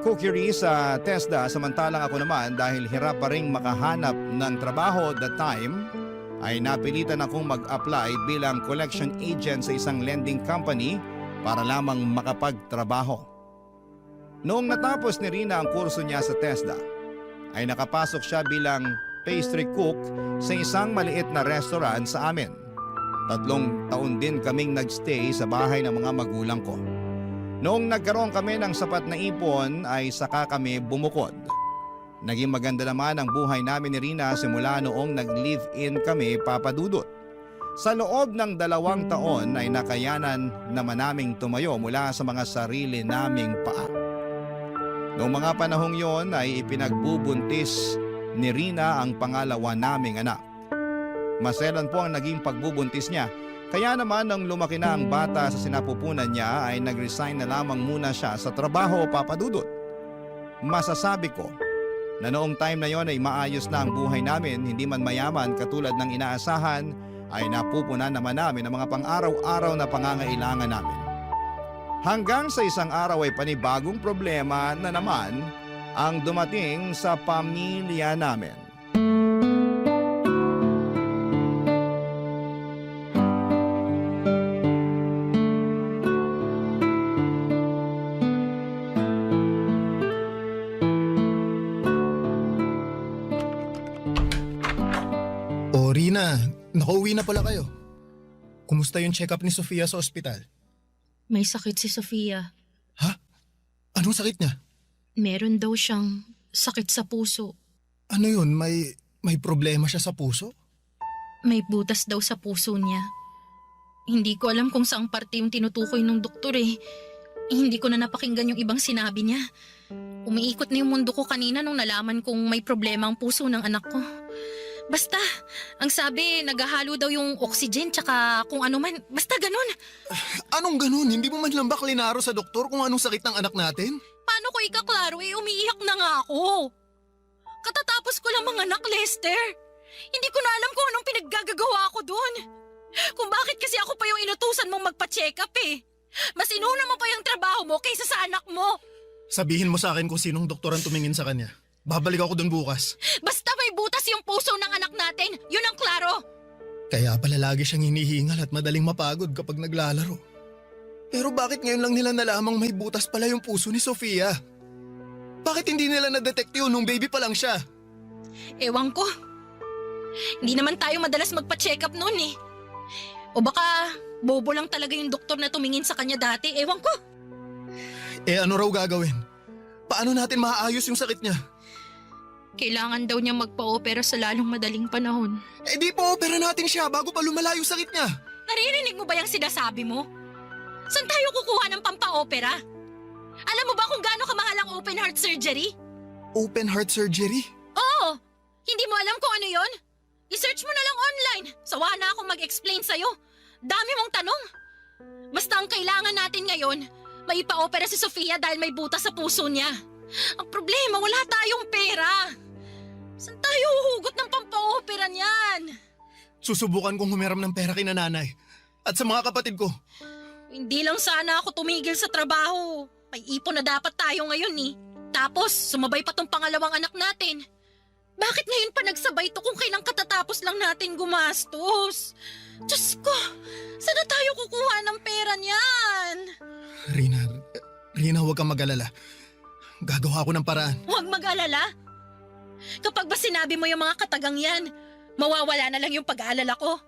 cookery sa TESDA samantalang ako naman dahil hirap pa rin makahanap ng trabaho at that time ay napilitan akong mag-apply bilang collection agent sa isang lending company para lamang makapagtrabaho. Noong natapos ni Rina ang kurso niya sa TESDA ay nakapasok siya bilang pastry cook sa isang maliit na restaurant sa amin. 3 taon din kaming nagstay sa bahay ng mga magulang ko. Noong nagkaroon kami ng sapat na ipon ay saka kami bumukod. Naging maganda naman ang buhay namin ni Rina simula noong nag-live-in kami papadudot. Sa loob ng 2 taon ay nakayanan naman naming tumayo mula sa mga sarili naming paa. Noong mga panahong yon ay ipinagbubuntis ni Rina ang pangalawa naming anak. Maselan po ang naging pagbubuntis niya. Kaya naman nang lumaki na ang bata sa sinapupunan niya ay nag-resign na lamang muna siya sa trabaho papadudot. Masasabi ko na noong time na yon ay maayos na ang buhay namin, hindi man mayaman katulad ng inaasahan ay napupunan naman namin ang mga pang-araw-araw na pangangailangan namin. Hanggang sa isang araw ay panibagong problema na naman ang dumating sa pamilya namin. Rina, nakauwi na pala kayo. Kumusta yung check-up ni Sofia sa ospital? May sakit si Sofia. Anong sakit niya? Meron daw siyang sakit sa puso. Ano yun? May problema siya sa puso? May butas daw sa puso niya. Hindi ko alam kung saang parte yung tinutukoy ng doktor eh. Hindi ko na napakinggan yung ibang sinabi niya. Umiikot na yung mundo ko kanina nung nalaman kong may problema ang puso ng anak ko. Basta, ang sabi, naghahalo daw yung oxygen tsaka kung ano man. Basta ganun. Anong ganun? Hindi mo man lang ba klinaro sa doktor kung anong sakit ng anak natin? Paano ko ikaklaro eh, umiiyak na nga ako. Katatapos ko lang manganak, Lester. Hindi ko na alam kung anong pinaggagawa ko doon. Kung bakit kasi ako pa yung inutusan mong magpa-check up eh. Mas inuna mo pa yung trabaho mo kaysa sa anak mo. Sabihin mo sa akin kung sinong doktor ang tumingin sa kanya. Babalik ako doon bukas. Basta may butas yung puso ng anak natin, yun ang klaro. Kaya pala lagi siyang hinihingal at madaling mapagod kapag naglalaro. Pero bakit ngayon lang nila nalamang may butas pala yung puso ni Sofia? Bakit hindi nila na-detect yun nung baby pa lang siya? Ewan ko. Hindi naman tayo madalas magpa-check up noon eh. O baka bobo lang talaga yung doktor na tumingin sa kanya dati, ewan ko. Eh ano raw gagawin? Paano natin maaayos yung sakit niya? Kailangan daw niya magpa-opera sa lalong madaling panahon. Eh di pa-opera natin siya bago pa lumala yung sakit niya. Naririnig mo ba yung sinasabi mo? Saan tayo kukuha ng pampa-opera? Alam mo ba kung gaano kamahal ang open heart surgery? Open heart surgery? Oo! Hindi mo alam kung ano yon? I-search mo na lang online. Sawa na akong mag-explain sa'yo. Dami mong tanong. Basta ang kailangan natin ngayon, may ipa-opera si Sofia dahil may butas sa puso niya. Ang problema, wala tayong pera. Saan tayo huhugot ng pampa-opera niyan? Susubukan kong humiram ng pera kina nanay at sa mga kapatid ko. Hindi lang sana ako tumigil sa trabaho. May ipon na dapat tayo ngayon eh. Tapos, sumabay pa tong pangalawang anak natin. Bakit ngayon pa nagsabay to kung kailang katatapos lang natin gumastos? Diyos ko, saan na tayo kukuha ng pera niyan? Rina, huwag kang mag-alala. Gagawa ako ng paraan. Huwag mag-alala. Kapag ba sinabi mo yung mga katagang yan, mawawala na lang yung pag-aalala ko.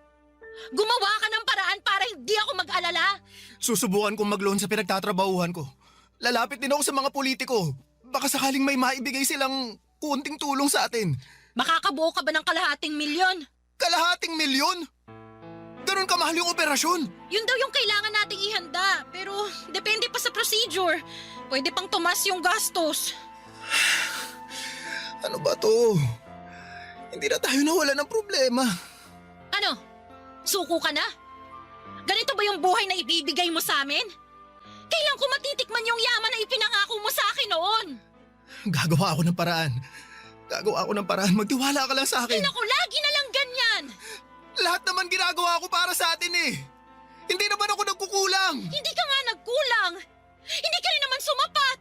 Gumawa ka ng paraan para hindi ako mag-alala. Susubukan kong mag-loan sa pinagtatrabahuhan ko. Lalapit din ako sa mga politiko. Baka sakaling may maibigay silang kunting tulong sa atin. Makakabuo ka ba ng kalahating milyon? Kalahating milyon? Ganun kamahal yung operasyon? Yun daw yung kailangan nating ihanda. Pero depende pa sa procedure. Pwede pang tumas yung gastos. Ano ba to? Hindi na tayo nawala ng problema. Ano? Suko ka na? Ganito ba yung buhay na ibibigay mo sa amin? Kailan ko matitikman yung yaman na ipinangako mo sa akin noon? Gagawa ako ng paraan. Magtiwala ka lang sa akin. Ay naku, lagi na lang ganyan. Lahat naman ginagawa ko para sa atin eh. Hindi naman ako nagkukulang. Hindi ka nga nagkulang. Hindi ka rin naman sumapat.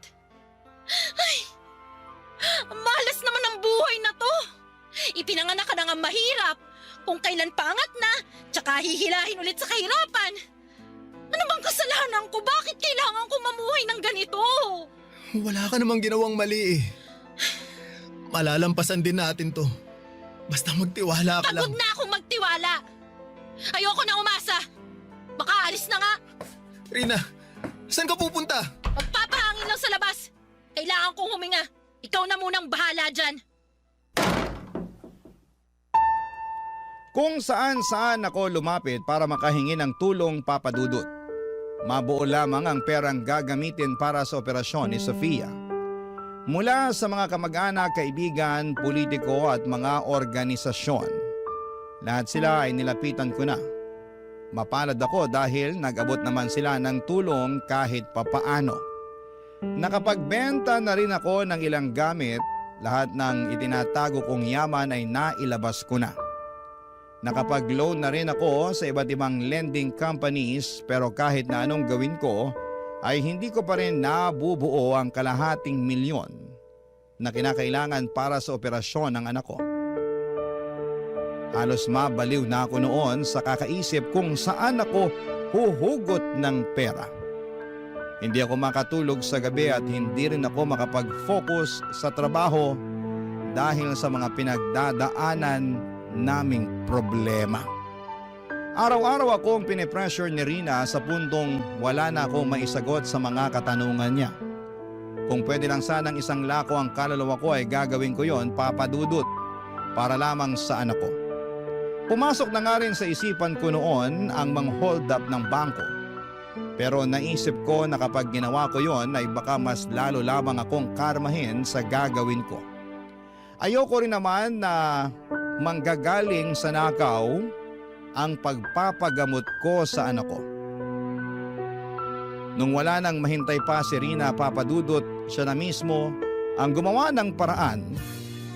Ay, malas naman ang buhay na to. Ipinanganak ka na nga mahirap. Kung kailan paangat na, tsaka hihilahin ulit sa kahirapan. Ano bang kasalanan ko? Bakit kailangan ko mamuhay ng ganito? Wala ka namang ginawang mali eh. Malalampasan din natin to. Basta magtiwala ka lang. Pagod na akong magtiwala. Ayoko na umasa. Baka alis na nga. Rina, saan ka pupunta? Magpapahangin lang sa labas. Kailangan kong huminga. Ikaw na munang bahala dyan. Kung saan-saan ako lumapit para makahingi ng tulong, Papa Dudut. Mabuo lamang ang perang gagamitin para sa operasyon ni Sofia. Mula sa mga kamag-anak, kaibigan, politiko at mga organisasyon. Lahat sila ay nilapitan ko na. Mapalad ako dahil nag-abot naman sila ng tulong kahit papaano. Nakapagbenta na rin ako ng ilang gamit, lahat ng itinatago kong yaman ay nailabas ko na. Nakapag-loan na rin ako sa iba't ibang lending companies pero kahit na anong gawin ko ay hindi ko pa rin nabubuo ang kalahating milyon na kinakailangan para sa operasyon ng anak ko. Halos mabaliw na ako noon sa kakaisip kung saan ako huhugot ng pera. Hindi ako makatulog sa gabi at hindi rin ako makapag-focus sa trabaho dahil sa mga pinagdadaanan naming problema. Araw-araw akong pinipressure ni Rina sa puntong wala na akong maisagot sa mga katanungan niya. Kung pwede lang sanang isang lako ang kaluluwa ko ay gagawin ko yon, Papa Dudut, para lamang sa anak ko. Pumasok na nga rin sa isipan ko noon ang mang-hold up ng bangko. Pero naisip ko na kapag ginawa ko yon ay baka mas lalo lamang akong karmahin sa gagawin ko. Ayoko rin naman na manggagaling sa nakaw ang pagpapagamot ko sa anak ko. Nung wala nang mahintay pa si Rina Papadudot, siya na mismo ang gumawa ng paraan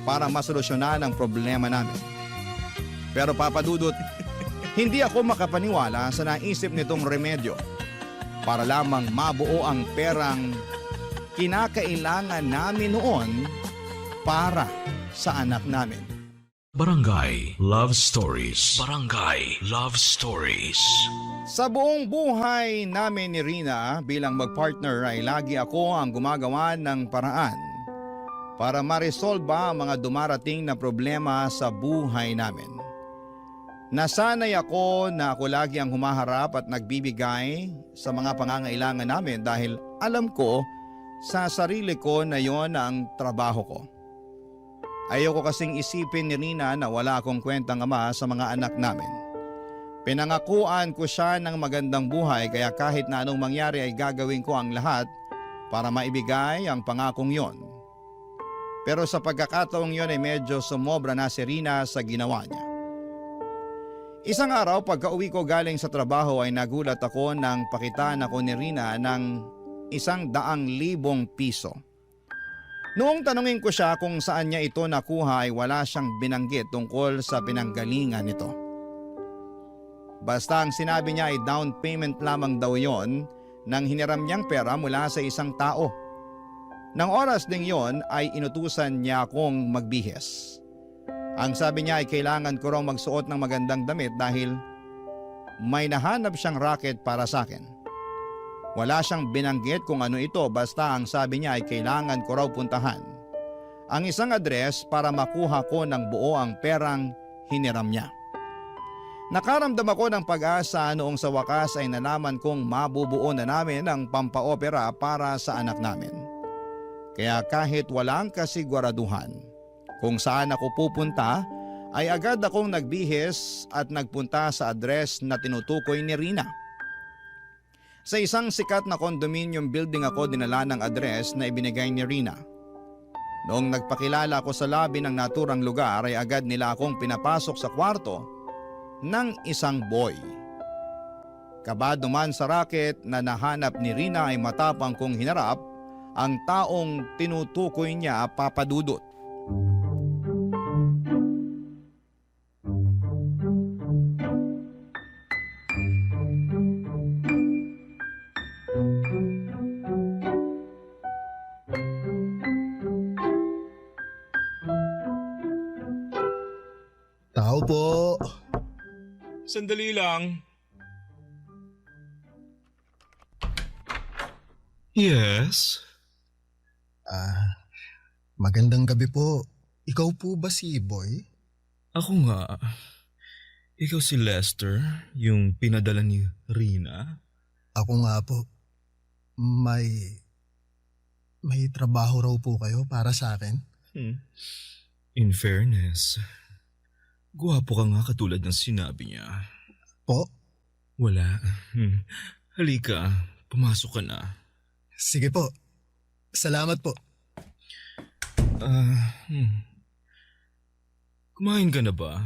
para masolusyonan ang problema namin. Pero Papadudot, hindi ako makapaniwala sa naisip nitong remedyo para lamang mabuo ang perang kinakailangan namin noon para sa anak namin. Barangay Love Stories. Barangay Love Stories. Sa buong buhay namin ni Rina bilang magpartner ay lagi ako ang gumagawa ng paraan para ma-resolve ang mga dumarating na problema sa buhay namin. Nasanay ako na ako lagi ang humaharap at nagbibigay sa mga pangangailangan namin dahil alam ko sa sarili ko na yon ang trabaho ko. Ayoko kasing isipin ni Rina na wala akong kwentang ama sa mga anak namin. Pinangakuan ko siya ng magandang buhay kaya kahit na anong mangyari ay gagawin ko ang lahat para maibigay ang pangakong yon. Pero sa pagkakataong yon ay medyo sumobra na si Rina sa ginawa niya. Isang araw pagka-uwi ko galing sa trabaho ay nagulat ako nang pakitaan ako ni Rina ng 100,000 piso. Noong tanungin ko siya kung saan niya ito nakuha ay wala siyang binanggit tungkol sa pinanggalingan nito. Basta ang sinabi niya ay down payment lamang daw yon nang hiniram niyang pera mula sa isang tao. Nang oras ding yon ay inutusan niya akong magbihis. Ang sabi niya ay kailangan ko raw magsuot ng magandang damit dahil may nahanap siyang racket para sa akin. Wala siyang binanggit kung ano ito basta ang sabi niya ay kailangan ko raw puntahan ang isang address para makuha ko ng buo ang perang hiniram niya. Nakaramdam ako ng pag-asa noong sa wakas ay nalaman kong mabubuo na namin ang pampaopera para sa anak namin. Kaya kahit walang kasiguraduhan kung saan ako pupunta ay agad akong nagbihis at nagpunta sa address na tinutukoy ni Rina. Sa isang sikat na condominium building ako dinala ng address na ibinigay ni Rina. Noong nagpakilala ako sa lobby ng naturang lugar ay agad nila akong pinapasok sa kwarto ng isang boy. Kabado man sa racket na nahanap ni Rina ay matapang kong hinarap ang taong tinutukoy niya, Papadudot. Tao po. Sandali lang. Yes? Magandang gabi po. Ikaw po ba si Boy? Ako nga. Ikaw si Lester, yung pinadala ni Rina? Ako nga po. May trabaho raw po kayo para sa akin? In fairness, guwapo ka nga katulad ng sinabi niya. Po? Wala. Halika, pumasok ka na. Sige po. Salamat po. Kumain ka na ba?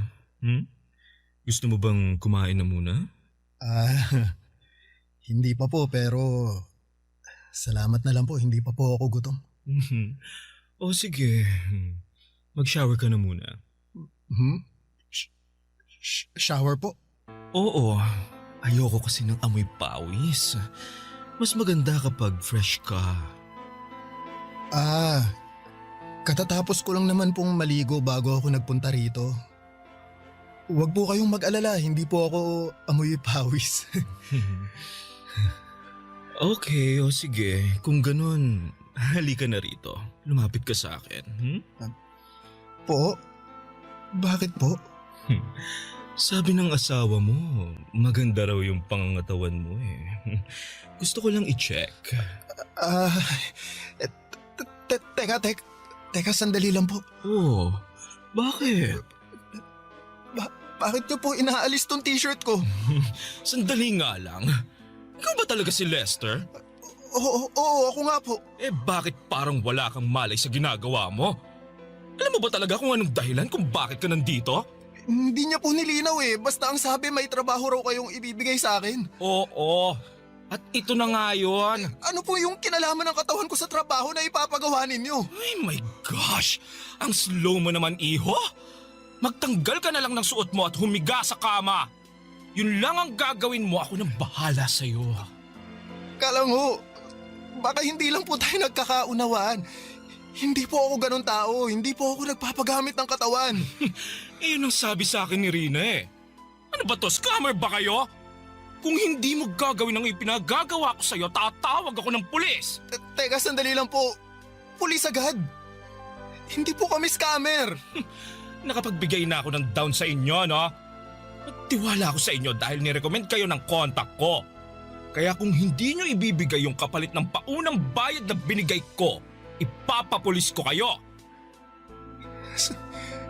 Gusto mo bang kumain na muna? Hindi pa po pero salamat na lang po. Hindi pa po ako gutom. O sige, mag-shower ka na muna. Shower po? Oo, ayoko kasi ng amoy pawis. Mas maganda kapag fresh ka. Katatapos ko lang naman pong maligo bago ako nagpunta rito. Huwag po kayong mag-alala, hindi po ako amoy pawis. Okay, o sige. Kung ganun, halika na rito. Lumapit ka sa akin. Po? Bakit po? Sabi ng asawa mo, maganda raw yung pangangatawan mo eh. Gusto ko lang i-check. Teka, sandali lang po. Oh, bakit? Bakit niyo po inaalis tong t-shirt ko? Sandali nga lang. Ikaw ba talaga si Lester? Oo, ako nga po. Eh bakit parang wala kang malay sa ginagawa mo? Alam mo ba talaga kung anong dahilan kung bakit ka nandito? Hindi niya po nilinaw eh. Basta ang sabi may trabaho raw kayong ibibigay sa akin. Oo. At ito na nga yun. Ano po yung kinalaman ng katawan ko sa trabaho na ipapagawa ninyo? Ay my gosh! Ang slow mo naman, iho! Magtanggal ka na lang ng suot mo at humiga sa kama. Yun lang ang gagawin mo, ako nang bahala sa'yo. Kalang ho, baka hindi lang po tayo nagkakaunawaan. Hindi po ako ganun tao. Hindi po ako nagpapagamit ng katawan. Iyon ang sabi sa akin ni Rina eh. Ano ba to? Scammer ba kayo? Kung hindi mo gagawin ang ipinagagawa ko sa'yo, tatawag ako ng pulis. Teka, sandali lang po. Pulis agad. Hindi po kami scammer. Nakapagbigay na ako ng down sa inyo, no? Nagtiwala ako sa inyo dahil nirecommend kayo ng contact ko. Kaya kung hindi nyo ibibigay yung kapalit ng paunang bayad na binigay ko, ipapapulis ko kayo.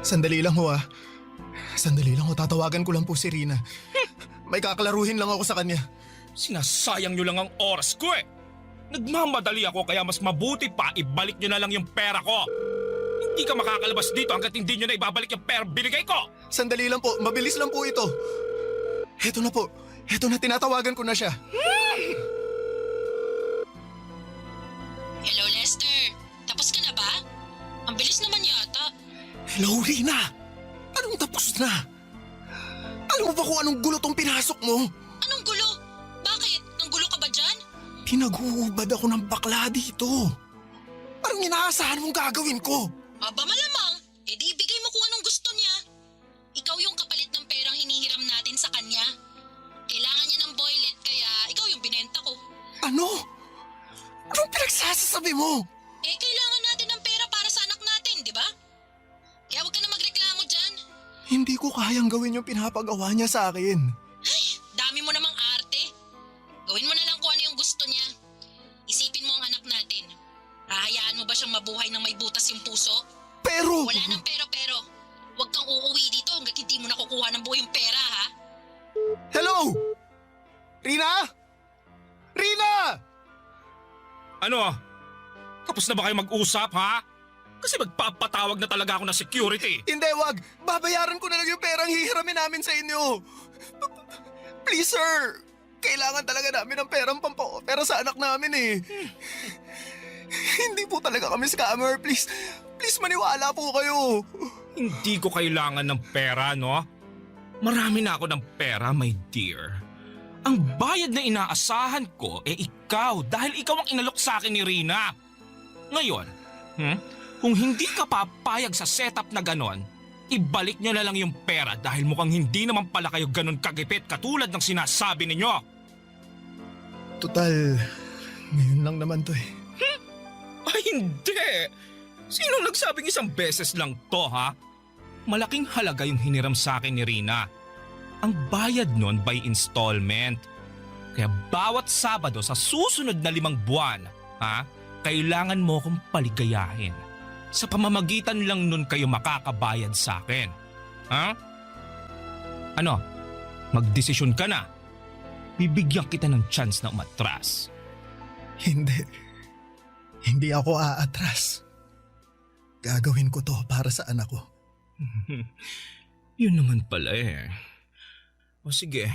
Sandali lang ho ah. Sandali lang ho, tatawagan ko lang po si Rina. May kakalaruhin lang ako sa kanya. Sinasayang nyo lang ang oras ko eh. Nagmamadali ako kaya mas mabuti pa ibalik nyo na lang yung pera ko. Hindi ka makakalabas dito hanggat hindi nyo na ibabalik yung pera binigay ko. Sandali lang po, mabilis lang po ito. Heto na po, heto na, tinatawagan ko na siya. Hello, Lester. Tapos ka na ba? Ang bilis naman yata. Hello, Rina. Anong tapos na? Alam mo ba kung anong gulo tong pinasok mo? Anong gulo? Bakit? Nanggulo ka ba dyan? Pinaghubad ako ng bakla dito. Anong inaasahan mong gagawin ko? Aba malamang, di ibigay mo kung anong gusto niya. Ikaw yung kapalit ng perang hinihiram natin sa kanya. Kailangan niya ng boylet kaya ikaw yung binenta ko. Ano? Anong pinagsasasabi mo? Kailangan natin ng pera para sa anak natin, di ba? Kaya huwag ka na magreklamo dyan. Hindi ko kayang gawin yung pinapagawa niya sa akin. Ay, dami mo namang arte. Gawin mo na lang kung ano yung gusto niya. Isipin mo ang anak natin. Hahayaan mo ba siyang mabuhay ng may butas yung puso? Pero... Wala nang pero. Huwag kang uuwi dito hanggat hindi mo nakukuha ng buo yung pera, ha? Hello? Rina? Rina! Ano? Tapos na ba kayo mag-usap, ha? Kasi magpapatawag na talaga ako ng security. Hindi, wag. Babayaran ko na lang yung perang hihiramin namin sa inyo. Please, sir. Kailangan talaga namin ng perang pampapera sa anak namin eh. Hindi po talaga kami scammer. Please maniwala po kayo. Hindi ko kailangan ng pera, no? Marami na ako ng pera, my dear. Ang bayad na inaasahan ko ikaw dahil ikaw ang inalok sa akin ni Rina. Ngayon, kung hindi ka papayag sa setup na ganon, ibalik nyo na lang yung pera dahil mukhang hindi naman pala kayo ganon kagipit katulad ng sinasabi ninyo. Total, ngayon lang naman to eh. Ay hindi! Sinong nagsabing isang beses lang to, ha? Malaking halaga yung hiniram sa akin ni Rina. Ang bayad nun by installment. Kaya bawat Sabado sa susunod na 5 buwan, ha? Kailangan mo kong paligayahin. Sa pamamagitan lang nun kayo makakabayad sa akin. Ha? Ano? Magdesisyon ka na. Bibigyan kita ng chance na umatras. Hindi ako aatras. Gagawin ko to para sa anak ko. Yun naman pala eh. O sige,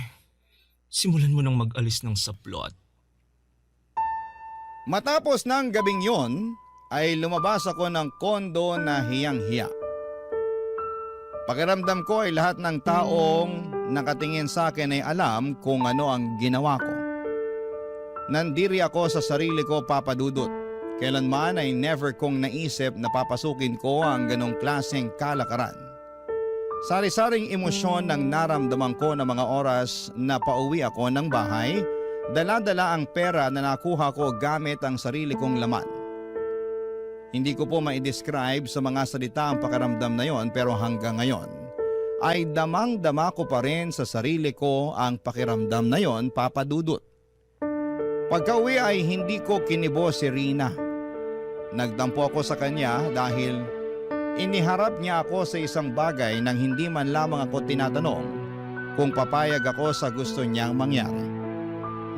simulan mo nang mag-alis ng saplot. Matapos ng gabing yon, ay lumabas ako ng kondo na hiyang-hiya. Pakiramdam ko ay lahat ng taong nakatingin sa akin ay alam kung ano ang ginawa ko. Nandiri ako sa sarili ko, Papa Dudut. Kailanman ay never kong naisip na papasukin ko ang ganong klaseng kalakaran. Sari-saring emosyon ng naramdaman ko ng mga oras na pauwi ako ng bahay, dala-dala ang pera na nakuha ko gamit ang sarili kong laman. Hindi ko po ma-describe sa mga salita ang pakiramdam na yon, pero hanggang ngayon ay damang-dama ko pa rin sa sarili ko ang pakiramdam na yon, Papa Dudut. Pagka-uwi ay hindi ko kinibo si Rina. Nagdampo ako sa kanya dahil Iniharap niya ako sa isang bagay nang hindi man lamang ako tinatanong kung papayag ako sa gusto niyang mangyari.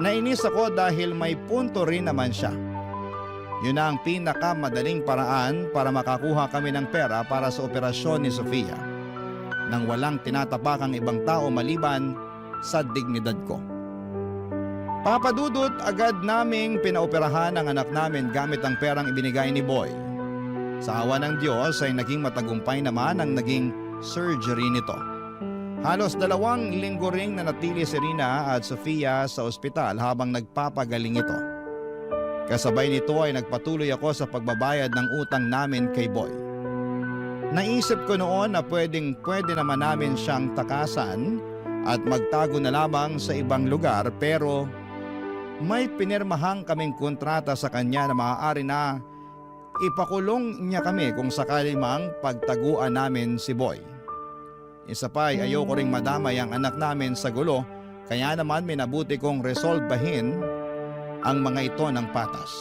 Nainis ako dahil may punto rin naman siya. Yun ang pinakamadaling paraan para makakuha kami ng pera para sa operasyon ni Sofia nang walang tinatapakang ibang tao maliban sa dignidad ko. Papadudot, agad naming pinaoperahan ang anak namin gamit ang perang ibinigay ni Boy. Sa awa ng Diyos ay naging matagumpay naman ang naging surgery nito. Halos 2 linggo ring nanatili si Rina at Sofia sa ospital habang nagpapagaling ito. Kasabay nito ay nagpatuloy ako sa pagbabayad ng utang namin kay Boy. Naisip ko noon na pwede naman namin siyang takasan at magtago na lamang sa ibang lugar, pero may pinirmahang kaming kontrata sa kanya na maaari na ipakulong niya kami kung sakali mang pagtaguan namin si Boy. Isa pa ay ayoko ring madamay ang anak namin sa gulo, kaya naman minabuti kong resolbahin ang mga ito ng patas.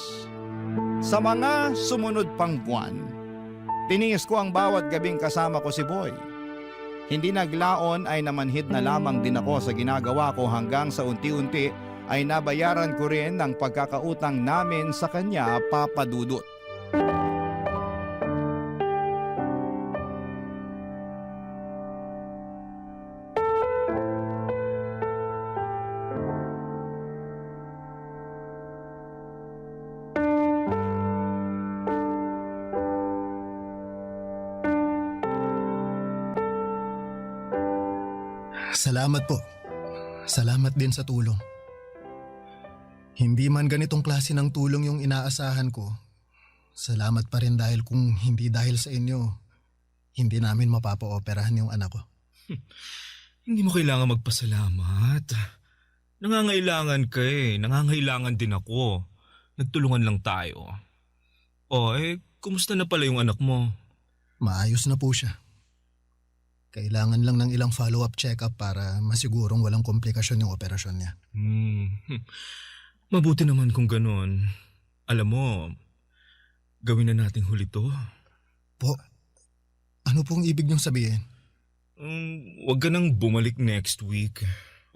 Sa mga sumunod pang buwan, tiniis ko ang bawat gabing kasama ko si Boy. Hindi naglaon ay namanhid na lamang din ako sa ginagawa ko hanggang sa unti-unti ay nabayaran ko rin ang pagkakautang namin sa kanya, Papa Dudut. Salamat po. Salamat din sa tulong. Hindi man ganitong klase ng tulong yung inaasahan ko, salamat pa rin dahil kung hindi dahil sa inyo, hindi namin mapapa-operahan yung anak ko. Hindi mo kailangan magpasalamat. Nangangailangan ka eh. Nangangailangan din ako. Nagtulungan lang tayo. Kumusta na pala yung anak mo? Maayos na po siya. Kailangan lang ng ilang follow-up check-up para masigurong walang komplikasyon yung operasyon niya. Mabuti naman kung ganun. Alam mo, gawin na nating huli to. Po, ano pong ibig niyong sabihin? Huwag ka nang bumalik next week.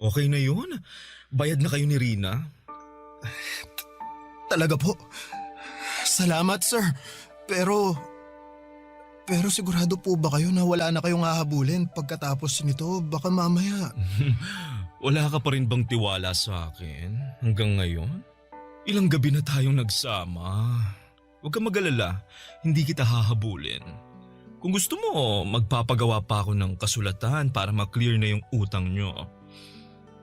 Okay na yun. Bayad na kayo ni Rina. Talaga po. Salamat, sir. Pero sigurado po ba kayo na wala na kayong hahabulin pagkatapos nito? Baka mamaya. Wala ka pa rin bang tiwala sa akin hanggang ngayon? Ilang gabi na tayong nagsama. Huwag kang mag-alala, hindi kita hahabulin. Kung gusto mo, magpapagawa pa ako ng kasulatan para ma-clear na yung utang nyo.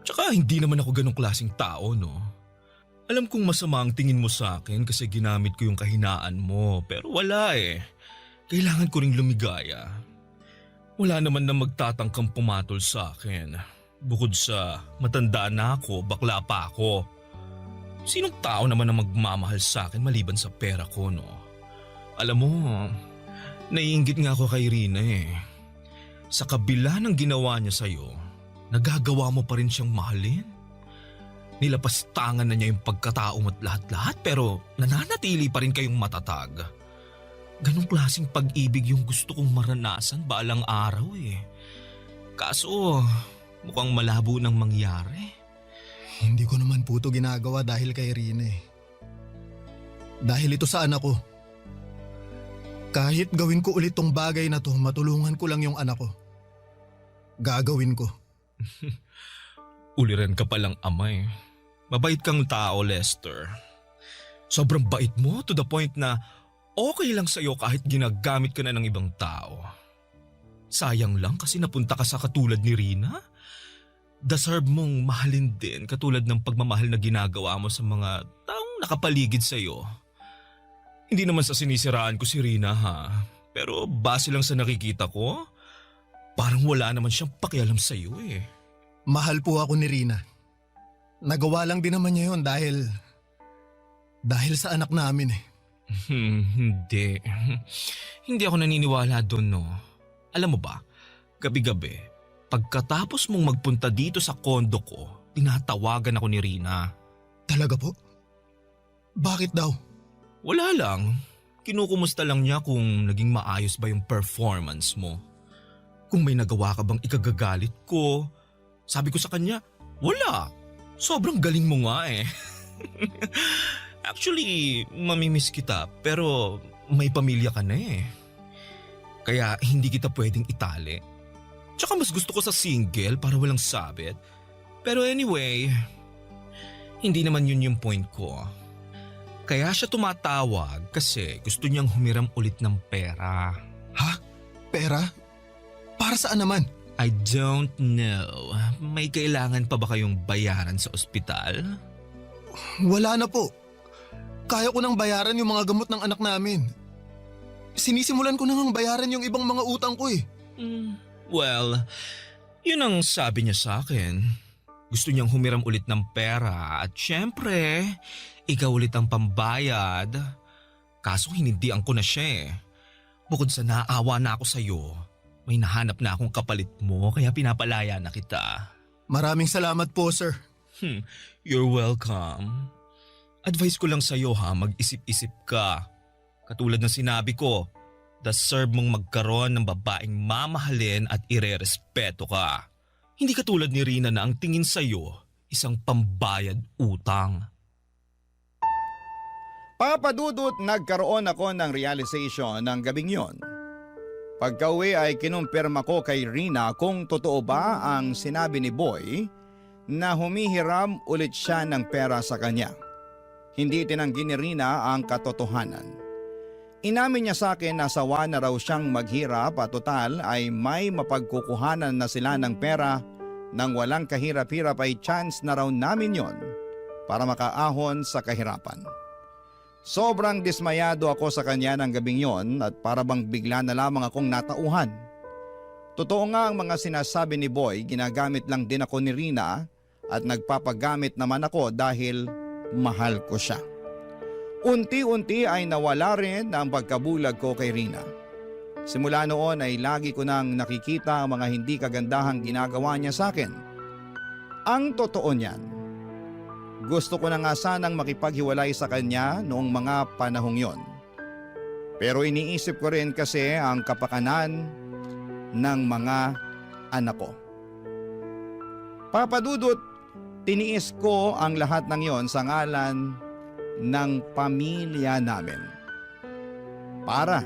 Tsaka hindi naman ako ganong klaseng tao, no? Alam kong masama ang tingin mo sa akin kasi ginamit ko yung kahinaan mo, pero wala eh. Kailangan ko ring lumigaya. Wala naman na magtatangkang pumatol sa akin. Bukod sa matanda na ako, bakla pa ako. Sinong tao naman na magmamahal sa akin maliban sa pera ko, no? Alam mo, naiinggit nga ako kay Rina eh. Sa kabila ng ginawa niya sa'yo, nagagawa mo pa rin siyang mahalin. Nilapastangan na niya yung pagkatao mo't lahat-lahat pero nananatili pa rin kayong matatag. Ganong klaseng pag-ibig yung gusto kong maranasan balang araw eh. Kaso mukhang malabo nang mangyari. Hindi ko naman po ito ginagawa dahil kay Rina eh. Dahil ito sa anak ko. Kahit gawin ko ulit tong bagay na to, matulungan ko lang yung anak ko. Gagawin ko. Uliran ka palang ama eh. Mabait kang tao, Lester. Sobrang bait mo to the point na okay lang sa'yo kahit ginagamit ka na ng ibang tao. Sayang lang kasi napunta ka sa katulad ni Rina. Deserve mong mahalin din katulad ng pagmamahal na ginagawa mo sa mga taong nakapaligid sa'yo. Hindi naman sa sinisiraan ko si Rina ha, pero base lang sa nakikita ko, parang wala naman siyang pakialam sa'yo eh. Mahal po ako ni Rina. Nagawa lang din naman niya yun dahil sa anak namin eh. Hindi. Hindi ako naniniwala doon, no. Alam mo ba, gabi-gabi, pagkatapos mong magpunta dito sa kondo ko, tinatawagan ako ni Rina. Talaga po? Bakit daw? Wala lang. Kinukumusta lang niya kung naging maayos ba yung performance mo. Kung may nagawa ka bang ikagagalit ko. Sabi ko sa kanya, wala. Sobrang galing mo nga eh. Actually, mamimiss kita pero may pamilya ka na eh. Kaya hindi kita pwedeng itali. Tsaka mas gusto ko sa single para walang sabit. Pero anyway, hindi naman yun yung point ko. Kaya siya tumatawag kasi gusto niyang humiram ulit ng pera. Ha? Pera? Para saan naman? I don't know. May kailangan pa ba kayong bayaran sa ospital? Wala na po. Kaya ko nang bayaran yung mga gamot ng anak namin. Sinisimulan ko nang bayaran yung ibang mga utang ko eh. Well, yun ang sabi niya sa akin. Gusto niyang humiram ulit ng pera at syempre, ikaw ulit ang pambayad. Kaso hinindihan ko na siya eh. Bukod sa naawa na ako sa'yo, may nahanap na akong kapalit mo kaya pinapalaya na kita. Maraming salamat po, sir. You're welcome. Advice ko lang sa'yo ha, mag-isip-isip ka. Katulad ng sinabi ko, deserve mong magkaroon ng babaeng mamahalin at irerespeto ka. Hindi katulad ni Rina na ang tingin sa'yo, isang pambayad utang. Papadudot, nagkaroon ako ng realization ng gabing yon. Pagka-uwi ay kinumpirma ko kay Rina kung totoo ba ang sinabi ni Boy na humihiram ulit siya ng pera sa kanya. Hindi tinanggi ni Rina ang katotohanan. Inamin niya sa akin na sawa na raw siyang maghirap at total ay may mapagkukuhanan na sila ng pera nang walang kahirap-hirap ay chance na raw namin yon para makaahon sa kahirapan. Sobrang dismayado ako sa kanya ng gabing yon at para bang bigla na lamang akong natauhan. Totoo nga ang mga sinasabi ni Boy, ginagamit lang din ako ni Rina at nagpapagamit naman ako dahil mahal ko siya. Unti-unti ay nawala rin ang pagkabulag ko kay Rina. Simula noon ay lagi ko nang nakikita ang mga hindi kagandahang ginagawa niya sa akin. Ang totoo niyan, gusto ko na nga sanang makipaghiwalay sa kanya noong mga panahong yon. Pero iniisip ko rin kasi ang kapakanan ng mga anak ko. Papadudot, tiniis ko ang lahat ng yon sa ngalan ng pamilya namin. Para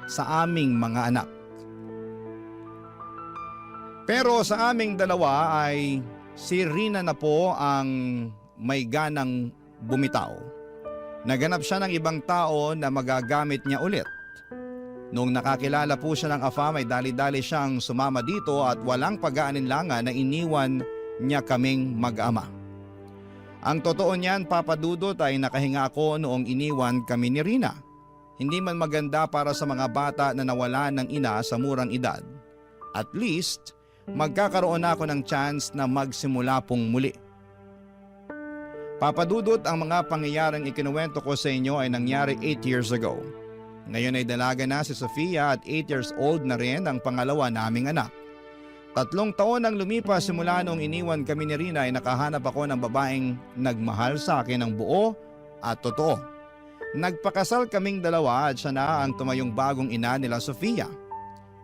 sa aming mga anak. Pero sa aming dalawa ay si Rina na po ang may ganang bumitaw. Naganap siya ng ibang tao na magagamit niya ulit. Noong nakakilala po siya ng AFAM ay dali-dali siyang sumama dito at walang pag-aalinlangan na iniwan niya kaming mag-ama. Ang totoo niyan, Papadudot, ay nakahinga ako noong iniwan kami ni Rina. Hindi man maganda para sa mga bata na nawalan ng ina sa murang edad. At least, magkakaroon ako ng chance na magsimula pong muli. Papadudot, ang mga pangyayaring ikinuwento ko sa inyo ay nangyari 8 years ago. Ngayon ay dalaga na si Sofia at 8 years old na rin ang pangalawa naming anak. 3 taon ang lumipas simula noong iniwan kami ni Rina ay nakahanap ako ng babaeng nagmahal sa akin ng buo at totoo. Nagpakasal kaming dalawa at siya na ang tumayong bagong ina nila Sofia.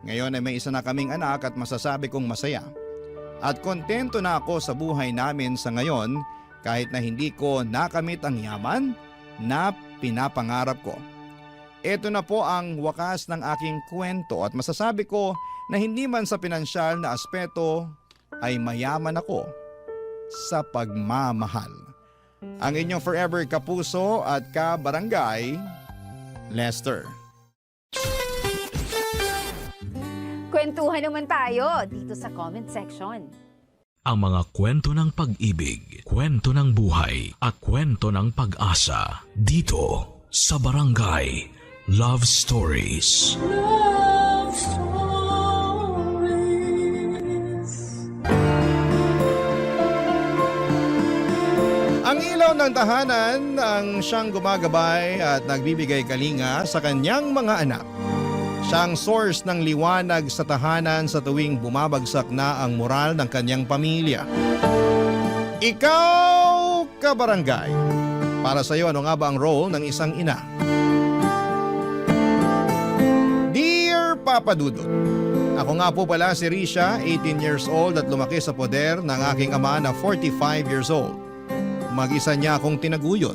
Ngayon ay may isa na kaming anak at masasabi kong masaya. At kontento na ako sa buhay namin sa ngayon kahit na hindi ko nakamit ang yaman na pinapangarap ko. Ito na po ang wakas ng aking kwento at masasabi ko na hindi man sa pinansyal na aspeto ay mayaman ako sa pagmamahal. Ang inyong forever kapuso at kabarangay, Lester. Kwentuhan naman tayo dito sa comment section. Ang mga kwento ng pag-ibig, kwento ng buhay at kwento ng pag-asa dito sa Barangay Love Stories. Love Stories. Ang ilaw ng tahanan ang siyang gumagabay at nagbibigay kalinga sa kanyang mga anak. Siyang source ng liwanag sa tahanan sa tuwing bumabagsak na ang moral ng kanyang pamilya. Ikaw, kabarangay, para sa iyo ano nga ba ang role ng isang ina? Papa Dudut. Ako nga po pala si Risha, 18 years old at lumaki sa poder ng aking ama na 45 years old. Mag-isa niya akong tinaguyod.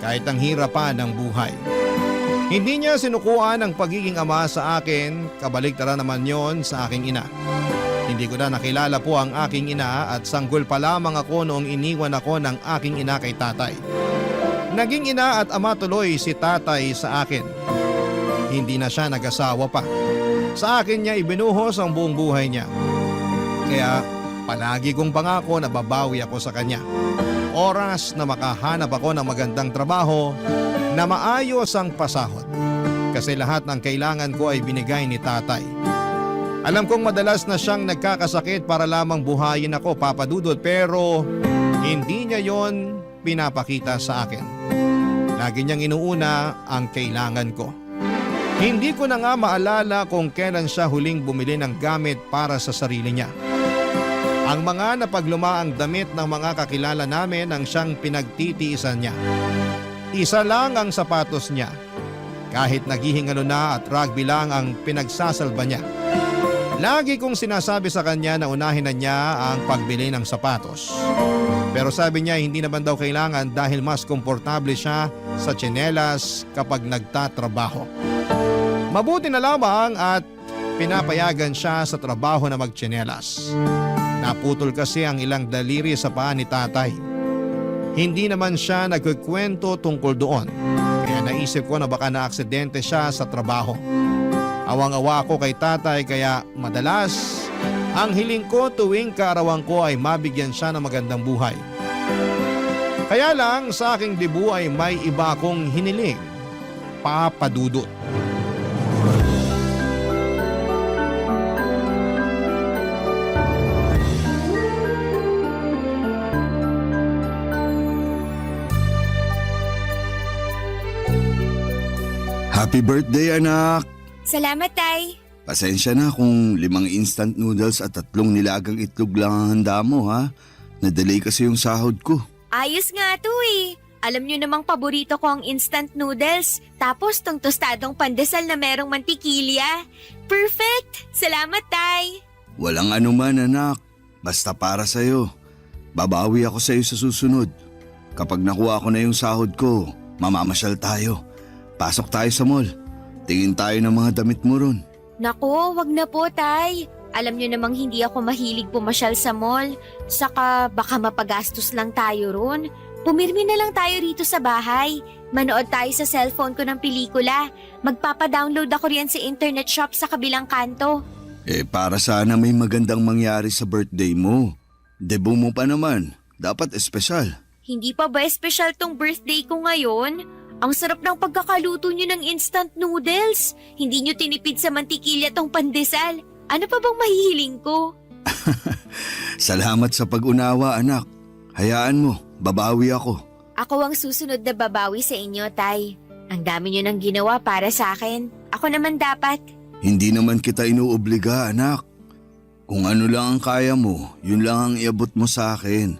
Kahit ang hirapan ng buhay. Hindi niya sinukuan ang pagiging ama sa akin, kabaligtaran naman yon sa aking ina. Hindi ko na nakilala po ang aking ina at sanggol pa lamang ako noong iniwan ako ng aking ina kay tatay. Naging ina at ama tuloy si tatay sa akin. Hindi na siya nag-asawa pa. Sa akin niya ibinuhos ang buong buhay niya. Kaya palagi kong pangako na babawi ako sa kanya. Oras na makahanap ako ng magandang trabaho na maayos ang pasahod. Kasi lahat ng kailangan ko ay binigay ni tatay. Alam kong madalas na siyang nagkakasakit para lamang buhayin ako, Papa Dudut, pero hindi niya yon pinapakita sa akin. Lagi niyang inuuna ang kailangan ko. Hindi ko na nga maalala kung kailan siya huling bumili ng gamit para sa sarili niya. Ang mga napaglumaang damit ng mga kakilala namin ang siyang pinagtitiisan niya. Isa lang ang sapatos niya. Kahit naghihingalo na at rugby lang ang pinagsasalba niya. Lagi kong sinasabi sa kanya na unahin na niya ang pagbili ng sapatos. Pero sabi niya hindi naman daw kailangan dahil mas komportable siya sa tsinelas kapag nagtatrabaho. Mabuti na lamang at pinapayagan siya sa trabaho na magtsinelas. Naputol kasi ang ilang daliri sa paa ni tatay. Hindi naman siya nagkukwento tungkol doon. Kaya naisip ko na baka naaksidente siya sa trabaho. Awang-awa ako kay tatay kaya madalas ang hiling ko tuwing kaarawan ko ay mabigyan siya ng magandang buhay. Kaya lang sa aking debu ay may iba akong hiniling, Papa Dudut. Happy birthday, anak! Salamat, Tay. Pasensya na kung 5 instant noodles at 3 nilagang itlog lang ang handa mo, ha? Na-delay kasi yung sahod ko. Ayos nga to eh. Alam nyo namang paborito ko ang instant noodles. Tapos tong tostadong pandesal na merong mantikilya. Perfect! Salamat, Tay. Walang anuman, anak. Basta para sa'yo. Babawi ako sa'yo sa susunod. Kapag nakuha ko na yung sahod ko, mamamasyal tayo. Pasok tayo sa mall. Tingin tayo ng mga damit mo ron. Naku, wag na po, Tay. Alam nyo namang hindi ako mahilig pumasyal sa mall. Saka baka mapagastos lang tayo ron. Pumirmi na lang tayo rito sa bahay. Manood tayo sa cellphone ko ng pelikula. Magpapadownload ako riyan sa internet shop sa kabilang kanto. Para sana may magandang mangyari sa birthday mo. Debut mo pa naman. Dapat espesyal. Hindi pa ba espesyal tong birthday ko ngayon? Ang sarap ng pagkakaluto nyo ng instant noodles. Hindi nyo tinipid sa mantikilya tong pandesal. Ano pa bang mahihiling ko? Salamat sa pag-unawa, anak. Hayaan mo, babawi ako. Ako ang susunod na babawi sa inyo, Tay. Ang dami nyo nang ginawa para sa akin. Ako naman dapat. Hindi naman kita inuobliga, anak. Kung ano lang ang kaya mo, yun lang ang iabot mo sa akin.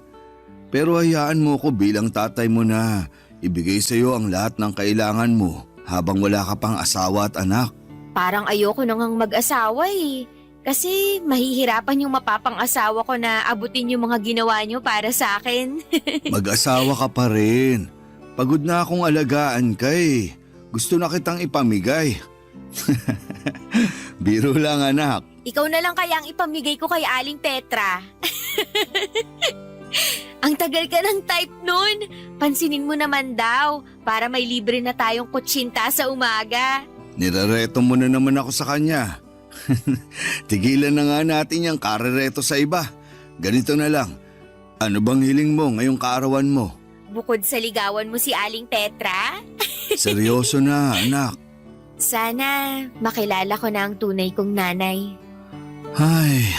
Pero hayaan mo ko bilang tatay mo na ibigay sa iyo ang lahat ng kailangan mo habang wala ka pang asawa at anak. Parang ayoko nang mag-asawa eh. Kasi mahihirapan yung mapapang-asawa ko na abutin yung mga ginawa nyo para sa akin. Mag-asawa ka pa rin. Pagod na akong alagaan ka eh. Gusto na kitang ipamigay. Biro lang, anak. Ikaw na lang kaya ang ipamigay ko kay Aling Petra. Ang tagal ka ng type nun. Pansinin mo naman daw para may libre na tayong kutsinta sa umaga. Nirareto mo na naman ako sa kanya. Tigilan na nga natin yung karereto sa iba. Ganito na lang. Ano bang hiling mo ngayong kaarawan mo? Bukod sa ligawan mo si Aling Petra? Seryoso na, anak. Sana makilala ko na ang tunay kong nanay. Ay,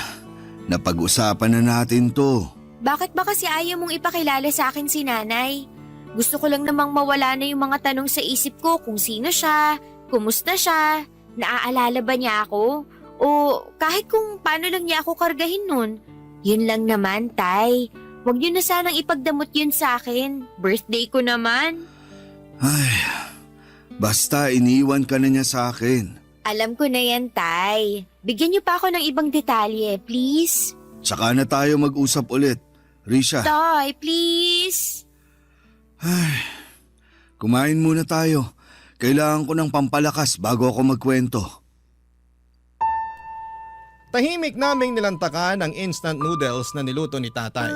napag-usapan na natin to. Bakit ba kasi ayaw mong ipakilala sa akin si nanay? Gusto ko lang namang mawala na yung mga tanong sa isip ko kung sino siya, kumusta siya, naaalala ba niya ako? O kahit kung paano lang niya ako kargahin nun. Yun lang naman, Tay. Huwag niyo na sanang ipagdamot yun sa akin. Birthday ko naman. Ay, basta iniwan ka na niya sa akin. Alam ko na yan, Tay. Bigyan niyo pa ako ng ibang detalye, please. Tsaka na tayo mag-usap ulit. Risha, Tay, please. kumain muna tayo. Kailangan ko ng pampalakas bago ako magkwento. Tahimik naming nilantakan ang instant noodles na niluto ni tatay.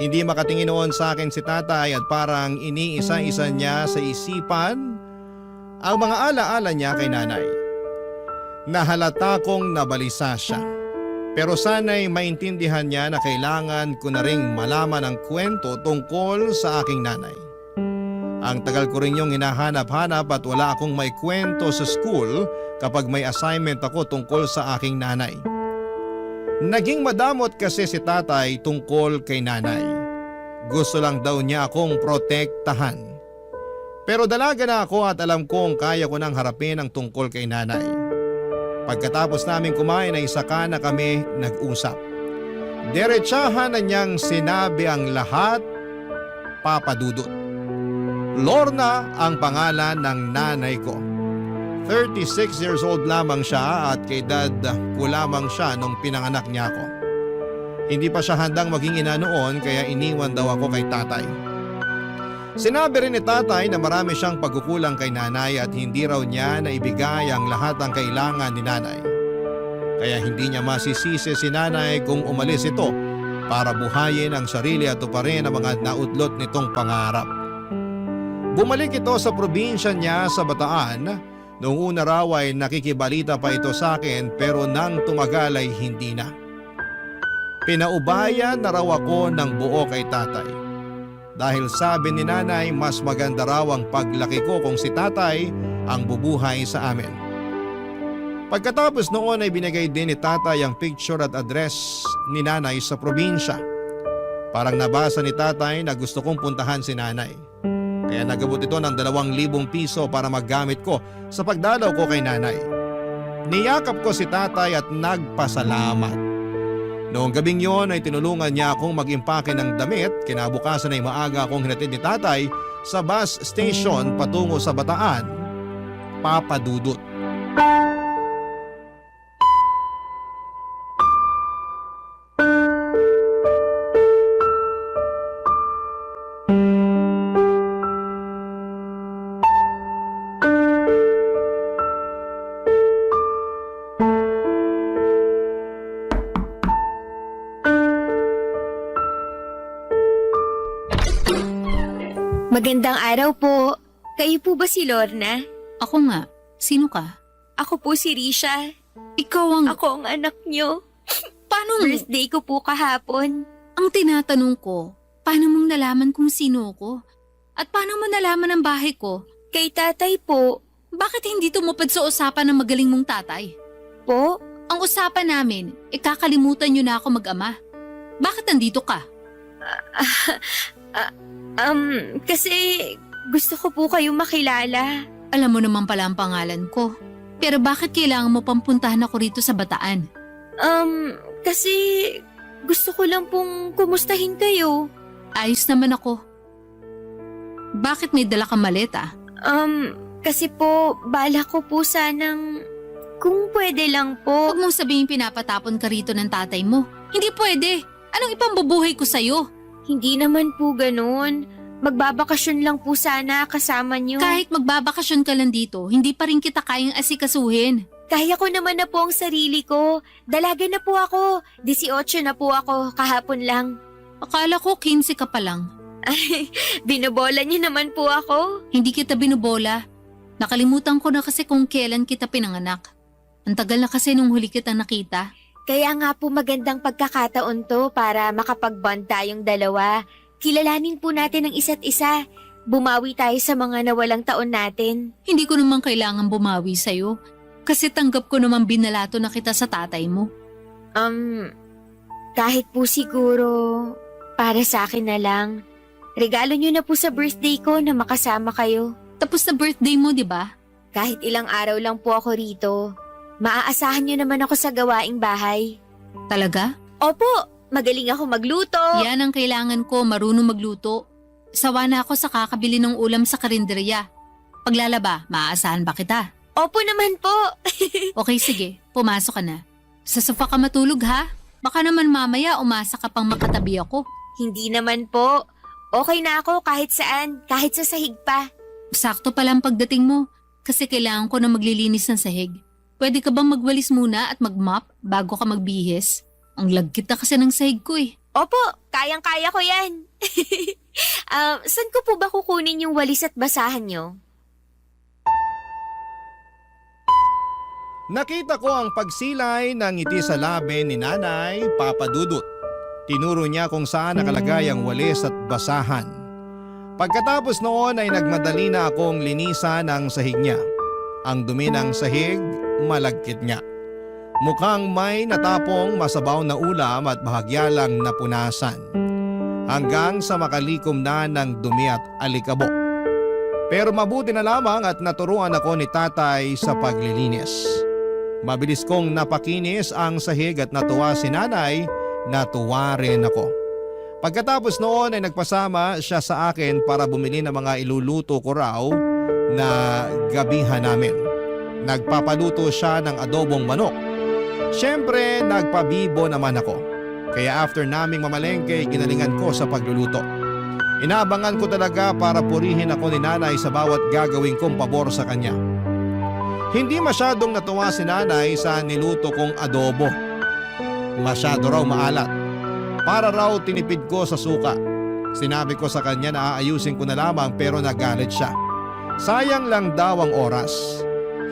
Hindi makatingin noon sa akin si tatay at parang iniisa-isa niya sa isipan ang mga alaala niya kay nanay. Nahalata kong nabalisa siya. Pero sana'y maintindihan niya na kailangan ko na ring malaman ang kwento tungkol sa aking nanay. Ang tagal ko rin yung hinahanap-hanap at wala akong may kwento sa school kapag may assignment ako tungkol sa aking nanay. Naging madamot kasi si tatay tungkol kay nanay. Gusto lang daw niya akong protektahan. Pero dalaga na ako at alam kong kaya ko nang harapin ang tungkol kay nanay. Pagkatapos namin kumain ay saka na kami nag-usap. Diretsahan na niyang sinabi ang lahat, Papa Dudut. Lorna ang pangalan ng nanay ko. 36 years old lamang siya at kay dad ko lamang siya nung pinanganak niya ako. Hindi pa siya handang maging ina noon kaya iniwan daw ako kay tatay. Sinabi rin ni tatay na marami siyang pagkukulang kay nanay at hindi raw niya naibigay ang lahat ng kailangan ni nanay. Kaya hindi niya masisisi si nanay kung umalis ito para buhayin ang sarili at tuparin ang mga nautlot nitong pangarap. Bumalik ito sa probinsya niya sa Bataan. Noong una raw ay nakikibalita pa ito sa akin pero nang tumagal ay hindi na. Pinaubayan na raw ako ng buo kay tatay. Dahil sabi ni nanay mas maganda raw ang paglaki ko kung si tatay ang bubuhay sa amin. Pagkatapos noon ay binigay din ni tatay ang picture at address ni nanay sa probinsya. Parang nabasa ni tatay na gusto kong puntahan si nanay. Kaya nagabot ito ng 2,000 piso para maggamit ko sa pagdalaw ko kay nanay. Niyakap ko si tatay at nagpasalamat. Noong gabing yon ay tinulungan niya akong mag-impake ng damit. Kinabukasan ay maaga akong hinatid ni tatay sa bus station patungo sa Bataan, Papa Dudut. Magandang araw po. Kayo po ba si Lorna? Ako nga. Sino ka? Ako po si Risha. Ikaw ang... Ako ang anak nyo. Paano mo? Birthday ko po kahapon. Ang tinatanong ko, paano mong nalaman kung sino ko? At paano mo nalaman ang bahay ko? Kay tatay po. Bakit hindi tumupad sa usapan ng magaling mong tatay? Po? Ang usapan namin, kakalimutan nyo na ako mag-ama. Bakit nandito ka? Kasi gusto ko po kayong makilala. Alam mo naman pala ang pangalan ko. Pero bakit kailangan mo pampuntahan ako rito sa Bataan? Kasi gusto ko lang pong kumustahin kayo. Ayos naman ako. Bakit may dala kang maleta? Kasi po, bala ko po sanang kung pwede lang po. Huwag mong sabihin pinapatapon ka rito ng tatay mo. Hindi pwede. Anong ipambubuhay ko sa'yo? Hindi naman po ganun. Magbabakasyon lang po sana kasama niyo. Kahit magbabakasyon ka lang dito, hindi pa rin kita kayang asikasuhin. Kaya ko naman na po ang sarili ko. Dalaga na po ako. 18 na po ako kahapon lang. Akala ko 15 ka pa lang. Ay, binobola niyo naman po ako. Hindi kita binubola. Nakalimutan ko na kasi kung kailan kita pinanganak. Ang tagal na kasi nung huli kita nakita. Kaya nga po magandang pagkakataon to para makapag-bond tayong dalawa. Kilalanin po natin ang isa't isa. Bumawi tayo sa mga nawalang taon natin. Hindi ko naman kailangan bumawi sa'yo. Kasi tanggap ko naman binalato na kita sa tatay mo. Kahit po siguro para sa akin na lang. Regalo niyo na po sa birthday ko na makasama kayo. Tapos na birthday mo, di ba? Kahit ilang araw lang po ako rito. Maaasahan niyo naman ako sa gawaing bahay. Talaga? Opo, magaling ako magluto. Yan ang kailangan ko, marunong magluto. Sawa na ako sa kakabili ng ulam sa karinderya. Paglalaba, maaasahan ba kita? Opo naman po. Okay, sige. Pumasok ka na. Sa sofa ka matulog ha? Baka naman mamaya umasa ka pang makatabi ako. Hindi naman po. Okay na ako kahit saan, kahit sa sahig pa. Sakto pala ang pagdating mo. Kasi kailangan ko na maglilinis ng sahig. Pwede ka bang magwalis muna at mag-mop bago ka magbihis? Ang lagkit na kasi ng sahig ko eh. Opo, kayang-kaya ko yan. Saan ko po ba kukunin yung walis at basahan nyo? Nakita ko ang pagsilay ng ngiti sa labi ni Nanay Papa Dudut. Tinuro niya kung saan nakalagay ang walis at basahan. Pagkatapos noon ay nagmadali na akong linisan ang sahig niya. Ang dumi ng sahig, malagkit nga. Mukhang may natapong masabaw na ulam at bahagya lang napunasan. Hanggang sa makalikom na ng dumi at alikabok. Pero mabuti na lamang at naturuan ako ni tatay sa paglilinis. Mabilis kong napakinis ang sahig at natuwa si nanay, natuwa rin ako. Pagkatapos noon ay nagpasama siya sa akin para bumili ng mga iluluto ko raw na gabihan namin. Nagpapaluto siya ng adobong manok. Siyempre nagpabibo naman ako. Kaya after naming mamalengke, ginalingan ko sa pagluluto. Inabangan ko talaga para purihin ako ni nanay sa bawat gagawin kong pabor sa kanya. Hindi masyadong natuwa si nanay sa niluto kong adobo. Masyado raw maalat. Para raw tinipid ko sa suka. Sinabi ko sa kanya na aayusin ko na lamang pero nagalit siya. Sayang lang daw ang oras.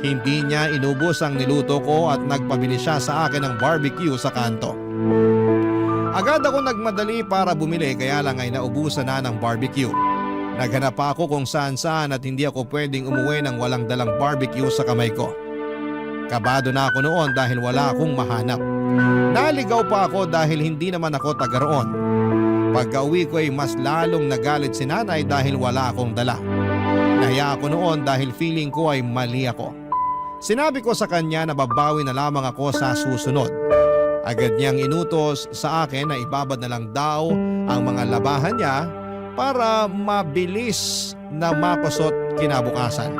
Hindi niya inubos ang niluto ko at nagpabili siya sa akin ng barbecue sa kanto. Agad ako nagmadali para bumili kaya lang ay naubusan na ng barbecue. Naghanap pa ako kung saan-saan at hindi ako pwedeng umuwi ng walang dalang barbecue sa kamay ko. Kabado na ako noon dahil wala akong mahanap. Naligaw pa ako dahil hindi naman ako taga roon. Pagka-uwi ko ay mas lalong nagalit si nanay dahil wala akong dala. Nahiya ako noon dahil feeling ko ay mali ako. Sinabi ko sa kanya na babawi na lamang ako sa susunod. Agad niyang inutos sa akin na ibabad na lang daw ang mga labahan niya para mabilis na mapasot kinabukasan.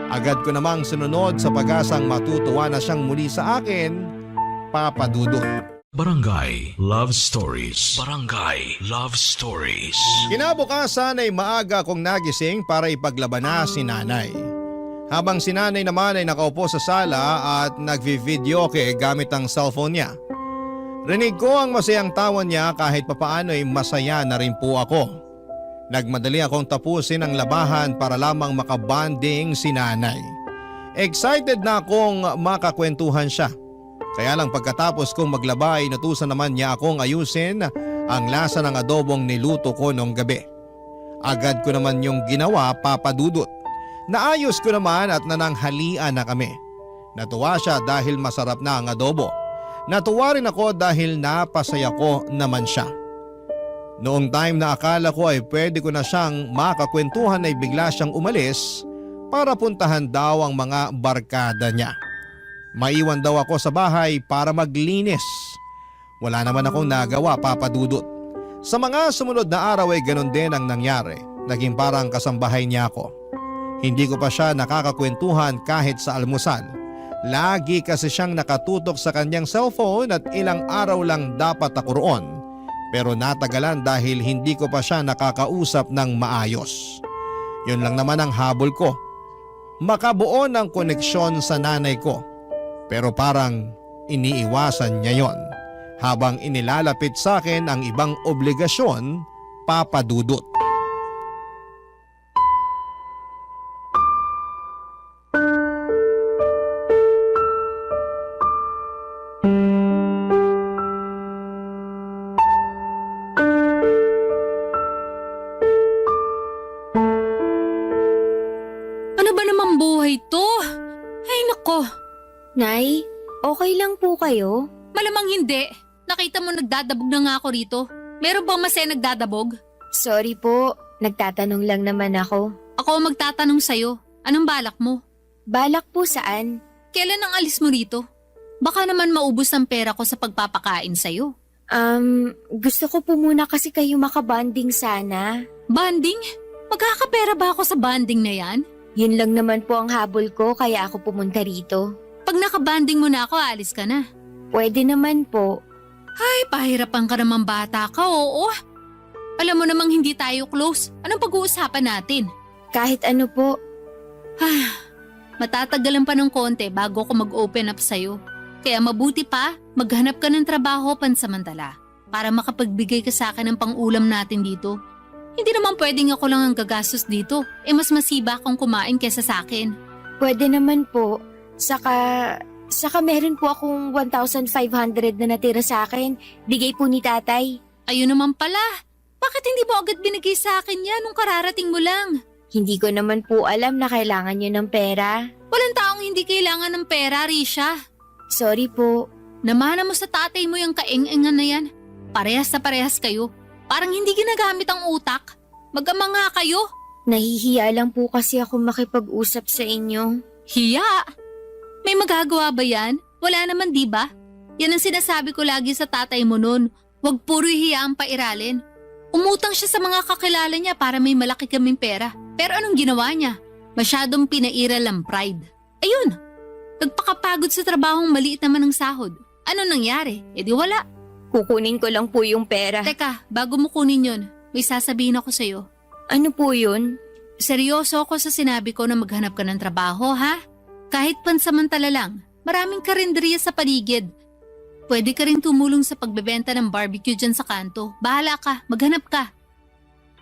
Agad ko namang sinunod sa pag-asang matutuwa na siyang muli sa akin, Papa Dudut. Barangay Love Stories. Barangay Love Stories. Kinabukasan ay maaga akong nagising para ipaglaban na si nanay. Habang si nanay naman ay nakaupo sa sala at nagvi-videoke gamit ang cellphone niya. Rinig ko ang masayang tawa niya kahit papaano ay masaya na rin po ako. Nagmadali akong tapusin ang labahan para lamang makabanding si nanay. Excited na akong makakwentuhan siya. Kaya lang pagkatapos kong maglaba ay natusan naman niya akong ayusin ang lasa ng adobong niluto ko nung gabi. Agad ko naman yung ginawa, Papa Dudut. Naayos ko naman at nananghalian na kami. Natuwa siya dahil masarap na ang adobo. Natuwa rin ako dahil napasaya ko naman siya. Noong time na akala ko ay pwede ko na siyang makakwentuhan ay bigla siyang umalis para puntahan daw ang mga barkada niya. Maiwan daw ako sa bahay para maglinis. Wala naman akong nagawa, Papa Dudut. Sa mga sumunod na araw ay ganon din ang nangyari. Naging parang kasambahay niya ako. Hindi ko pa siya nakakakwentuhan kahit sa almusal. Lagi kasi siyang nakatutok sa kanyang cellphone at ilang araw lang dapat ako roon. Pero natagalan dahil hindi ko pa siya nakakausap ng maayos. Yun lang naman ang habol ko. Makabuo ng koneksyon sa nanay ko. Pero parang iniiwasan niya yon habang inilalapit sa akin ang ibang obligasyon, Papa Dudut. Ano ba namang buhay to? Ay nako. Nay, okay lang po kayo? Malamang hindi. Nakita mo nagdadabog na nga ako rito. Meron bang masaya nagdadabog? Sorry po, nagtatanong lang naman ako. Ako ang magtatanong sa'yo. Anong balak mo? Balak po saan? Kailan ang alis mo rito? Baka naman maubos ang pera ko sa pagpapakain sa'yo. Gusto ko po muna kasi kayo makabanding sana. Banding? Magkakapera ba ako sa banding na yan? Yun lang naman po ang habol ko kaya ako pumunta rito. Pag nakabanding mo na ako, alis ka na. Pwede naman po. Ay, pahirapan ka naman bata ka, oo. Alam mo namang hindi tayo close. Anong pag-uusapan natin? Kahit ano po. Matatagalan pa ng konti bago ako mag-open up sa'yo. Kaya mabuti pa, maghanap ka ng trabaho pansamantala para makapagbigay ka sa akin ng pang-ulam natin dito. Hindi naman pwedeng ako lang ang gagastos dito. Mas masiba kung kumain kesa sa akin. Pwede naman po. Saka meron po akong 1,500 na natira sa akin. Bigay po ni tatay. Ayun naman pala. Bakit hindi mo agad binigay sa akin yan nung kararating mo lang? Hindi ko naman po alam na kailangan nyo ng pera. Walang taong hindi kailangan ng pera, Risha. Sorry po. Namana mo sa tatay mo yung kaeng-engan na yan. Parehas na parehas kayo. Parang hindi ginagamit ang utak. Mag-ama nga kayo. Nahihiya lang po kasi ako makipag-usap sa inyo. Hiya? May magagawa ba yan? Wala naman, di ba? Yan ang sinasabi ko lagi sa tatay mo nun. Huwag puro hiya ang pairalin. Umutang siya sa mga kakilala niya para may malaki kaming pera. Pero anong ginawa niya? Masyadong pinairal ang pride. Ayun, nagpakapagod sa trabahong maliit naman ang sahod. Ano nangyari? E di wala. Kukunin ko lang po yung pera. Teka, bago mo kunin yun, may sasabihin ako sa'yo. Ano po yun? Seryoso ako sa sinabi ko na maghanap ka ng trabaho, ha? Kahit pansamantala lang, maraming karinderiya sa paligid. Pwede ka rin tumulong sa pagbebenta ng barbecue dyan sa kanto. Bahala ka, maghanap ka.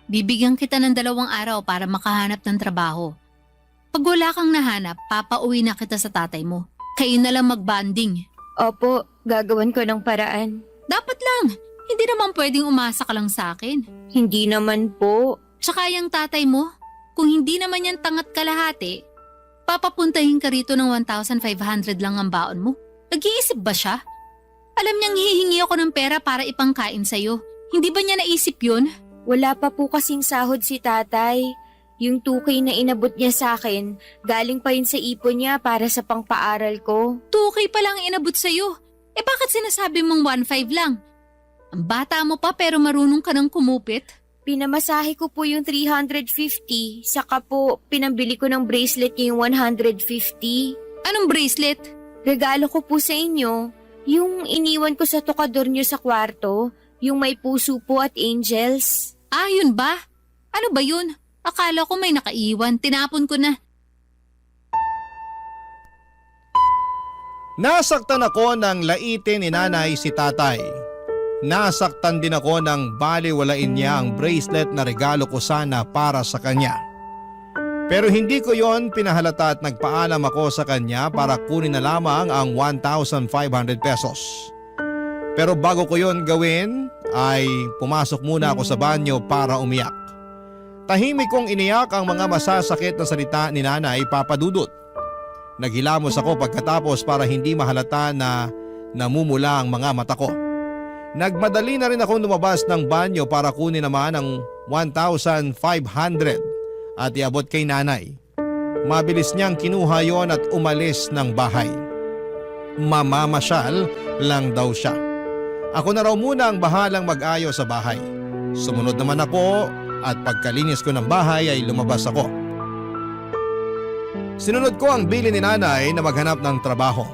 Bibigyan kita ng 2 araw para makahanap ng trabaho. Pag wala kang nahanap, papauwi na kita sa tatay mo. Kayo na lang magbanding. Opo, gagawan ko ng paraan. Dapat lang. Hindi naman pwedeng umasa ka lang sa akin. Hindi naman po. Tsaka yung tatay mo, kung hindi naman yan tangat kalahati, papapuntahin ka rito ng 1,500 lang ang baon mo. Nag-iisip ba siya? Alam niyang hihingi ako ng pera para ipangkain sa'yo. Hindi ba niya naisip yun? Wala pa po kasing sahod si tatay. Yung 2K na inabot niya sa akin, galing pa yun sa ipon niya para sa pangpaaral ko. 2K pa lang inabot sa'yo. Bakit sinasabi mong 1,500 lang? Ang bata mo pa pero marunong ka ng kumupit. Pinamasahe ko po yung 350, saka po pinambili ko ng bracelet niya yung 150. Anong bracelet? Regalo ko po sa inyo. Yung iniwan ko sa tokador niyo sa kwarto, yung may puso po at angels. Ah, yun ba? Ano ba yun? Akala ko may nakaiwan, tinapon ko na. Nasaktan ako ng laitin ni nanay si tatay. Nasaktan din ako ng baliwalain niya ang bracelet na regalo ko sana para sa kanya. Pero hindi ko yon pinahalata at nagpaalam ako sa kanya para kunin na lamang ang 1,500 pesos. Pero bago ko yon gawin ay pumasok muna ako sa banyo para umiyak. Tahimik kong iniyak ang mga masasakit na salita ni Nanay Papa Dudut. Naghilamos ako pagkatapos para hindi mahalata na namumula ang mga mata ko. Nagmadali na rin akong lumabas ng banyo para kunin naman ang 1,500 at iabot kay nanay. Mabilis niyang kinuha yon at umalis ng bahay. Mamamasyal lang daw siya. Ako na raw muna ang bahalang mag-ayos sa bahay. Sumunod naman ako at pagkalinis ko ng bahay ay lumabas ako. Sinunod ko ang bili ni nanay na maghanap ng trabaho.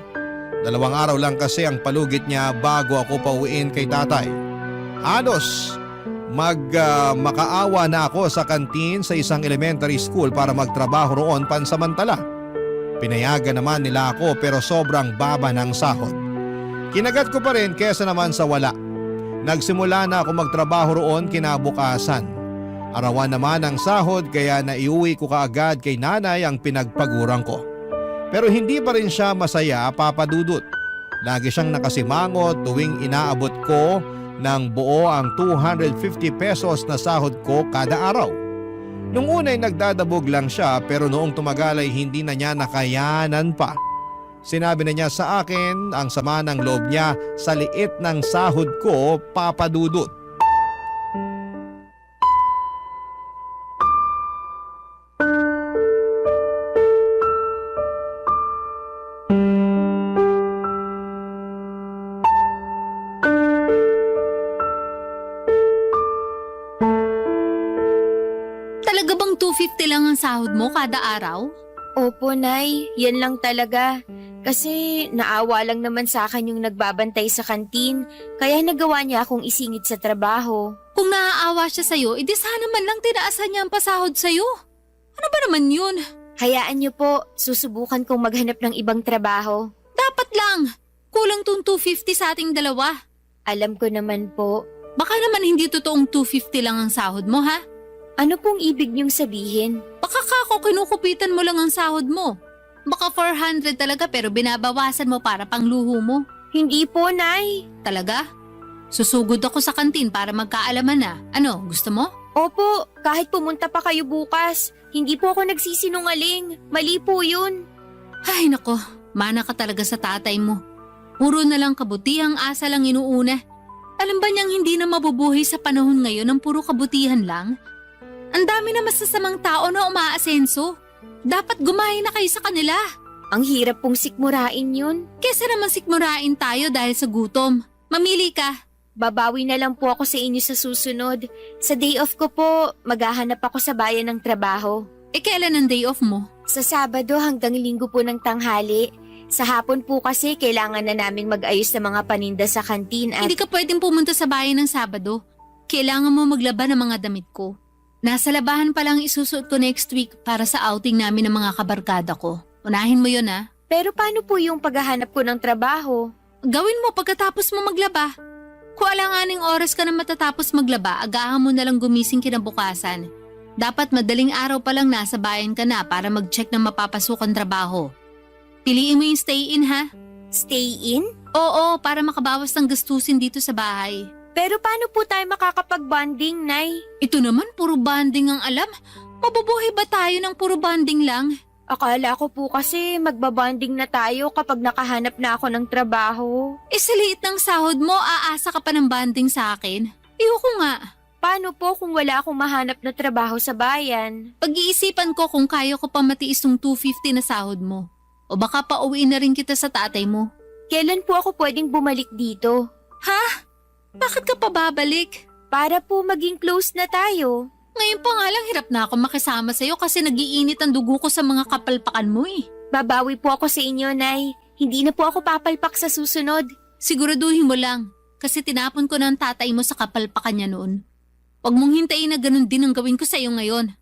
2 araw lang kasi ang palugit niya bago ako pauwiin kay tatay. Halos makaawa na ako sa kantin sa isang elementary school para magtrabaho roon pansamantala. Pinayagan naman nila ako pero sobrang baba ng sahod. Kinagat ko pa rin kesa naman sa wala. Nagsimula na ako magtrabaho roon kinabukasan. Arawan naman ang sahod kaya naiuwi ko kaagad kay nanay ang pinagpaguran ko. Pero hindi pa rin siya masaya, Papa Dudut. Lagi siyang nakasimangot tuwing inaabot ko ng buo ang 250 pesos na sahod ko kada araw. Nung una'y nagdadabog lang siya pero noong tumagal ay hindi na niya nakayanan pa. Sinabi na niya sa akin ang sama ng loob niya sa liit ng sahod ko, Papa Dudut. 250 lang ang sahod mo kada araw? Opo, Nay. Yan lang talaga. Kasi naawa lang naman sa akin yung nagbabantay sa kantin, kaya nagawa niya akong isingit sa trabaho. Kung naaawa siya sa'yo, edi sana man lang tinaasan niya ang pasahod sa'yo. Ano ba naman yun? Hayaan niyo po, susubukan kong maghanap ng ibang trabaho. Dapat lang. Kulang tong 250 sa ating dalawa. Alam ko naman po. Baka naman hindi totoong 250 lang ang sahod mo, ha? Ano pong ibig niyong sabihin? Baka kako kinukupitan mo lang ang sahod mo. Baka 400 talaga pero binabawasan mo para pangluho mo. Hindi po, Nay. Talaga? Susugod ako sa kantin para magkaalaman na. Ano, gusto mo? Opo, kahit pumunta pa kayo bukas. Hindi po ako nagsisinungaling. Mali po yun. Ay nako, mana ka talaga sa tatay mo. Puro na lang kabutihang asa lang inuuna. Alam ba niyang hindi na mabubuhay sa panahon ngayon ng puro kabutihan lang? Ang dami na masasamang tao na umaasenso. Dapat gumahin na kayo sa kanila. Ang hirap pong sikmurain yun. Kesa naman sikmurain tayo dahil sa gutom. Mamili ka. Babawi na lang po ako sa inyo sa susunod. Sa day off ko po, maghahanap ako sa bayan ng trabaho. Kailan ang day off mo? Sa Sabado hanggang Linggo po ng tanghali. Sa hapon po kasi kailangan na naming mag-ayos ng mga paninda sa kantin at... Hindi ka pwedeng pumunta sa bayan ng Sabado. Kailangan mo maglaba ng mga damit ko. Nasa labahan pa lang isusuot ko next week para sa outing namin ng mga kabarkada ko. Unahin mo yun, ha? Pero paano po yung paghahanap ko ng trabaho? Gawin mo pagkatapos mo maglaba. Kung alanganing oras ka na matatapos maglaba, agahan mo na lang gumising kinabukasan. Dapat madaling araw pa lang nasa bayan ka na para mag-check ng mapapasukan trabaho. Piliin mo yung stay-in, ha? Stay-in? Oo, para makabawas ng gastusin dito sa bahay. Pero paano po tayo makakapag-bonding, Nay? Ito naman, puro bonding ang alam. Mabubuhay ba tayo ng puro bonding lang? Akala ko po kasi magbabonding na tayo kapag nakahanap na ako ng trabaho. Sa liit ng sahod mo, aasa ka pa ng bonding sa akin? Ayoko nga. Paano po kung wala akong mahanap na trabaho sa bayan? Pag-iisipan ko kung kaya ko pa matiis ng 250 na sahod mo. O baka pauwiin na rin kita sa tatay mo. Kailan po ako pwedeng bumalik dito? Ha? Bakit ka pa babalik? Para po maging close na tayo. Ngayon pa nga lang hirap na ako makisama sa'yo kasi nagiinit ang dugo ko sa mga kapalpakan mo eh. Babawi po ako sa inyo, Nay. Hindi na po ako papalpak sa susunod. Siguraduhin mo lang kasi tinapon ko na ang tatay mo sa kapalpakan niya noon. Huwag mong hintayin na ganun din ang gawin ko sa'yo ngayon.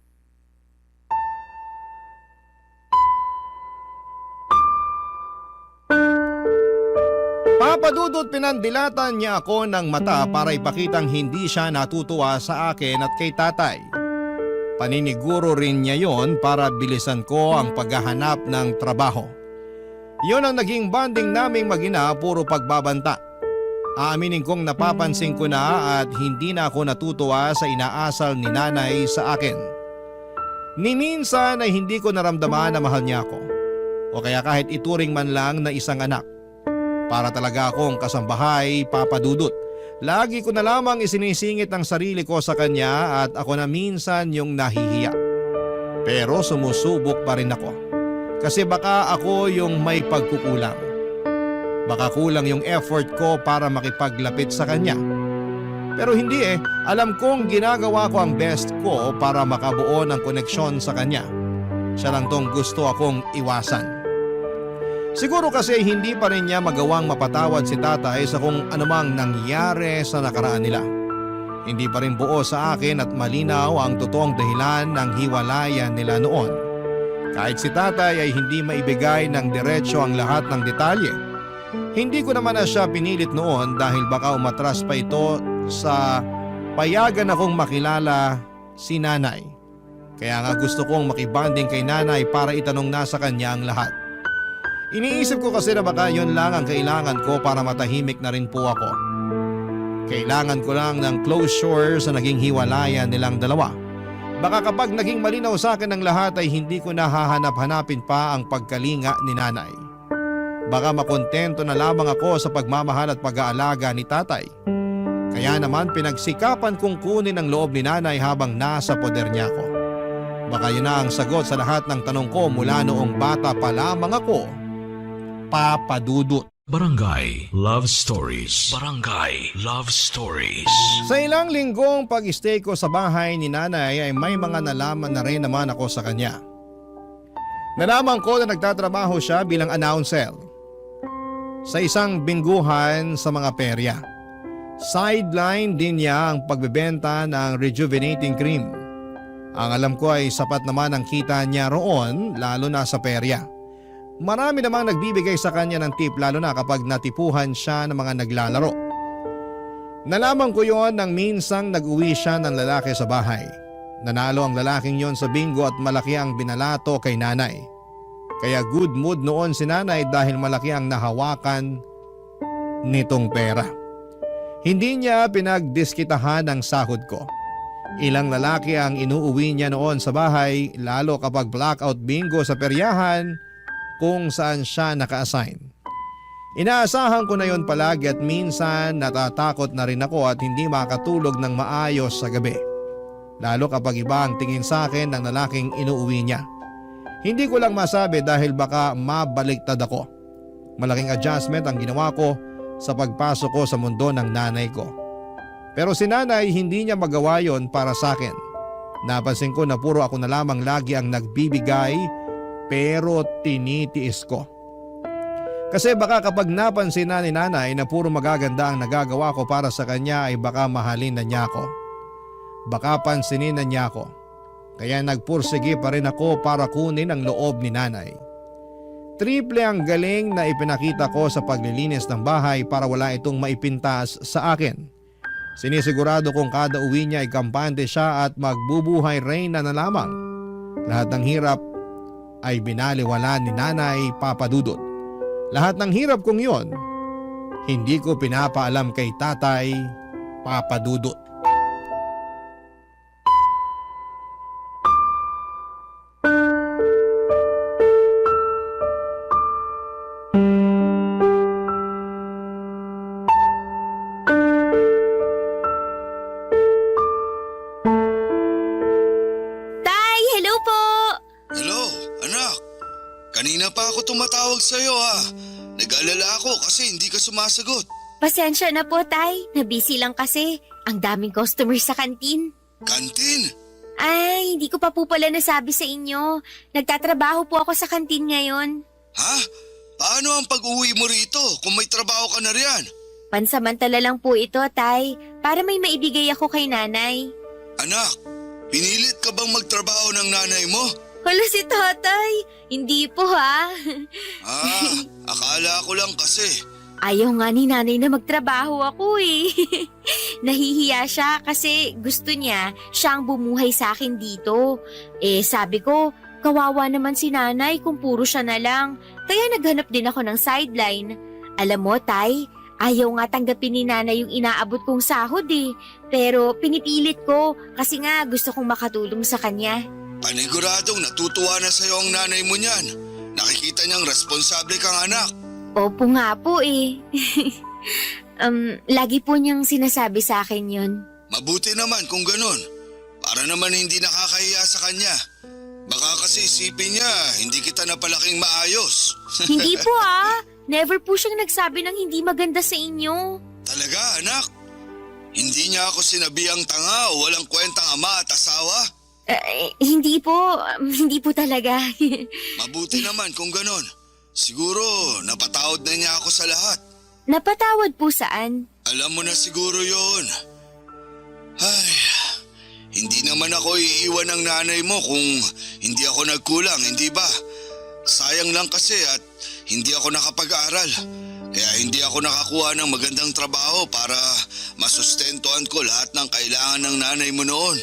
Papadudot pinandilatan niya ako ng mata para ipakitang hindi siya natutuwa sa akin at kay tatay. Paniniguro rin niya yon para bilisan ko ang paghahanap ng trabaho. Yon ang naging bonding naming mag-ina, puro pagbabanta. Aaminin kong napapansin ko na at hindi na ako natutuwa sa inaasal ni nanay sa akin. Ni minsan ay hindi ko naramdaman na mahal niya ako. O kaya kahit ituring man lang na isang anak. Para talaga akong kasambahay, Papa Dudut. Lagi ko na lamang isinisingit ang sarili ko sa kanya at ako na minsan yung nahihiya. Pero sumusubok pa rin ako. Kasi baka ako yung may pagkukulang. Baka kulang yung effort ko para makipaglapit sa kanya. Pero hindi alam kong ginagawa ko ang best ko para makabuo ng koneksyon sa kanya. Siya lang tong gusto akong iwasan. Siguro kasi hindi pa rin niya magawang mapatawad si tatay sa kung anumang nangyari sa nakaraan nila. Hindi pa rin buo sa akin at malinaw ang totoong dahilan ng hiwalayan nila noon. Kahit si tatay ay hindi maibigay ng diretsyo ang lahat ng detalye. Hindi ko naman na siya pinilit noon dahil baka umatras pa ito sa payagan akong makilala si nanay. Kaya nga gusto kong makibanding kay nanay para itanong na sa kanya ang lahat. Iniisip ko kasi na baka yun lang ang kailangan ko para matahimik na rin po ako. Kailangan ko lang ng closure sa naging hiwalayan nilang dalawa. Baka kapag naging malinaw sa akin ang lahat ay hindi ko nahahanap-hanapin pa ang pagkalinga ni nanay. Baka makontento na lamang ako sa pagmamahal at pag-aalaga ni tatay. Kaya naman pinagsikapan kong kunin ang loob ni nanay habang nasa poder niya ako. Baka yun na ang sagot sa lahat ng tanong ko mula noong bata pa lamang ako, Papa Dudut. Barangay Love Stories. Barangay Love Stories. Sa ilang linggong pag-stay ko sa bahay ni nanay ay may mga nalaman na rin naman ako sa kanya. Nalaman ko na nagtatrabaho siya bilang announcer sa isang bingguhan sa mga perya. Sideline din niya ang pagbebenta ng rejuvenating cream. Ang alam ko ay sapat naman ang kita niya roon, lalo na sa perya. Marami namang nagbibigay sa kanya ng tip, lalo na kapag natipuhan siya ng mga naglalaro. Nalaman ko yon nang minsang nag-uwi siya ng lalaki sa bahay. Nanalo ang lalaking yon sa bingo at malaki ang binalato kay nanay. Kaya good mood noon si nanay dahil malaki ang nahawakan nitong pera. Hindi niya pinagdiskitahan ang sahod ko. Ilang lalaki ang inuuwi niya noon sa bahay, lalo kapag blackout bingo sa peryahan kung saan siya naka-assign. Inaasahan ko na yon palagi at minsan natatakot na rin ako at hindi makatulog ng maayos sa gabi. Lalo kapag iba ang tingin sa akin ng lalaking inuuwi niya. Hindi ko lang masabi dahil baka mabaliktad ako. Malaking adjustment ang ginawa ko sa pagpasok ko sa mundo ng nanay ko. Pero si nanay hindi niya magawa yon para sa akin. Napansin ko na puro ako na lamang lagi ang nagbibigay pero tinitiis ko. Kasi baka kapag napansin na ni nanay na puro magaganda ang nagagawa ko para sa kanya ay baka mahalin na niya ako. Baka pansinin na niya ako. Kaya nagpursige pa rin ako para kunin ang loob ni nanay. Triple ang galing na ipinakita ko sa paglilinis ng bahay para wala itong maipintas sa akin. Sinisigurado kong kada uwi niya ay kampante siya at magbubuhay reyna na lamang. Lahat ng hirap ay binaliwala ni nanay Papadudot. Lahat ng hirap kong yon, hindi ko pinapaalam kay tatay Papadudot. Tay, hello po! Hello, anak. Kanina pa ako tumatawag sa'yo ha. Nag-alala ako kasi hindi ka sumasagot. Pasensya na po, Tay. Nabisi lang kasi. Ang daming customer sa kantin. Kantin? Ay, hindi ko pa po pala nasabi sa inyo. Nagtatrabaho po ako sa kantin ngayon. Ha? Paano ang pag-uwi mo rito kung may trabaho ka na riyan? Pansamantala lang po ito, Tay. Para may maibigay ako kay nanay. Anak, pinilit ka bang magtrabaho ng nanay mo? Hala si tatay. Hindi po ha. Akala ko lang kasi. Ayaw nga ni nanay na magtrabaho ako eh. Nahihiya siya kasi gusto niya siya ang bumuhay sa akin dito. Eh sabi ko, kawawa naman si nanay kung puro siya na lang. Kaya naghanap din ako ng sideline. Alam mo, Tay, ayaw nga tanggapin ni nanay yung inaabot kong sahod eh. Pero pinipilit ko kasi nga gusto kong makatulong sa kanya. Paniguradong natutuwa na sa'yo ang nanay mo niyan. Nakikita niyang responsable kang anak. Opo nga po eh. Lagi po niyang sinasabi sa akin yun. Mabuti naman kung ganun. Para naman hindi nakakahiya sa kanya. Baka kasi isipin niya, hindi kita napalaking maayos. Hindi po Never po siyang nagsabi ng hindi maganda sa inyo. Talaga, anak? Hindi niya ako sinabihang tanga o walang kwentang ama at asawa? Hindi po talaga. Mabuti naman kung ganun. Siguro napatawad na niya ako sa lahat. Napatawad po saan? Alam mo na siguro yon. Ay, hindi naman ako iiwan ng nanay mo kung hindi ako nagkulang, hindi ba? Sayang lang kasi at hindi ako nakapag-aral. Kaya hindi ako nakakuha ng magandang trabaho para masustentuhan ko lahat ng kailangan ng nanay mo noon.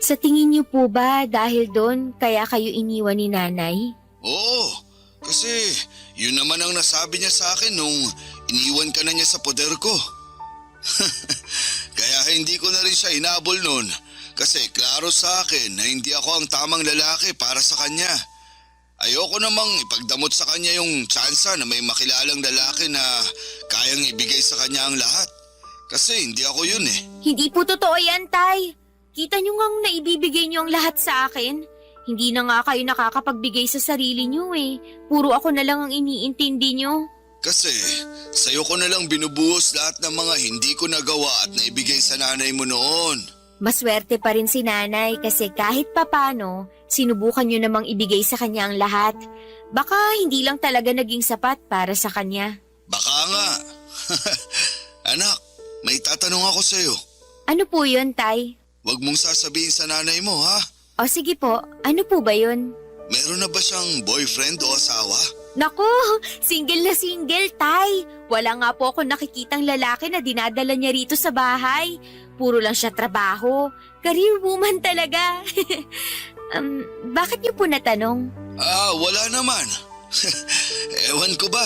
Sa tingin niyo po ba dahil doon kaya kayo iniwan ni nanay? Oo, kasi yun naman ang nasabi niya sa akin nung iniwan ka na niya sa poder ko. Kaya hindi ko na rin siya hinabol noon kasi klaro sa akin na hindi ako ang tamang lalaki para sa kanya. Ayoko namang ipagdamot sa kanya yung tsansa na may makilalang lalaki na kayang ibigay sa kanya ang lahat. Kasi hindi ako yun eh. Hindi po totoo yan, Tay. Kita niyo ngang naibibigay niyo ang lahat sa akin. Hindi na nga kayo nakakapagbigay sa sarili niyo eh. Puro ako na lang ang iniintindi niyo. Kasi Sa'yo ko na lang binubuhos lahat ng mga hindi ko nagawa at naibigay sa nanay mo noon. Maswerte pa rin si nanay kasi kahit papano, sinubukan niyo namang ibigay sa kanya ang lahat. Baka hindi lang talaga naging sapat para sa kanya. Baka nga. Anak, may tatanong ako sa'yo. Ano po yun, Tay? Huwag mong sasabihin sa nanay mo, ha? O sige po, ano po ba yun? Meron na ba siyang boyfriend o asawa? Naku, single na single, Tay. Wala nga po ako nakikitang lalaki na dinadala niya rito sa bahay. Puro lang siya trabaho. Career woman talaga. Bakit niyo po natanong? Wala naman. Ewan ko ba?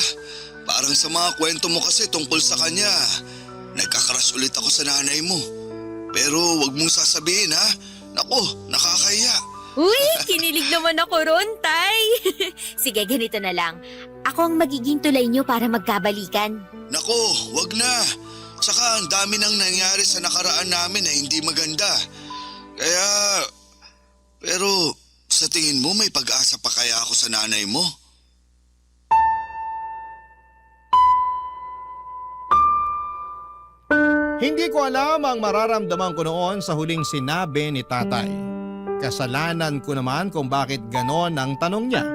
Parang sa mga kwento mo kasi tungkol sa kanya, nagkakrush ulit ako sa nanay mo. Pero wag mong sasabihin, ha? Naku, nakakahiya. Uy, kinilig naman ako ron, Tay. Sige, ganito na lang. Ako ang magiging tulay niyo para magkabalikan. Naku, wag na. Tsaka ang dami nang nangyari sa nakaraan namin na hindi maganda. Kaya, pero sa tingin mo may pag-asa pa kaya ako sa nanay mo? Hindi ko alam ang mararamdaman ko noon sa huling sinabi ni tatay. Kasalanan ko naman kung bakit ganon ang tanong niya.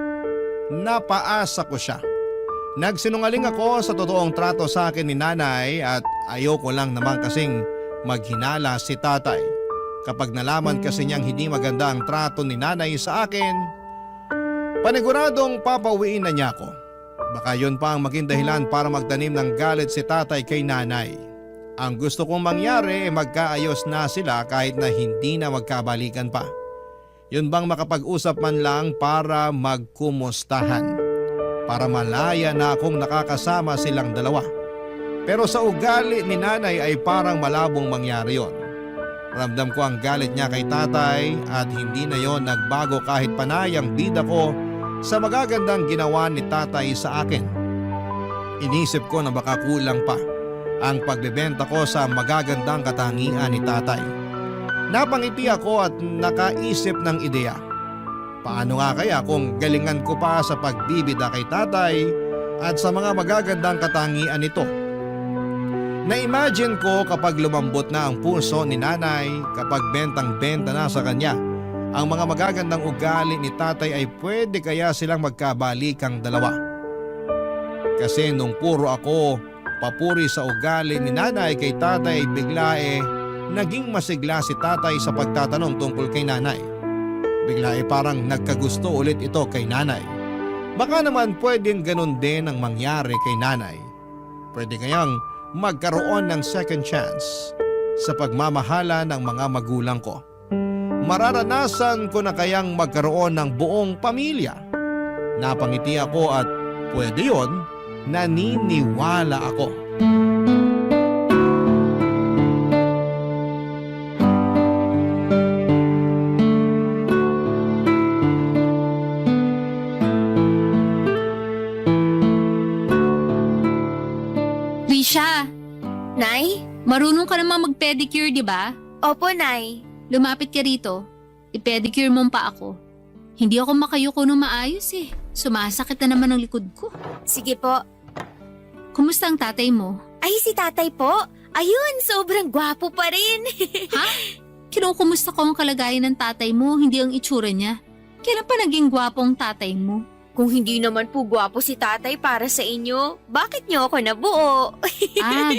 Napaasa ko siya. Nagsinungaling ako sa totoong trato sa akin ni nanay at ayoko lang naman kasing maghinala si tatay. Kapag nalaman kasi niyang hindi maganda ang trato ni nanay sa akin, paniguradong papauwiin na niya ako. Baka yun pa ang maging dahilan para magtanim ng galit si tatay kay nanay. Ang gusto kong mangyari ay magkaayos na sila kahit na hindi na magkabalikan pa. Yun bang makapag-usap man lang para magkumustahan. Para malaya na akong nakakasama silang dalawa. Pero sa ugali ni nanay ay parang malabong mangyari yon. Ramdam ko ang galit niya kay tatay at hindi na yon nagbago kahit panay ang bida ko sa magagandang ginawa ni tatay sa akin. Inisip ko na baka kulang pa ang pagbebenta ko sa magagandang katangian ni tatay. Napangiti ako at nakaisip ng ideya. Paano nga kaya kung galingan ko pa sa pagbibida kay tatay at sa mga magagandang katangian nito? Na-imagine ko kapag lumambot na ang puso ni nanay kapag bentang-benta na sa kanya ang mga magagandang ugali ni tatay ay pwede kaya silang magkabalikang dalawa. Kasi nung puro ako papuri sa ugali ni nanay kay tatay bigla naging masigla si tatay sa pagtatanong tungkol kay nanay. Bigla parang nagkagusto ulit ito kay nanay. Baka naman pwedeng ganun din ang mangyari kay nanay. Pwede kayang magkaroon ng second chance sa pagmamahala ng mga magulang ko. Mararanasan ko na kayang magkaroon ng buong pamilya. Napangiti ako at pwede yon, naniniwala ako. Risha, Nay? marunong ka naman mag-pedicure, di ba? Opo, Nay. Lumapit ka rito. I-pedicure mo pa ako. Hindi ako makayuko nung maayos eh. Sumasakit na naman ang likod ko. Sige po. Kumusta ang tatay mo? Ay, si tatay po. Ayun, sobrang gwapo pa rin. Ha? Kinukumusta ko ang kalagayan ng tatay mo, hindi ang itsura niya. Kailan pa naging gwapo ang tatay mo? Kung hindi naman po gwapo si tatay para sa inyo, bakit niyo ako nabuo?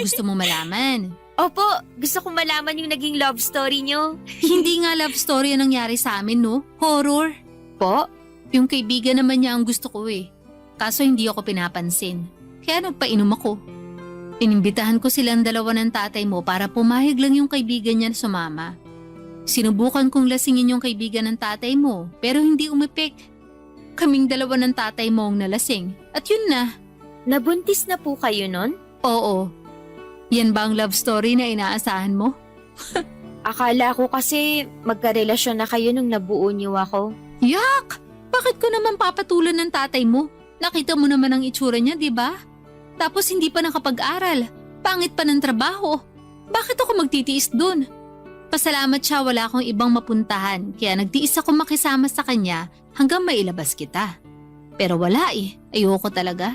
Gusto mo malaman? Opo, gusto kong malaman yung naging love story niyo. Hindi nga love story ang nangyari sa amin, no? Horror. Po? Yung kaibigan naman niya ang gusto ko eh. Kaso hindi ako pinapansin. Kaya nagpainom ako. Inimbitahan ko silang dalawa ng tatay mo para pumahig lang yung kaibigan niya na sumama. Sinubukan kong lasingin yung kaibigan ng tatay mo, pero hindi umepek. Kaming dalawa ng tatay mo ang nalasing. At yun na. Nabuntis na po kayo nun? Oo. Yan ba ang love story na inaasahan mo? Akala ko kasi magkarelasyon na kayo nung nabuo niyo ako. Yak! Bakit ko naman papatulan ng tatay mo? Nakita mo naman ang itsura niya, di ba? Tapos hindi pa nakapag-aral. Pangit pa ng trabaho. Bakit ako magtitiis dun? Pasalamat siya wala akong ibang mapuntahan kaya nagtiis ako makisama sa kanya hanggang mailabas kita. Pero wala eh. Ayoko talaga.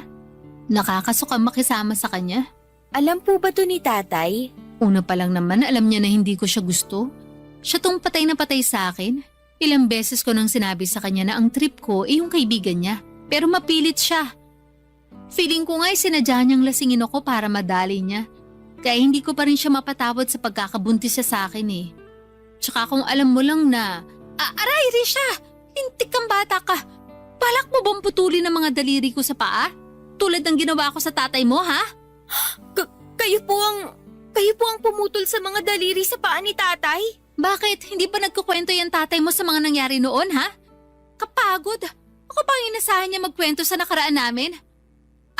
Nakakasuka makisama sa kanya. Alam po ba to ni tatay? Una pa lang naman, alam niya na hindi ko siya gusto. Siya tong patay na patay sa akin. Ilang beses ko nang sinabi sa kanya na ang trip ko ay yung kaibigan niya. Pero mapilit siya. Feeling ko nga'y sinadya niyang lasingin ako para madali niya. Kaya hindi ko pa rin siya mapatawad sa pagkakabuntis siya sa akin eh. Tsaka kung alam mo lang na, aray Risha! Lintik kang bata ka! Balak mo bang putulin ang mga daliri ko sa paa? Tulad ng ginawa ko sa tatay mo, ha? Kayo po ang pumutol sa mga daliri sa paa ni tatay? Bakit? Hindi ba nagkukwento yung tatay mo sa mga nangyari noon, ha? Kapagod. Ako bang inasahan niya magkwento sa nakaraan namin?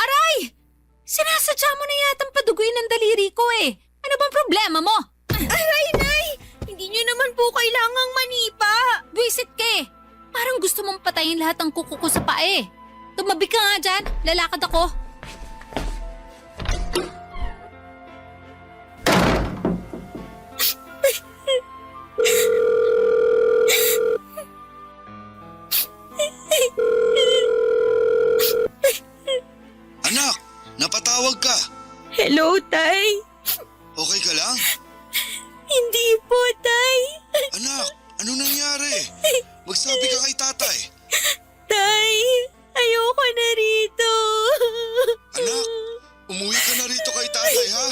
Aray! Sinasadya mo na yatang paduguin ng daliri ko eh. Ano bang problema mo? Aray, Nay! Hindi niyo naman po kailangang manipa. Buisit ka eh. Parang gusto mong patayin lahat ng kuko ko sa paa eh. Tumabi ka nga dyan. Lalakad ako. Anak, napatawag ka. Hello, Tay. Okay ka lang? Hindi po, Tay. Anak, ano nangyari? Magsabi ka kay tatay. Tay, ayoko na rito. Anak, umuwi ka na rito kay tatay ha?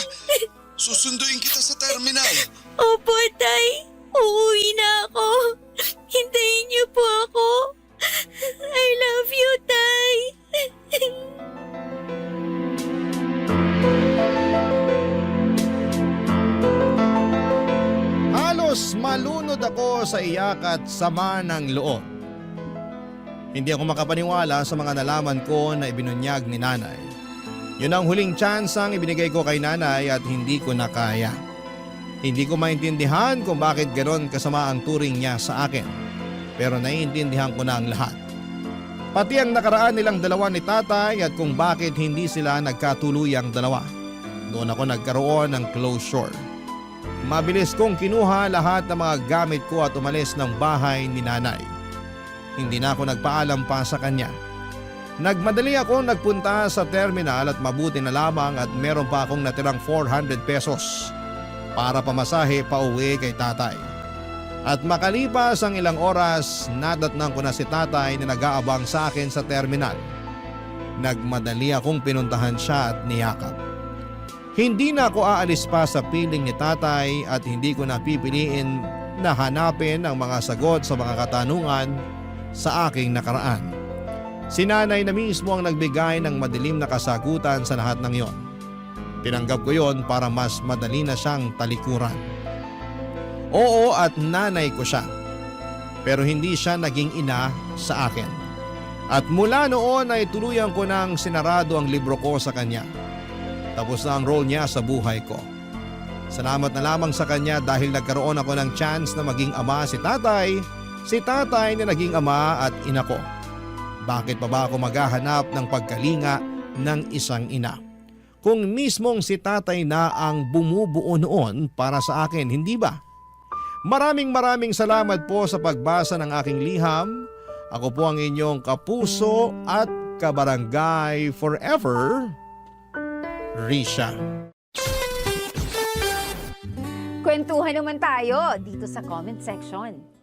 Susunduin kita sa terminal. Opo, Tay. Uuwi na ako. Hintayin niyo po ako. I love you, Tay. Halos malunod ako sa iyak at sama ng loob. Hindi ako makapaniwala sa mga nalaman ko na ibinunyag ni nanay. Yun ang huling tsansang ibinigay ko kay nanay at hindi ko na kaya. Hindi ko maintindihan kung bakit ganon kasama ang turing niya sa akin. Pero naiintindihan ko na ang lahat. Pati ang nakaraan nilang dalawa ni tatay at kung bakit hindi sila nagkatuluyang dalawa. Doon ako nagkaroon ng closure. Mabilis kong kinuha lahat ng mga gamit ko at umalis ng bahay ni nanay. Hindi na ako nagpaalam pa sa kanya. Nagmadali ako nagpunta sa terminal at mabuti na lamang at meron pa akong natirang 400 pesos para pamasahe pa uwi kay tatay. At makalipas ang ilang oras, nadatnang ko na si tatay na nag-aabang sa akin sa terminal. Nagmadali akong pinuntahan siya at niyakap. Hindi na ako aalis pa sa piling ni tatay at hindi ko na pipiliin na hanapin ang mga sagot sa mga katanungan sa aking nakaraan. Si nanay na mismo ang nagbigay ng madilim na kasagutan sa lahat ng yon. Tinanggap ko yon para mas madali na siyang talikuran. Oo at nanay ko siya. Pero hindi siya naging ina sa akin. At mula noon ay tuluyan ko nang sinarado ang libro ko sa kanya. Tapos na ang role niya sa buhay ko. Salamat na lamang sa kanya dahil nagkaroon ako ng chance na maging ama si tatay na naging ama at ina ko. Bakit pa ba ako maghahanap ng pagkalinga ng isang ina? Kung mismong si tatay na ang bumubuo noon para sa akin, hindi ba? Maraming salamat po sa pagbasa ng aking liham. Ako po ang inyong kapuso at kabarangay forever, Risha. Kwentuhan naman tayo dito sa comment section.